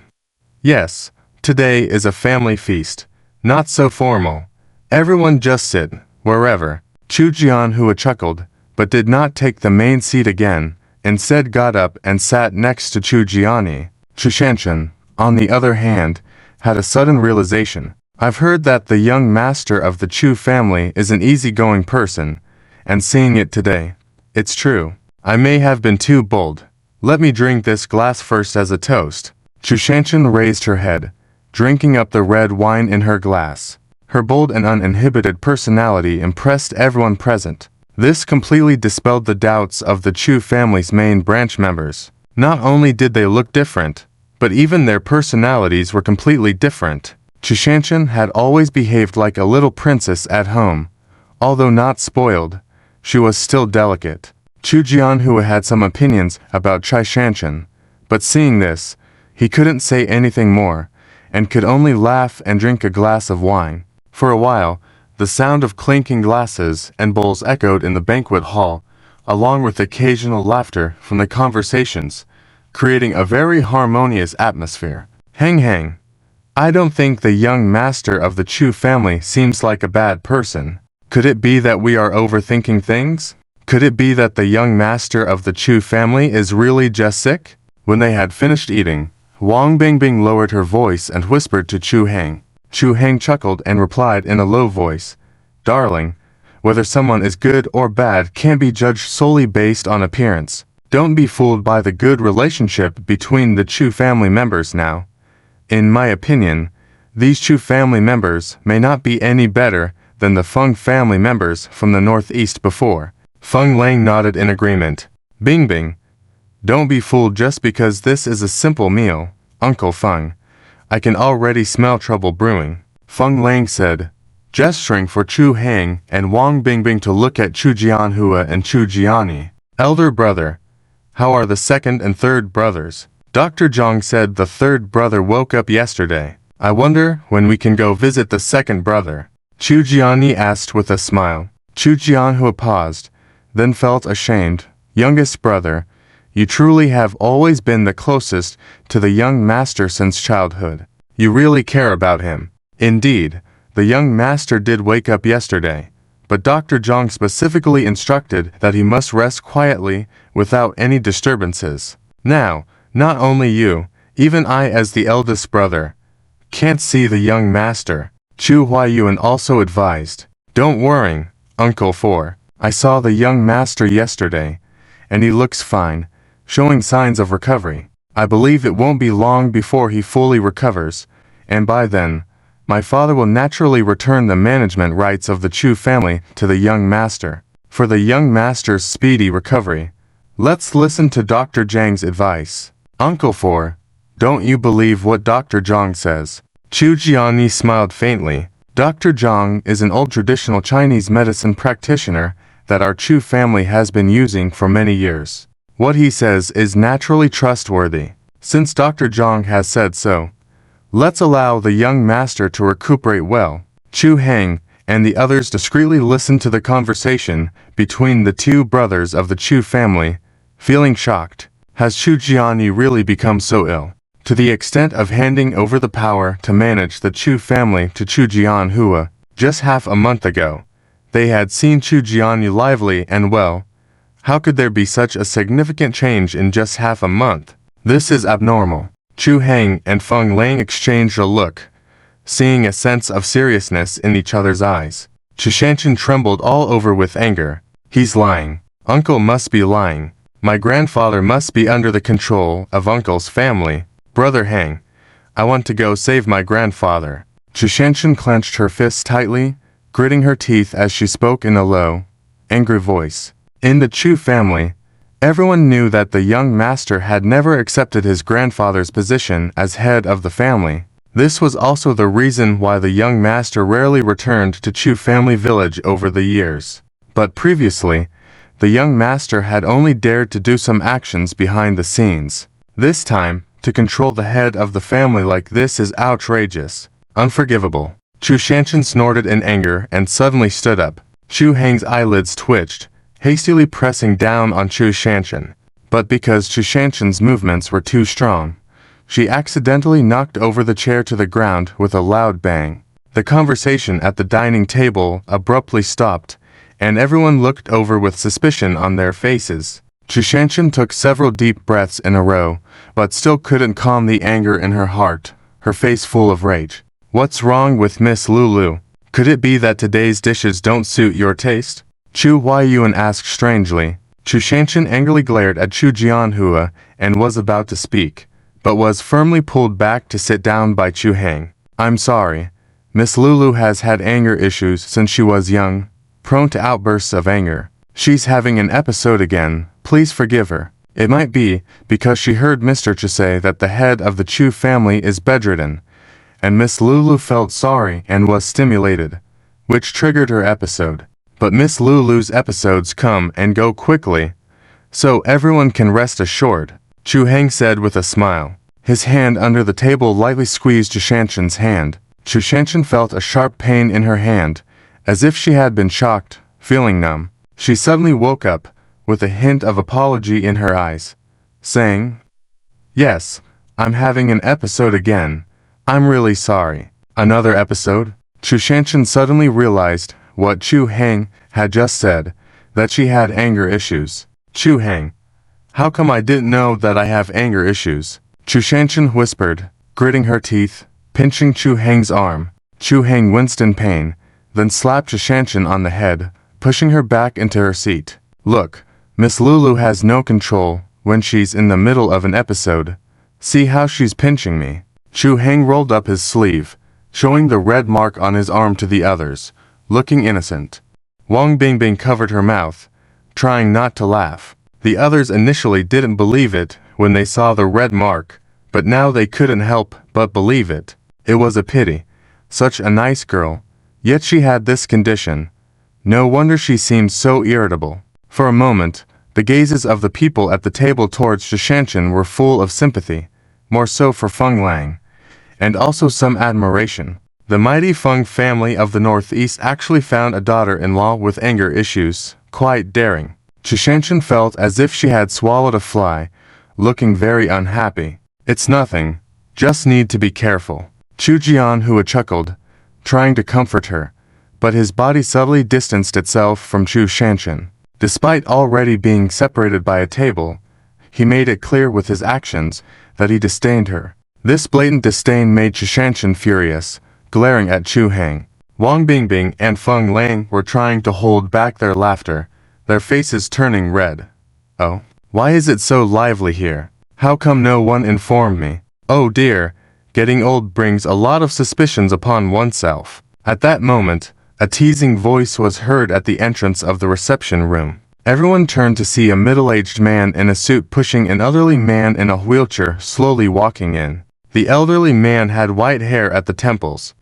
Yes, today is a family feast, not so formal. Everyone just sit, wherever. Chu Jianhua chuckled, but did not take the main seat again, instead got up and sat next to Chu Jiani. Chu Shanshan, on the other hand, had a sudden realization. I've heard that the young master of the Chu family is an easygoing person, and seeing it today, it's true. I may have been too bold. Let me drink this glass first as a toast. Chu Shanshan raised her head, drinking up the red wine in her glass. Her bold and uninhibited personality impressed everyone present. This completely dispelled the doubts of the Chu family's main branch members. Not only did they look different, but even their personalities were completely different. Chu Shanshan had always behaved like a little princess at home. Although not spoiled, she was still delicate. Chu Jianhua had some opinions about Chai Shanshan, but seeing this, he couldn't say anything more, and could only laugh and drink a glass of wine. For a while, the sound of clinking glasses and bowls echoed in the banquet hall, along with occasional laughter from the conversations, creating a very harmonious atmosphere. Hang, I don't think the young master of the Chu family seems like a bad person. Could it be that we are overthinking things? Could it be that the young master of the Chu family is really just sick? When they had finished eating, Wang Bingbing lowered her voice and whispered to Chu Heng. Chu Heng chuckled and replied in a low voice, "Darling, whether someone is good or bad can't be judged solely based on appearance. Don't be fooled by the good relationship between the Chu family members now. In my opinion, these Chu family members may not be any better than the Feng family members from the northeast before." Feng Lang nodded in agreement. "Bingbing, don't be fooled just because this is a simple meal, Uncle Feng. I can already smell trouble brewing," Feng Lang said, gesturing for Chu Heng and Wang Bingbing to look at Chu Jianhua and Chu Jiani. "Elder brother, how are the second and third brothers?" Dr. Zhang said the third brother woke up yesterday. "I wonder when we can go visit the second brother?" Chu Jiani asked with a smile. Chu Jianhua paused, then felt ashamed. "Youngest brother, you truly have always been the closest to the young master since childhood. You really care about him." Indeed, the young master did wake up yesterday, but Dr. Zhang specifically instructed that he must rest quietly without any disturbances. Now, not only you, even I as the eldest brother, can't see the young master, Chu Huayuan also advised. "Don't worry, Uncle Four. I saw the young master yesterday, and he looks fine, showing signs of recovery. I believe it won't be long before he fully recovers, and by then, my father will naturally return the management rights of the Chu family to the young master. For the young master's speedy recovery, let's listen to Dr. Zhang's advice." "Uncle Four, don't you believe what Dr. Zhang says?" Chu Jiani smiled faintly. Dr. Zhang is an old traditional Chinese medicine practitioner that our Chu family has been using for many years. What he says is naturally trustworthy. Since Dr. Zhang has said so, let's allow the young master to recuperate well. Chu Heng and the others discreetly listened to the conversation between the two brothers of the Chu family, feeling shocked. Has Chu Jiani really become so ill, to the extent of handing over the power to manage the Chu family to Chu Jianhua? Just half a month ago, they had seen Chu Jiani lively and well. How could there be such a significant change in just half a month? This is abnormal. Chu Heng and Feng Lang exchanged a look, seeing a sense of seriousness in each other's eyes. Chu Shanshan trembled all over with anger. "He's lying. Uncle must be lying. My grandfather must be under the control of Uncle's family. Brother Heng, I want to go save my grandfather." Chu Shanshan clenched her fists tightly, gritting her teeth as she spoke in a low, angry voice. In the Chu family, everyone knew that the young master had never accepted his grandfather's position as head of the family. This was also the reason why the young master rarely returned to Chu family village over the years. But previously, the young master had only dared to do some actions behind the scenes. This time, to control the head of the family like this is outrageous, unforgivable. Chu Shanshan snorted in anger and suddenly stood up. Chu Heng's eyelids twitched, hastily pressing down on Chu Shanshan. But because Chu Shanshan's movements were too strong, she accidentally knocked over the chair to the ground with a loud bang. The conversation at the dining table abruptly stopped, and everyone looked over with suspicion on their faces. Chu Shanshan took several deep breaths in a row, but still couldn't calm the anger in her heart, her face full of rage. "What's wrong with Miss Lulu? Could it be that today's dishes don't suit your taste?" Chu Huayuan asked strangely. Chu Shanshan angrily glared at Chu Jianhua and was about to speak, but was firmly pulled back to sit down by Chu Heng. "I'm sorry. Miss Lulu has had anger issues since she was young, prone to outbursts of anger. She's having an episode again. Please forgive her. It might be because she heard Mr. Chu say that the head of the Chu family is bedridden, and Miss Lulu felt sorry and was stimulated, which triggered her episode. But Miss Lulu's episodes come and go quickly, so everyone can rest assured," Chu Heng said with a smile. His hand under the table lightly squeezed Chu Shanshan's hand. Chu Shanshan felt a sharp pain in her hand, as if she had been shocked, feeling numb. She suddenly woke up, with a hint of apology in her eyes, saying, "Yes, I'm having an episode again, I'm really sorry. Another episode? Chu Shanshan suddenly realized what Chu Hang had just said, that she had anger issues. Chu Hang. How come I didn't know that I have anger issues? Chu Shanshan whispered, gritting her teeth, pinching Chu Hang's arm. Chu Hang winced in pain, then slapped Chu Shanshan on the head, pushing her back into her seat. Look, Miss Lulu has no control when she's in the middle of an episode. See how she's pinching me. Chu Hang rolled up his sleeve, showing the red mark on his arm to the others, looking innocent. Wang Bingbing covered her mouth, trying not to laugh. The others initially didn't believe it when they saw the red mark, but now they couldn't help but believe it. It was a pity. Such a nice girl, yet she had this condition. No wonder she seemed so irritable. For a moment, the gazes of the people at the table towards Chu Shanshan were full of sympathy, more so for Feng Lang, and also some admiration. The mighty Feng family of the Northeast actually found a daughter-in-law with anger issues, quite daring. Chu Shanshan felt as if she had swallowed a fly, looking very unhappy. It's nothing, just need to be careful. Chu Jianhua chuckled, trying to comfort her, but his body subtly distanced itself from Chu Shanshan. Despite already being separated by a table, he made it clear with his actions that he disdained her. This blatant disdain made Chu Shanshan furious, glaring at Chu Hang. Wang Bingbing and Feng Lang were trying to hold back their laughter, their faces turning red. Oh, why is it so lively here? How come no one informed me? Oh dear, getting old brings a lot of suspicions upon oneself. At that moment, a teasing voice was heard at the entrance of the reception room. Everyone turned to see a middle-aged man in a suit pushing an elderly man in a wheelchair slowly walking in. The elderly man had white hair at the temples,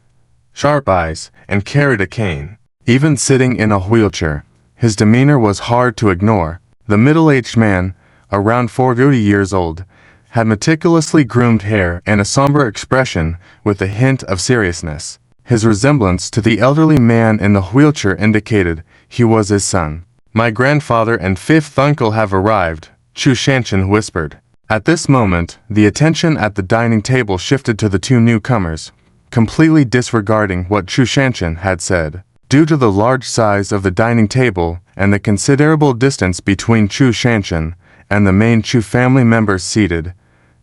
sharp eyes, and carried a cane. Even sitting in a wheelchair, his demeanor was hard to ignore. The middle-aged man, around 40 years old, had meticulously groomed hair and a somber expression with a hint of seriousness. His resemblance to the elderly man in the wheelchair indicated he was his son. My grandfather and fifth uncle have arrived, Chu Shanshan whispered. At this moment, the attention at the dining table shifted to the two newcomers, completely disregarding what Chu Shanshan had said. Due to the large size of the dining table and the considerable distance between Chu Shanshan and the main Chu family members seated,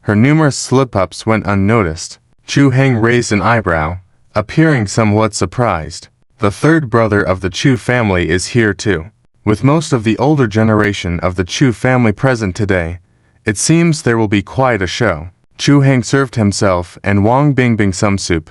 her numerous slip-ups went unnoticed. Chu Hang raised an eyebrow, appearing somewhat surprised. The third brother of the Chu family is here too. With most of the older generation of the Chu family present today, it seems there will be quite a show. Chu Hang served himself and Wang Bingbing some soup,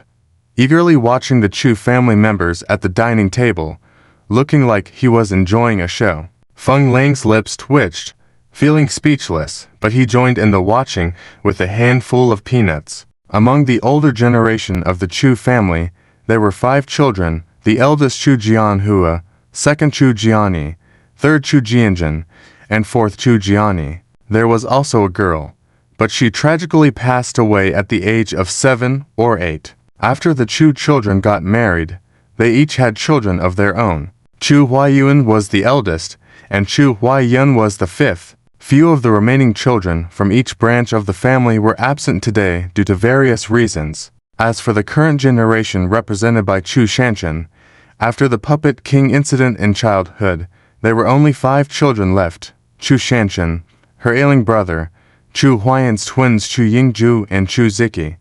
eagerly watching the Chu family members at the dining table, looking like he was enjoying a show. Feng Lang's lips twitched, feeling speechless, but he joined in the watching with a handful of peanuts. Among the older generation of the Chu family, there were 5 children, the eldest Chu Jianhua, second Chu Jiani, third Chu Jianjin, and fourth Chu Jiani. There was also a girl, but she tragically passed away at the age of 7 or 8. After the Chu children got married, they each had children of their own. Chu Huayuan was the eldest, and Chu Huayan was the 5th. Few of the remaining children from each branch of the family were absent today due to various reasons. As for the current generation represented by Chu Shanshan, after the Puppet King incident in childhood, there were only 5 children left: Chu Shanshan, her ailing brother, Chu Huayan's twins Chu Yingju and Chu Ziki,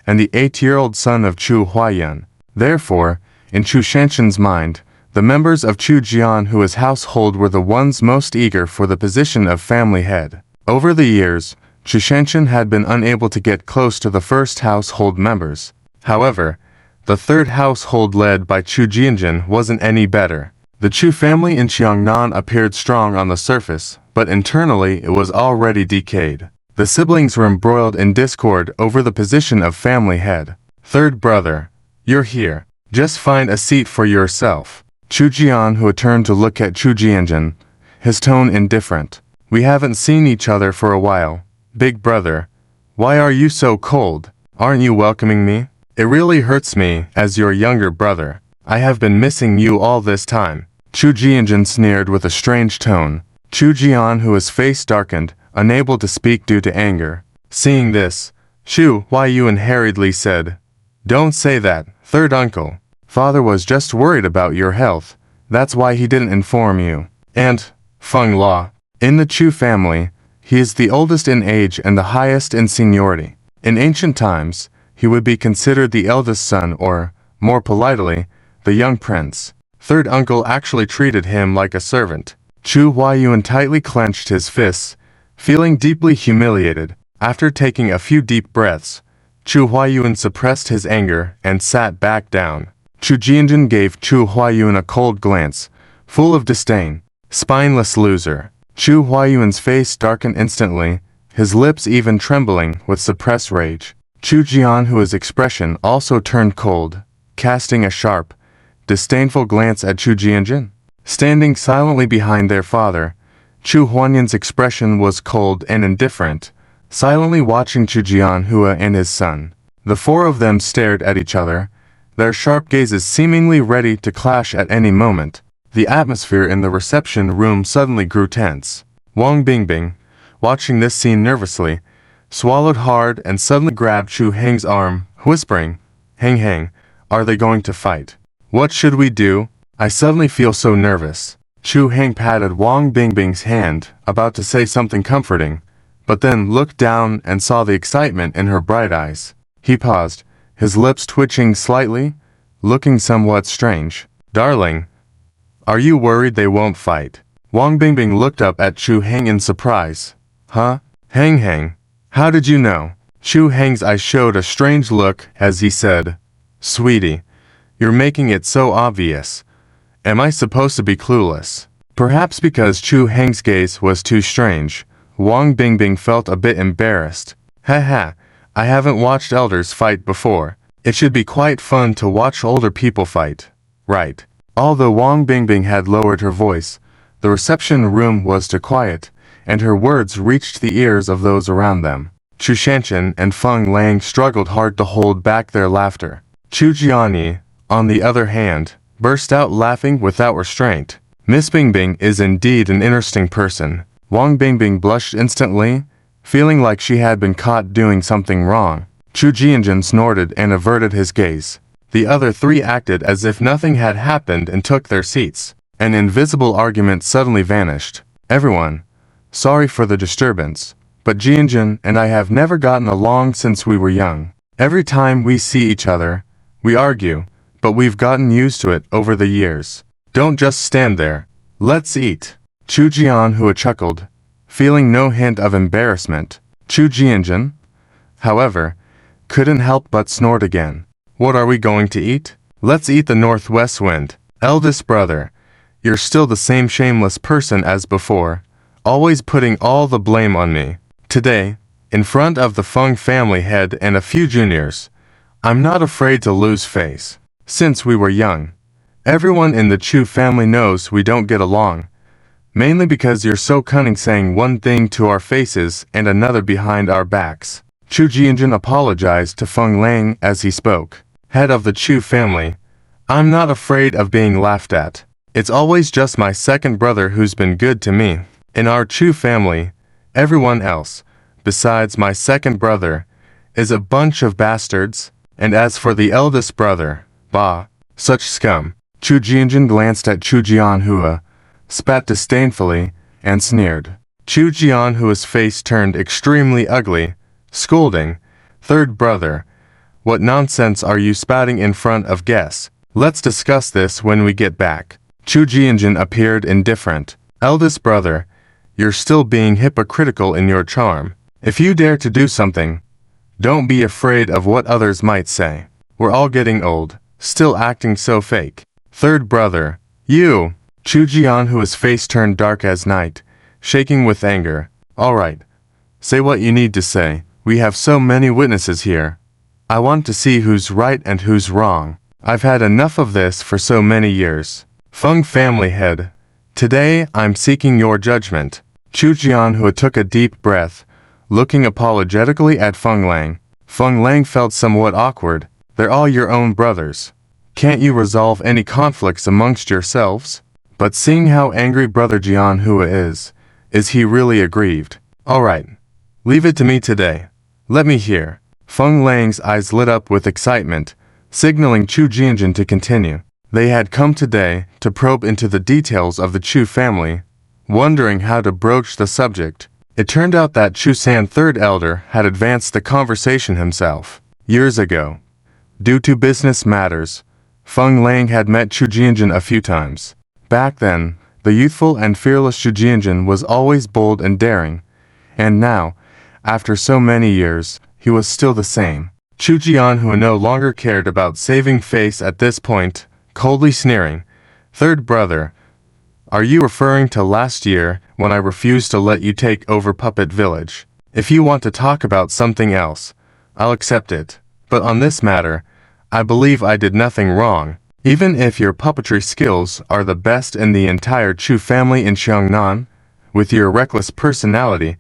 and the 8-year-old son of Chu Huayan. Therefore, in Chu Shanshan's mind, the members of Chu Jianhua's household were the ones most eager for the position of family head. Over the years, Chu Shanshan had been unable to get close to the first household members. However, the third household led by Chu Jianjin wasn't any better. The Chu family in Xiangnan appeared strong on the surface, but internally it was already decayed. The siblings were embroiled in discord over the position of family head. Third brother, you're here. Just find a seat for yourself. Chu Jianhua turned to look at Chu Jianjin, his tone indifferent. We haven't seen each other for a while. Big brother, why are you so cold? Aren't you welcoming me? It really hurts me as your younger brother. I have been missing you all this time. Chu Jianjin sneered with a strange tone. Chu Jianhua's face darkened, unable to speak due to anger. Seeing this, Chu Huayuan hurriedly said, Don't say that, third uncle. Father was just worried about your health. That's why he didn't inform you. And, Feng Law, in the Chu family, he is the oldest in age and the highest in seniority. In ancient times, he would be considered the eldest son or, more politely, the young prince. Third uncle actually treated him like a servant. Chu Huayuan tightly clenched his fists, feeling deeply humiliated. After taking a few deep breaths, Chu Huayuan suppressed his anger and sat back down. Chu Jianjun gave Chu Huayuan a cold glance, full of disdain. Spineless loser. Chu Huayuan's face darkened instantly, his lips even trembling with suppressed rage. Chu Jianhua's expression also turned cold, casting a sharp, disdainful glance at Chu Jianjun. Standing silently behind their father, Chu Huanyan's expression was cold and indifferent, silently watching Chu Jianhua and his son. The four of them stared at each other, their sharp gazes seemingly ready to clash at any moment. The atmosphere in the reception room suddenly grew tense. Wang Bingbing, watching this scene nervously, swallowed hard and suddenly grabbed Chu Heng's arm, whispering, Heng, are they going to fight? What should we do? I suddenly feel so nervous. Chu Heng patted Wang Bingbing's hand, about to say something comforting, but then looked down and saw the excitement in her bright eyes. He paused, his lips twitching slightly, looking somewhat strange. Darling, are you worried they won't fight? Wang Bingbing looked up at Chu Heng in surprise. Huh? Heng, how did you know? Chu Heng's eyes showed a strange look as he said, Sweetie, you're making it so obvious. Am I supposed to be clueless? Perhaps because Chu Heng's gaze was too strange, Wang Bingbing felt a bit embarrassed. Haha, I haven't watched elders fight before. It should be quite fun to watch older people fight. Right. Although Wang Bingbing had lowered her voice, the reception room was too quiet, and her words reached the ears of those around them. Chu Shanchen and Feng Lang struggled hard to hold back their laughter. Chu Jianyi, on the other hand, burst out laughing without restraint. Miss Bingbing is indeed an interesting person. Wang Bingbing blushed instantly, feeling like she had been caught doing something wrong. Chu Jianjun snorted and averted his gaze. The other three acted as if nothing had happened and took their seats. An invisible argument suddenly vanished. Everyone, sorry for the disturbance, but Jianjun and I have never gotten along since we were young. Every time we see each other, we argue, but we've gotten used to it over the years. Don't just stand there. Let's eat. Chu Jianhua chuckled, feeling no hint of embarrassment. Chu Jianjun, however, couldn't help but snort again. What are we going to eat? Let's eat the northwest wind. Eldest brother, you're still the same shameless person as before, always putting all the blame on me. Today, in front of the Feng family head and a few juniors, I'm not afraid to lose face. Since we were young, everyone in the Chu family knows we don't get along, mainly because you're so cunning saying one thing to our faces and another behind our backs. Chu Jianjun apologized to Feng Lang as he spoke. Head of the Chu family, I'm not afraid of being laughed at. It's always just my second brother who's been good to me. In our Chu family, everyone else, besides my second brother, is a bunch of bastards, and as for the eldest brother, bah, such scum. Chu Jianjun glanced at Chu Jianhua, spat disdainfully, and sneered. Chu Jianhua's face turned extremely ugly, scolding, Third brother, what nonsense are you spouting in front of guests? Let's discuss this when we get back. Chu Jianjun appeared indifferent. Eldest brother, you're still being hypocritical in your charm. If you dare to do something, don't be afraid of what others might say. We're all getting old, still acting so fake. Third brother, you. Chu Jianhua's face turned dark as night, shaking with anger. All right, say what you need to say. We have so many witnesses here. I want to see who's right and who's wrong. I've had enough of this for so many years. Feng family head, today I'm seeking your judgment. Chu Jianhua took a deep breath, looking apologetically at Feng Lang. Feng Lang felt somewhat awkward. They're all your own brothers. Can't you resolve any conflicts amongst yourselves? But seeing how angry brother Jianhua is he really aggrieved? All right, leave it to me today. Let me hear. Feng Lang's eyes lit up with excitement, signaling Chu Jianjun to continue. They had come today to probe into the details of the Chu family, wondering how to broach the subject. It turned out that Chu San, third elder, had advanced the conversation himself. Years ago, due to business matters, Feng Lang had met Chu Jianjun a few times. Back then, the youthful and fearless Chu Jianjun was always bold and daring, and now, after so many years, he was still the same. Chu Jian, who no longer cared about saving face at this point, coldly sneering, "Third brother, are you referring to last year when I refused to let you take over Puppet Village? If you want to talk about something else, I'll accept it. But on this matter, I believe I did nothing wrong. Even if your puppetry skills are the best in the entire Chu family in Xiangnan, with your reckless personality,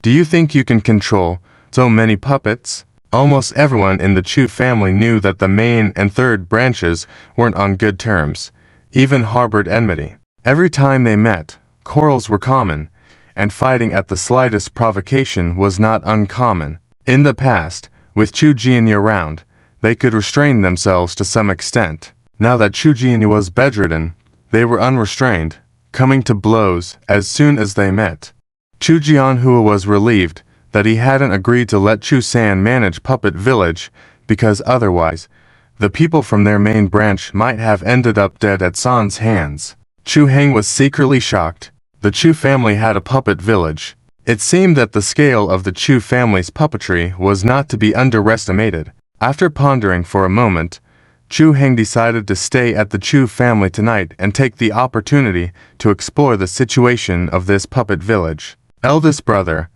do you think you can control so many puppets?" Almost everyone in the Chu family knew that the main and third branches weren't on good terms, even harbored enmity. Every time they met, quarrels were common, and fighting at the slightest provocation was not uncommon. In the past, with Chu Jian around, they could restrain themselves to some extent. Now that Chu Jian was bedridden, they were unrestrained, coming to blows as soon as they met. Chu Jianhua was relieved that he hadn't agreed to let Chu San manage Puppet Village, because otherwise, the people from their main branch might have ended up dead at San's hands. Chu Heng was secretly shocked. The Chu family had a puppet village. It seemed that the scale of the Chu family's puppetry was not to be underestimated. After pondering for a moment, Chu Heng decided to stay at the Chu family tonight and take the opportunity to explore the situation of this puppet village. "Eldest brother,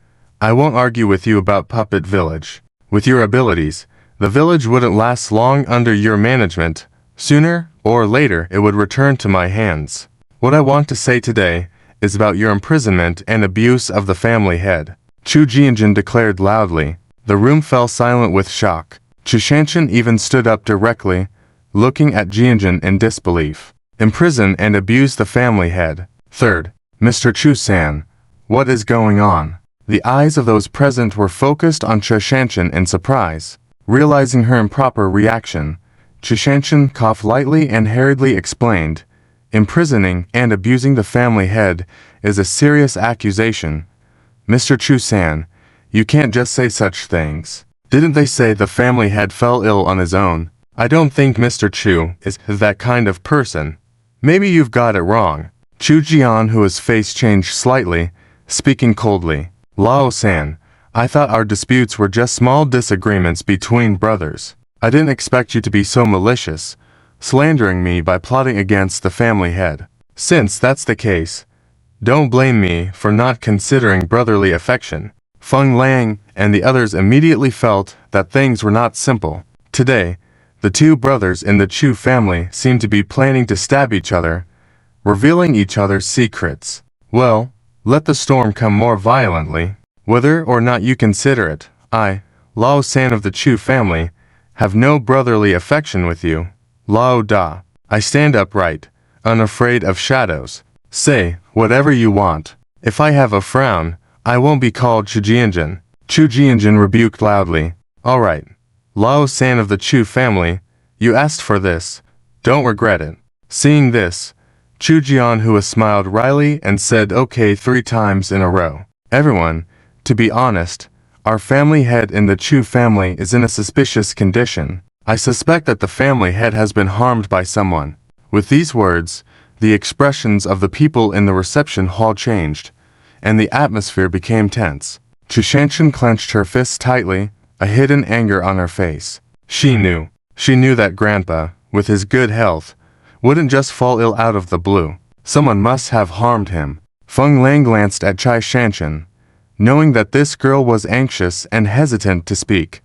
I won't argue with you about Puppet Village. With your abilities, the village wouldn't last long under your management. Sooner or later it would return to my hands. What I want to say today is about your imprisonment and abuse of the family head," Chu Jianjun declared loudly. The room fell silent with shock. Chu Shanshan even stood up directly, looking at Jianjun in disbelief. "Imprison and abuse the family head. Third, Mr. Chu San, what is going on?" The eyes of those present were focused on Chu Shanshan in surprise. Realizing her improper reaction, Chu Shanshan coughed lightly and hurriedly explained, "Imprisoning and abusing the family head is a serious accusation. Mr. Chu San, you can't just say such things. Didn't they say the family head fell ill on his own? I don't think Mr. Chu is that kind of person. Maybe you've got it wrong." Chu Jian, whose face changed slightly, speaking coldly, "Lao San, I thought our disputes were just small disagreements between brothers. I didn't expect you to be so malicious, slandering me by plotting against the family head. Since that's the case, don't blame me for not considering brotherly affection." Feng Lang and the others immediately felt that things were not simple. Today, the two brothers in the Chu family seemed to be planning to stab each other, revealing each other's secrets. "Well, let the storm come more violently. Whether or not you consider it, I, Lao San of the Chu family, have no brotherly affection with you. Lao Da, I stand upright, unafraid of shadows. Say whatever you want. If I have a frown, I won't be called Chu Jianjun." Chu Jianjun rebuked loudly. "All right, Lao San of the Chu family, you asked for this. Don't regret it." Seeing this, Chu Jianhua smiled wryly and said okay 3 times in a row. "Everyone, to be honest, our family head in the Chu family is in a suspicious condition. I suspect that the family head has been harmed by someone." With these words, the expressions of the people in the reception hall changed, and the atmosphere became tense. Chu Shanshan clenched her fists tightly, a hidden anger on her face. She knew that Grandpa, with his good health, wouldn't just fall ill out of the blue. Someone must have harmed him. Feng Lang glanced at Chai Shanshan, knowing that this girl was anxious and hesitant to speak,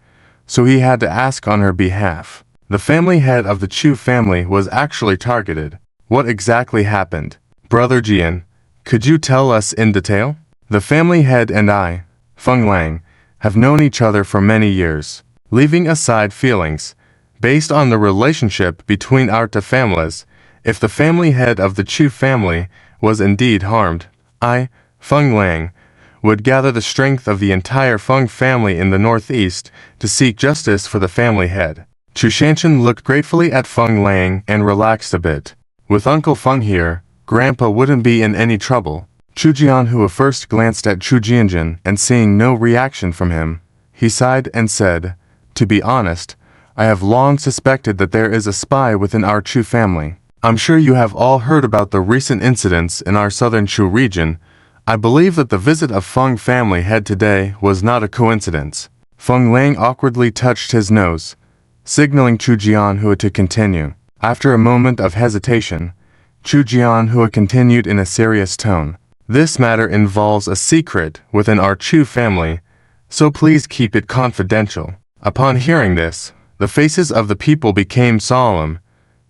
so he had to ask on her behalf. The family head of the Chu family was actually targeted. What exactly happened? Brother Jian, could you tell us in detail? The family head and I, Feng Lang, have known each other for many years. Leaving aside feelings, based on the relationship between our two families, if the family head of the Chu family was indeed harmed, I, Feng Lang, would gather the strength of the entire Feng family in the northeast to seek justice for the family head. Chu Shanshan looked gratefully at Feng Lang and relaxed a bit. With Uncle Feng here, Grandpa wouldn't be in any trouble. Chu Jianhua first glanced at Chu Jianjun and seeing no reaction from him, he sighed and said, "To be honest, I have long suspected that there is a spy within our Chu family. I'm sure you have all heard about the recent incidents in our southern Chu region. I believe that the visit of Feng family head today was not a coincidence." Feng Lang awkwardly touched his nose, signaling Chu Jianhua to continue. After a moment of hesitation, Chu Jianhua continued in a serious tone. "This matter involves a secret within our Chu family, so please keep it confidential." Upon hearing this, the faces of the people became solemn,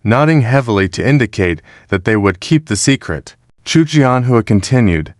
nodding heavily to indicate that they would keep the secret. Chu Jianhua continued,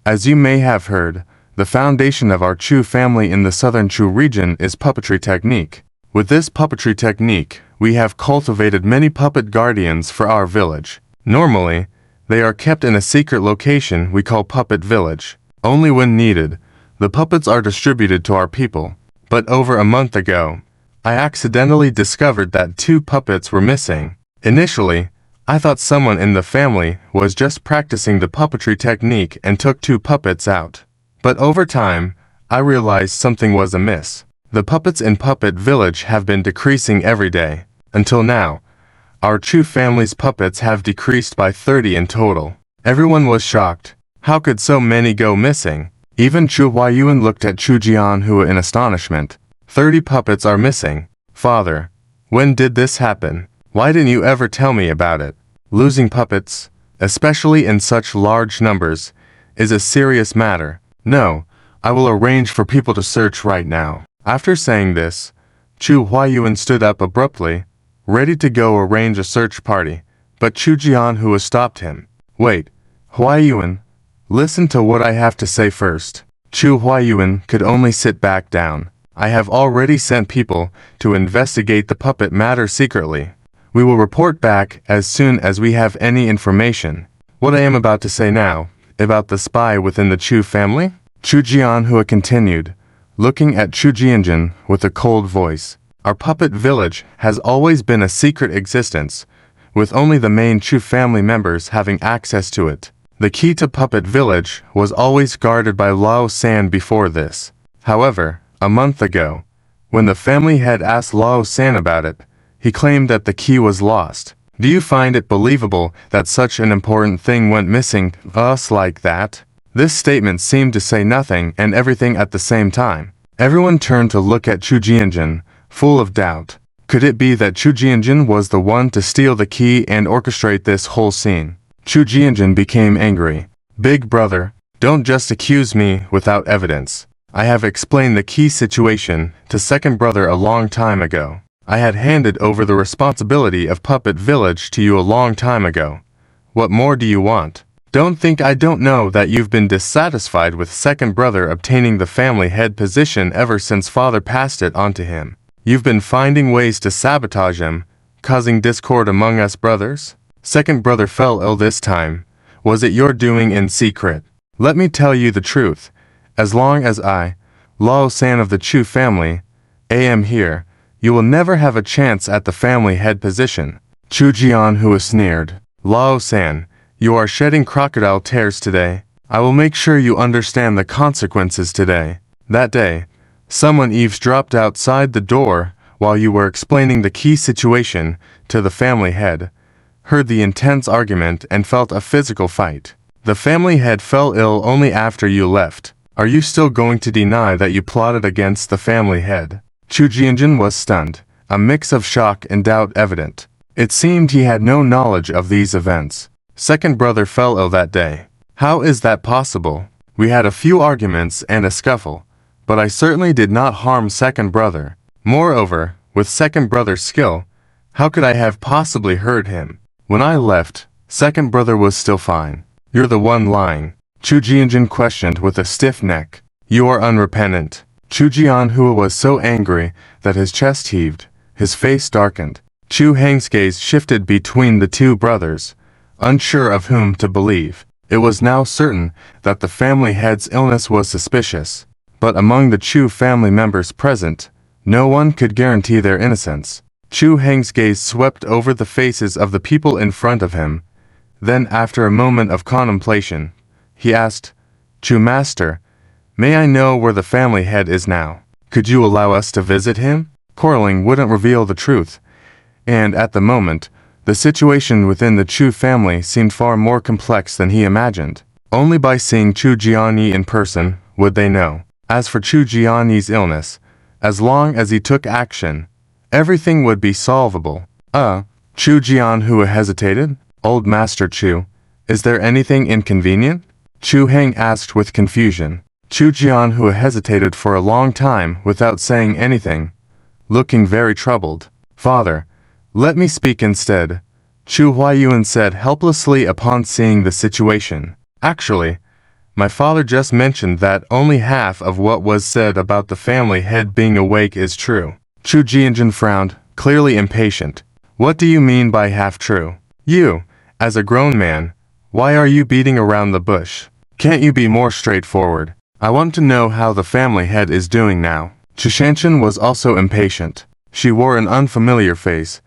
"As you may have heard, the foundation of our Chu family in the southern Chu region is puppetry technique. With this puppetry technique, we have cultivated many puppet guardians for our village. Normally, they are kept in a secret location we call Puppet Village. Only when needed, the puppets are distributed to our people. But over a month ago, I accidentally discovered that 2 puppets were missing. Initially, I thought someone in the family was just practicing the puppetry technique and took 2 puppets out. But over time, I realized something was amiss. The puppets in Puppet Village have been decreasing every day. Until now, our Chu family's puppets have decreased by 30 in total." Everyone was shocked. How could so many go missing? Even Chu Huayuan looked at Chu Jianhua in astonishment. 30 puppets are missing. Father, when did this happen? Why didn't you ever tell me about it? Losing puppets, especially in such large numbers, is a serious matter. No, I will arrange for people to search right now. After saying this, Chu Huayuan stood up abruptly, ready to go arrange a search party, but Chu Jianhua stopped him. "Wait, Huayuan, listen to what I have to say first." Chu Huayuan could only sit back down. "I have already sent people to investigate the puppet matter secretly. We will report back as soon as we have any information. What I am about to say now, about the spy within the Chu family?" Chu Jianhua continued, looking at Chu Jianjun with a cold voice. "Our puppet village has always been a secret existence, with only the main Chu family members having access to it. The key to Puppet Village was always guarded by Lao San before this. However, a month ago, when the family had asked Lao San about it, he claimed that the key was lost. Do you find it believable that such an important thing went missing like that?" This statement seemed to say nothing and everything at the same time. Everyone turned to look at Chu Jianjun, full of doubt. Could it be that Chu Jianjun was the one to steal the key and orchestrate this whole scene? Chu Jianjun became angry. "Big brother, don't just accuse me without evidence. I have explained the key situation to second brother a long time ago. I had handed over the responsibility of Puppet Village to you a long time ago. What more do you want? Don't think I don't know that you've been dissatisfied with second brother obtaining the family head position ever since father passed it on to him. You've been finding ways to sabotage him, causing discord among us brothers. Second brother fell ill this time. Was it your doing in secret? Let me tell you the truth. As long as I, Lao San of the Chu family, am here, you will never have a chance at the family head position." Chu Jianhua sneered. "Lao San, you are shedding crocodile tears today. I will make sure you understand the consequences today." That day, someone eavesdropped outside the door while you were explaining the key situation to the family head, heard the intense argument and felt a physical fight. The family head fell ill only after you left. Are you still going to deny that you plotted against the family head? Chu Jianjun was stunned, a mix of shock and doubt evident. It seemed he had no knowledge of these events. Second brother fell ill that day. How is that possible? We had a few arguments and a scuffle, but I certainly did not harm second brother. Moreover, with second brother's skill, how could I have possibly hurt him? When I left, second brother was still fine. You're the one lying. Chu Jianjun questioned with a stiff neck. You are unrepentant. Chu Jianhua was so angry that his chest heaved, his face darkened. Chu Heng's gaze shifted between the two brothers, unsure of whom to believe. It was now certain that the family head's illness was suspicious, but among the Chu family members present, no one could guarantee their innocence. Chu Heng's gaze swept over the faces of the people in front of him. Then, after a moment of contemplation, he asked, "Chu Master, may I know where the family head is now? Could you allow us to visit him?" Quarreling wouldn't reveal the truth, and at the moment, the situation within the Chu family seemed far more complex than he imagined. Only by seeing Chu Jianyi in person would they know. As for Chu Jianyi's illness, as long as he took action, everything would be solvable. Chu Jianhui hesitated. "Old Master Chu, is there anything inconvenient?" Chu Heng asked with confusion. Chu Jianhui hesitated for a long time without saying anything, looking very troubled. "Father, let me speak instead," Chu Huayuan said helplessly upon seeing the situation. "Actually, my father just mentioned that only half of what was said about the family head being awake is true." Chu Jianjun frowned, clearly impatient. "What do you mean by half true? You, as a grown man, why are you beating around the bush? Can't you be more straightforward? I want to know how the family head is doing now." Chu Shanshan was also impatient. She wore an unfamiliar face,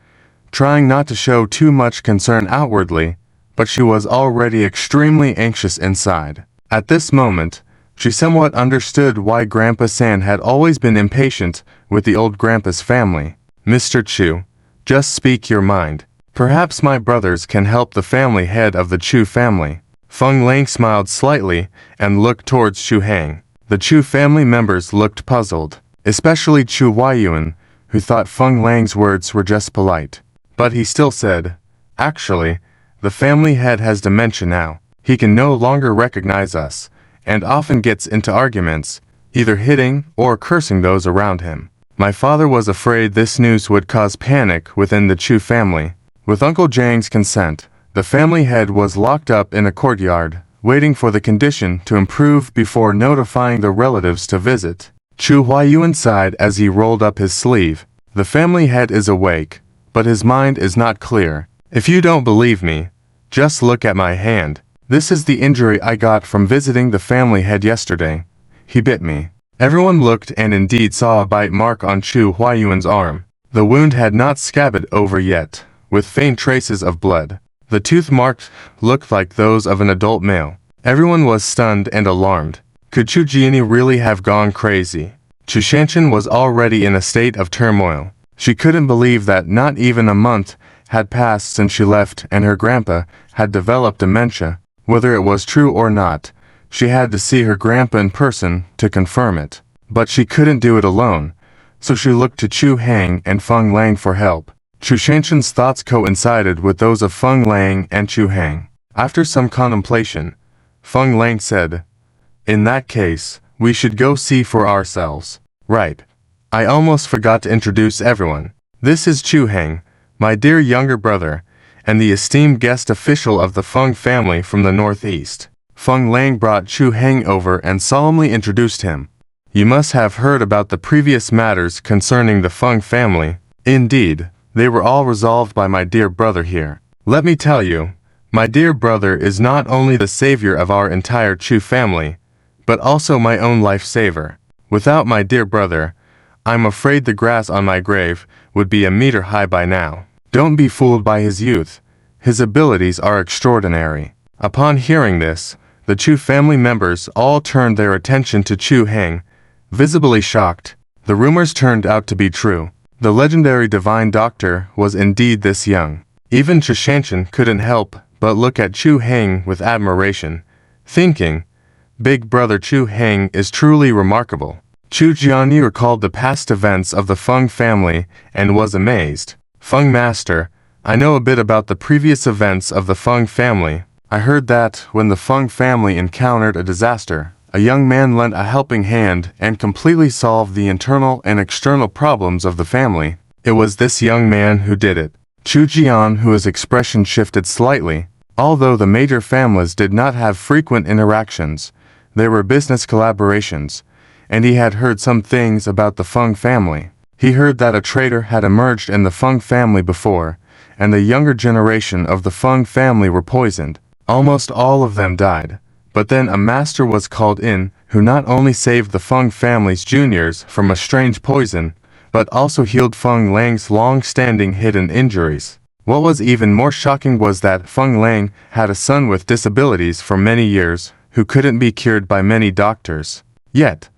trying not to show too much concern outwardly, but she was already extremely anxious inside. At this moment, she somewhat understood why Grandpa San had always been impatient with the old grandpa's family. "Mr. Chu, just speak your mind. Perhaps my brothers can help the family head of the Chu family." Feng Lang smiled slightly and looked towards Chu Heng. The Chu family members looked puzzled, especially Chu Huayuan, who thought Feng Lang's words were just polite. But he still said, "Actually, the family head has dementia now. He can no longer recognize us, and often gets into arguments, either hitting or cursing those around him. My father was afraid this news would cause panic within the Chu family. With Uncle Zhang's consent, the family head was locked up in a courtyard, waiting for the condition to improve before notifying the relatives to visit." Chu Huayuan sighed as he rolled up his sleeve. "The family head is awake, but his mind is not clear. If you don't believe me, just look at my hand. This is the injury I got from visiting the family head yesterday. He bit me." Everyone looked and indeed saw a bite mark on Chu Huayuan's arm. The wound had not scabbed over yet, with faint traces of blood. The tooth marks looked like those of an adult male. Everyone was stunned and alarmed. Could Chu Jianyi really have gone crazy? Chu Shanshan was already in a state of turmoil. She couldn't believe that not even a month had passed since she left and her grandpa had developed dementia. Whether it was true or not, she had to see her grandpa in person to confirm it. But she couldn't do it alone, so she looked to Chu Heng and Feng Lang for help. Chu Shanshan's thoughts coincided with those of Feng Lang and Chu Heng. After some contemplation, Feng Lang said, "In that case, we should go see for ourselves." "Right. I almost forgot to introduce everyone. This is Chu Heng, my dear younger brother, and the esteemed guest official of the Feng family from the northeast." Feng Lang brought Chu Heng over and solemnly introduced him. "You must have heard about the previous matters concerning the Feng family. Indeed, they were all resolved by my dear brother here. Let me tell you, my dear brother is not only the savior of our entire Chu family, but also my own life-saver. Without my dear brother, I'm afraid the grass on my grave would be a meter high by now. Don't be fooled by his youth. His abilities are extraordinary." Upon hearing this, the Chu family members all turned their attention to Chu Heng, visibly shocked. The rumors turned out to be true. The legendary divine doctor was indeed this young. Even Chu Shanshan couldn't help but look at Chu Heng with admiration, thinking, "Big brother Chu Heng is truly remarkable." Chu Jianyi recalled the past events of the Feng family and was amazed. "Feng Master, I know a bit about the previous events of the Feng family. I heard that when the Feng family encountered a disaster, a young man lent a helping hand and completely solved the internal and external problems of the family. It was this young man who did it." Chu Jianhui's expression shifted slightly. Although the major families did not have frequent interactions, there were business collaborations, and he had heard some things about the Feng family. He heard that a traitor had emerged in the Feng family before, and the younger generation of the Feng family were poisoned. Almost all of them died. But then a master was called in, who not only saved the Feng family's juniors from a strange poison, but also healed Feng Lang's long-standing hidden injuries. What was even more shocking was that Feng Lang had a son with disabilities for many years, who couldn't be cured by many doctors. Yet,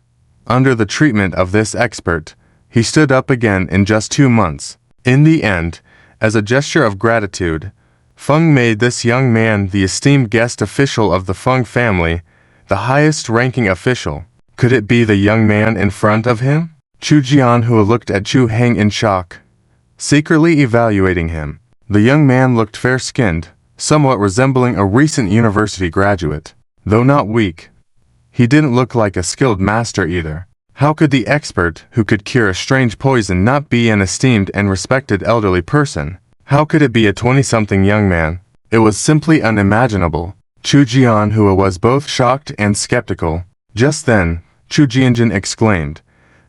under the treatment of this expert, he stood up again in just 2 months. In the end, as a gesture of gratitude, Feng made this young man the esteemed guest official of the Feng family, the highest-ranking official. Could it be the young man in front of him? Chu Jianhua looked at Chu Heng in shock, secretly evaluating him. The young man looked fair-skinned, somewhat resembling a recent university graduate. Though not weak, he didn't look like a skilled master either. How could the expert who could cure a strange poison not be an esteemed and respected elderly person? How could it be a 20-something young man? It was simply unimaginable. Chu Jianhua was both shocked and skeptical. Just then, Chu Jianjin exclaimed,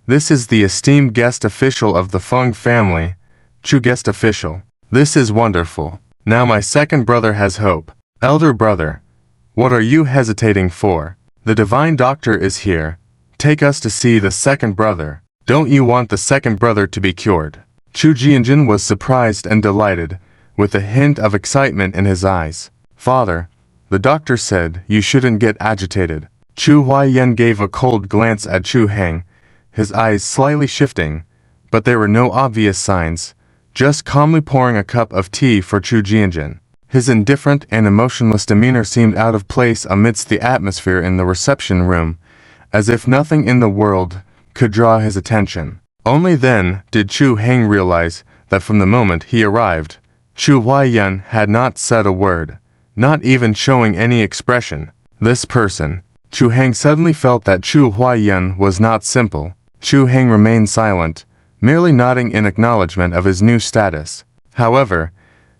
"This is the esteemed guest official of the Feng family. Chu guest official. This is wonderful. Now my second brother has hope. Elder brother, what are you hesitating for? The divine doctor is here. Take us to see the second brother. Don't you want the second brother to be cured?" Chu Jianjin was surprised and delighted, with a hint of excitement in his eyes. "Father, the doctor said you shouldn't get agitated." Chu Huaiyan gave a cold glance at Chu Heng, his eyes slightly shifting, but there were no obvious signs, just calmly pouring a cup of tea for Chu Jianjin. His indifferent and emotionless demeanor seemed out of place amidst the atmosphere in the reception room, as if nothing in the world could draw his attention. Only then did Chu Heng realize that from the moment he arrived, Chu Huaiyan had not said a word, not even showing any expression. This person, Chu Heng suddenly felt that Chu Huaiyan was not simple. Chu Heng remained silent, merely nodding in acknowledgement of his new status. However,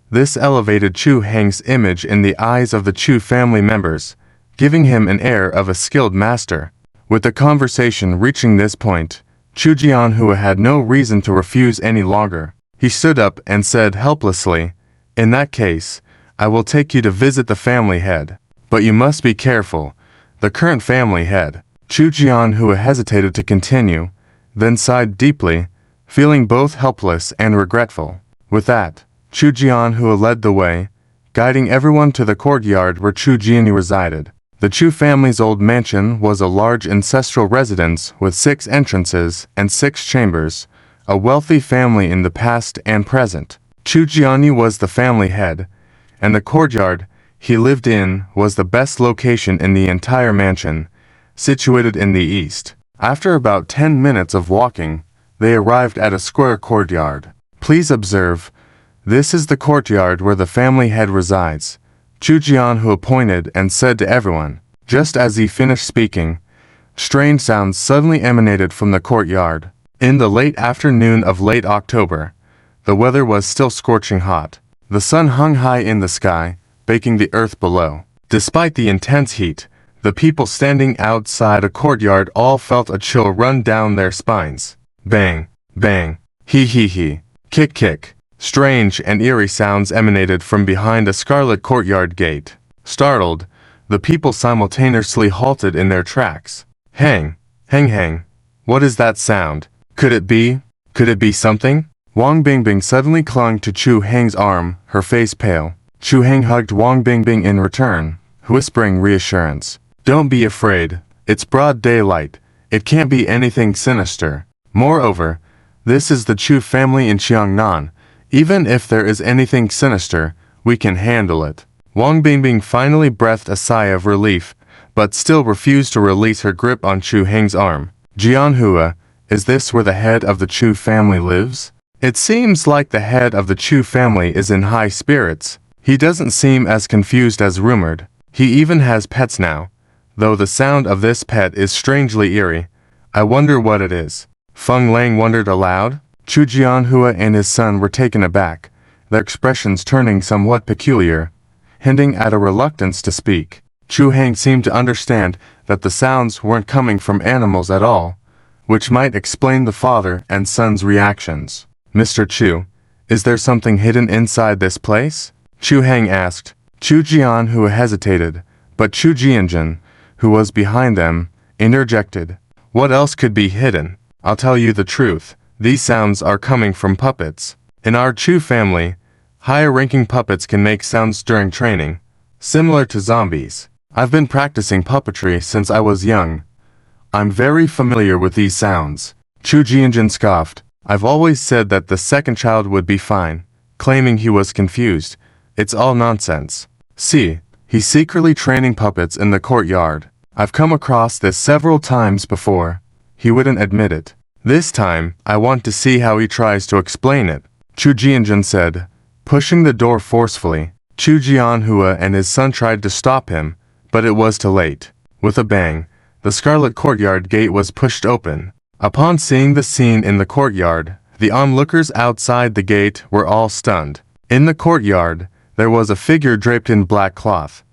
this elevated Chu Heng's image in the eyes of the Chu family members, giving him an air of a skilled master. With the conversation reaching this point, Chu Jianhua had no reason to refuse any longer. He stood up and said helplessly, "In that case, I will take you to visit the family head. But you must be careful. The current family head." Chu Jianhua hesitated to continue, then sighed deeply, feeling both helpless and regretful. With that, Chu Jianhua led the way, guiding everyone to the courtyard where Chu Jianyu resided. The Chu family's old mansion was a large ancestral residence with 6 entrances and 6 chambers, a wealthy family in the past and present. Chu Jianyu was the family head, and the courtyard he lived in was the best location in the entire mansion, situated in the east. After about 10 minutes of walking, they arrived at a square courtyard. Please observe, this is the courtyard where the family head resides. Chu Jianhua pointed and said to everyone. Just as he finished speaking, strange sounds suddenly emanated from the courtyard. In the late afternoon of late October, the weather was still scorching hot. The sun hung high in the sky, baking the earth below. Despite the intense heat, the people standing outside a courtyard all felt a chill run down their spines. Bang, bang, he, kick, kick. Strange and eerie sounds emanated from behind a scarlet courtyard gate. Startled, the people simultaneously halted in their tracks. Hang, what is that sound? Could it be something? Wang Bingbing suddenly clung to Chu Heng's arm, her face pale. Chu Heng hugged Wang Bingbing in return, whispering reassurance. Don't be afraid, it's broad daylight, it can't be anything sinister. Moreover, this is the Chu family in Xiangnan. Even if there is anything sinister, we can handle it. Wang Bingbing finally breathed a sigh of relief, but still refused to release her grip on Chu Heng's arm. Jianhua, is this where the head of the Chu family lives? It seems like the head of the Chu family is in high spirits. He doesn't seem as confused as rumored. He even has pets now, though the sound of this pet is strangely eerie. I wonder what it is. Feng Lang wondered aloud. Chu Jianhua and his son were taken aback, their expressions turning somewhat peculiar, hinting at a reluctance to speak. Chu Heng seemed to understand that the sounds weren't coming from animals at all, which might explain the father and son's reactions. Mr. Chu, is there something hidden inside this place? Chu Heng asked, Chu Jianhua hesitated, but Chu Jianjun, who was behind them, interjected. What else could be hidden? I'll tell you the truth. These sounds are coming from puppets. In our Chu family, higher-ranking puppets can make sounds during training, similar to zombies. I've been practicing puppetry since I was young. I'm very familiar with these sounds. Chu Jianjun scoffed. I've always said that the second child would be fine, claiming he was confused. It's all nonsense. See, he's secretly training puppets in the courtyard. I've come across this several times before. He wouldn't admit it. This time, I want to see how he tries to explain it, Chu Jianjun said, pushing the door forcefully. Chu Jianhua and his son tried to stop him, but it was too late. With a bang, the scarlet courtyard gate was pushed open. Upon seeing the scene in the courtyard, the onlookers outside the gate were all stunned. In the courtyard, there was a figure draped in black cloth.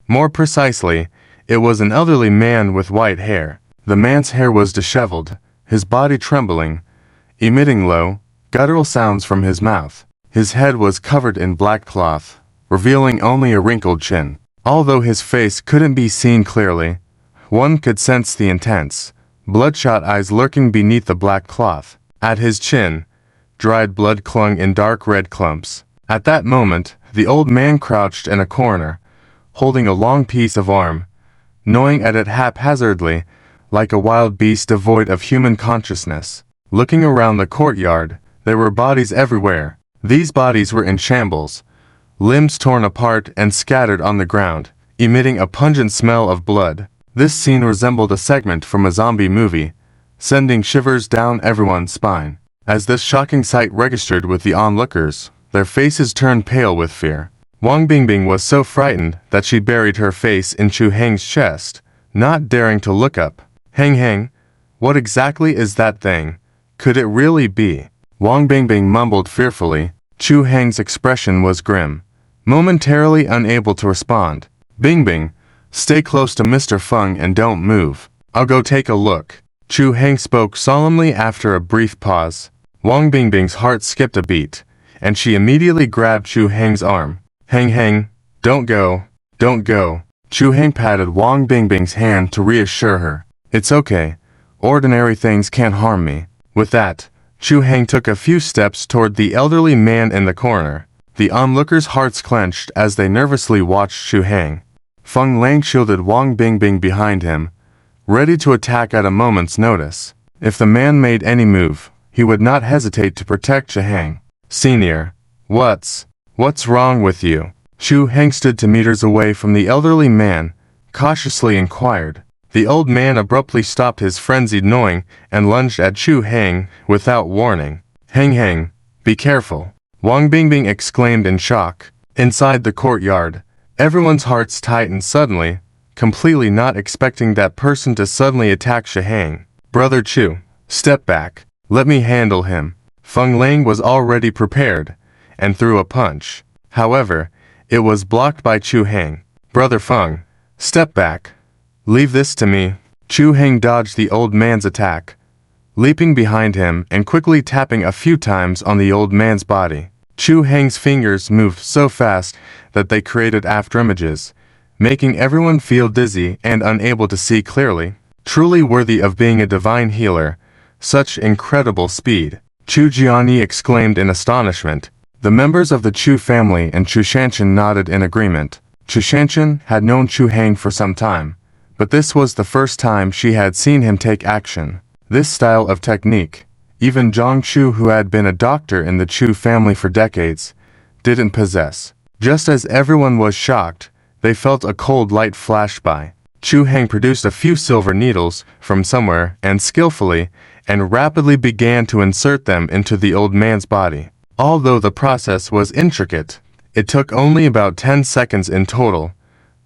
More precisely, it was an elderly man with white hair. The man's hair was disheveled, his body trembling, emitting low, guttural sounds from his mouth. His head was covered in black cloth, revealing only a wrinkled chin. Although his face couldn't be seen clearly, one could sense the intense, bloodshot eyes lurking beneath the black cloth. At his chin, dried blood clung in dark red clumps. At that moment, the old man crouched in a corner, holding a long piece of arm, gnawing at it haphazardly, like a wild beast devoid of human consciousness. Looking around the courtyard, there were bodies everywhere. These bodies were in shambles, limbs torn apart and scattered on the ground, emitting a pungent smell of blood. This scene resembled a segment from a zombie movie, sending shivers down everyone's spine. As this shocking sight registered with the onlookers, their faces turned pale with fear. Wang Bingbing was so frightened that she buried her face in Chu Heng's chest, not daring to look up. Heng, what exactly is that thing? Could it really be? Wang Bingbing mumbled fearfully. Chu Heng's expression was grim, momentarily unable to respond. Bingbing, stay close to Mr. Feng and don't move. I'll go take a look. Chu Heng spoke solemnly after a brief pause. Wang Bingbing's heart skipped a beat, and she immediately grabbed Chu Heng's arm. Heng, don't go. Chu Heng patted Wang Bingbing's hand to reassure her. It's okay. Ordinary things can't harm me. With that, Chu Heng took a few steps toward the elderly man in the corner. The onlookers' hearts clenched as they nervously watched Chu Heng. Feng Lang shielded Wang Bingbing behind him, ready to attack at a moment's notice. If the man made any move, he would not hesitate to protect Chu Heng. Senior, what's wrong with you? Chu Heng stood 2 meters away from the elderly man, cautiously inquired. The old man abruptly stopped his frenzied gnawing and lunged at Chu Heng without warning. Heng, be careful, Wang Bingbing exclaimed in shock. Inside the courtyard, everyone's hearts tightened suddenly, completely not expecting that person to suddenly attack Chu Heng. Brother Chu, step back, let me handle him. Feng Lang was already prepared, and threw a punch. However, it was blocked by Chu Heng. Brother Feng, step back. Leave this to me. Chu Heng dodged the old man's attack, leaping behind him and quickly tapping a few times on the old man's body. Chu Heng's fingers moved so fast that they created afterimages, making everyone feel dizzy and unable to see clearly. Truly worthy of being a divine healer, such incredible speed. Chu Jianyi exclaimed in astonishment. The members of the Chu family and Chu Shanshan nodded in agreement. Chu Shanshan had known Chu Heng for some time, but this was the first time she had seen him take action. This style of technique, even Zhang Chu, who had been a doctor in the Chu family for decades, didn't possess. Just as everyone was shocked, they felt a cold light flash by. Chu Heng produced a few silver needles from somewhere and skillfully and rapidly began to insert them into the old man's body. Although the process was intricate, it took only about 10 seconds in total,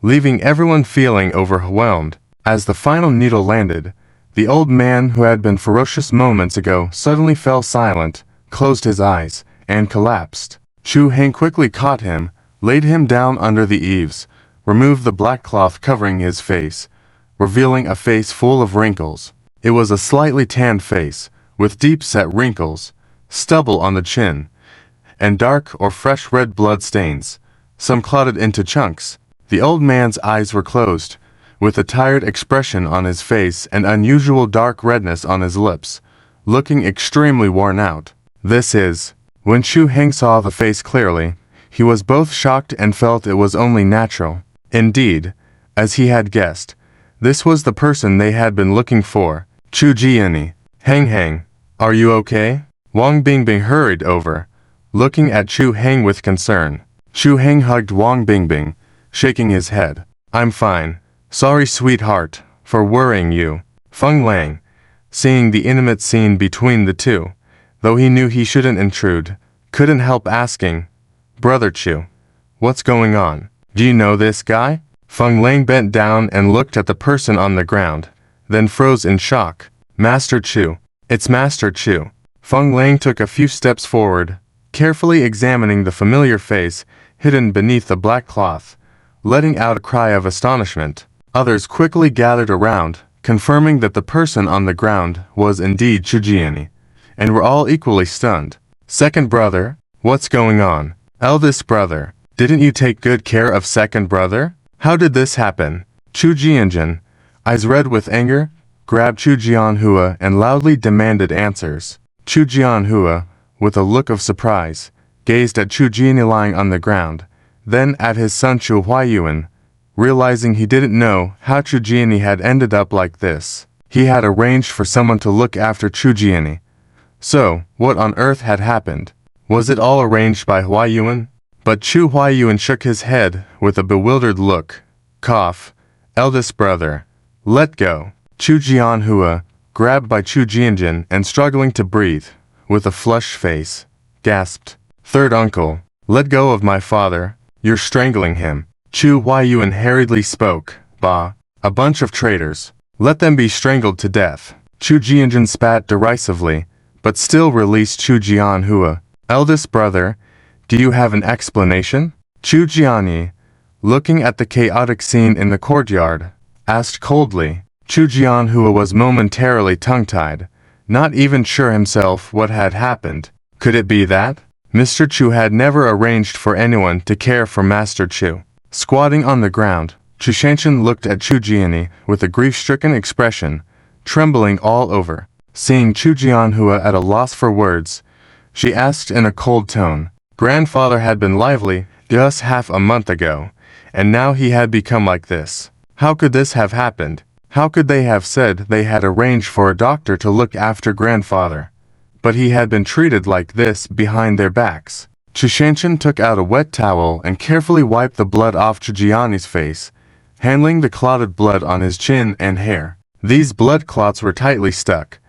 leaving everyone feeling overwhelmed. As the final needle landed, the old man, who had been ferocious moments ago, suddenly fell silent, closed his eyes, and collapsed. Chu Heng quickly caught him, laid him down under the eaves, removed the black cloth covering his face, revealing a face full of wrinkles. It was a slightly tanned face, with deep-set wrinkles, stubble on the chin, and dark or fresh red blood stains, some clotted into chunks. The old man's eyes were closed, with a tired expression on his face and unusual dark redness on his lips, looking extremely worn out. This is. When Chu Heng saw the face clearly, he was both shocked and felt it was only natural. Indeed, as he had guessed, this was the person they had been looking for. Chu Jiani. Heng, are you okay? Wang Bingbing hurried over, looking at Chu Heng with concern. Chu Heng hugged Wang Bingbing, shaking his head. I'm fine. Sorry, sweetheart, for worrying you. Feng Lang, seeing the intimate scene between the two, though he knew he shouldn't intrude, couldn't help asking, Brother Chu, what's going on? Do you know this guy? Feng Lang bent down and looked at the person on the ground, then froze in shock. Master Chu. It's Master Chu. Feng Lang took a few steps forward, carefully examining the familiar face hidden beneath the black cloth, letting out a cry of astonishment. Others quickly gathered around, confirming that the person on the ground was indeed Chu Jiani, and were all equally stunned. Second brother? What's going on? Eldest brother? Didn't you take good care of second brother? How did this happen? Chu Jianjun, eyes red with anger, grabbed Chu Jianhua and loudly demanded answers. Chu Jianhua, with a look of surprise, gazed at Chu Jiani lying on the ground, then at his son Chu Huayuan, realizing he didn't know how Chu Jiani had ended up like this. He had arranged for someone to look after Chu Jiani. So, what on earth had happened? Was it all arranged by Huayuan? But Chu Huayuan shook his head with a bewildered look. Cough. Eldest brother. Let go. Chu Jianhua, grabbed by Chu Jianjun and struggling to breathe, with a flushed face, gasped. Third uncle. Let go of my father. You're strangling him. Chu Huayuan hurriedly spoke. Bah. A bunch of traitors. Let them be strangled to death. Chu Jianjun spat derisively, but still released Chu Jianhua. Eldest brother, do you have an explanation? Chu Jiani, looking at the chaotic scene in the courtyard, asked coldly. Chu Jianhua was momentarily tongue-tied, not even sure himself what had happened. Could it be that? Mr. Chu had never arranged for anyone to care for Master Chu. Squatting on the ground, Chu Shanshan looked at Chu Jiani with a grief-stricken expression, trembling all over. Seeing Chu Jianhua at a loss for words, she asked in a cold tone. Grandfather had been lively just half a month ago, and now he had become like this. How could this have happened? How could they have said they had arranged for a doctor to look after grandfather? But he had been treated like this behind their backs. Chu Shanshan took out a wet towel and carefully wiped the blood off Chu Jiani's face, handling the clotted blood on his chin and hair. These blood clots were tightly stuck,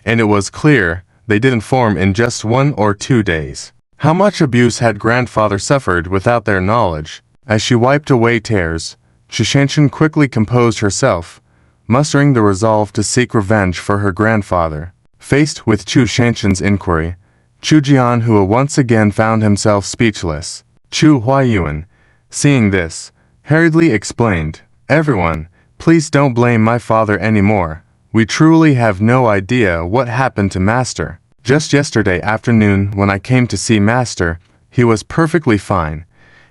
and it was clear they didn't form in just 1 or 2 days. How much abuse had grandfather suffered without their knowledge? As she wiped away tears, Chu Shanshan quickly composed herself, mustering the resolve to seek revenge for her grandfather. Faced with Chu Shanshan's inquiry, Chu Jianhua once again found himself speechless. Chu Huayuan, seeing this, hurriedly explained, Everyone, please don't blame my father anymore. We truly have no idea what happened to Master. Just yesterday afternoon when I came to see Master, he was perfectly fine,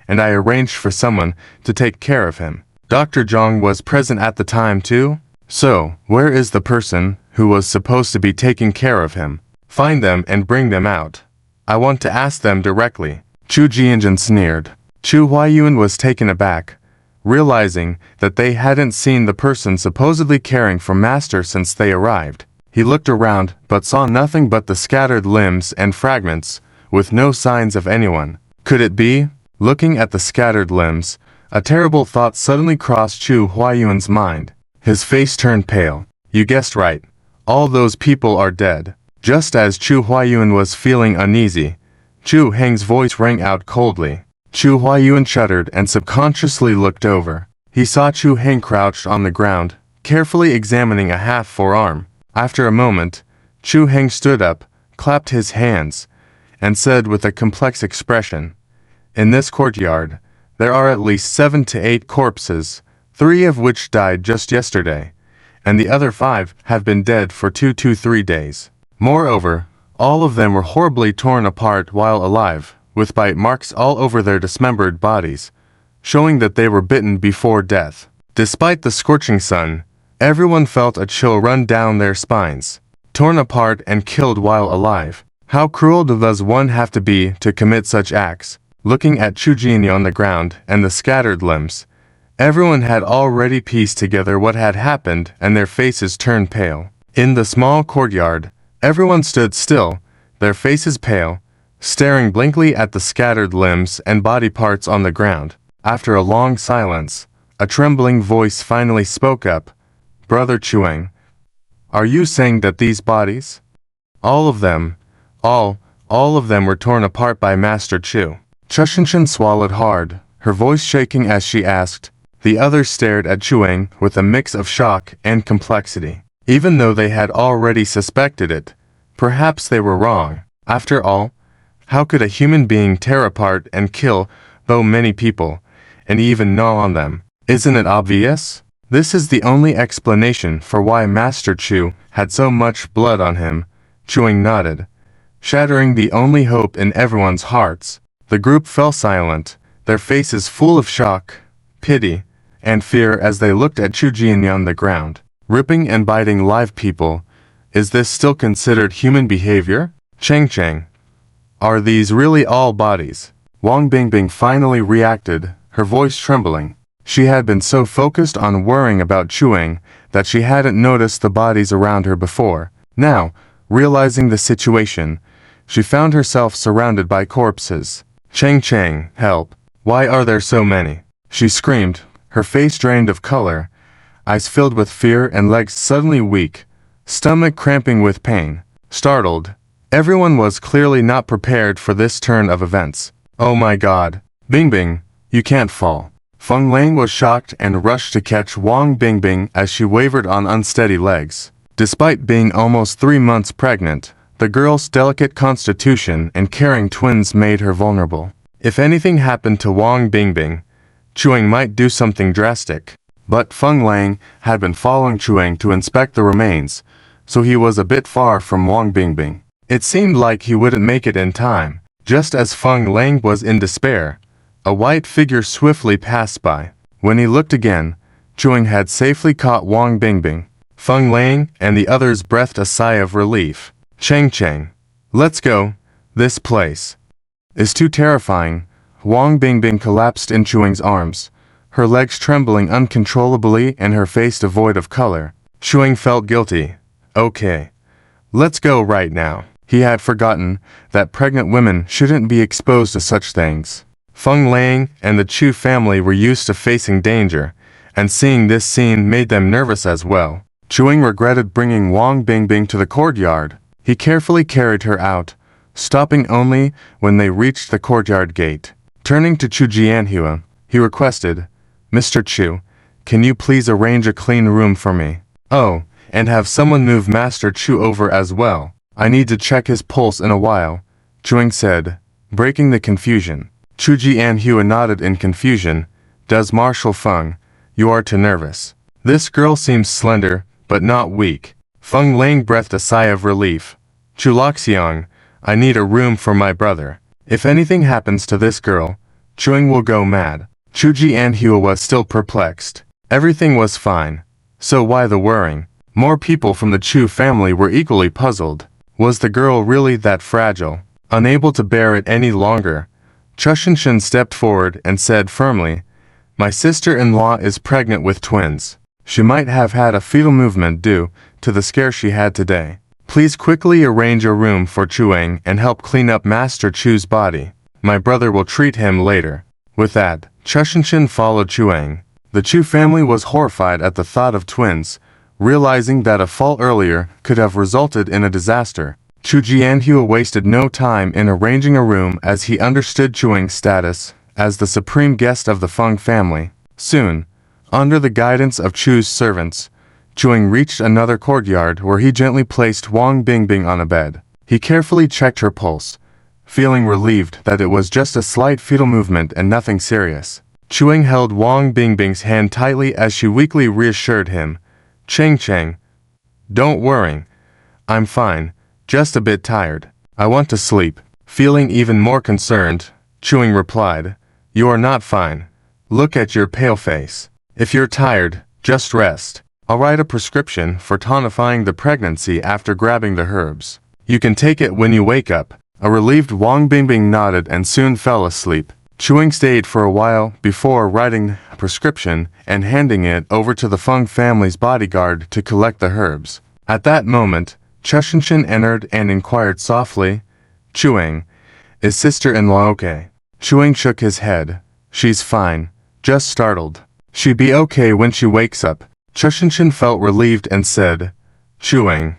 and I arranged for someone to take care of him. Dr. Zhang was present at the time too. So, where is the person who was supposed to be taking care of him? Find them and bring them out. I want to ask them directly. Chu Jianjun sneered. Chu Huayuan was taken aback, realizing that they hadn't seen the person supposedly caring for Master since they arrived. He looked around but saw nothing but the scattered limbs and fragments, with no signs of anyone. Could it be? Looking at the scattered limbs, a terrible thought suddenly crossed Chu Huayuan's mind. His face turned pale. You guessed right. All those people are dead. Just as Chu Huayuan was feeling uneasy, Chu Heng's voice rang out coldly. Chu Huayuan shuddered and subconsciously looked over. He saw Chu Heng crouched on the ground, carefully examining a half forearm. After a moment, Chu Heng stood up, clapped his hands, and said with a complex expression, In this courtyard, there are at least 7 to 8 corpses, 3 of which died just yesterday, and the other 5 have been dead for 2 to 3 days. Moreover, all of them were horribly torn apart while alive, with bite marks all over their dismembered bodies, showing that they were bitten before death. Despite the scorching sun, everyone felt a chill run down their spines. Torn apart and killed while alive. How cruel does one have to be to commit such acts? Looking at Chujin on the ground and the scattered limbs, everyone had already pieced together what had happened, and their faces turned pale. In the small courtyard, everyone stood still, their faces pale, staring blankly at the scattered limbs and body parts on the ground. After a long silence, a trembling voice finally spoke up. "Brother Chuang, are you saying that these bodies? All of them, all of them were torn apart by Master Chu?" Chushinshin swallowed hard, her voice shaking as she asked. The others stared at Chuang with a mix of shock and complexity. Even though they had already suspected it, perhaps they were wrong. After all, how could a human being tear apart and kill so many people, and even gnaw on them? Isn't it obvious? This is the only explanation for why Master Chu had so much blood on him. Chuang nodded, shattering the only hope in everyone's hearts. The group fell silent, their faces full of shock, pity, and fear as they looked at Chu Jian on the ground. Ripping and biting live people. Is this still considered human behavior? Chang, are these really all bodies? Wang Bingbing finally reacted, her voice trembling. She had been so focused on worrying about Chuang that she hadn't noticed the bodies around her before. Now, realizing the situation, she found herself surrounded by corpses. Chang, help. Why are there so many? She screamed, her face drained of color, eyes filled with fear and legs suddenly weak, stomach cramping with pain. Startled, everyone was clearly not prepared for this turn of events. Oh my god. Bingbing, you can't fall. Feng Lang was shocked and rushed to catch Wang Bingbing as she wavered on unsteady legs. Despite being almost 3 months pregnant, the girl's delicate constitution and carrying twins made her vulnerable. If anything happened to Wang Bingbing, Chuang might do something drastic. But Feng Lang had been following Chuang to inspect the remains, so he was a bit far from Wang Bingbing. It seemed like he wouldn't make it in time. Just as Feng Lang was in despair, a white figure swiftly passed by. When he looked again, Chuang had safely caught Wang Bingbing. Feng Lang and the others breathed a sigh of relief. Chang, let's go. This place is too terrifying. Wang Bingbing collapsed in Chuang's arms, her legs trembling uncontrollably and her face devoid of color. Chuang felt guilty. Okay, let's go right now. He had forgotten that pregnant women shouldn't be exposed to such things. Feng Lang and the Chu family were used to facing danger, and seeing this scene made them nervous as well. Chuang regretted bringing Wang Bingbing to the courtyard. He carefully carried her out, stopping only when they reached the courtyard gate. Turning to Chu Jianhua, he requested, "Mr. Chu, can you please arrange a clean room for me? Oh, and have someone move Master Chu over as well. I need to check his pulse in a while," Chuang said, breaking the confusion. Chu Jianhua nodded in confusion. "Does Marshal Feng, you are too nervous. This girl seems slender, but not weak." Feng Lang breathed a sigh of relief. "Chu Loxiang, I need a room for my brother. If anything happens to this girl, Chuang will go mad." Chu Jianhua was still perplexed. Everything was fine, so why the worrying? More people from the Chu family were equally puzzled. Was the girl really that fragile? Unable to bear it any longer, Chushinshin stepped forward and said firmly, "My sister-in-law is pregnant with twins. She might have had a fetal movement due to the scare she had today. Please quickly arrange a room for Chuang and help clean up Master Chu's body. My brother will treat him later." With that, Chushinshin followed Chuang. The Chu family was horrified at the thought of twins, realizing that a fall earlier could have resulted in a disaster. Chu Jianhua wasted no time in arranging a room as he understood Chuang's status as the supreme guest of the Feng family. Soon, under the guidance of Chu's servants, Chuang reached another courtyard where he gently placed Wang Bingbing on a bed. He carefully checked her pulse, feeling relieved that it was just a slight fetal movement and nothing serious. Chuang held Wang Bingbing's hand tightly as she weakly reassured him, Chang, don't worry. I'm fine, just a bit tired. I want to sleep." Feeling even more concerned, Chewing replied, "You are not fine. Look at your pale face. If you're tired, just rest. I'll write a prescription for tonifying the pregnancy after grabbing the herbs. You can take it when you wake up." A relieved Wang Bingbing nodded and soon fell asleep. Chewing stayed for a while before writing a prescription and handing it over to the Feng family's bodyguard to collect the herbs. At that moment, Chushinshin entered and inquired softly, "Chewing, is sister-in-law okay?" Chewing shook his head. "She's fine, just startled. She'll be okay when she wakes up." Chushinshin felt relieved and said, "Chewing."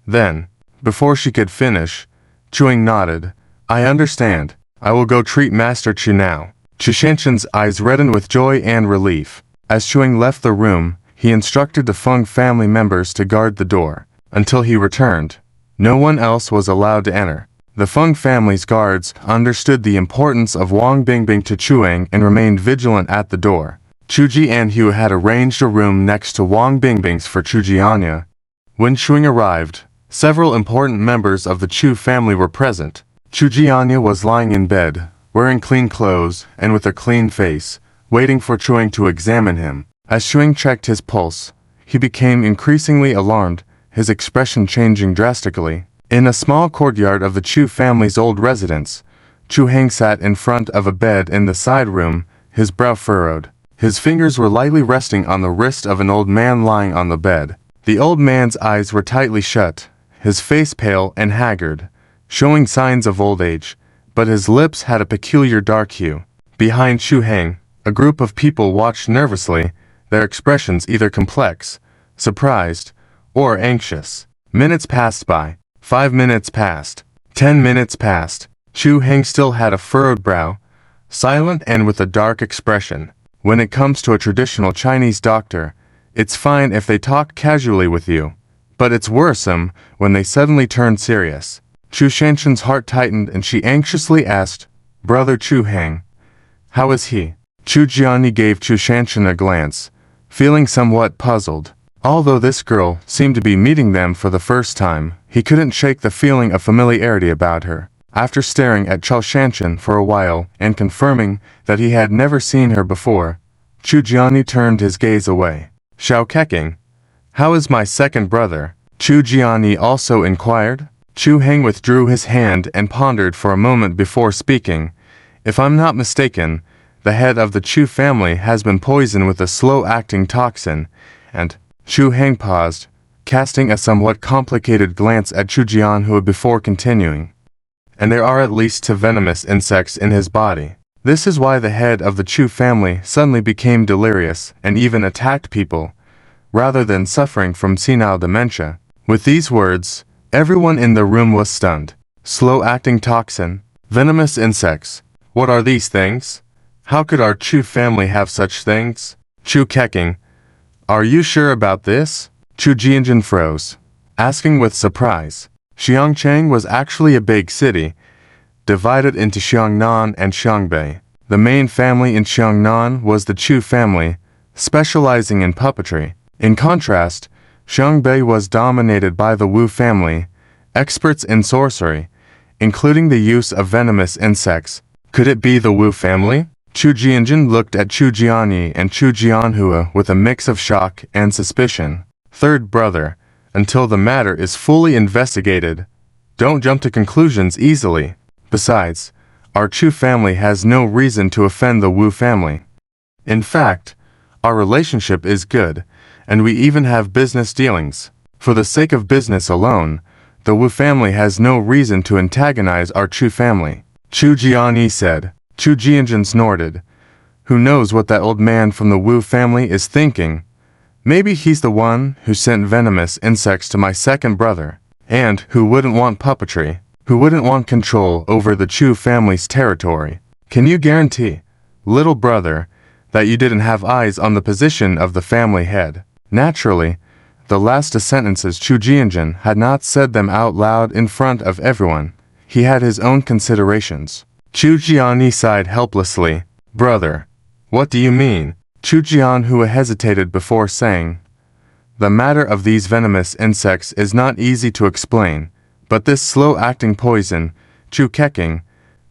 Then, before she could finish, Chewing nodded. "I understand. I will go treat Master Chu now." Chushinshin's eyes reddened with joy and relief. As Chewing left the room, he instructed the Feng family members to guard the door. Until he returned, no one else was allowed to enter. The Feng family's guards understood the importance of Wang Bingbing to Chewing and remained vigilant at the door. Chu Jianhu had arranged a room next to Wang Bingbing's for Chu Jianya. When Chewing arrived, several important members of the Chu family were present. Chu Jianya was lying in bed, wearing clean clothes and with a clean face, waiting for Chewing to examine him. As Chewing checked his pulse, he became increasingly alarmed, his expression changing drastically. In a small courtyard of the Chu family's old residence, Chu Heng sat in front of a bed in the side room, his brow furrowed. His fingers were lightly resting on the wrist of an old man lying on the bed. The old man's eyes were tightly shut, his face pale and haggard, showing signs of old age, but his lips had a peculiar dark hue. Behind Chu Heng, a group of people watched nervously, their expressions either complex, surprised, or anxious. Minutes passed by. 5 minutes passed. 10 minutes passed. Chu Heng still had a furrowed brow, silent and with a dark expression. When it comes to a traditional Chinese doctor, it's fine if they talk casually with you, but it's worrisome when they suddenly turn serious. Chu Shanshan's heart tightened and she anxiously asked, "Brother Chu Heng, how is he?" Chu Jiani gave Chu Shanshan a glance, feeling somewhat puzzled. Although this girl seemed to be meeting them for the first time, he couldn't shake the feeling of familiarity about her. After staring at Chu Shanshan for a while and confirming that he had never seen her before, Chu Jiani turned his gaze away. "Xiao Keqing, how is my second brother?" Chu Jiani also inquired. Chu Heng withdrew his hand and pondered for a moment before speaking. "If I'm not mistaken, the head of the Chu family has been poisoned with a slow-acting toxin," and Chu Heng paused, casting a somewhat complicated glance at Chu Jianhu before continuing. "And there are at least 2 venomous insects in his body. This is why the head of the Chu family suddenly became delirious and even attacked people, rather than suffering from senile dementia." With these words, everyone in the room was stunned. Slow-acting toxin, venomous insects. What are these things? How could our Chu family have such things? Chu Keqing, are you sure about this? Chu Jianjin froze, asking with surprise. Xiangcheng was actually a big city, divided into Xiangnan and Xiangbei. The main family in Xiangnan was the Chu family, specializing in puppetry. In contrast, Xiangbei was dominated by the Wu family, experts in sorcery, including the use of venomous insects. Could it be the Wu family? Chu Jianjin looked at Chu Jiani and Chu Jianhua with a mix of shock and suspicion. "Third brother, until the matter is fully investigated, don't jump to conclusions easily. Besides, our Chu family has no reason to offend the Wu family. In fact, our relationship is good, and we even have business dealings. For the sake of business alone, the Wu family has no reason to antagonize our Chu family." Chu Jiani said. Chu Jianjin snorted. "Who knows what that old man from the Wu family is thinking? Maybe he's the one who sent venomous insects to my second brother. And who wouldn't want puppetry? Who wouldn't want control over the Chu family's territory? Can you guarantee, little brother, that you didn't have eyes on the position of the family head?" Naturally, the last 2 sentences Chu Jianjin had not said them out loud in front of everyone. He had his own considerations. Chu Jiani sighed helplessly. "Brother, what do you mean?" Chu Jianhua hesitated before saying, "The matter of these venomous insects is not easy to explain, but this slow-acting poison Chu Keqing,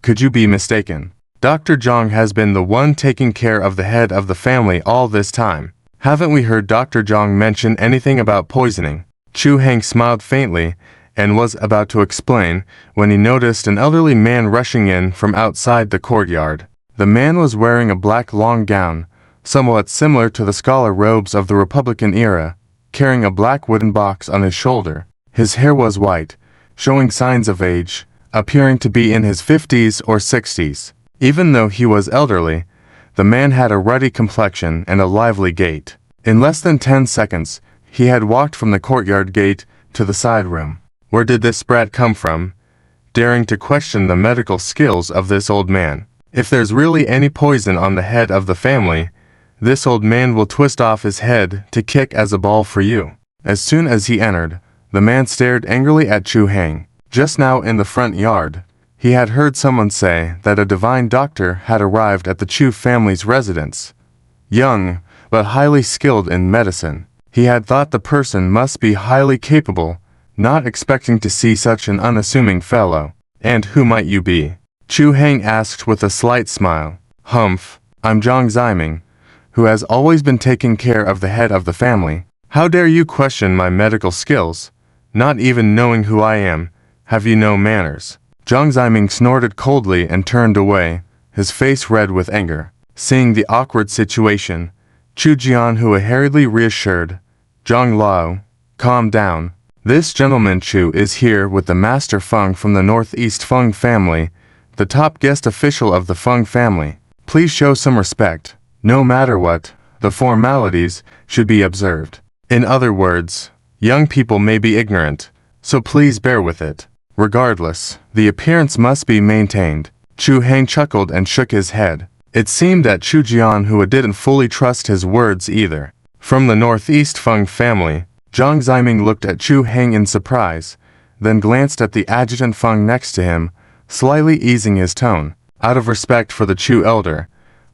could you be mistaken? Dr. Zhang has been the one taking care of the head of the family all this time. Haven't we heard Dr. Zhang mention anything about poisoning? Chu Heng smiled faintly and was about to explain when he noticed an elderly man rushing in from outside the courtyard. The man was wearing a black long gown, somewhat similar to the scholar robes of the Republican era, carrying a black wooden box on his shoulder. His hair was white, showing signs of age, appearing to be in his 50s or 60s. Even though he was elderly, the man had a ruddy complexion and a lively gait. In less than 10 seconds, he had walked from the courtyard gate to the side room. Where did this brat come from? Daring to question the medical skills of this old man. If there's really any poison on the head of the family, this old man will twist off his head to kick as a ball for you. As soon as he entered, the man stared angrily at Chu Heng. Just now in the front yard, he had heard someone say that a divine doctor had arrived at the Chu family's residence. Young, but highly skilled in medicine. He had thought the person must be highly capable, not expecting to see such an unassuming fellow. And who might you be? Chu Heng asked with a slight smile. Humph, I'm Zhang Ziming, who has always been taking care of the head of the family. How dare you question my medical skills? Not even knowing who I am, have you no manners? Zhang Ziming snorted coldly and turned away, his face red with anger. Seeing the awkward situation, Chu Jianhua hurriedly reassured, Zhang Lao, calm down. This gentleman Chu is here with the Master Feng from the Northeast Feng family, the top guest official of the Feng family. Please show some respect. No matter what, the formalities should be observed. In other words, young people may be ignorant, so please bear with it. Regardless, the appearance must be maintained. Chu Heng chuckled and shook his head. It seemed that Chu Jianhua didn't fully trust his words either. From the Northeast Feng family, Zhang Ziming looked at Chu Heng in surprise, then glanced at the adjutant Feng next to him, slightly easing his tone. Out of respect for the Chu elder,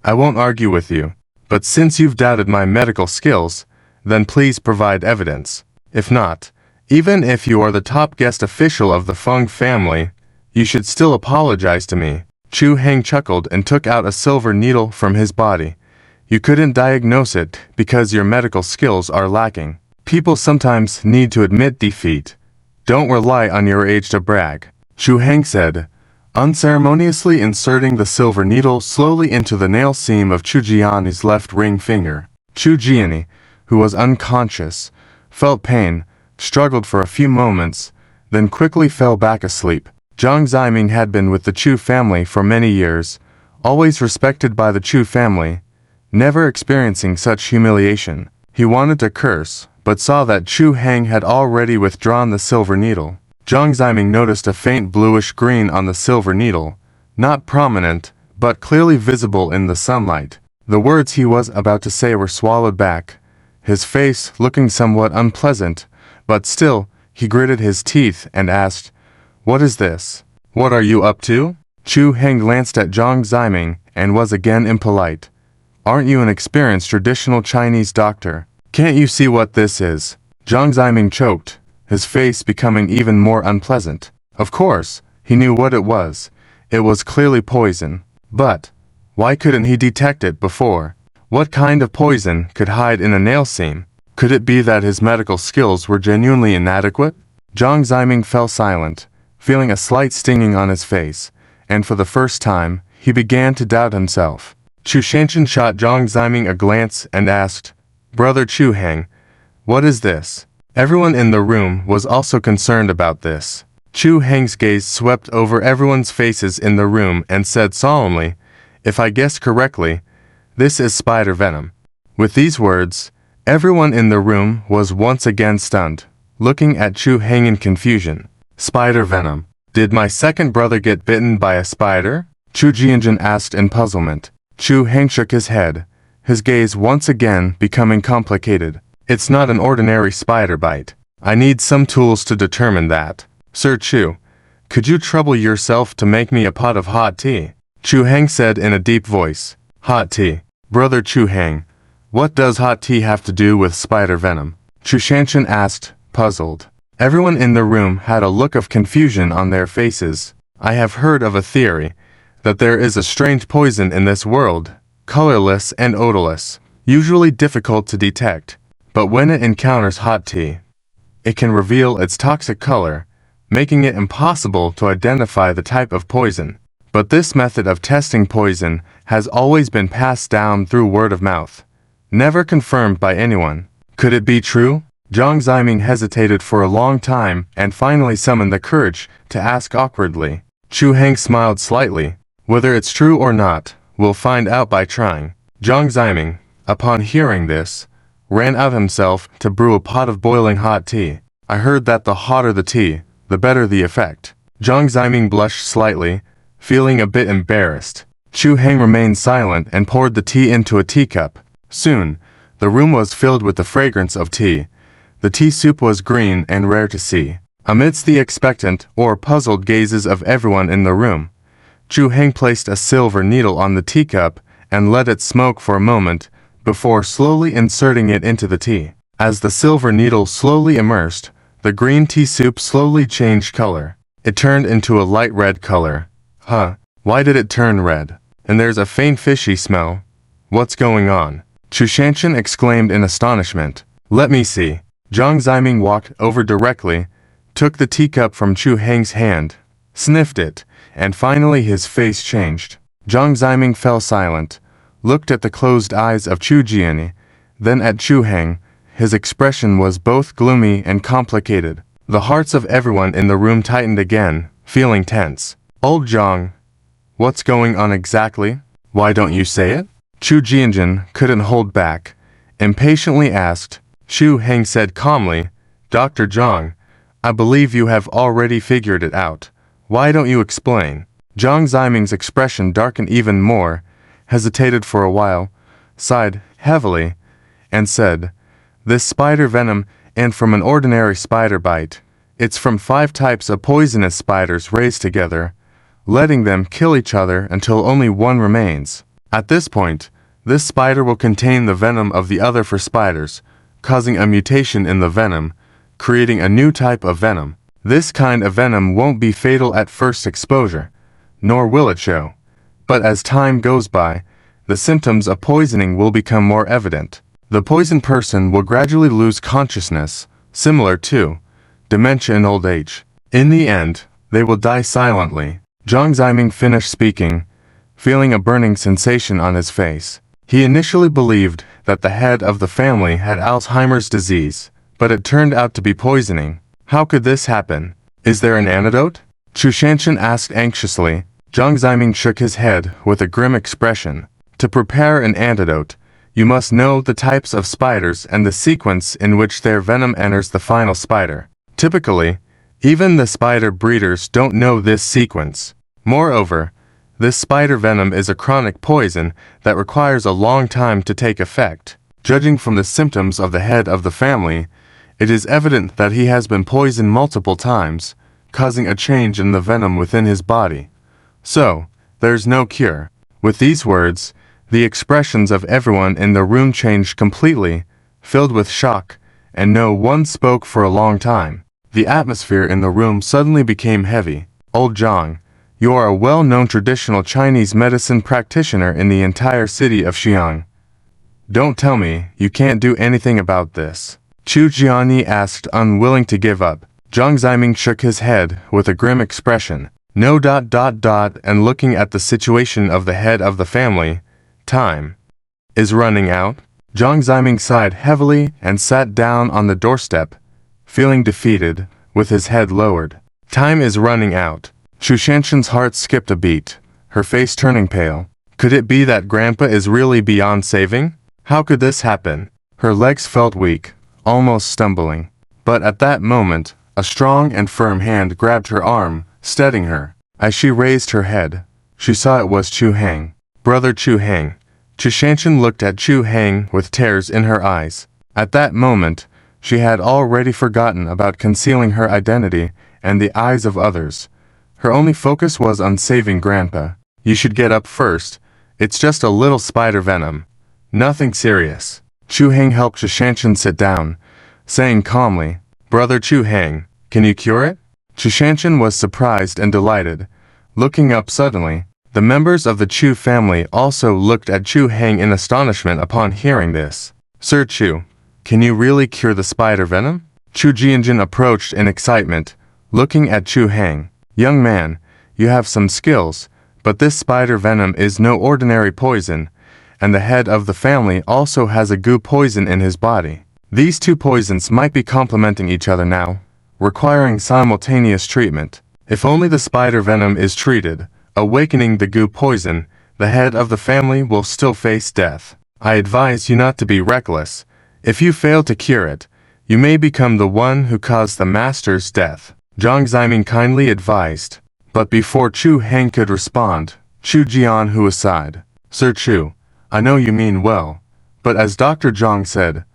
I won't argue with you, but since you've doubted my medical skills, then please provide evidence. If not, even if you are the top guest official of the Feng family, you should still apologize to me. Chu Heng chuckled and took out a silver needle from his body. You couldn't diagnose it because your medical skills are lacking. People sometimes need to admit defeat. Don't rely on your age to brag. Chu Heng said, unceremoniously inserting the silver needle slowly into the nail seam of Chu Jian's left ring finger. Chu Jian, who was unconscious, felt pain, struggled for a few moments, then quickly fell back asleep. Zhang Ziming had been with the Chu family for many years, always respected by the Chu family, never experiencing such humiliation. He wanted to curse, but saw that Chu Heng had already withdrawn the silver needle. Zhang Ziming noticed a faint bluish green on the silver needle, not prominent, but clearly visible in the sunlight. The words he was about to say were swallowed back, his face looking somewhat unpleasant, but still, he gritted his teeth and asked, what is this? What are you up to? Chu Heng glanced at Zhang Ziming and was again impolite. Aren't you an experienced traditional Chinese doctor? Can't you see what this is? Zhang Ziming choked, his face becoming even more unpleasant. Of course, he knew what it was. It was clearly poison. But why couldn't he detect it before? What kind of poison could hide in a nail seam? Could it be that his medical skills were genuinely inadequate? Zhang Ziming fell silent, feeling a slight stinging on his face, and for the first time, he began to doubt himself. Chu Shanshan shot Zhang Ziming a glance and asked, Brother Chu Heng, what is this? Everyone in the room was also concerned about this. Chu Heng's gaze swept over everyone's faces in the room and said solemnly, if I guessed correctly, this is spider venom. With these words, everyone in the room was once again stunned, looking at Chu Heng in confusion. Spider venom. Did my second brother get bitten by a spider? Chu Jianjun asked in puzzlement. Chu Heng shook his head, his gaze once again becoming complicated. It's not an ordinary spider bite. I need some tools to determine that. Sir Chu, could you trouble yourself to make me a pot of hot tea? Chu Heng said in a deep voice. Hot tea. Brother Chu Heng, what does hot tea have to do with spider venom? Chu Shanshan asked, puzzled. Everyone in the room had a look of confusion on their faces. I have heard of a theory that there is a strange poison in this world, colorless and odorless, usually difficult to detect, but when it encounters hot tea, it can reveal its toxic color, making it impossible to identify the type of poison. But this method of testing poison has always been passed down through word of mouth, never confirmed by anyone. Could it be true? Jiang Zeiming hesitated for a long time and finally summoned the courage to ask awkwardly. Chu Heng smiled slightly. Whether it's true or not, we'll find out by trying. Jiang Zeiming, upon hearing this, ran out himself to brew a pot of boiling hot tea. I heard that the hotter the tea, the better the effect. Jiang Zeiming blushed slightly, feeling a bit embarrassed. Chu Heng remained silent and poured the tea into a teacup. Soon, the room was filled with the fragrance of tea. The tea soup was green and rare to see. Amidst the expectant or puzzled gazes of everyone in the room, Chu Heng placed a silver needle on the teacup and let it smoke for a moment before slowly inserting it into the tea. As the silver needle slowly immersed, the green tea soup slowly changed color. It turned into a light red color. Huh, why did it turn red? And there's a faint fishy smell. What's going on? Chu Shanshan exclaimed in astonishment. Let me see. Jiang Zeiming walked over directly, took the teacup from Chu Heng's hand, sniffed it, and finally his face changed. Jiang Zeiming fell silent, looked at the closed eyes of Chu Jiani, then at Chu Heng. His expression was both gloomy and complicated. The hearts of everyone in the room tightened again, feeling tense. Old Jiang, what's going on exactly? Why don't you say it? Chu Jianjin couldn't hold back, impatiently asked. Chu Heng said calmly, Dr. Jiang, I believe you have already figured it out. Why don't you explain? Jiang Zeiming's expression darkened even more, hesitated for a while, sighed heavily, and said, This spider venom and from an ordinary spider bite. It's from 5 types of poisonous spiders raised together, letting them kill each other until only one remains. At this point, this spider will contain the venom of the other 4 spiders, causing a mutation in the venom, creating a new type of venom. This kind of venom won't be fatal at first exposure, nor will it show. But as time goes by, the symptoms of poisoning will become more evident. The poisoned person will gradually lose consciousness, similar to dementia in old age. In the end, they will die silently. Jiang Zeiming finished speaking, feeling a burning sensation on his face. He initially believed that the head of the family had Alzheimer's disease, but it turned out to be poisoning. How could this happen? Is there an antidote? Chu Shanshan asked anxiously. Jiang Zeiming shook his head with a grim expression. To prepare an antidote, you must know the types of spiders and the sequence in which their venom enters the final spider. Typically, even the spider breeders don't know this sequence. Moreover, this spider venom is a chronic poison that requires a long time to take effect. Judging from the symptoms of the head of the family, it is evident that he has been poisoned multiple times, causing a change in the venom within his body. So, there's no cure. With these words, the expressions of everyone in the room changed completely, filled with shock, and no one spoke for a long time. The atmosphere in the room suddenly became heavy. Old Jiang, you are a well-known traditional Chinese medicine practitioner in the entire city of Xi'an. Don't tell me you can't do anything about this. Chu Jiani asked, unwilling to give up. Jiang Zeiming shook his head with a grim expression. No. And looking at the situation of the head of the family, time is running out. Jiang Zeiming sighed heavily and sat down on the doorstep, feeling defeated, with his head lowered. Time is running out. Chu Shanshan's heart skipped a beat, her face turning pale. Could it be that Grandpa is really beyond saving? How could this happen? Her legs felt weak, almost stumbling. But at that moment, a strong and firm hand grabbed her arm, steadying her. As she raised her head, she saw it was Chu Heng. Brother Chu Heng. Chu Shanshan looked at Chu Heng with tears in her eyes. At that moment, she had already forgotten about concealing her identity and the eyes of others. Her only focus was on saving Grandpa. You should get up first. It's just a little spider venom. Nothing serious. Chu Heng helped Chu Shanshan sit down, saying calmly, Brother Chu Heng, can you cure it? Chu Shanshan was surprised and delighted, looking up suddenly. The members of the Chu family also looked at Chu Heng in astonishment upon hearing this. Sir Chu, can you really cure the spider venom? Chu Jianjun approached in excitement, looking at Chu Heng. Young man, you have some skills, but this spider venom is no ordinary poison, and the head of the family also has a goo poison in his body. These two poisons might be complementing each other now, requiring simultaneous treatment. If only the spider venom is treated, awakening the goo poison, the head of the family will still face death. I advise you not to be reckless. If you fail to cure it, you may become the one who caused the master's death, Zhang Ziming kindly advised. But before Chu Heng could respond, Chu Jianhu aside. Sir Chu, I know you mean well, but as Dr. Zhang said,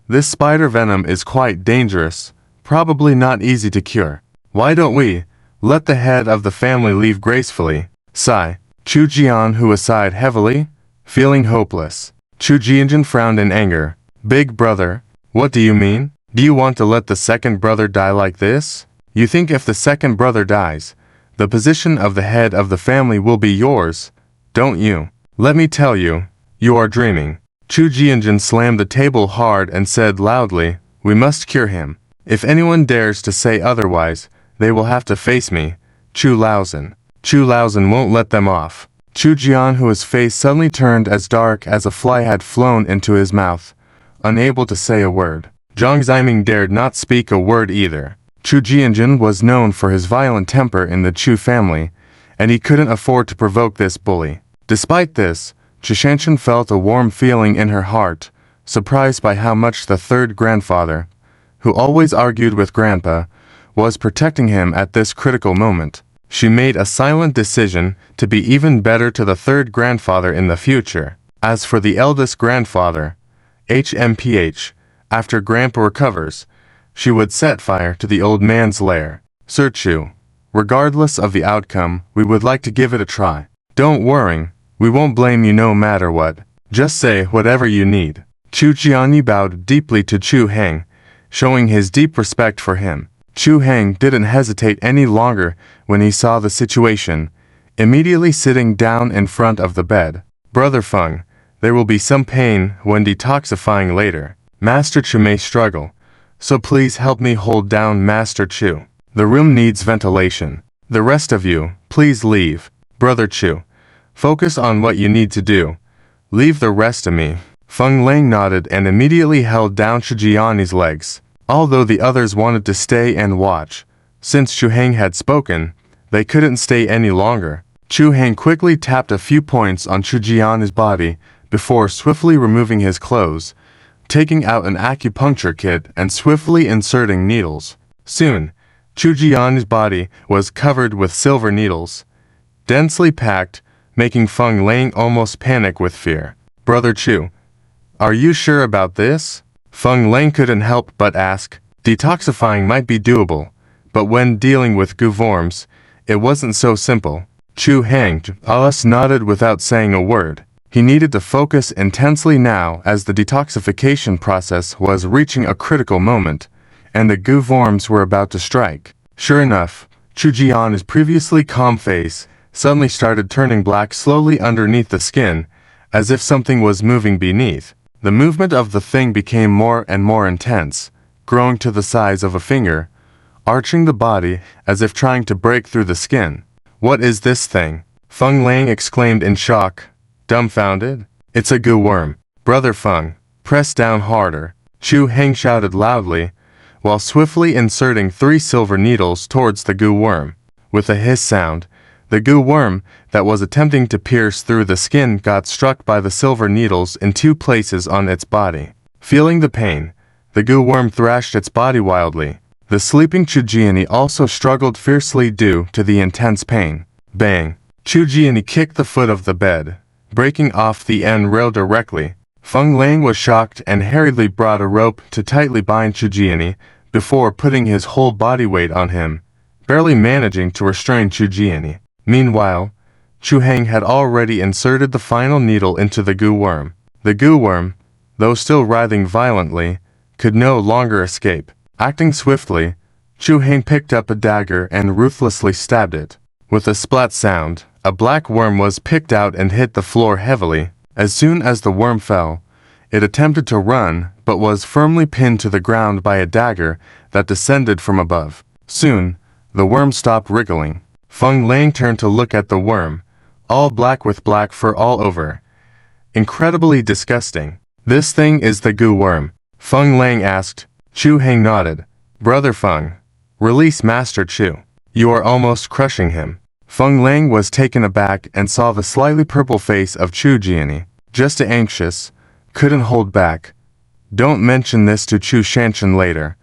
this spider venom is quite dangerous, probably not easy to cure. Why don't we let the head of the family leave gracefully? Sigh. Chu Jianhu sighed heavily, feeling hopeless. Chu Jianjun frowned in anger. Big brother, what do you mean? Do you want to let the second brother die like this? You think if the second brother dies, the position of the head of the family will be yours, don't you? Let me tell you, you are dreaming. Chu Jianjun slammed the table hard and said loudly, we must cure him. If anyone dares to say otherwise, they will have to face me, Chu Laozhen. Chu Laozhen won't let them off. Chu Jianhu's face suddenly turned as dark as a fly had flown into his mouth, unable to say a word. Zhang Ziming dared not speak a word either. Chu Jianjun was known for his violent temper in the Chu family, and he couldn't afford to provoke this bully. Despite this, Chu Shanshan felt a warm feeling in her heart, surprised by how much the third grandfather, who always argued with Grandpa, was protecting him at this critical moment. She made a silent decision to be even better to the third grandfather in the future. As for the eldest grandfather, HMPH, after Grandpa recovers, she would set fire to the old man's lair. Sir Chu, regardless of the outcome, we would like to give it a try. Don't worry, we won't blame you no matter what. Just say whatever you need. Chu Jianyi bowed deeply to Chu Heng, showing his deep respect for him. Chu Heng didn't hesitate any longer when he saw the situation, immediately sitting down in front of the bed. Brother Feng, there will be some pain when detoxifying later. Master Chu may struggle, so please help me hold down Master Chu. The room needs ventilation. The rest of you, please leave. Brother Chu, focus on what you need to do. Leave the rest to me. Feng Lang nodded and immediately held down Chu Jianyi's legs. Although the others wanted to stay and watch, since Chu Heng had spoken, they couldn't stay any longer. Chu Heng quickly tapped a few points on Chu Jianyi's body before swiftly removing his clothes, taking out an acupuncture kit and swiftly inserting needles. Soon, Chu Jianyi's body was covered with silver needles, densely packed, making Feng Lang almost panic with fear. Brother Chu, are you sure about this? Feng Lang couldn't help but ask. Detoxifying might be doable, but when dealing with goo worms, it wasn't so simple. Chu Heng nodded without saying a word. He needed to focus intensely now as the detoxification process was reaching a critical moment, and the goo worms were about to strike. Sure enough, Chu Jian's previously calm face suddenly started turning black slowly underneath the skin, as if something was moving beneath. The movement of the thing became more and more intense, growing to the size of a finger, arching the body as if trying to break through the skin. What is this thing? Feng Lang exclaimed in shock, dumbfounded. It's a goo worm. Brother Feng, press down harder. Chu Heng shouted loudly, while swiftly inserting 3 silver needles towards the goo worm. With a hiss sound, the goo worm that was attempting to pierce through the skin got struck by the silver needles in 2 places on its body. Feeling the pain, the goo worm thrashed its body wildly. The sleeping Chu Jianyi also struggled fiercely due to the intense pain. Bang! Chu Jianyi kicked the foot of the bed, breaking off the end rail directly. Feng Lang was shocked and hurriedly brought a rope to tightly bind Chu Jianyi before putting his whole body weight on him, barely managing to restrain Chu Jianyi. Meanwhile, Chu Heng had already inserted the final needle into the goo worm. The goo worm, though still writhing violently, could no longer escape. Acting swiftly, Chu Heng picked up a dagger and ruthlessly stabbed it. With a splat sound, a black worm was picked out and hit the floor heavily. As soon as the worm fell, it attempted to run but was firmly pinned to the ground by a dagger that descended from above. Soon, the worm stopped wriggling. Feng Lang turned to look at the worm, all black with black fur all over. Incredibly disgusting. This thing is the goo worm? Feng Lang asked. Chu Heng nodded. Brother Feng, release Master Chu. You are almost crushing him. Feng Lang was taken aback and saw the slightly purple face of Chu Jiani. Just anxious, couldn't hold back. Don't mention this to Chu Shanshan later.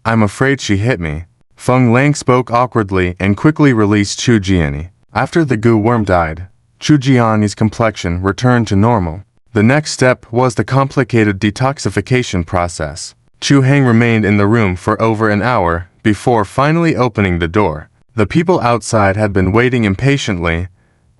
I'm afraid she hit me. Feng Lang spoke awkwardly and quickly released Chu Jiani. After the goo worm died, Chu Jiani's complexion returned to normal. The next step was the complicated detoxification process. Chu Heng remained in the room for over an hour before finally opening the door. The people outside had been waiting impatiently,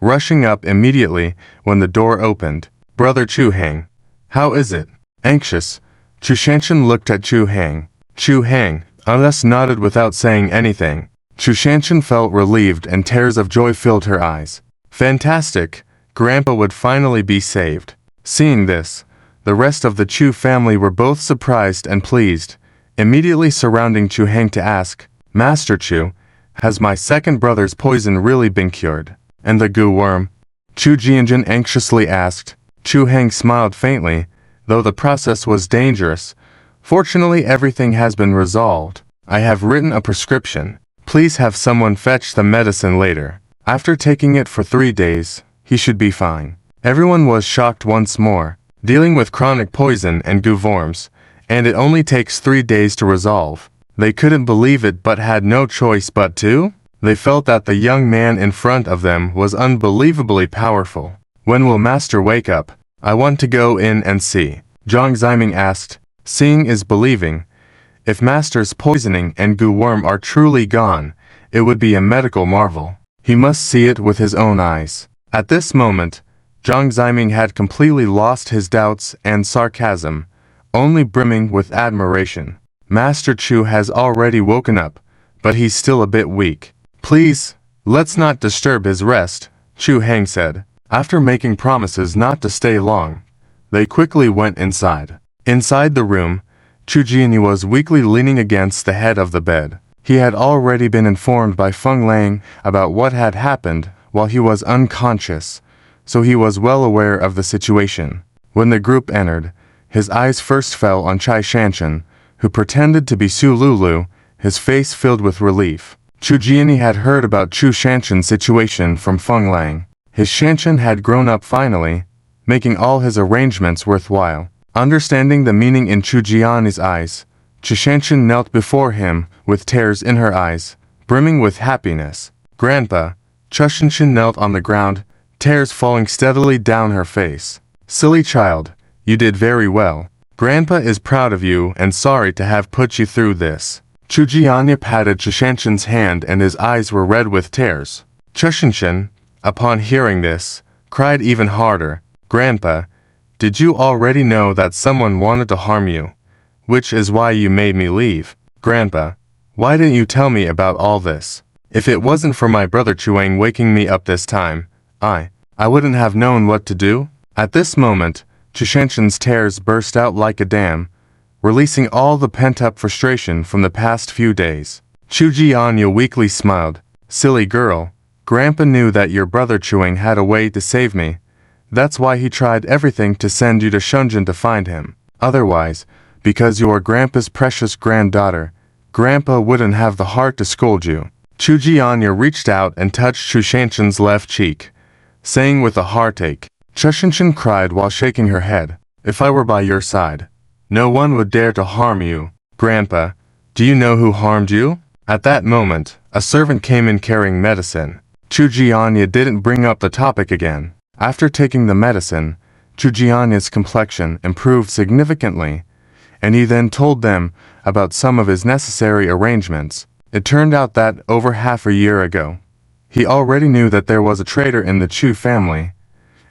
rushing up immediately when the door opened. Brother Chu Heng, how is it? Anxious, Chu Shanshan looked at Chu Heng. Chu Heng, unless nodded without saying anything. Chu Shanshan felt relieved and tears of joy filled her eyes. Fantastic, Grandpa would finally be saved. Seeing this, the rest of the Chu family were both surprised and pleased, immediately surrounding Chu Heng to ask, Master Chu, has my second brother's poison really been cured? And the goo worm? Chu Jianjun anxiously asked. Chu Heng smiled faintly, though the process was dangerous. Fortunately, everything has been resolved. I have written a prescription. Please have someone fetch the medicine later. After taking it for 3 days, he should be fine. Everyone was shocked once more, dealing with chronic poison and goo worms, and it only takes 3 days to resolve. They couldn't believe it but had no choice but to. They felt that the young man in front of them was unbelievably powerful. When will Master wake up? I want to go in and see. Zhang Ziming asked. Seeing is believing. If Master's poisoning and goo worm are truly gone, it would be a medical marvel. He must see it with his own eyes. At this moment, Zhang Ziming had completely lost his doubts and sarcasm, only brimming with admiration. Master Chu has already woken up, but he's still a bit weak. Please, let's not disturb his rest, Chu Heng said. After making promises not to stay long, they quickly went inside. Inside the room, Chu Jiani was weakly leaning against the head of the bed. He had already been informed by Feng Lang about what had happened while he was unconscious, so he was well aware of the situation. When the group entered, his eyes first fell on Chai Shanshan, who pretended to be Su Lulu, his face filled with relief. Chu Jiani had heard about Chu Shanshan's situation from Feng Lang. His Shanshan had grown up finally, making all his arrangements worthwhile. Understanding the meaning in Chu Jiani's eyes, Chu Shanshan knelt before him with tears in her eyes, brimming with happiness. Grandpa, Chu Shanshan knelt on the ground, tears falling steadily down her face. Silly child, you did very well. Grandpa is proud of you and sorry to have put you through this. Chu Jiani patted Chu Shanshan's hand and his eyes were red with tears. Chu Shanshan, upon hearing this, cried even harder. Grandpa, did you already know that someone wanted to harm you? Which is why you made me leave. Grandpa, why didn't you tell me about all this? If it wasn't for my brother Chuang waking me up this time, I wouldn't have known what to do. At this moment, Chu Shanshan's tears burst out like a dam, releasing all the pent-up frustration from the past few days. Chu Jianya weakly smiled. Silly girl, Grandpa knew that your brother Chuang had a way to save me. That's why he tried everything to send you to Shenzhen to find him. Otherwise, because you are Grandpa's precious granddaughter, Grandpa wouldn't have the heart to scold you. Chu Jianya reached out and touched Chu Shanshan's left cheek, saying with a heartache. Chu Shanshan cried while shaking her head. If I were by your side, no one would dare to harm you. Grandpa, do you know who harmed you? At that moment, a servant came in carrying medicine. Chu Jianya didn't bring up the topic again. After taking the medicine, Chu Jianya's complexion improved significantly, and he then told them about some of his necessary arrangements. It turned out that over half a year ago, he already knew that there was a traitor in the Chu family,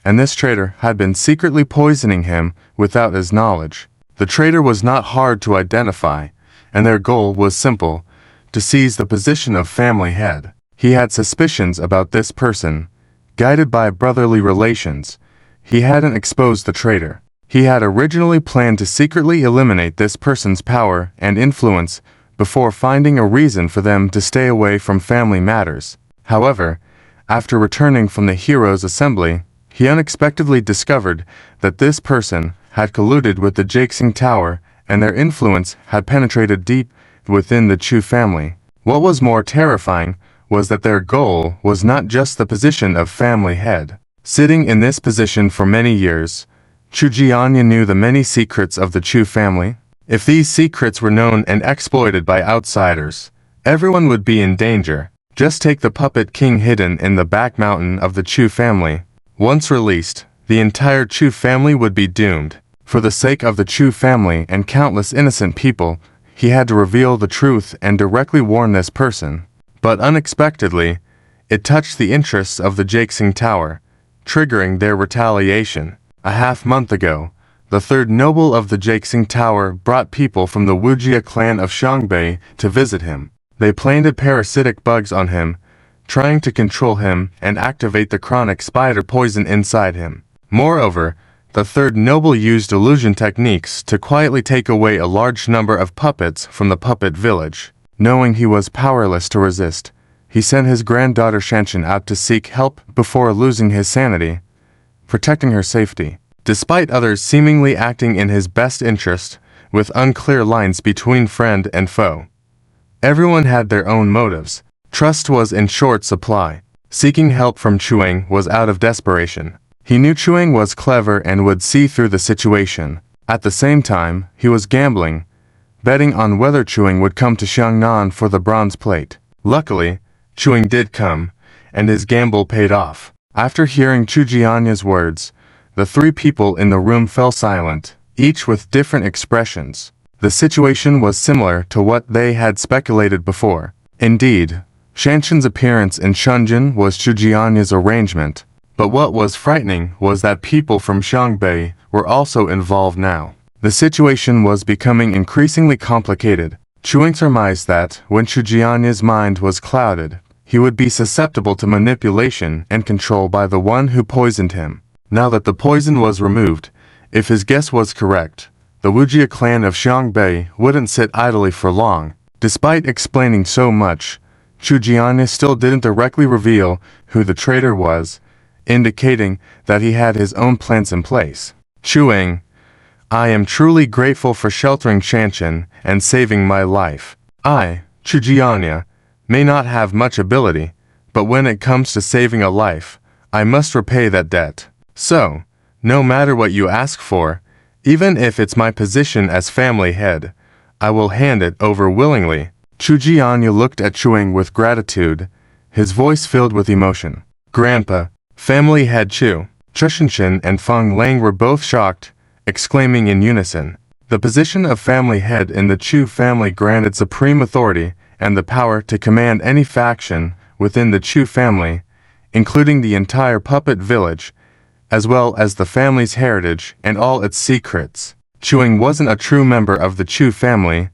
and this traitor had been secretly poisoning him without his knowledge. The traitor was not hard to identify, and their goal was simple, to seize the position of family head. He had suspicions about this person. Guided by brotherly relations, he hadn't exposed the traitor. He had originally planned to secretly eliminate this person's power and influence before finding a reason for them to stay away from family matters. However, after returning from the Heroes' Assembly, he unexpectedly discovered that this person had colluded with the Jixing Tower and their influence had penetrated deep within the Chu family. What was more terrifying was that their goal was not just the position of family head. Sitting in this position for many years, Chu Jianya knew the many secrets of the Chu family. If these secrets were known and exploited by outsiders, everyone would be in danger. Just take the puppet king hidden in the back mountain of the Chu family. Once released, the entire Chu family would be doomed. For the sake of the Chu family and countless innocent people, he had to reveal the truth and directly warn this person. But unexpectedly, it touched the interests of the Jixing Tower, triggering their retaliation. A half-month ago, the third noble of the Jixing Tower brought people from the Wujia clan of Xiangbei to visit him. They planted parasitic bugs on him, trying to control him and activate the chronic spider poison inside him. Moreover, the third noble used illusion techniques to quietly take away a large number of puppets from the puppet village. Knowing he was powerless to resist, he sent his granddaughter Shanshan out to seek help before losing his sanity, protecting her safety. Despite others seemingly acting in his best interest, with unclear lines between friend and foe, everyone had their own motives. Trust was in short supply. Seeking help from Chuang was out of desperation. He knew Chuang was clever and would see through the situation. At the same time, he was gambling, betting on whether Chuang would come to Xiangnan for the bronze plate. Luckily, Chuang did come, and his gamble paid off. After hearing Chu Jianya's words, the three people in the room fell silent, each with different expressions. The situation was similar to what they had speculated before. Indeed, Shanshan's appearance in Shunjin was Chu Jianya's arrangement, but what was frightening was that people from Xiangbei were also involved now. The situation was becoming increasingly complicated. Chuang surmised that, when Chu Jianya's mind was clouded, he would be susceptible to manipulation and control by the one who poisoned him. Now that the poison was removed, if his guess was correct, the Wujia clan of Xiangbei wouldn't sit idly for long. Despite explaining so much, Chu Jianya still didn't directly reveal who the traitor was, indicating that he had his own plans in place. Chuang, I am truly grateful for sheltering Shanshan and saving my life. I, Chu Jianya, may not have much ability, but when it comes to saving a life, I must repay that debt. So, no matter what you ask for, even if it's my position as family head, I will hand it over willingly. Chu Jianya looked at Chuang with gratitude, his voice filled with emotion. Grandpa, family head Chu, Chushinshin and Feng Lang were both shocked, exclaiming in unison. The position of family head in the Chu family granted supreme authority and the power to command any faction within the Chu family, including the entire puppet village, as well as the family's heritage and all its secrets. Chuang wasn't a true member of the Chu family,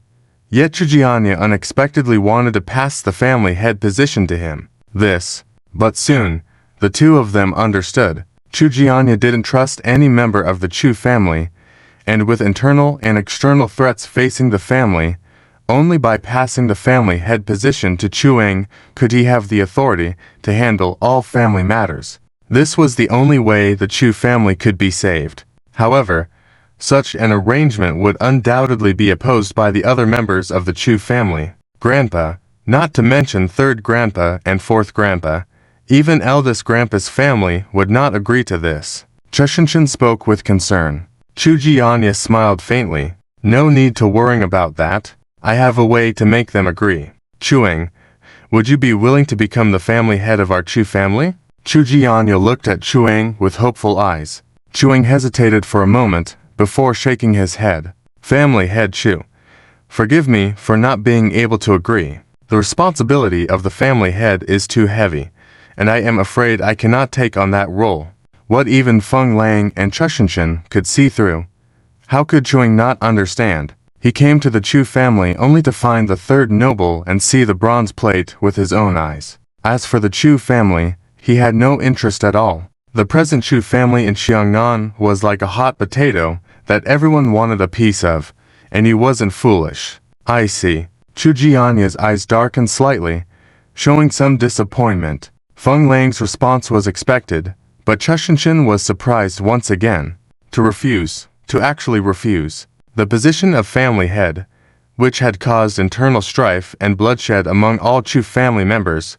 yet Chu Jianya unexpectedly wanted to pass the family head position to him. But soon, the two of them understood. Chu Jianya didn't trust any member of the Chu family, and with internal and external threats facing the family, only by passing the family head position to Chuang could he have the authority to handle all family matters. This was the only way the Chu family could be saved. However, such an arrangement would undoubtedly be opposed by the other members of the Chu family. Grandpa, not to mention third grandpa and fourth grandpa, even eldest grandpa's family would not agree to this. Chushinshin spoke with concern. Chu Jianya smiled faintly. No need to worry about that. I have a way to make them agree. Chuang, would you be willing to become the family head of our Chu family? Chu Jianya looked at Chuang with hopeful eyes. Chuang hesitated for a moment before shaking his head. Family head Chu, forgive me for not being able to agree. The responsibility of the family head is too heavy, and I am afraid I cannot take on that role. What even Feng Lang and Chushinshin could see through. How could Chuang not understand? He came to the Chu family only to find the third noble and see the bronze plate with his own eyes. As for the Chu family, he had no interest at all. The present Chu family in Xiangnan was like a hot potato that everyone wanted a piece of, and he wasn't foolish. I see. Chu Jianya's eyes darkened slightly, showing some disappointment. Feng Lang's response was expected, but Chu Shinshin was surprised once again. To actually refuse. The position of family head, which had caused internal strife and bloodshed among all Chu family members,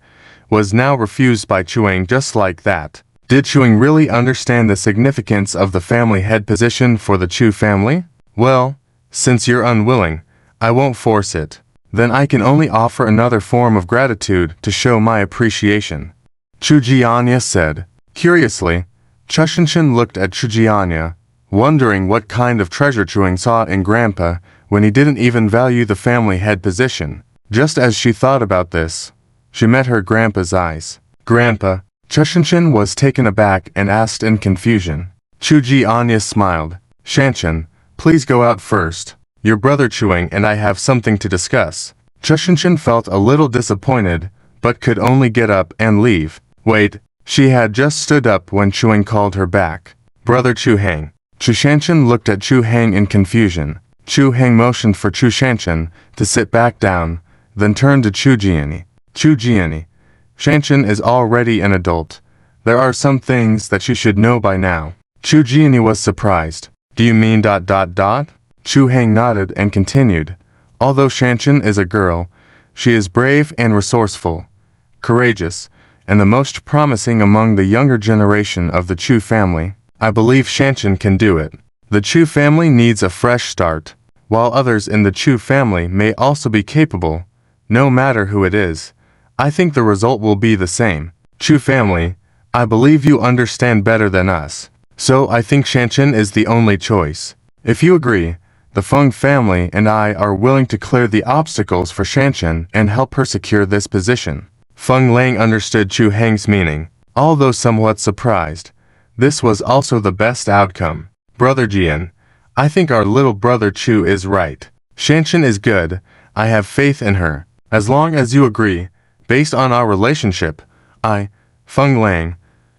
was now refused by Chuang just like that. Did Chuang really understand the significance of the family head position for the Chu family? Well, since you're unwilling, I won't force it. Then I can only offer another form of gratitude to show my appreciation. Chu Jianya said. Curiously, Chu Shinshin looked at Chu Jianya, wondering what kind of treasure Chuang saw in Grandpa when he didn't even value the family head position. Just as she thought about this, she met her grandpa's eyes. Grandpa, Chu Shinshin was taken aback and asked in confusion. Chu Jianya smiled. Shanshan, please go out first. Your brother Chuang and I have something to discuss. Chu Shinshin felt a little disappointed, but could only get up and leave. Wait, she had just stood up when Chuang called her back. Brother Chu Hang. Chu Shanshan looked at Chu Hang in confusion. Chu Hang motioned for Chu Shanshan to sit back down, then turned to Chu Jiani. Chu Jiani, Shanshan is already an adult. There are some things that she should know by now. Chu Jiani was surprised. Do you mean ... Chu Hang nodded and continued. Although Shanshan is a girl, she is brave and resourceful, courageous, and the most promising among the younger generation of the Chu family. I believe Shanshan can do it. The Chu family needs a fresh start, while others in the Chu family may also be capable. No matter who it is, I think the result will be the same. Chu family, I believe you understand better than us, so I think Shanshan is the only choice. If you agree, the Feng family and I are willing to clear the obstacles for Shanshan and help her secure this position. Feng Lang understood Chu Hang's meaning. Although somewhat surprised, this was also the best outcome. Brother Jian, I think our little brother Chu is right. Shanshan is good. I have faith in her. As long as you agree, based on our relationship, I, Feng Lang,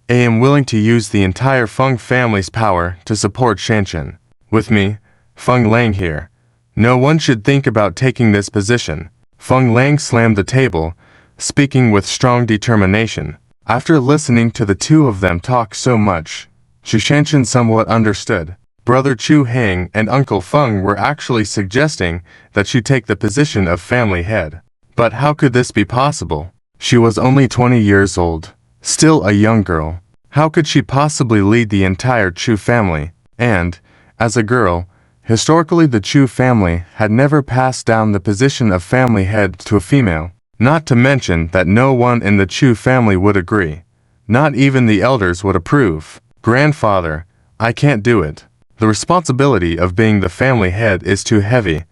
am willing to use the entire Feng family's power to support Shanshan. With me, Feng Lang here. No one should think about taking this position. Feng Lang slammed the table, speaking with strong determination. After listening to the two of them talk so much, Shanshan somewhat understood. Brother Chu Hang and Uncle Feng were actually suggesting that she take the position of family head. But how could this be possible? She was only 20 years old, still a young girl. How could she possibly lead the entire Chu family? And, as a girl, historically the Chu family had never passed down the position of family head to a female. Not to mention that no one in the Chu family would agree. Not even the elders would approve. Grandfather, I can't do it. The responsibility of being the family head is too heavy.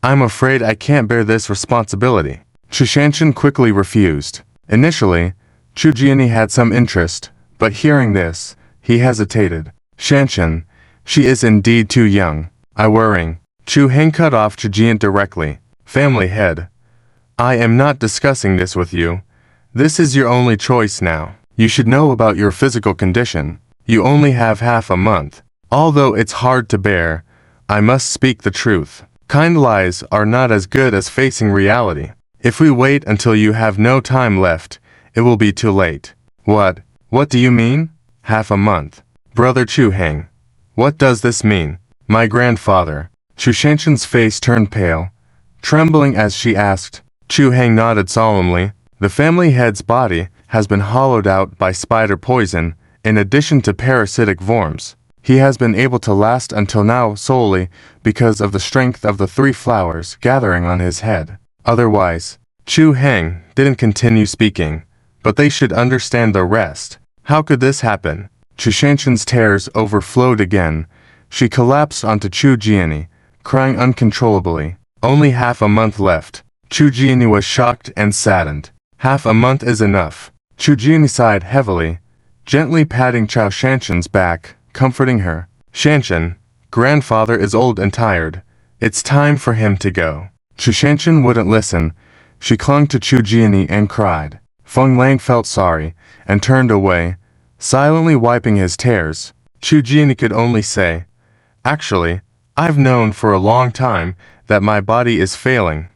I'm afraid I can't bear this responsibility. Chu Shanshan quickly refused. Initially, Chu Jiani had some interest, but hearing this, he hesitated. Shanshan, she is indeed too young. I worrying. Chu Hang cut off Chu Jian directly. Family head. I am not discussing this with you. This is your only choice now. You should know about your physical condition. You only have half a month. Although it's hard to bear, I must speak the truth. Kind lies are not as good as facing reality. If we wait until you have no time left, it will be too late. What do you mean? Half a month. Brother Chu Hang. What does this mean? My grandfather. Chu Shanshan's face turned pale, trembling as she asked. Chu Hang nodded solemnly. The family head's body has been hollowed out by spider poison, in addition to parasitic worms. He has been able to last until now solely because of the strength of the 3 flowers gathering on his head. Otherwise, Chu Hang didn't continue speaking, but they should understand the rest. How could this happen? Chu Shanshan's tears overflowed again. She collapsed onto Chu Jiani, crying uncontrollably. Only half a month left. Chu Jiani was shocked and saddened. Half a month is enough. Chu Jiani sighed heavily, gently patting Chu Shanshan's back, comforting her. Shanshan, grandfather is old and tired. It's time for him to go. Chu Shanshan wouldn't listen. She clung to Chu Jiani and cried. Feng Lang felt sorry and turned away, silently wiping his tears. Chu Jian could only say, "Actually, I've known for a long time that my body is failing.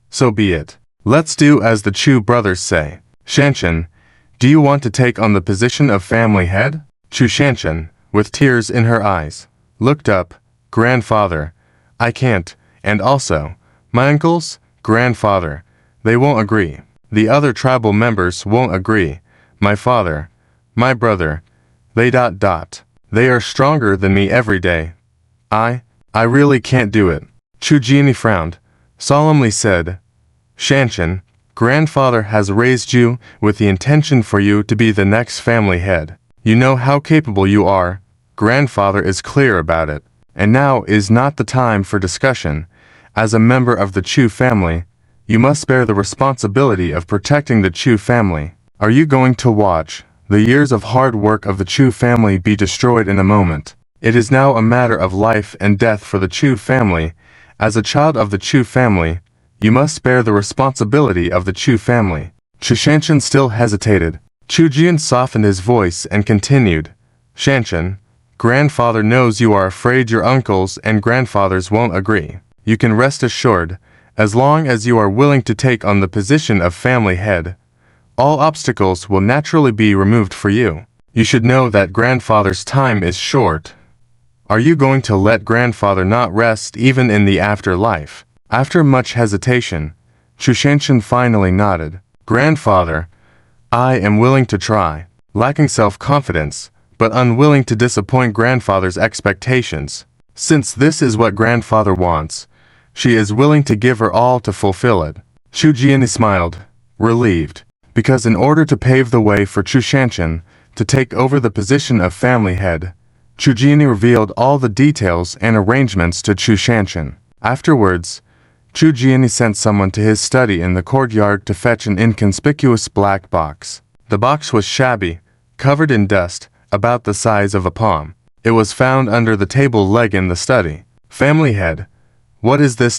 So be it. Let's do as the Chu brothers say. Shanshan, do you want to take on the position of family head?" Chu Shanshan, with tears in her eyes, looked up. "Grandfather, I can't, and also, my uncles, grandfather, they won't agree. The other tribal members won't agree. My father, my brother, they ... They are stronger than me every day. I really can't do it." Chu Jian frowned, solemnly said, "Shanshan, grandfather has raised you with the intention for you to be the next family head. You know how capable you are. Grandfather is clear about it. And now is not the time for discussion. As a member of the Chu family, you must bear the responsibility of protecting the Chu family. Are you going to watch the years of hard work of the Chu family be destroyed in a moment? It is now a matter of life and death for the Chu family. As a child of the Chu family, you must bear the responsibility of the Chu family." Chu Shanshan still hesitated. Chu Jian softened his voice and continued, "Shanshan, grandfather knows you are afraid your uncles and grandfathers won't agree. You can rest assured, as long as you are willing to take on the position of family head, all obstacles will naturally be removed for you. You should know that grandfather's time is short. Are you going to let grandfather not rest even in the afterlife?" After much hesitation, Chu Shanshan finally nodded. "Grandfather, I am willing to try." Lacking self-confidence, but unwilling to disappoint grandfather's expectations. Since this is what grandfather wants, she is willing to give her all to fulfill it. Chu Jian smiled, relieved, because in order to pave the way for Chu Shanshan to take over the position of family head, Chu Jian revealed all the details and arrangements to Chu Shanshan. Afterwards, Chu Jian sent someone to his study in the courtyard to fetch an inconspicuous black box. The box was shabby, covered in dust, about the size of a palm. It was found under the table leg in the study. "Family head, what is this ...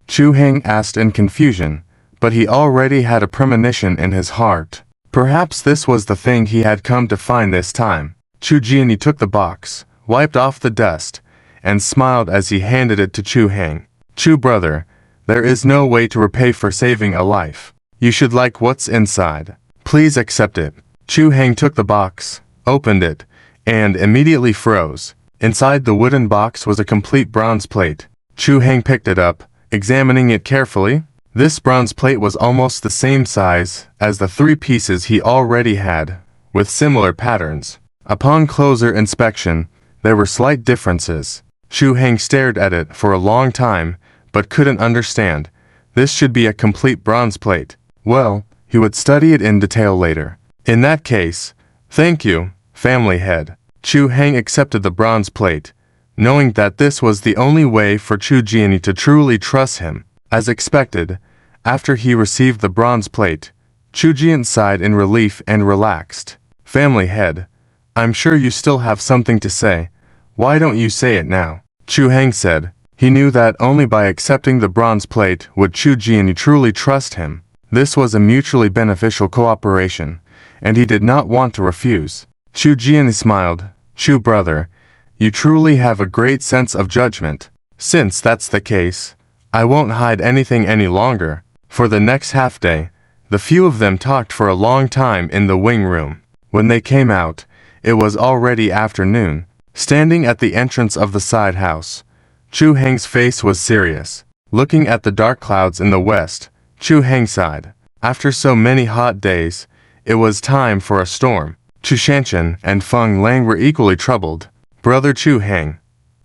Chu Heng asked in confusion, but he already had a premonition in his heart. Perhaps this was the thing he had come to find this time. Chu Jian took the box, wiped off the dust, and smiled as he handed it to Chu Heng. "Chu brother, there is no way to repay for saving a life. You should like what's inside. Please accept it." Chu Heng took the box, opened it, and immediately froze. Inside the wooden box was a complete bronze plate. Chu Heng picked it up, examining it carefully. This bronze plate was almost the same size as the 3 pieces he already had, with similar patterns. Upon closer inspection, there were slight differences. Chu Heng stared at it for a long time, but couldn't understand. This should be a complete bronze plate. Well, he would study it in detail later. In that case, thank you, family head. Chu Heng accepted the bronze plate, knowing that this was the only way for Chu Jian to truly trust him. As expected, after he received the bronze plate, Chu Jian sighed in relief and relaxed. "Family head, I'm sure you still have something to say. Why don't you say it now?" Chu Heng said. He knew that only by accepting the bronze plate would Chu Jian truly trust him. This was a mutually beneficial cooperation, and he did not want to refuse. Chu Jian smiled. "Chu brother, you truly have a great sense of judgment. Since that's the case, I won't hide anything any longer." For the next half day, the few of them talked for a long time in the wing room. When they came out, it was already afternoon. Standing at the entrance of the side house, Chu Heng's face was serious. Looking at the dark clouds in the west, Chu Heng sighed. After so many hot days, it was time for a storm. Chu Shanshan and Feng Lang were equally troubled. "Brother Chu Heng,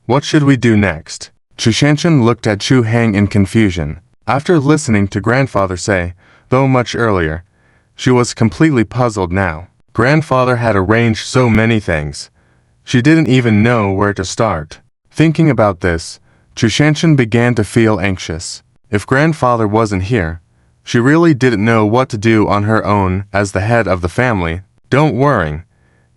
what should we do next?" Chu Shanshan looked at Chu Heng in confusion. After listening to grandfather say, though much earlier, she was completely puzzled now. Grandfather had arranged so many things. She didn't even know where to start. Thinking about this, Chu Shanshan began to feel anxious. If grandfather wasn't here, she really didn't know what to do on her own as the head of the family. "Don't worry.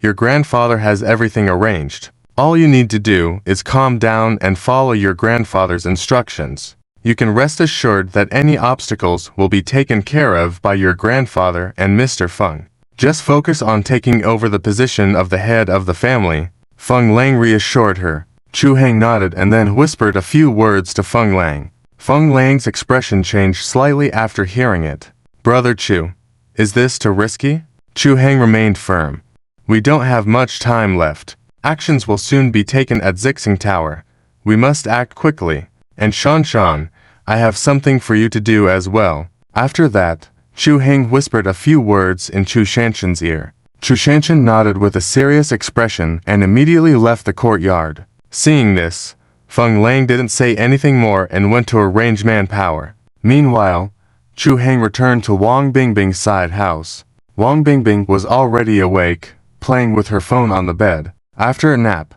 Your grandfather has everything arranged. All you need to do is calm down and follow your grandfather's instructions. You can rest assured that any obstacles will be taken care of by your grandfather and Mr. Feng. Just focus on taking over the position of the head of the family, Feng Lang reassured her. Chu Heng nodded and then whispered a few words to Feng Lang. Feng Lang's expression changed slightly after hearing it. Brother Chu, is this too risky? Chu Heng remained firm. We don't have much time left. Actions will soon be taken at Zixing Tower. We must act quickly. And Shan, I have something for you to do as well. After that, Chu Heng whispered a few words in Chu Shanshan's ear. Chu Shanshan nodded with a serious expression and immediately left the courtyard. Seeing this, Feng Lang didn't say anything more and went to arrange manpower. Meanwhile, Chu Heng returned to Wang Bingbing's side house. Wang Bingbing was already awake, playing with her phone on the bed. After a nap,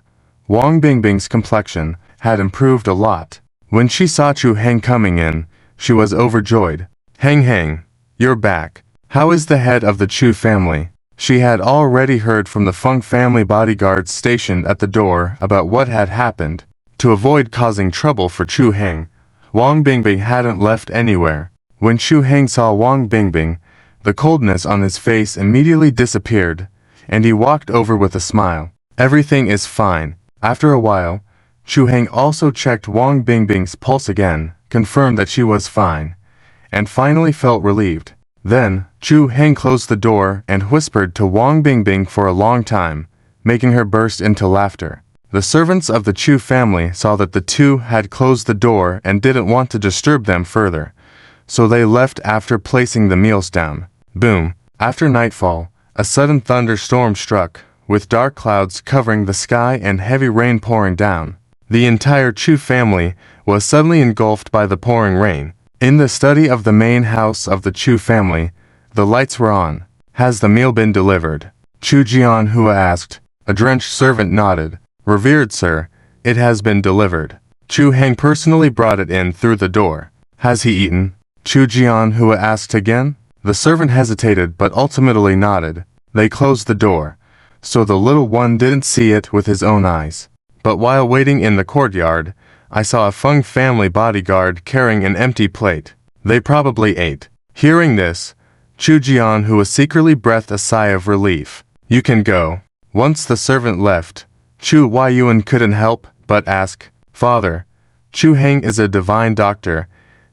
Wang Bingbing's complexion had improved a lot. When she saw Chu Heng coming in, she was overjoyed. Heng, you're back. How is the head of the Chu family? She had already heard from the Feng family bodyguards stationed at the door about what had happened. To avoid causing trouble for Chu Heng, Wang Bingbing hadn't left anywhere. When Chu Heng saw Wang Bingbing, the coldness on his face immediately disappeared, and he walked over with a smile. Everything is fine. After a while, Chu Heng also checked Wang Bingbing's pulse again, confirmed that she was fine, and finally felt relieved. Then, Chu Heng closed the door and whispered to Wang Bingbing for a long time, making her burst into laughter. The servants of the Chu family saw that the two had closed the door and didn't want to disturb them further, so they left after placing the meals down. Boom! After nightfall, a sudden thunderstorm struck, with dark clouds covering the sky and heavy rain pouring down. The entire Chu family was suddenly engulfed by the pouring rain. In the study of the main house of the Chu family, the lights were on. Has the meal been delivered? Chu Jianhua asked. A drenched servant nodded. Revered sir, it has been delivered. Chu Heng personally brought it in through the door. Has he eaten? Chu Jianhua asked again. The servant hesitated but ultimately nodded. They closed the door, so the little one didn't see it with his own eyes. But while waiting in the courtyard, I saw a Feng family bodyguard carrying an empty plate. They probably ate. Hearing this, Chu Jianhua secretly breathed a sigh of relief. You can go. Once the servant left, Chu Huayuan couldn't help but ask, Father, Chu Heng is a divine doctor.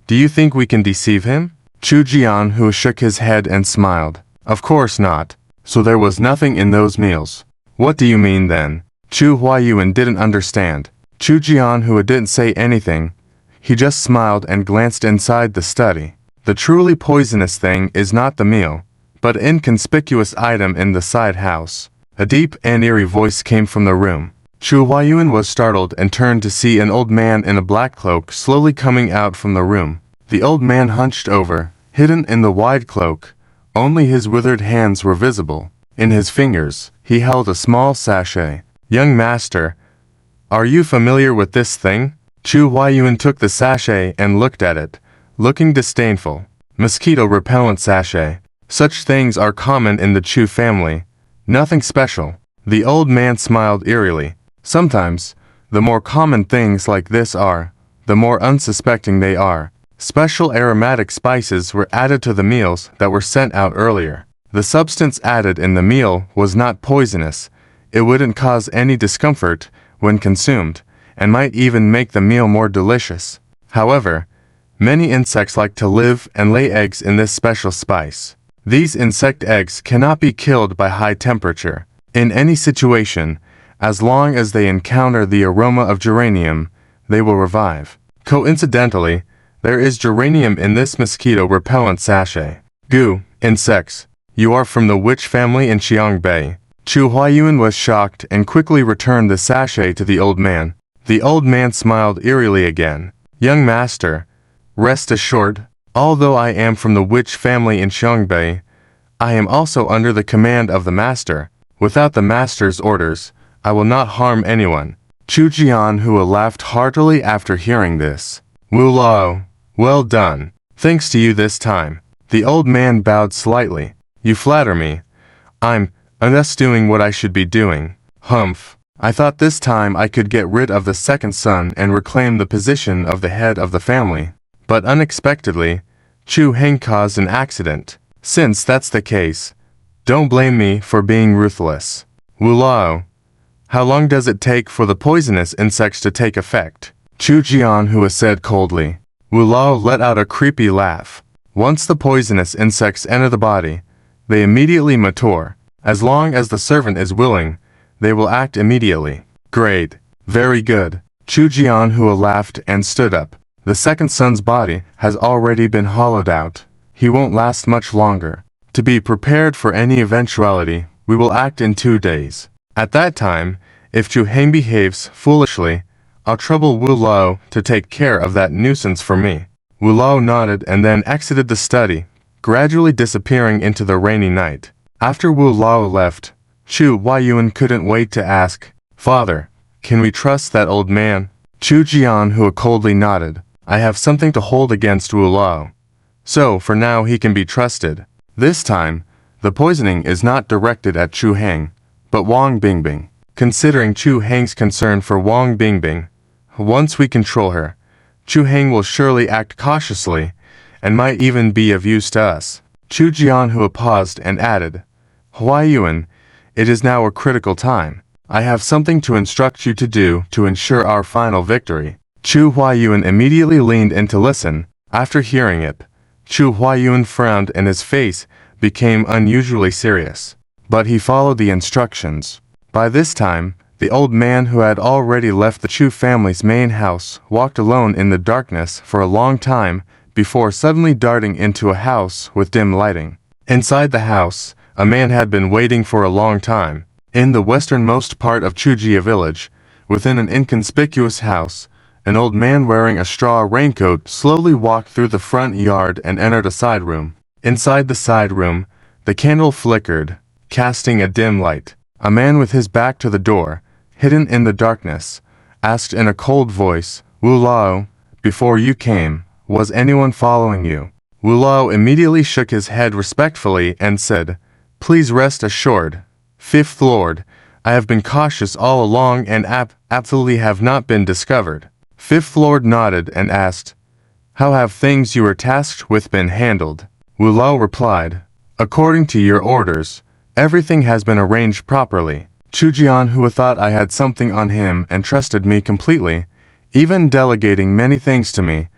Do you think we can deceive him? Chu Jianhua shook his head and smiled. Of course not. So there was nothing in those meals. What do you mean then? Chu Huayuan didn't understand. Chu Jianhua didn't say anything. He just smiled and glanced inside the study. The truly poisonous thing is not the meal, but an inconspicuous item in the side house. A deep and eerie voice came from the room. Chu Huayuan was startled and turned to see an old man in a black cloak slowly coming out from the room. The old man hunched over, hidden in the wide cloak. Only his withered hands were visible. In his fingers, he held a small sachet. Young master, are you familiar with this thing? Chu Huayuan took the sachet and looked at it, looking disdainful. Mosquito repellent sachet. Such things are common in the Chu family. Nothing special. The old man smiled eerily. Sometimes, the more common things like this are, the more unsuspecting they are. Special aromatic spices were added to the meals that were sent out earlier. The substance added in the meal was not poisonous. It wouldn't cause any discomfort when consumed, and might even make the meal more delicious. However, many insects like to live and lay eggs in this special spice. These insect eggs cannot be killed by high temperature. In any situation, as long as they encounter the aroma of geranium, they will revive. Coincidentally, there is geranium in this mosquito repellent sachet. Goo, insects. You are from the witch family in Xiangbei. Chu Huayuan was shocked and quickly returned the sachet to the old man. The old man smiled eerily again. Young master, rest assured, although I am from the witch family in Xiangbei, I am also under the command of the master. Without the master's orders, I will not harm anyone. Chu Jianhua laughed heartily after hearing this. Wu Lao, well done. Thanks to you this time. The old man bowed slightly. You flatter me. I'm just doing what I should be doing. Humph. I thought this time I could get rid of the second son and reclaim the position of the head of the family. But unexpectedly, Chu Heng caused an accident. Since that's the case, don't blame me for being ruthless. Wu Lao, how long does it take for the poisonous insects to take effect? Chu Jianhua said coldly. Wu Lao let out a creepy laugh. Once the poisonous insects enter the body, they immediately mature. As long as the servant is willing, they will act immediately. Great. Very good. Chu Jianhua laughed and stood up. The second son's body has already been hollowed out. He won't last much longer. To be prepared for any eventuality, we will act in 2 days. At that time, if Chu Heng behaves foolishly, I'll trouble Wu Lao to take care of that nuisance for me. Wu Lao nodded and then exited the study, gradually disappearing into the rainy night. After Wu Lao left, Chu Huayuan couldn't wait to ask, "Father, can we trust that old man?" Chu Jianhua coldly nodded. I have something to hold against Wu Lao. So, for now he can be trusted. This time, the poisoning is not directed at Chu Heng, but Wang Bingbing. Considering Chu Heng's concern for Wang Bingbing, once we control her, Chu Heng will surely act cautiously, and might even be of use to us. Chu Jianhua paused and added, Huayuan, it is now a critical time. I have something to instruct you to do to ensure our final victory. Chu Huayuan immediately leaned in to listen. After hearing it, Chu Huayuan frowned and his face became unusually serious. But he followed the instructions. By this time, the old man who had already left the Chu family's main house walked alone in the darkness for a long time before suddenly darting into a house with dim lighting. Inside the house, a man had been waiting for a long time. In the westernmost part of Chujia village, within an inconspicuous house, an old man wearing a straw raincoat slowly walked through the front yard and entered a side room. Inside the side room, the candle flickered, casting a dim light. A man with his back to the door, hidden in the darkness, asked in a cold voice, Wu Lao, before you came, was anyone following you? Wu Lao immediately shook his head respectfully and said, Please rest assured, Fifth Lord, I have been cautious all along and absolutely have not been discovered. Fifth Lord nodded and asked, How have things you were tasked with been handled? Wu Lao replied, According to your orders, everything has been arranged properly. Chu Jianhua thought I had something on him and trusted me completely, even delegating many things to me,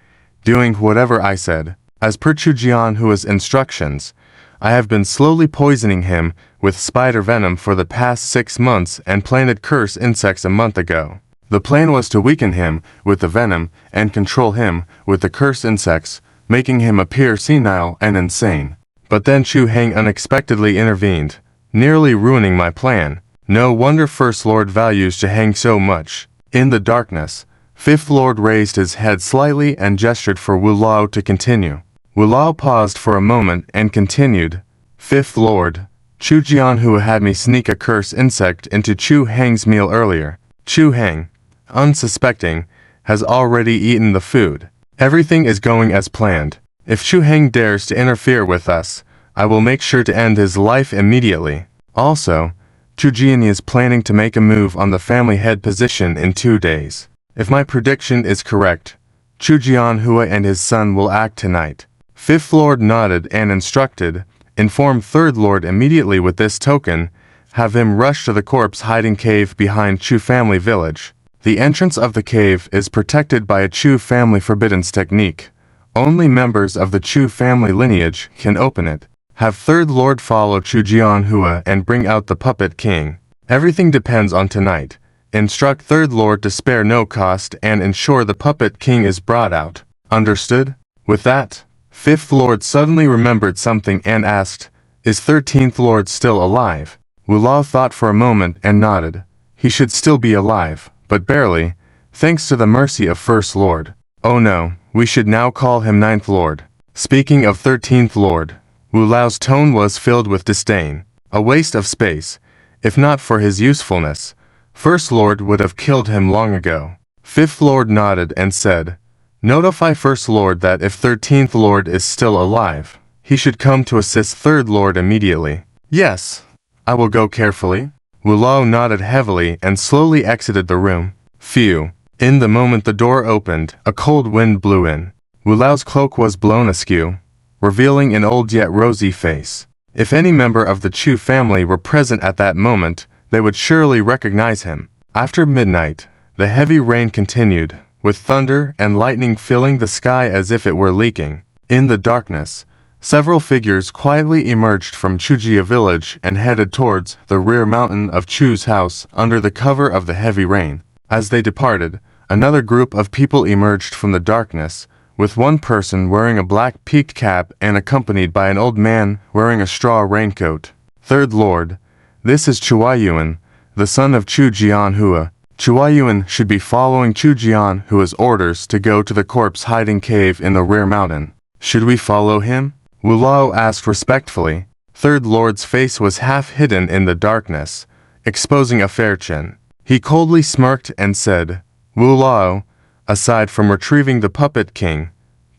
doing whatever I said. As per Chu Jianhua's instructions, I have been slowly poisoning him with spider venom for the past 6 months and planted curse insects a month ago. The plan was to weaken him with the venom and control him with the curse insects, making him appear senile and insane. But then Chu Heng unexpectedly intervened, nearly ruining my plan. No wonder First Lord values Chu Heng so much. In the darkness, Fifth Lord raised his head slightly and gestured for Wu Lao to continue. Wu Lao paused for a moment and continued, Fifth Lord, Chu Jianhua had me sneak a curse insect into Chu Heng's meal earlier. Chu Heng, unsuspecting, has already eaten the food. Everything is going as planned. If Chu Heng dares to interfere with us, I will make sure to end his life immediately. Also, Chu Jian is planning to make a move on the family head position in 2 days. If my prediction is correct, Chu Jianhua and his son will act tonight. Fifth Lord nodded and instructed, Inform Third Lord immediately with this token, have him rush to the corpse hiding cave behind Chu family village. The entrance of the cave is protected by a Chu family forbiddance technique. Only members of the Chu family lineage can open it. Have Third Lord follow Chu Jianhua and bring out the puppet king. Everything depends on tonight. Instruct Third Lord to spare no cost and ensure the puppet king is brought out. Understood? With that, Fifth Lord suddenly remembered something and asked, Is 13th Lord still alive? Wu Lao thought for a moment and nodded. He should still be alive, but barely, thanks to the mercy of First Lord. Oh no, we should now call him 9th Lord. Speaking of 13th Lord, Wu Lao's tone was filled with disdain. A waste of space. If not for his usefulness, First Lord would have killed him long ago. Fifth Lord nodded and said, Notify First Lord that if 13th Lord is still alive, he should come to assist Third Lord immediately. Yes, I will go carefully. Wu nodded heavily and slowly exited the room. Phew. In the moment the door opened, a cold wind blew in. Wu cloak was blown askew, revealing an old yet rosy face. If any member of the Chu family were present at that moment, they would surely recognize him. After midnight, the heavy rain continued, with thunder and lightning filling the sky as if it were leaking. In the darkness, several figures quietly emerged from Chujia village and headed towards the rear mountain of Chu's house under the cover of the heavy rain. As they departed, another group of people emerged from the darkness, with one person wearing a black peaked cap and accompanied by an old man wearing a straw raincoat. Third Lord, this is Chuayuan, the son of Chu Jianhua. Chuayuan should be following Chu Jianhua's orders to go to the corpse hiding cave in the rear mountain. Should we follow him? Wu Lao asked respectfully. Third Lord's face was half hidden in the darkness, exposing a fair chin. He coldly smirked and said, Wu Lao, aside from retrieving the Puppet King,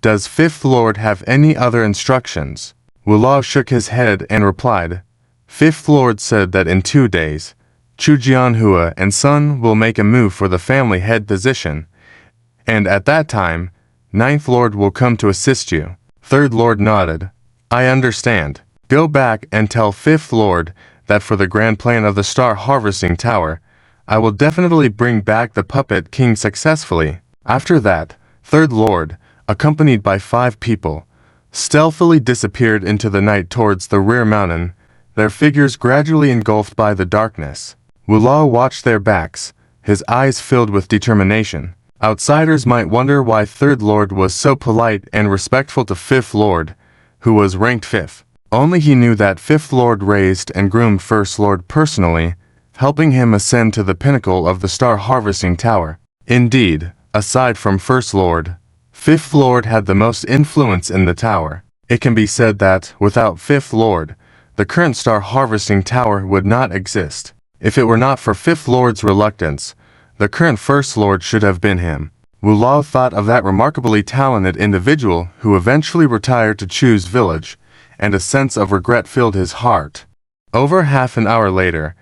does Fifth Lord have any other instructions? Wu Lao shook his head and replied, Fifth Lord said that in 2 days, Chu Jianhua and son will make a move for the family head position, and at that time, Ninth Lord will come to assist you. Third Lord nodded. I understand. Go back and tell Fifth Lord that for the grand plan of the Star Harvesting Tower, I will definitely bring back the Puppet King successfully. After that, Third Lord, accompanied by 5 people, stealthily disappeared into the night towards the rear mountain, their figures gradually engulfed by the darkness. Wu Lao watched their backs, his eyes filled with determination. Outsiders might wonder why Third Lord was so polite and respectful to Fifth Lord, who was ranked 5th. Only he knew that Fifth Lord raised and groomed First Lord personally, helping him ascend to the pinnacle of the Star Harvesting Tower. Indeed, aside from First Lord, Fifth Lord had the most influence in the tower. It can be said that, without Fifth Lord, the current Star Harvesting Tower would not exist. If it were not for Fifth Lord's reluctance, the current First Lord should have been him. Wu Lao thought of that remarkably talented individual who eventually retired to Chu's village, and a sense of regret filled his heart. Over half an hour later,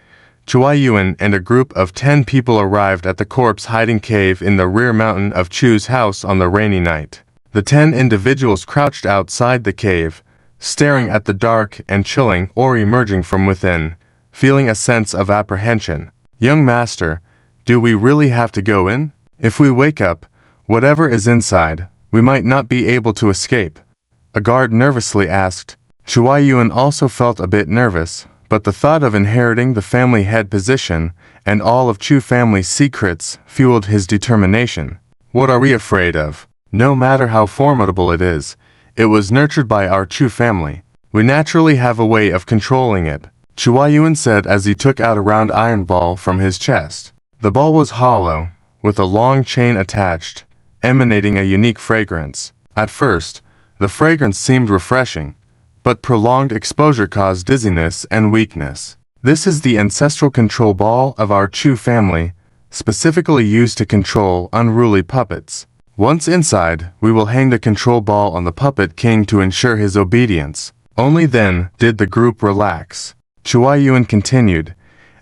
Chuayuan and a group of 10 people arrived at the corpse hiding cave in the rear mountain of Chu's house on the rainy night. The 10 individuals crouched outside the cave, staring at the dark and chilling or emerging from within, feeling a sense of apprehension. Young master, do we really have to go in? If we wake up, whatever is inside, we might not be able to escape. A guard nervously asked. Chuayuan also felt a bit nervous, but the thought of inheriting the family head position and all of Chu family's secrets fueled his determination. What are we afraid of? No matter how formidable it is, it was nurtured by our Chu family. We naturally have a way of controlling it, Chuayuan said as he took out a round iron ball from his chest. The ball was hollow, with a long chain attached, emanating a unique fragrance. At first, the fragrance seemed refreshing, but prolonged exposure caused dizziness and weakness. This is the ancestral control ball of our Chu family, specifically used to control unruly puppets. Once inside, we will hang the control ball on the Puppet King to ensure his obedience. Only then did the group relax. Chuayuan continued.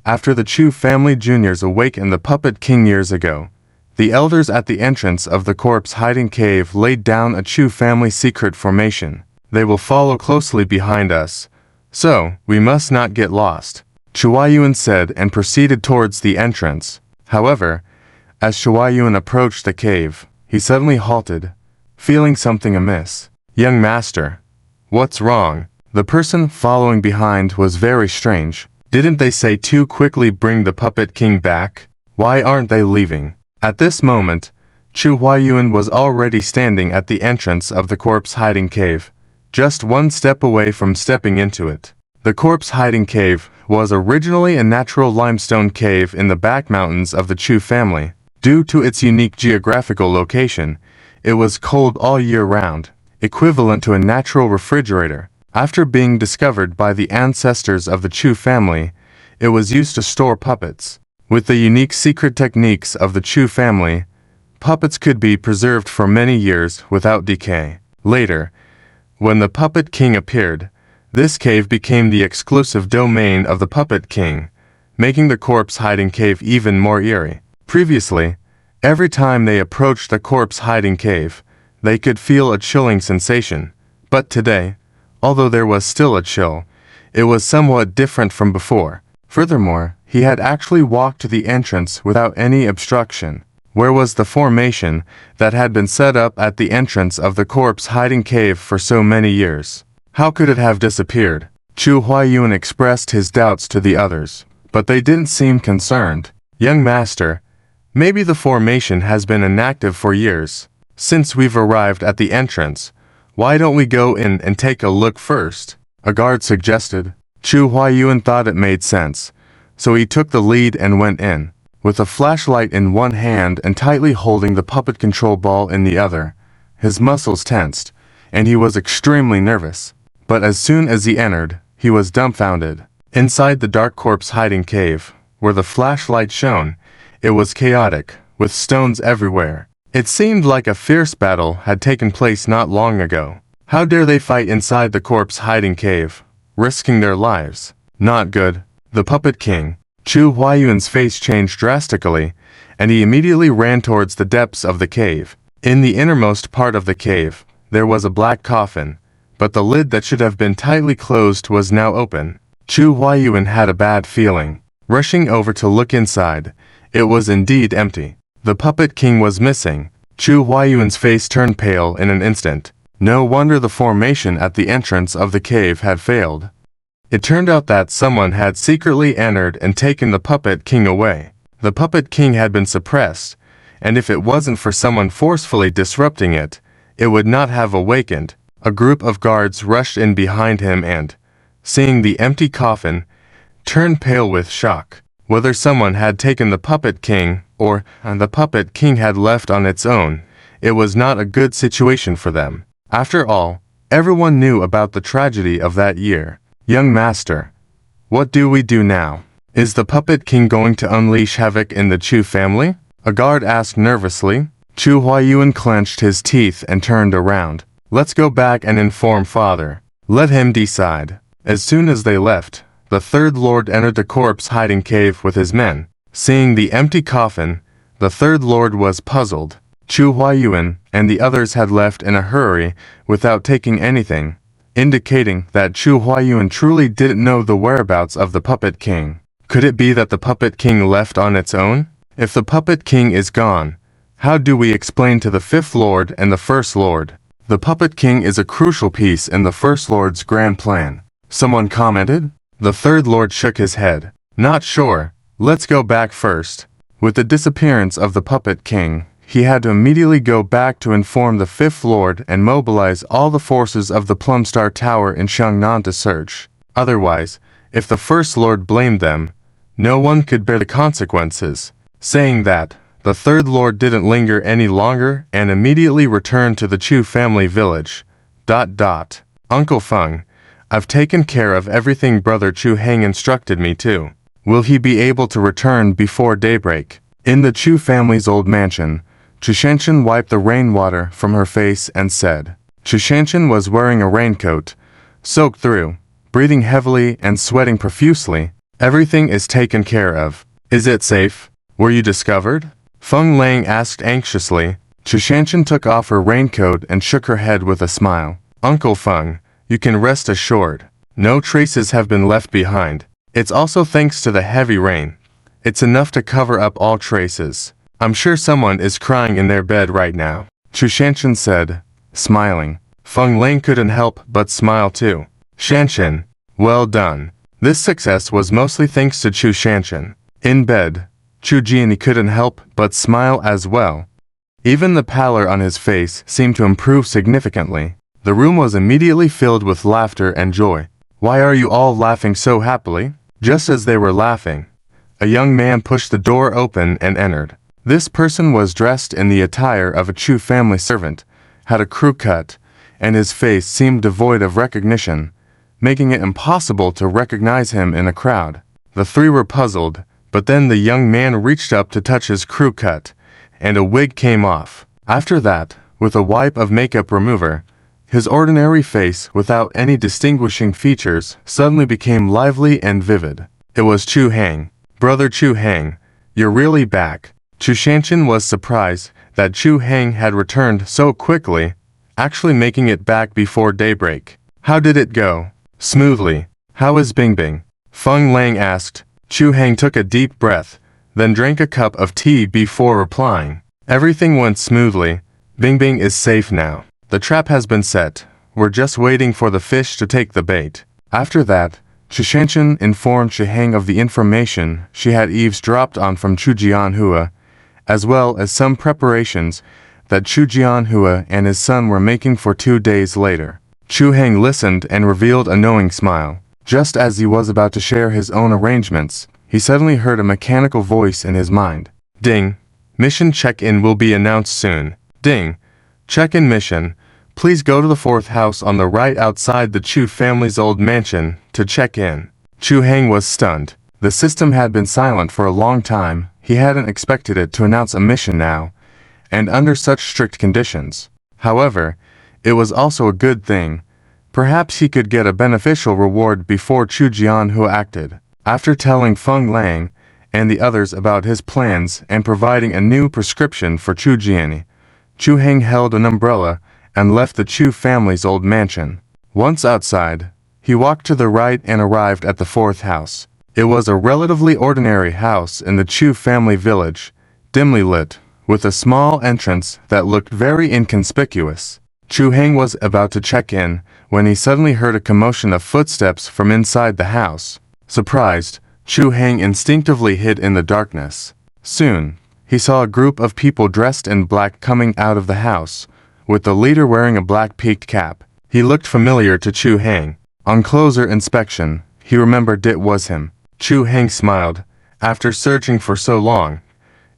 After the Chu family juniors awakened the Puppet King years ago, the elders at the entrance of the corpse hiding cave laid down a Chu family secret formation. They will follow closely behind us, so we must not get lost, Chuayuan said and proceeded towards the entrance. However, as Chuayuan approached the cave, he suddenly halted, feeling something amiss. Young master, what's wrong? The person following behind was very strange. Didn't they say to quickly bring the Puppet King back? Why aren't they leaving? At this moment, Chuayuan was already standing at the entrance of the corpse hiding cave, just one step away from stepping into it. The corpse hiding cave was originally a natural limestone cave in the back mountains of the Chu family. Due to its unique geographical location, it was cold all year round, equivalent to a natural refrigerator. After being discovered by the ancestors of the Chu family, it was used to store puppets. With the unique secret techniques of the Chu family, puppets could be preserved for many years without decay. Later, when the Puppet King appeared, this cave became the exclusive domain of the Puppet King, making the corpse hiding cave even more eerie. Previously, every time they approached the corpse hiding cave, they could feel a chilling sensation. But today, although there was still a chill, it was somewhat different from before. Furthermore, he had actually walked to the entrance without any obstruction. Where was the formation that had been set up at the entrance of the corpse hiding cave for so many years? How could it have disappeared? Chu Huayuan expressed his doubts to the others, but they didn't seem concerned. Young master, maybe the formation has been inactive for years. Since we've arrived at the entrance, why don't we go in and take a look first? A guard suggested. Chu Huayuan thought it made sense, so he took the lead and went in. With a flashlight in one hand and tightly holding the puppet control ball in the other, his muscles tensed, and he was extremely nervous. But as soon as he entered, he was dumbfounded. Inside the dark corpse hiding cave, where the flashlight shone, it was chaotic, with stones everywhere. It seemed like a fierce battle had taken place not long ago. How dare they fight inside the corpse hiding cave, risking their lives? Not good. The Puppet King. Chu Huayuan's face changed drastically, and he immediately ran towards the depths of the cave. In the innermost part of the cave, there was a black coffin, but the lid that should have been tightly closed was now open. Chu Huayuan had a bad feeling. Rushing over to look inside, it was indeed empty. The Puppet King was missing. Chu Huayuan's face turned pale in an instant. No wonder the formation at the entrance of the cave had failed. It turned out that someone had secretly entered and taken the Puppet King away. The Puppet King had been suppressed, and if it wasn't for someone forcefully disrupting it, it would not have awakened. A group of guards rushed in behind him and, seeing the empty coffin, turned pale with shock. Whether someone had taken the Puppet King, or the Puppet King had left on its own, it was not a good situation for them. After all, everyone knew about the tragedy of that year. Young master, what do we do now? Is the Puppet King going to unleash havoc in the Chu family? A guard asked nervously. Chu Huayuan clenched his teeth and turned around. Let's go back and inform father. Let him decide. As soon as they left, the third lord entered the corpse hiding cave with his men. Seeing the empty coffin, the third lord was puzzled. Chu Huayuan and the others had left in a hurry without taking anything, indicating that Chu Huayuan truly didn't know the whereabouts of the Puppet King. Could it be that the Puppet King left on its own? If the Puppet King is gone, how do we explain to the Fifth Lord and the First Lord? The Puppet King is a crucial piece in the First Lord's grand plan. Someone commented. The Third Lord shook his head. Not sure. Let's go back first. With the disappearance of the Puppet King, he had to immediately go back to inform the Fifth Lord and mobilize all the forces of the Plum Star Tower in Xiangnan to search. Otherwise, if the First Lord blamed them, no one could bear the consequences. Saying that, the Third Lord didn't linger any longer and immediately returned to the Chu family village. Uncle Feng, I've taken care of everything Brother Chu Heng instructed me to. Will he be able to return before daybreak? In the Chu family's old mansion, Chu Shanshan wiped the rainwater from her face and said. Chu Shanshan was wearing a raincoat, soaked through, breathing heavily and sweating profusely. Everything is taken care of. Is it safe? Were you discovered? Feng Lang asked anxiously. Chu Shanshan took off her raincoat and shook her head with a smile. Uncle Feng, you can rest assured. No traces have been left behind. It's also thanks to the heavy rain. It's enough to cover up all traces. I'm sure someone is crying in their bed right now. Chu Shanshan said, smiling. Feng Lang couldn't help but smile too. Shanshan, well done. This success was mostly thanks to Chu Shanshan. In bed, Chu Jian couldn't help but smile as well. Even the pallor on his face seemed to improve significantly. The room was immediately filled with laughter and joy. Why are you all laughing so happily? Just as they were laughing, a young man pushed the door open and entered. This person was dressed in the attire of a Chu family servant, had a crew cut, and his face seemed devoid of recognition, making it impossible to recognize him in a crowd. The three were puzzled, but then the young man reached up to touch his crew cut, and a wig came off. After that, with a wipe of makeup remover, his ordinary face, without any distinguishing features, suddenly became lively and vivid. It was Chu Heng. Brother Chu Heng, you're really back. Chu Shanshan was surprised that Chu Heng had returned so quickly, actually making it back before daybreak. How did it go? Smoothly. How is Bingbing? Feng Lang asked. Chu Heng took a deep breath, then drank a cup of tea before replying. Everything went smoothly. Bingbing is safe now. The trap has been set. We're just waiting for the fish to take the bait. After that, Chu Shanshan informed Chu Heng of the information she had eavesdropped on from Chu Jianhua, as well as some preparations that Chu Jianhua and his son were making for 2 days later. Chu Heng listened and revealed a knowing smile. Just as he was about to share his own arrangements, he suddenly heard a mechanical voice in his mind. Ding! Mission check-in will be announced soon. Ding! Check-in mission. Please go to the 4th house on the right outside the Chu family's old mansion to check in. Chu Heng was stunned. The system had been silent for a long time. He hadn't expected it to announce a mission now, and under such strict conditions. However, it was also a good thing. Perhaps he could get a beneficial reward before Chu Jianhua acted. After telling Feng Lang and the others about his plans and providing a new prescription for Chu Jiani, Chu Heng held an umbrella and left the Chu family's old mansion. Once outside, he walked to the right and arrived at the 4th house. It was a relatively ordinary house in the Chu family village, dimly lit, with a small entrance that looked very inconspicuous. Chu Heng was about to check in when he suddenly heard a commotion of footsteps from inside the house. Surprised, Chu Heng instinctively hid in the darkness. Soon, he saw a group of people dressed in black coming out of the house, with the leader wearing a black peaked cap. He looked familiar to Chu Heng. On closer inspection, he remembered it was him. Chu Heng smiled. After searching for so long,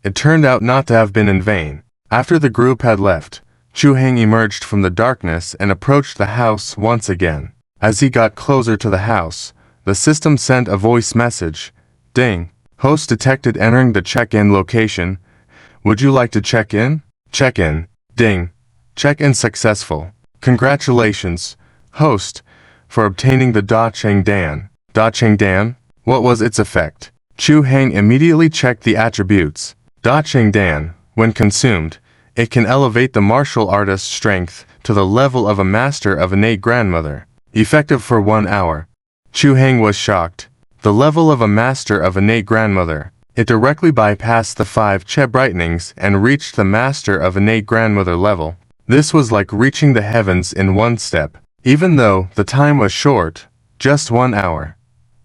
it turned out not to have been in vain. After the group had left, Chu Heng emerged from the darkness and approached the house once again. As he got closer to the house, the system sent a voice message. Ding! Host detected entering the check-in location. Would you like to check in? Check-in. Ding! Check-in successful. Congratulations, host, for obtaining the Da Cheng Dan. Da Cheng Dan? What was its effect? Chu Heng immediately checked the attributes. Da Cheng Dan, when consumed, it can elevate the martial artist's strength to the level of a master of innate grandmother. Effective for 1 hour. Chu Heng was shocked. The level of a master of innate grandmother. It directly bypassed the 5 Che brightenings and reached the master of innate grandmother level. This was like reaching the heavens in 1 step. Even though the time was short, just 1 hour.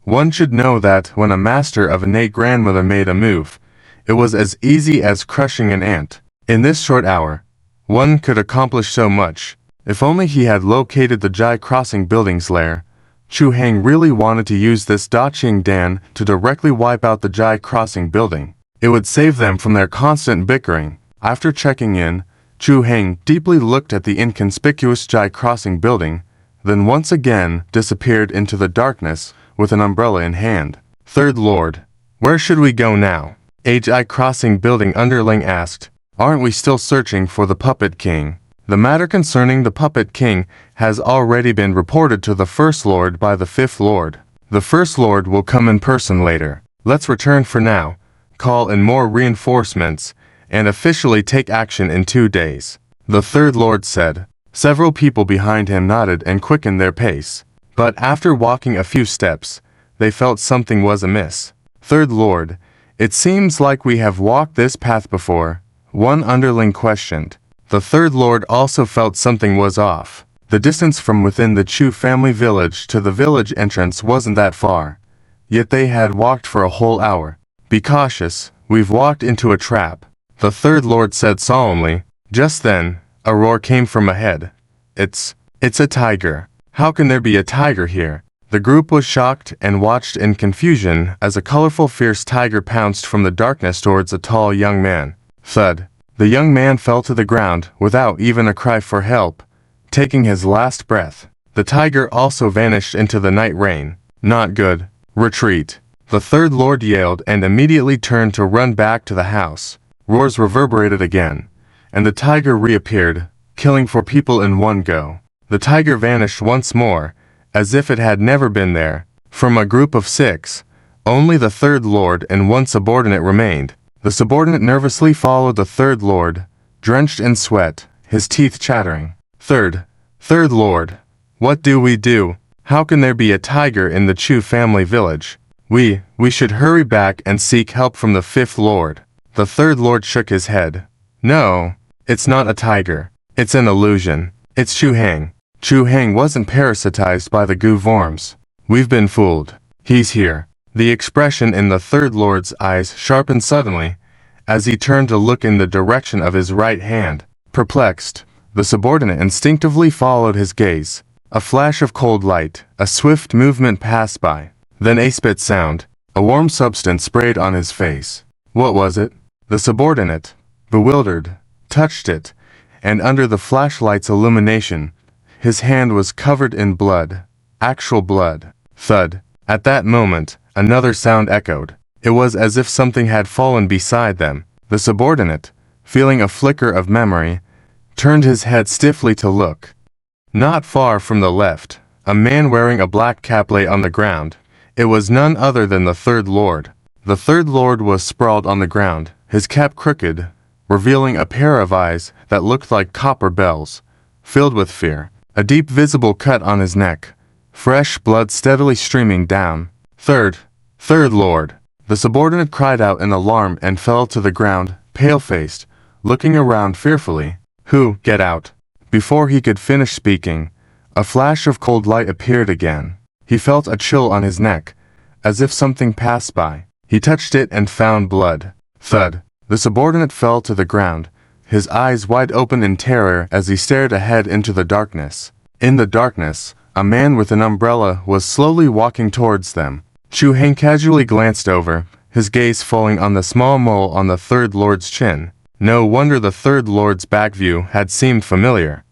One should know that when a master of innate grandmother made a move, it was as easy as crushing an ant. In this short hour, one could accomplish so much. If only he had located the Jai Crossing building's lair. Chu Heng really wanted to use this Da Cheng Dan to directly wipe out the Jai Crossing building. It would save them from their constant bickering. After checking in, Chu Heng deeply looked at the inconspicuous Jai Crossing building, then once again disappeared into the darkness with an umbrella in hand. Third Lord, where should we go now? A Jai Crossing building underling asked. Aren't we still searching for the Puppet King? The matter concerning the Puppet King has already been reported to the First Lord by the Fifth Lord. The First Lord will come in person later. Let's return for now, call in more reinforcements, and officially take action in 2 days. The Third Lord said. Several people behind him nodded and quickened their pace. But after walking a few steps, they felt something was amiss. Third Lord, it seems like we have walked this path before. One underling questioned. The Third Lord also felt something was off. The distance from within the Chu family village to the village entrance wasn't that far. Yet they had walked for a whole hour. Be cautious, we've walked into a trap, the Third Lord said solemnly. Just then, a roar came from ahead. It's a tiger. How can there be a tiger here? The group was shocked and watched in confusion as a colorful fierce tiger pounced from the darkness towards a tall young man. Thud. The young man fell to the ground without even a cry for help, taking his last breath. The tiger also vanished into the night rain. Not good. Retreat. The Third Lord yelled and immediately turned to run back to the house. Roars reverberated again, and the tiger reappeared, killing 4 people in one go. The tiger vanished once more, as if it had never been there. From a group of 6, Only the third lord and one subordinate remained. The subordinate nervously followed the third lord, drenched in sweat, his teeth chattering. Third lord, what do we do? How can there be a tiger in the Chu family village? We should hurry back and seek help from the fifth lord. The third lord shook his head. No, it's not a tiger. It's an illusion. It's Chu Heng. Chu Heng wasn't parasitized by the goo worms. We've been fooled. He's here. The expression in the third lord's eyes sharpened suddenly, as he turned to look in the direction of his right hand. Perplexed, the subordinate instinctively followed his gaze. A flash of cold light, a swift movement passed by. Then a spit sound. A warm substance sprayed on his face. What was it? The subordinate, bewildered, touched it, and under the flashlight's illumination, his hand was covered in blood. Actual blood. Thud. At that moment, another sound echoed. It was as if something had fallen beside them. The subordinate, feeling a flicker of memory, turned his head stiffly to look. Not far from the left, a man wearing a black cap lay on the ground. It was none other than the third lord. The third lord was sprawled on the ground, his cap crooked, revealing a pair of eyes that looked like copper bells, filled with fear. A deep visible cut on his neck, fresh blood steadily streaming down. Third lord. The subordinate cried out in alarm and fell to the ground, pale-faced, looking around fearfully. Who? Get out. Before he could finish speaking, a flash of cold light appeared again. He felt a chill on his neck, as if something passed by. He touched it and found blood. Thud. The subordinate fell to the ground, his eyes wide open in terror as he stared ahead into the darkness. In the darkness, a man with an umbrella was slowly walking towards them. Chu Heng casually glanced over, his gaze falling on the small mole on the third lord's chin. No wonder the third lord's back view had seemed familiar.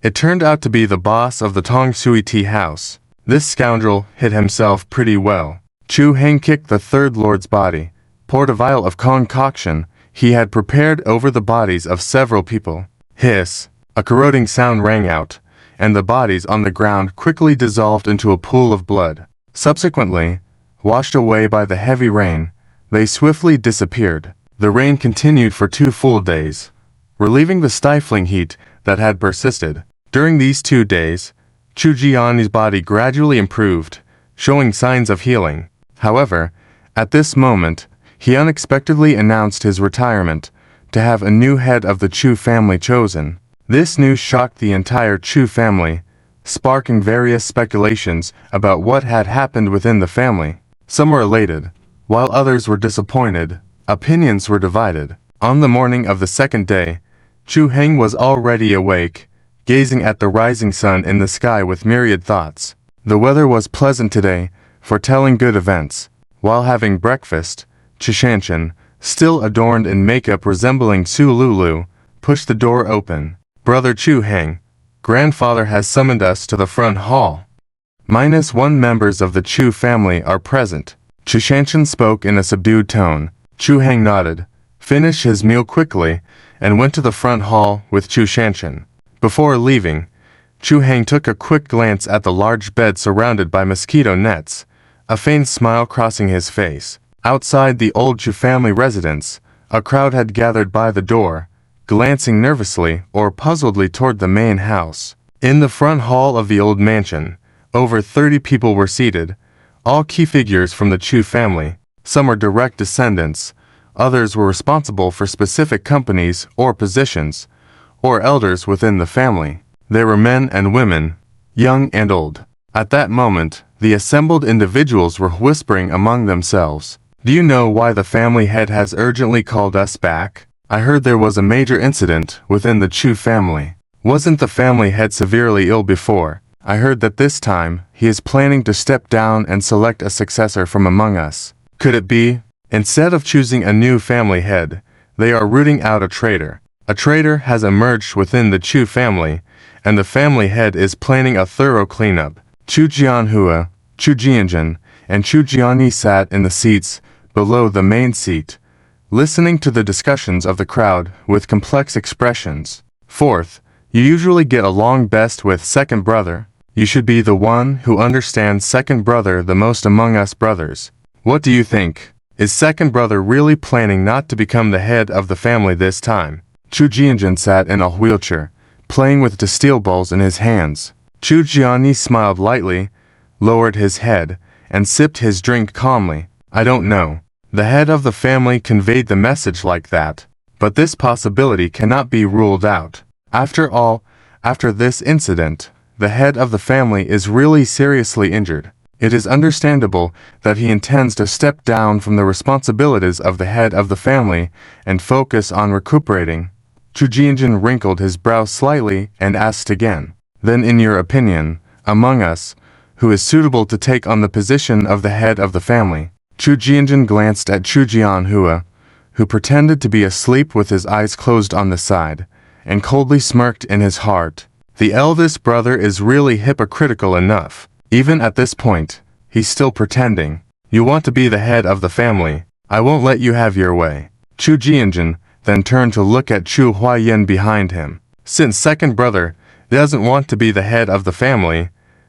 It turned out to be the boss of the Tong Sui tea house. This scoundrel hid himself pretty well. Chu Heng kicked the third lord's body, poured a vial of concoction he had prepared over the bodies of several people. Hiss! A corroding sound rang out, and the bodies on the ground quickly dissolved into a pool of blood. Subsequently, washed away by the heavy rain, they swiftly disappeared. The rain continued for 2 full days, relieving the stifling heat that had persisted. During these 2 days, Chu Jian's body gradually improved, showing signs of healing. However, at this moment, he unexpectedly announced his retirement, to have a new head of the Chu family chosen. This news shocked the entire Chu family, sparking various speculations about what had happened within the family. Some were elated, while others were disappointed. Opinions were divided. On the morning of the second day, Chu Heng was already awake, gazing at the rising sun in the sky with myriad thoughts. The weather was pleasant today, foretelling good events. While having breakfast, Chishanshan, still adorned in makeup resembling Su Lulu, pushed the door open. Brother Chu Heng, grandfather has summoned us to the front hall. -1 members of the Chu family are present. Chishanshan spoke in a subdued tone. Chu Heng nodded, finished his meal quickly, and went to the front hall with Chishanshan. Before leaving, Chu Heng took a quick glance at the large bed surrounded by mosquito nets, a faint smile crossing his face. Outside the old Chu family residence, a crowd had gathered by the door, glancing nervously or puzzledly toward the main house. In the front hall of the old mansion, over 30 people were seated, all key figures from the Chu family. Some were direct descendants, others were responsible for specific companies or positions, or elders within the family. There were men and women, young and old. At that moment, the assembled individuals were whispering among themselves. Do you know why the family head has urgently called us back? I heard there was a major incident within the Chu family. Wasn't the family head severely ill before? I heard that this time, he is planning to step down and select a successor from among us. Could it be? Instead of choosing a new family head, they are rooting out a traitor. A traitor has emerged within the Chu family, and the family head is planning a thorough cleanup. Chu Jianhua, Chu Jianjun, and Chu Jianyi sat in the seats below the main seat, listening to the discussions of the crowd with complex expressions. Fourth, you usually get along best with second brother. You should be the one who understands second brother the most among us brothers. What do you think? Is second brother really planning not to become the head of the family this time? Chu Jianjun sat in a wheelchair, playing with the steel balls in his hands. Chu Jianyi smiled lightly, lowered his head, and sipped his drink calmly. I don't know. The head of the family conveyed the message like that, but this possibility cannot be ruled out. After all, after this incident, the head of the family is really seriously injured. It is understandable that he intends to step down from the responsibilities of the head of the family and focus on recuperating. Chu Jianjun wrinkled his brow slightly and asked again, then in your opinion, among us, who is suitable to take on the position of the head of the family? Chu Jianjun glanced at Chu Jianhua, who pretended to be asleep with his eyes closed on the side, and coldly smirked in his heart. The eldest brother is really hypocritical enough. Even at this point, he's still pretending. You want to be the head of the family. I won't let you have your way. Chu Jianjun then turned to look at Chu Huayan behind him. Since second brother doesn't want to be the head of the family,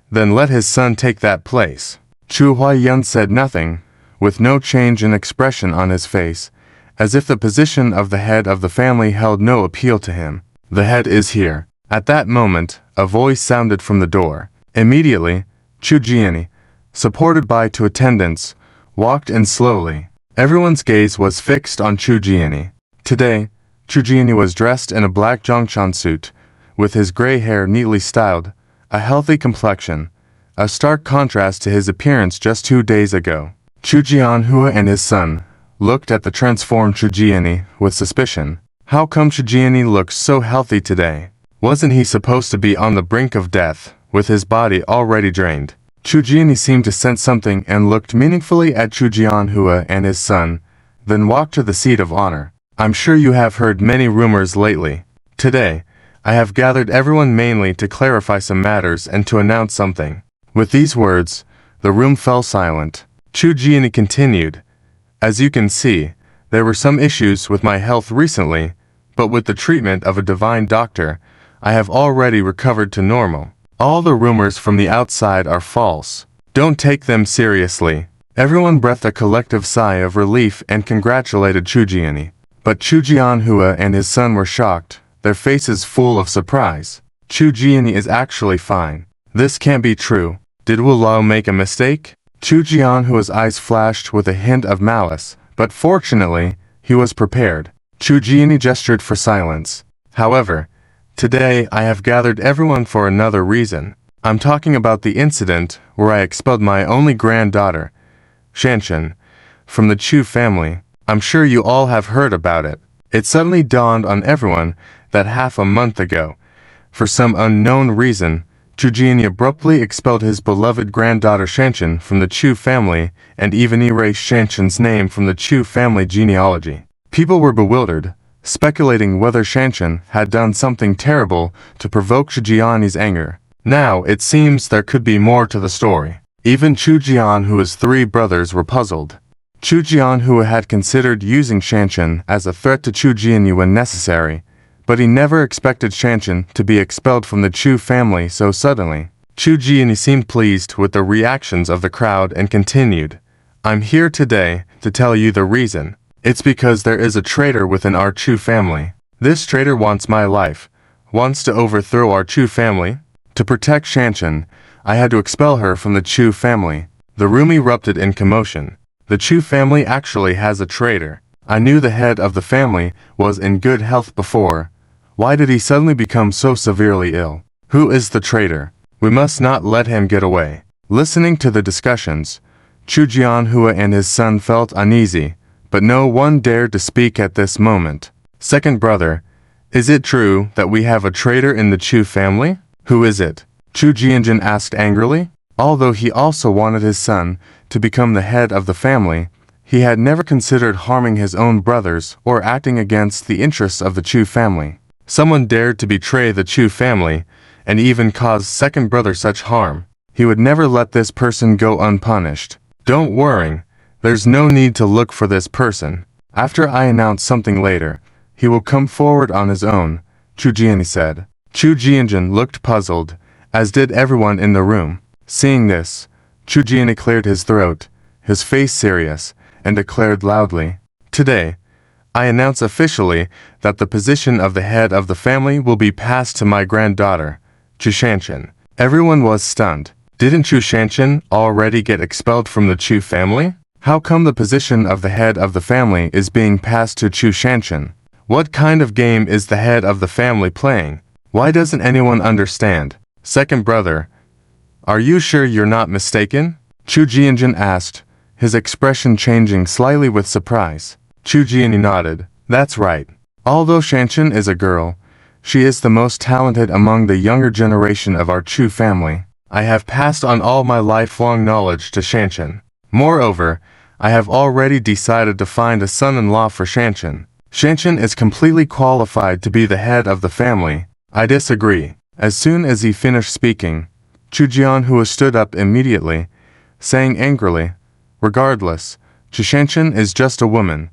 then let his son take that place. Chu Huayan said nothing, with no change in expression on his face, as if the position of the head of the family held no appeal to him. The head is here. At that moment, a voice sounded from the door. Immediately, Chu Jianyi, supported by two attendants, walked in slowly. Everyone's gaze was fixed on Chu Jianyi. Today, Chu Jianyi was dressed in a black Zhongshan suit, with his gray hair neatly styled, a healthy complexion, a stark contrast to his appearance just 2 days ago. Chu Jianhua and his son looked at the transformed Chu Jianyi with suspicion. How come Chu Jianyi looks so healthy today? Wasn't he supposed to be on the brink of death, with his body already drained? Chu Jianyi seemed to sense something and looked meaningfully at Chu Jianhua and his son, then walked to the seat of honor. I'm sure you have heard many rumors lately. Today, I have gathered everyone mainly to clarify some matters and to announce something. With these words, the room fell silent. Chu Jianyi continued. As you can see, there were some issues with my health recently, but with the treatment of a divine doctor, I have already recovered to normal. All the rumors from the outside are false. Don't take them seriously. Everyone breathed a collective sigh of relief and congratulated Chu Jianyi. But Chu Jianhua and his son were shocked, their faces full of surprise. Chu Jianyi is actually fine. This can't be true. Did Wu Lao make a mistake? Chu Jianhua's eyes flashed with a hint of malice, but fortunately, he was prepared. Chu Jianyi gestured for silence. However, today I have gathered everyone for another reason. I'm talking about the incident where I expelled my only granddaughter, Shanshan, from the Chu family. I'm sure you all have heard about it. It suddenly dawned on everyone that half a month ago, for some unknown reason, Chu Jianyi abruptly expelled his beloved granddaughter Shanshan from the Chu family and even erased Shanshan's name from the Chu family genealogy. People were bewildered, speculating whether Shanshan had done something terrible to provoke Chu Jianyi's anger. Now, it seems there could be more to the story. Even Chu Jianhua's 3 brothers were puzzled. Chu Jianhua had considered using Shanshan as a threat to Chu Jianyi when necessary, but he never expected Shanshan to be expelled from the Chu family so suddenly. Chu Jianyi seemed pleased with the reactions of the crowd and continued, I'm here today to tell you the reason. It's because there is a traitor within our Chu family. This traitor wants my life, wants to overthrow our Chu family. To protect Shanshan, I had to expel her from the Chu family. The room erupted in commotion. The Chu family actually has a traitor. I knew the head of the family was in good health before. Why did he suddenly become so severely ill? Who is the traitor? We must not let him get away. Listening to the discussions, Chu Jianhua and his son felt uneasy, but no one dared to speak at this moment. Second brother, is it true that we have a traitor in the Chu family? Who is it? Chu Jianjun asked angrily. Although he also wanted his son to become the head of the family, he had never considered harming his own brothers or acting against the interests of the Chu family. Someone dared to betray the Chu family and even cause second brother such harm. He would never let this person go unpunished. Don't worry, there's no need to look for this person. After I announce something later, he will come forward on his own, Chu Jianyi said. Chu Jianjun looked puzzled, as did everyone in the room. Seeing this, Chu Jianyi cleared his throat, his face serious, and declared loudly, "Today, I announce officially that the position of the head of the family will be passed to my granddaughter, Chu Shanshan." Everyone was stunned. Didn't Chu Shanshan already get expelled from the Chu family? How come the position of the head of the family is being passed to Chu Shanshan? What kind of game is the head of the family playing? Why doesn't anyone understand? Second brother, are you sure you're not mistaken? Chu Jianjun asked, his expression changing slightly with surprise. Chu Jianyi nodded. That's right. Although Shanshan is a girl, she is the most talented among the younger generation of our Chu family. I have passed on all my lifelong knowledge to Shanshan. Moreover, I have already decided to find a son-in-law for Shanshan. Shanshan is completely qualified to be the head of the family. I disagree. As soon as he finished speaking, Chu Jianhua stood up immediately, saying angrily, "Regardless, Chu Shanshan is just a woman,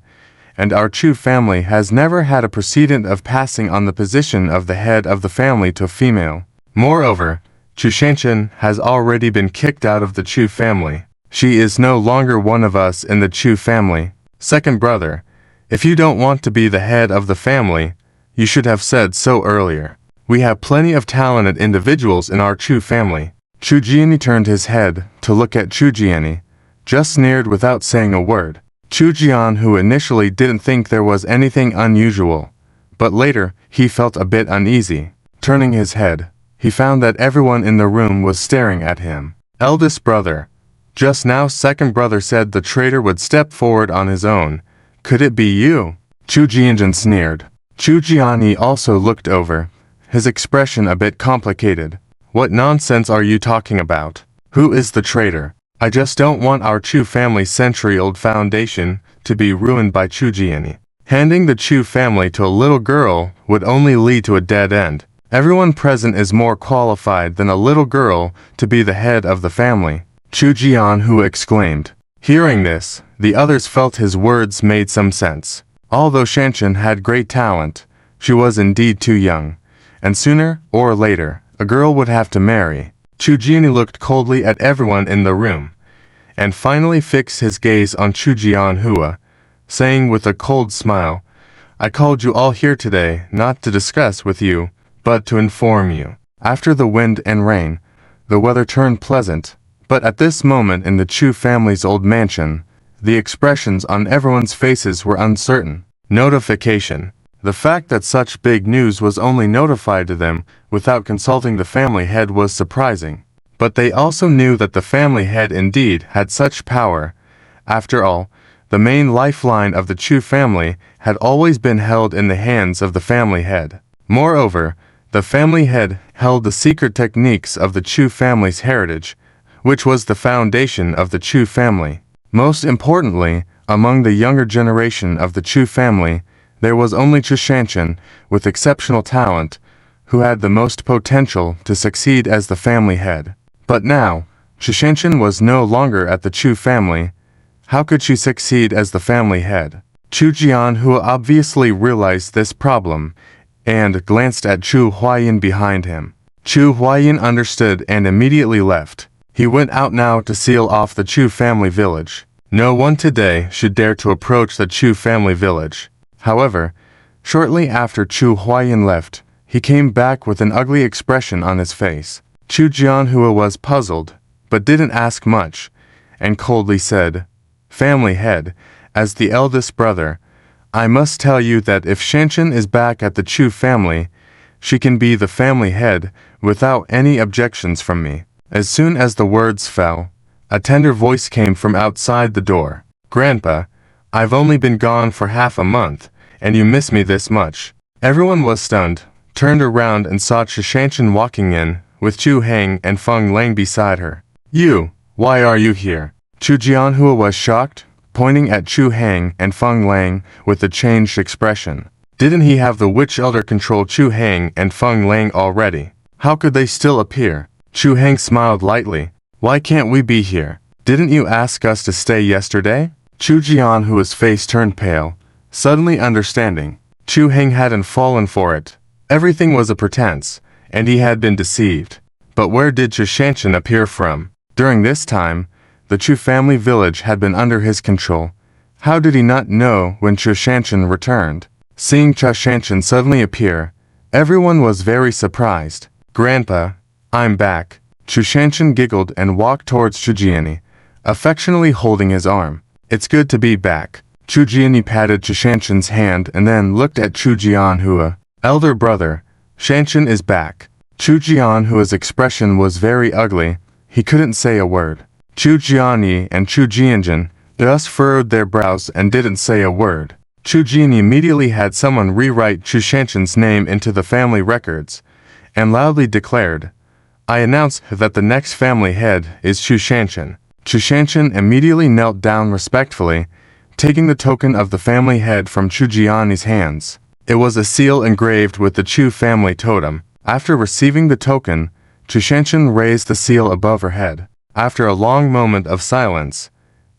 and our Chu family has never had a precedent of passing on the position of the head of the family to a female. Moreover, Chu Shanshan has already been kicked out of the Chu family. She is no longer one of us in the Chu family. Second brother, if you don't want to be the head of the family, you should have said so earlier. We have plenty of talented individuals in our Chu family." Chu Jianyi turned his head to look at Chu Jianyi, just sneered without saying a word. Chu Jian, who initially didn't think there was anything unusual, but later he felt a bit uneasy. Turning his head, he found that everyone in the room was staring at him. Eldest brother. Just now second brother said the traitor would step forward on his own. Could it be you? Chu Jianjun sneered. Chu Jianyi also looked over, his expression a bit complicated. What nonsense are you talking about? Who is the traitor? I just don't want our Chu family's century-old foundation to be ruined by Chu Jianyi. Handing the Chu family to a little girl would only lead to a dead end. Everyone present is more qualified than a little girl to be the head of the family. Chu Jianhua exclaimed. Hearing this, the others felt his words made some sense. Although Shanshan had great talent, she was indeed too young, and sooner or later, a girl would have to marry. Chu Jianyi looked coldly at everyone in the room, and finally fixed his gaze on Chu Jianhua, saying with a cold smile, I called you all here today not to discuss with you, but to inform you. After the wind and rain, the weather turned pleasant, but at this moment in the Chu family's old mansion, the expressions on everyone's faces were uncertain. Notification. The fact that such big news was only notified to them without consulting the family head was surprising. But they also knew that the family head indeed had such power. After all, the main lifeline of the Chu family had always been held in the hands of the family head. Moreover, the family head held the secret techniques of the Chu family's heritage, which was the foundation of the Chu family. Most importantly, among the younger generation of the Chu family, there was only Chu Shanshan, with exceptional talent, who had the most potential to succeed as the family head. But now, Chu Shanshan was no longer at the Chu family. How could she succeed as the family head? Chu Jianhua obviously realized this problem, and glanced at Chu Huayan behind him. Chu Huayan understood and immediately left. He went out now to seal off the Chu family village. No one today should dare to approach the Chu family village. However, shortly after Chu Huayan left, he came back with an ugly expression on his face. Chu Jianhua was puzzled, but didn't ask much, and coldly said, Family head, as the eldest brother, I must tell you that if Shanshan is back at the Chu family, she can be the family head without any objections from me. As soon as the words fell, a tender voice came from outside the door. Grandpa, I've only been gone for half a month, and you miss me this much. Everyone was stunned, turned around and saw Chu Shanshan walking in, with Chu Heng and Feng Lang beside her. You, why are you here? Chu Jianhua was shocked, pointing at Chu Heng and Feng Lang with a changed expression. Didn't he have the witch elder control Chu Heng and Feng Lang already? How could they still appear? Chu Heng smiled lightly. Why can't we be here? Didn't you ask us to stay yesterday? Chu Jianhua's face turned pale, suddenly understanding. Chu Heng hadn't fallen for it. Everything was a pretense, and he had been deceived. But where did Chu Shanshan appear from? During this time, the Chu family village had been under his control. How did he not know when Chu Shanshan returned? Seeing Chu Shanshan suddenly appear, everyone was very surprised. "Grandpa, I'm back." Chu Shanshan giggled and walked towards Chu Jiani, affectionately holding his arm. "It's good to be back." Chu Jiani patted Chu Shanshan's hand and then looked at Chu Jianhua. "Elder brother, Shanshan is back." Chu Jianhua's expression was very ugly. He couldn't say a word. Chu Jiani and Chu Jianjin just furrowed their brows and didn't say a word. Chu Jiani immediately had someone rewrite Chu Shanshan's name into the family records, and loudly declared, "I announce that the next family head is Chu Shanshan." Chu Shanshan immediately knelt down respectfully, taking the token of the family head from Chu Jiani's hands. It was a seal engraved with the Chu family totem. After receiving the token, Chu Shanshan raised the seal above her head. After a long moment of silence,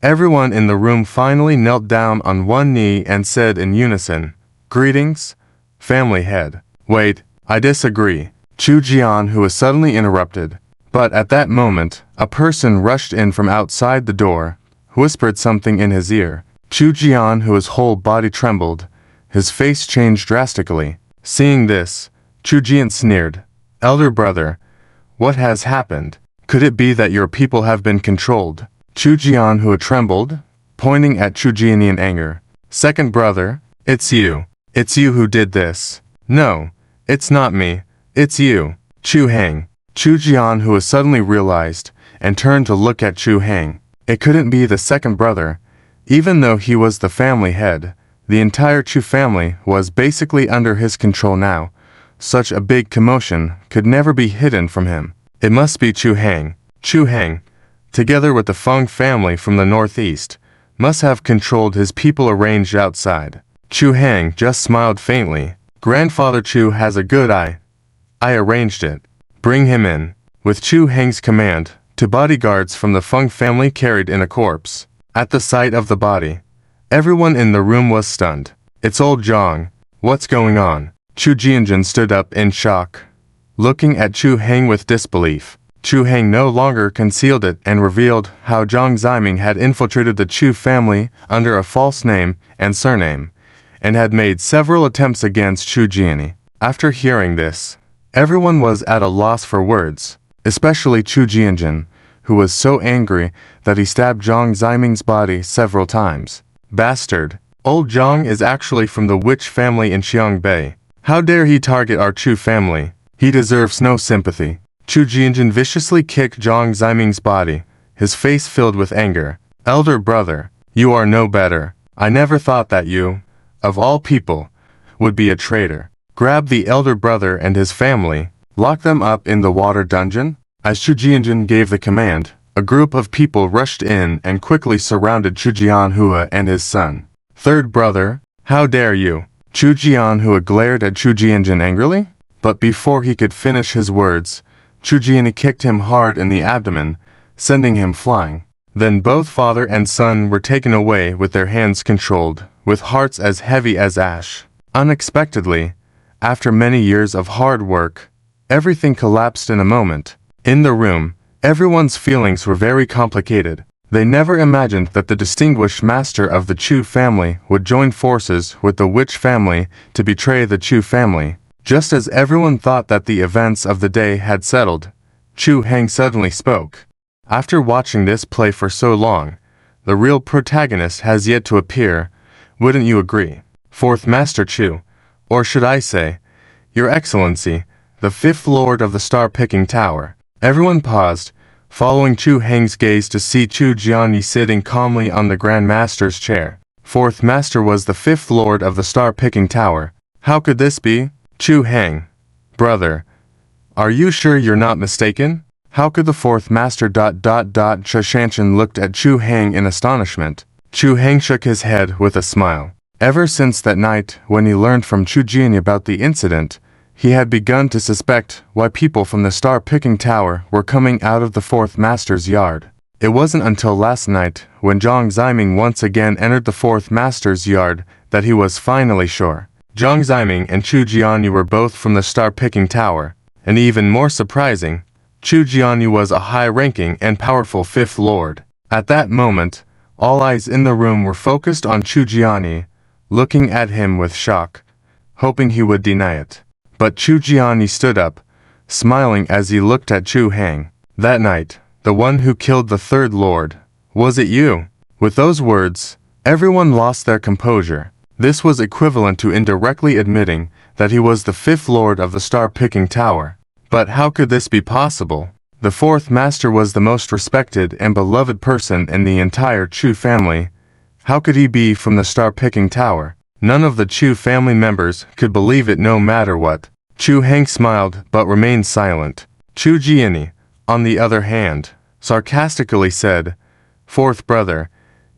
everyone in the room finally knelt down on one knee and said in unison, "Greetings, family head." "Wait, I disagree," Chu Jian, who was suddenly interrupted. But at that moment, a person rushed in from outside the door, whispered something in his ear. Chu Jian, whose whole body trembled, his face changed drastically. Seeing this, Chu Jian sneered, "Elder brother, what has happened? Could it be that your people have been controlled?" Chu Jian, who trembled, pointing at Chu Jian in anger. "Second brother, it's you. It's you who did this." "No, it's not me. It's you, Chu Hang." Chu Jian, who was suddenly realized, and turned to look at Chu Hang. It couldn't be the second brother. Even though he was the family head, the entire Chu family was basically under his control now. Such a big commotion could never be hidden from him. It must be Chu Hang. Chu Hang, together with the Feng family from the northeast, must have controlled his people arranged outside. Chu Hang just smiled faintly. "Grandfather Chu has a good eye. I arranged it. Bring him in." With Chu Hang's command, two bodyguards from the Feng family carried in a corpse. At the sight of the body, everyone in the room was stunned. "It's old Zhang. What's going on?" Chu Jianjin stood up in shock, looking at Chu Hang with disbelief. Chu Hang no longer concealed it and revealed how Zhang Ziming had infiltrated the Chu family under a false name and surname, and had made several attempts against Chu Jiani. After hearing this, everyone was at a loss for words, especially Chu Jianjin, who was so angry that he stabbed Zhang Ziming's body several times. "Bastard! Old Zhang is actually from the witch family in Xiangbei. How dare he target our Chu family? He deserves no sympathy." Chu Jianjin viciously kicked Zhang Ziming's body, his face filled with anger. "Elder brother, you are no better. I never thought that you, of all people, would be a traitor. Grab the elder brother and his family, lock them up in the water dungeon." As Chu Jianjin gave the command, a group of people rushed in and quickly surrounded Chu Jianhua and his son. "Third brother, how dare you?" Chu Jianhua glared at Chu Jianjin angrily, but before he could finish his words, Chu Jiani kicked him hard in the abdomen, sending him flying. Then both father and son were taken away with their hands controlled, with hearts as heavy as ash. Unexpectedly, after many years of hard work, everything collapsed in a moment. In the room, everyone's feelings were very complicated. They never imagined that the distinguished master of the Chu family would join forces with the witch family to betray the Chu family. Just as everyone thought that the events of the day had settled, Chu Hang suddenly spoke. "After watching this play for so long, the real protagonist has yet to appear. Wouldn't you agree? Fourth Master Chu, or should I say, Your Excellency, the fifth Lord of the Star-Picking Tower." Everyone paused, following Chu Hang's gaze to see Chu Jiani sitting calmly on the Grand Master's chair. Fourth Master was the fifth Lord of the Star-Picking Tower. How could this be? Chu Hang, brother, are you sure you're not mistaken? How could the fourth master... Chu Shanshan looked at Chu Hang in astonishment. Chu Hang shook his head with a smile. Ever since that night when he learned from Chu Jiani about the incident, he had begun to suspect why people from the Star-Picking Tower were coming out of the fourth master's yard. It wasn't until last night, when Zhang Ziming once again entered the fourth master's yard, that he was finally sure. Zhang Ziming and Chu Jiani were both from the Star-Picking Tower, and even more surprising, Chu Jiani was a high-ranking and powerful fifth lord. At that moment, all eyes in the room were focused on Chu Jiani, looking at him with shock, hoping he would deny it. But Chu Jiani stood up, smiling as he looked at Chu Heng. That night, the one who killed the third lord. Was it you? With those words, everyone lost their composure. This was equivalent to indirectly admitting that he was the fifth lord of the star-picking tower. But how could this be possible? The fourth master was the most respected and beloved person in the entire Chu family. How could he be from the star-picking tower? None of the Chu family members could believe it no matter what. Chu Heng smiled but remained silent. Chu Jiani, on the other hand, sarcastically said, "Fourth brother,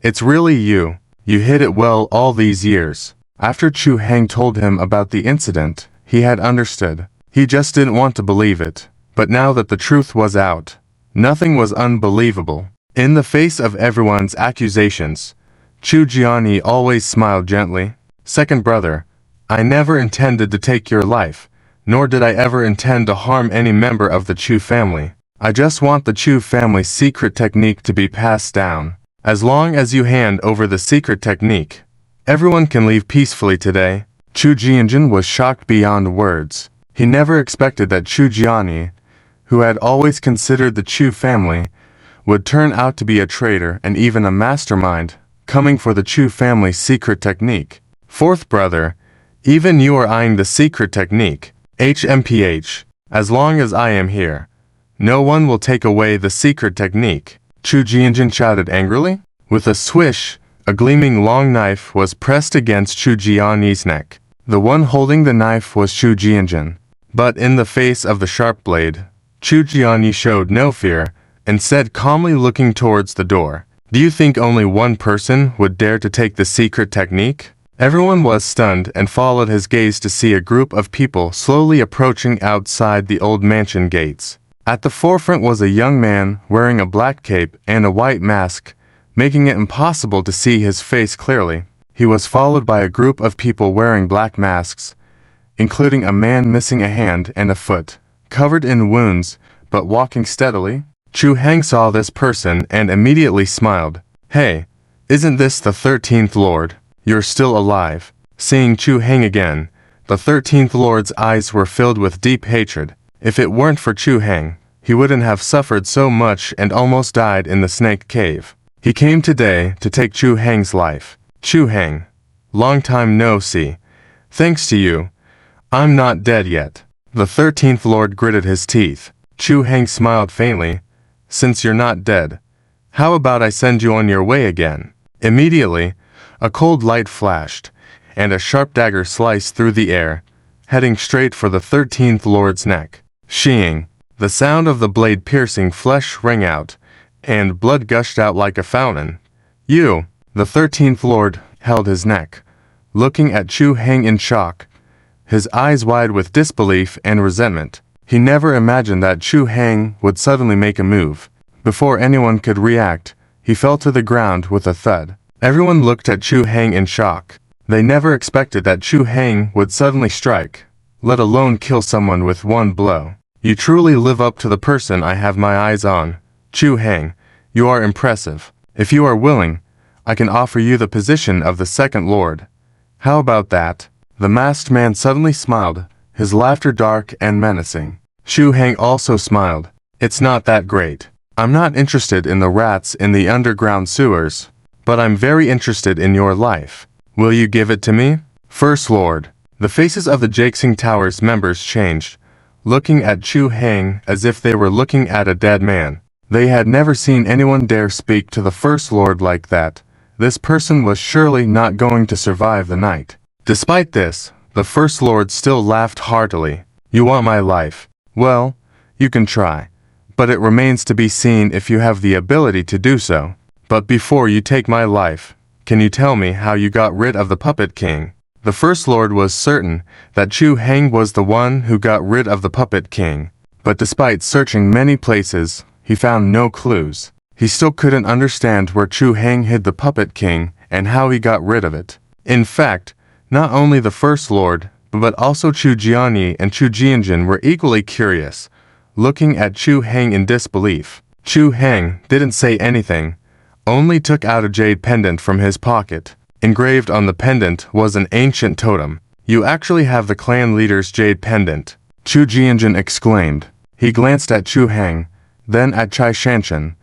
it's really you. You hid it well all these years." After Chu Heng told him about the incident, he had understood. He just didn't want to believe it. But now that the truth was out, nothing was unbelievable. In the face of everyone's accusations, Chu Jiani always smiled gently. "Second brother, I never intended to take your life, nor did I ever intend to harm any member of the Chu family. I just want the Chu family's secret technique to be passed down. As long as you hand over the secret technique, everyone can leave peacefully today." Chu Jianjun was shocked beyond words. He never expected that Chu Jiani, who had always considered the Chu family, would turn out to be a traitor and even a mastermind, coming for the Chu family's secret technique. "Fourth brother, even you are eyeing the secret technique. HMPH, as long as I am here, no one will take away the secret technique," Chu Jianjun shouted angrily. With a swish, a gleaming long knife was pressed against Chu Jiani's neck. The one holding the knife was Chu Jianjun. But in the face of the sharp blade, Chu Jiani showed no fear, and said calmly, looking towards the door, "Do you think only one person would dare to take the secret technique?" Everyone was stunned and followed his gaze to see a group of people slowly approaching outside the old mansion gates. At the forefront was a young man wearing a black cape and a white mask, making it impossible to see his face clearly. He was followed by a group of people wearing black masks, including a man missing a hand and a foot, covered in wounds, but walking steadily. Chu Heng saw this person and immediately smiled. "Hey, isn't this the 13th Lord? You're still alive." Seeing Chu Heng again, the 13th Lord's eyes were filled with deep hatred. If it weren't for Chu Heng, he wouldn't have suffered so much and almost died in the snake cave. He came today to take Chu Heng's life. "Chu Heng, long time no see. Thanks to you, I'm not dead yet." The 13th Lord gritted his teeth. Chu Heng smiled faintly. "Since you're not dead, how about I send you on your way again?" Immediately, a cold light flashed, and a sharp dagger sliced through the air, heading straight for the 13th Lord's neck. Sheeing, the sound of the blade piercing flesh rang out, and blood gushed out like a fountain. "You!" The 13th Lord held his neck, looking at Chu Heng in shock, his eyes wide with disbelief and resentment. He never imagined that Chu Heng would suddenly make a move. Before anyone could react, he fell to the ground with a thud. Everyone looked at Chu Heng in shock. They never expected that Chu Heng would suddenly strike, let alone kill someone with one blow. "You truly live up to the person I have my eyes on. Chu Heng, you are impressive. If you are willing, I can offer you the position of the second lord. How about that?" The masked man suddenly smiled, his laughter dark and menacing. Chu Heng also smiled. "It's not that great. I'm not interested in the rats in the underground sewers, but I'm very interested in your life. Will you give it to me?" "First Lord." The faces of the Jakesing Tower's members changed, looking at Chu Heng as if they were looking at a dead man. They had never seen anyone dare speak to the First Lord like that. This person was surely not going to survive the night. Despite this, the First Lord still laughed heartily. "You want my life? Well, you can try. But it remains to be seen if you have the ability to do so. But before you take my life, can you tell me how you got rid of the Puppet King?" The First Lord was certain that Chu Heng was the one who got rid of the Puppet King. But despite searching many places, he found no clues. He still couldn't understand where Chu Heng hid the Puppet King and how he got rid of it. In fact, not only the First Lord, but also Chu Jiani and Chu Jianjun were equally curious, looking at Chu Heng in disbelief. Chu Heng didn't say anything, only took out a jade pendant from his pocket. Engraved on the pendant was an ancient totem. You actually have the clan leader's jade pendant, Chu Jianjun exclaimed. He glanced at Chu Heng, then at Chai Shanshan,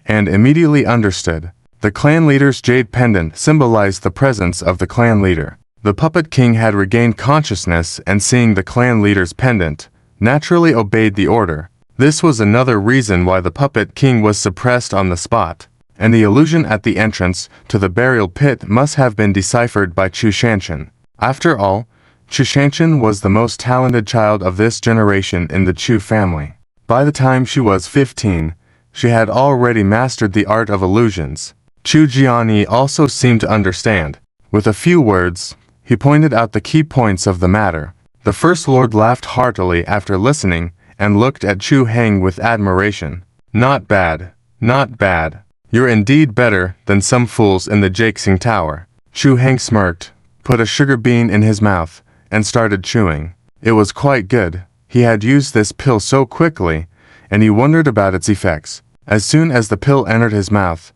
and immediately understood. The clan leader's jade pendant symbolized the presence of the clan leader. The puppet king had regained consciousness and seeing the clan leader's pendant, naturally obeyed the order. This was another reason why the puppet king was suppressed on the spot, and the illusion at the entrance to the burial pit must have been deciphered by Chu Shanshan. After all, Chu Shanshan was the most talented child of this generation in the Chu family. By the time she was 15, she had already mastered the art of illusions. Chu Jianyi also seemed to understand. With a few words, he pointed out the key points of the matter. The First Lord laughed heartily after listening and looked at Chu Heng with admiration. Not bad, not bad. You're indeed better than some fools in the Jakesing Tower. Chu Heng smirked, put a sugar bean in his mouth, and started chewing. It was quite good. He had used this pill so quickly, and he wondered about its effects. As soon as the pill entered his mouth,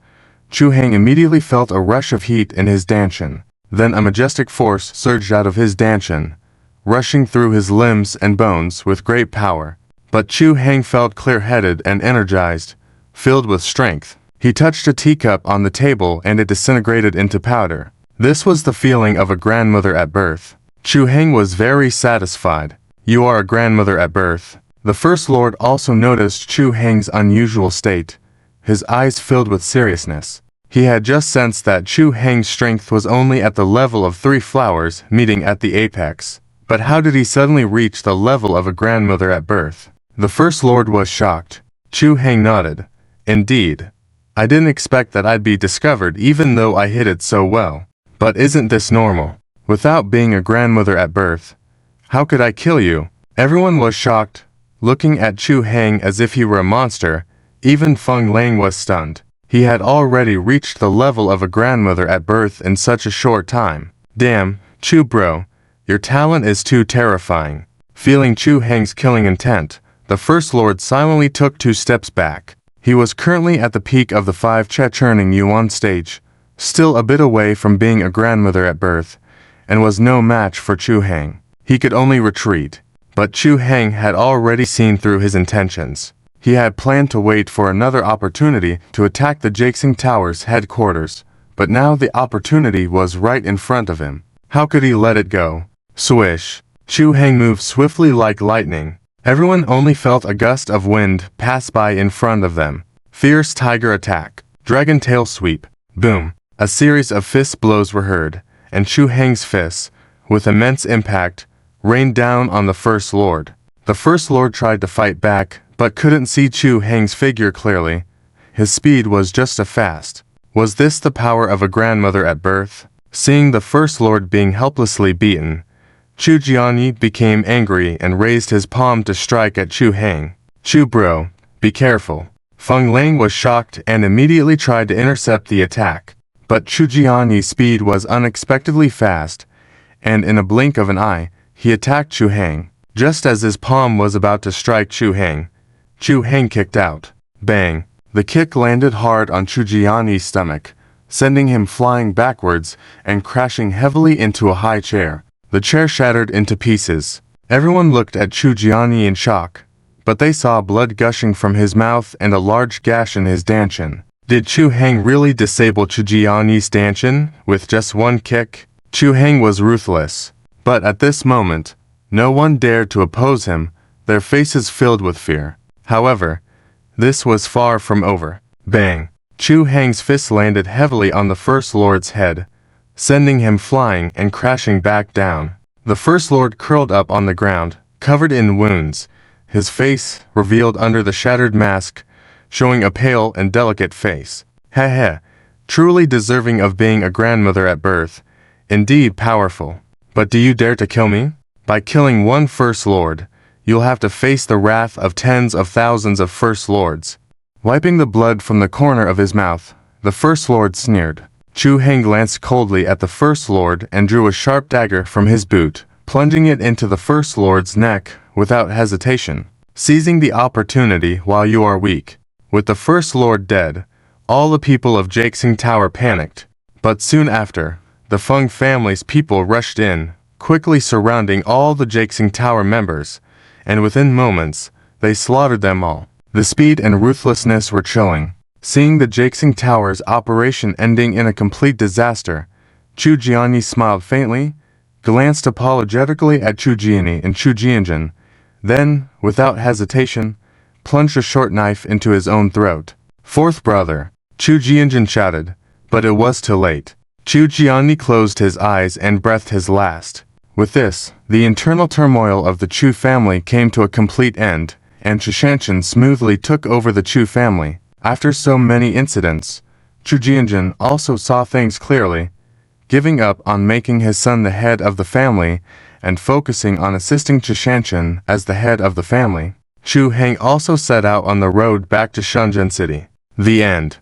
Chu Heng immediately felt a rush of heat in his danshan. Then a majestic force surged out of his danshan, rushing through his limbs and bones with great power. But Chu Heng felt clear-headed and energized, filled with strength. He touched a teacup on the table and it disintegrated into powder. This was the feeling of a grandmother at birth. Chu Heng was very satisfied. You are a grandmother at birth. The First Lord also noticed Chu Heng's unusual state. His eyes filled with seriousness. He had just sensed that Chu Heng's strength was only at the level of 3 flowers meeting at the apex. But how did he suddenly reach the level of a grandmother at birth? The First Lord was shocked. Chu Heng nodded. Indeed. I didn't expect that I'd be discovered even though I hid it so well. But isn't this normal? Without being a grandmother at birth, how could I kill you? Everyone was shocked, looking at Chu Heng as if he were a monster. Even Feng Lang was stunned. He had already reached the level of a grandmother at birth in such a short time. Damn, Chu bro, your talent is too terrifying. Feeling Chu Heng's killing intent, the First Lord silently took 2 steps back. He was currently at the peak of the 5 churning yuan stage, still a bit away from being a grandmother at birth, and was no match for Chu Heng. He could only retreat. But Chu Heng had already seen through his intentions. He had planned to wait for another opportunity to attack the Jakesing Tower's headquarters, but now the opportunity was right in front of him. How could he let it go? Swish! Chu Heng moved swiftly like lightning. Everyone only felt a gust of wind pass by in front of them. Fierce tiger attack. Dragon tail sweep. Boom! A series of fist blows were heard, and Chu Heng's fists, with immense impact, rained down on the First Lord. The First Lord tried to fight back, but couldn't see Chu Heng's figure clearly. His speed was just a fast. Was this the power of a grandmother at birth? Seeing the First Lord being helplessly beaten, Chu Jianyi became angry and raised his palm to strike at Chu Heng. Chu bro, be careful. Feng Lang was shocked and immediately tried to intercept the attack. But Chu Jianyi's speed was unexpectedly fast, and in a blink of an eye, he attacked Chu Heng. Just as his palm was about to strike Chu Heng kicked out. Bang! The kick landed hard on Chu Jianyi's stomach, sending him flying backwards and crashing heavily into a high chair. The chair shattered into pieces. Everyone looked at Chu Jianyi in shock, but they saw blood gushing from his mouth and a large gash in his danshan. Did Chu Heng really disable Chu Jianyi's danshan with just one kick? Chu Heng was ruthless. But at this moment, no one dared to oppose him, their faces filled with fear. However, this was far from over. Bang! Chu Heng's fist landed heavily on the First Lord's head, sending him flying and crashing back down. The First Lord curled up on the ground, covered in wounds, his face revealed under the shattered mask, showing a pale and delicate face. Heh, truly deserving of being a grandmother at birth, indeed powerful. But do you dare to kill me? By killing one First Lord, you'll have to face the wrath of tens of thousands of First Lords. Wiping the blood from the corner of his mouth, the First Lord sneered. Chu Heng glanced coldly at the First Lord and drew a sharp dagger from his boot, plunging it into the First Lord's neck without hesitation. Seizing the opportunity while you are weak. With the First Lord dead, All the people of Jakesing Tower panicked. But soon after, the Feng family's people rushed in, quickly surrounding all the Jakesing Tower members, and within moments, they slaughtered them all. The speed and ruthlessness were chilling. Seeing the Jakesing Tower's operation ending in a complete disaster, Chu Jianyi smiled faintly, glanced apologetically at Chu Jianyi and Chu Jianjun, then, without hesitation, plunged a short knife into his own throat. Fourth brother, Chu Jianjun shouted, but it was too late. Chu Jianyi closed his eyes and breathed his last. With this, the internal turmoil of the Chu family came to a complete end, and Chushanshan smoothly took over the Chu family. After so many incidents, Chu Jianjun also saw things clearly, giving up on making his son the head of the family and focusing on assisting Chushanshan as the head of the family. Chu Heng also set out on the road back to Shenzhen City. The end.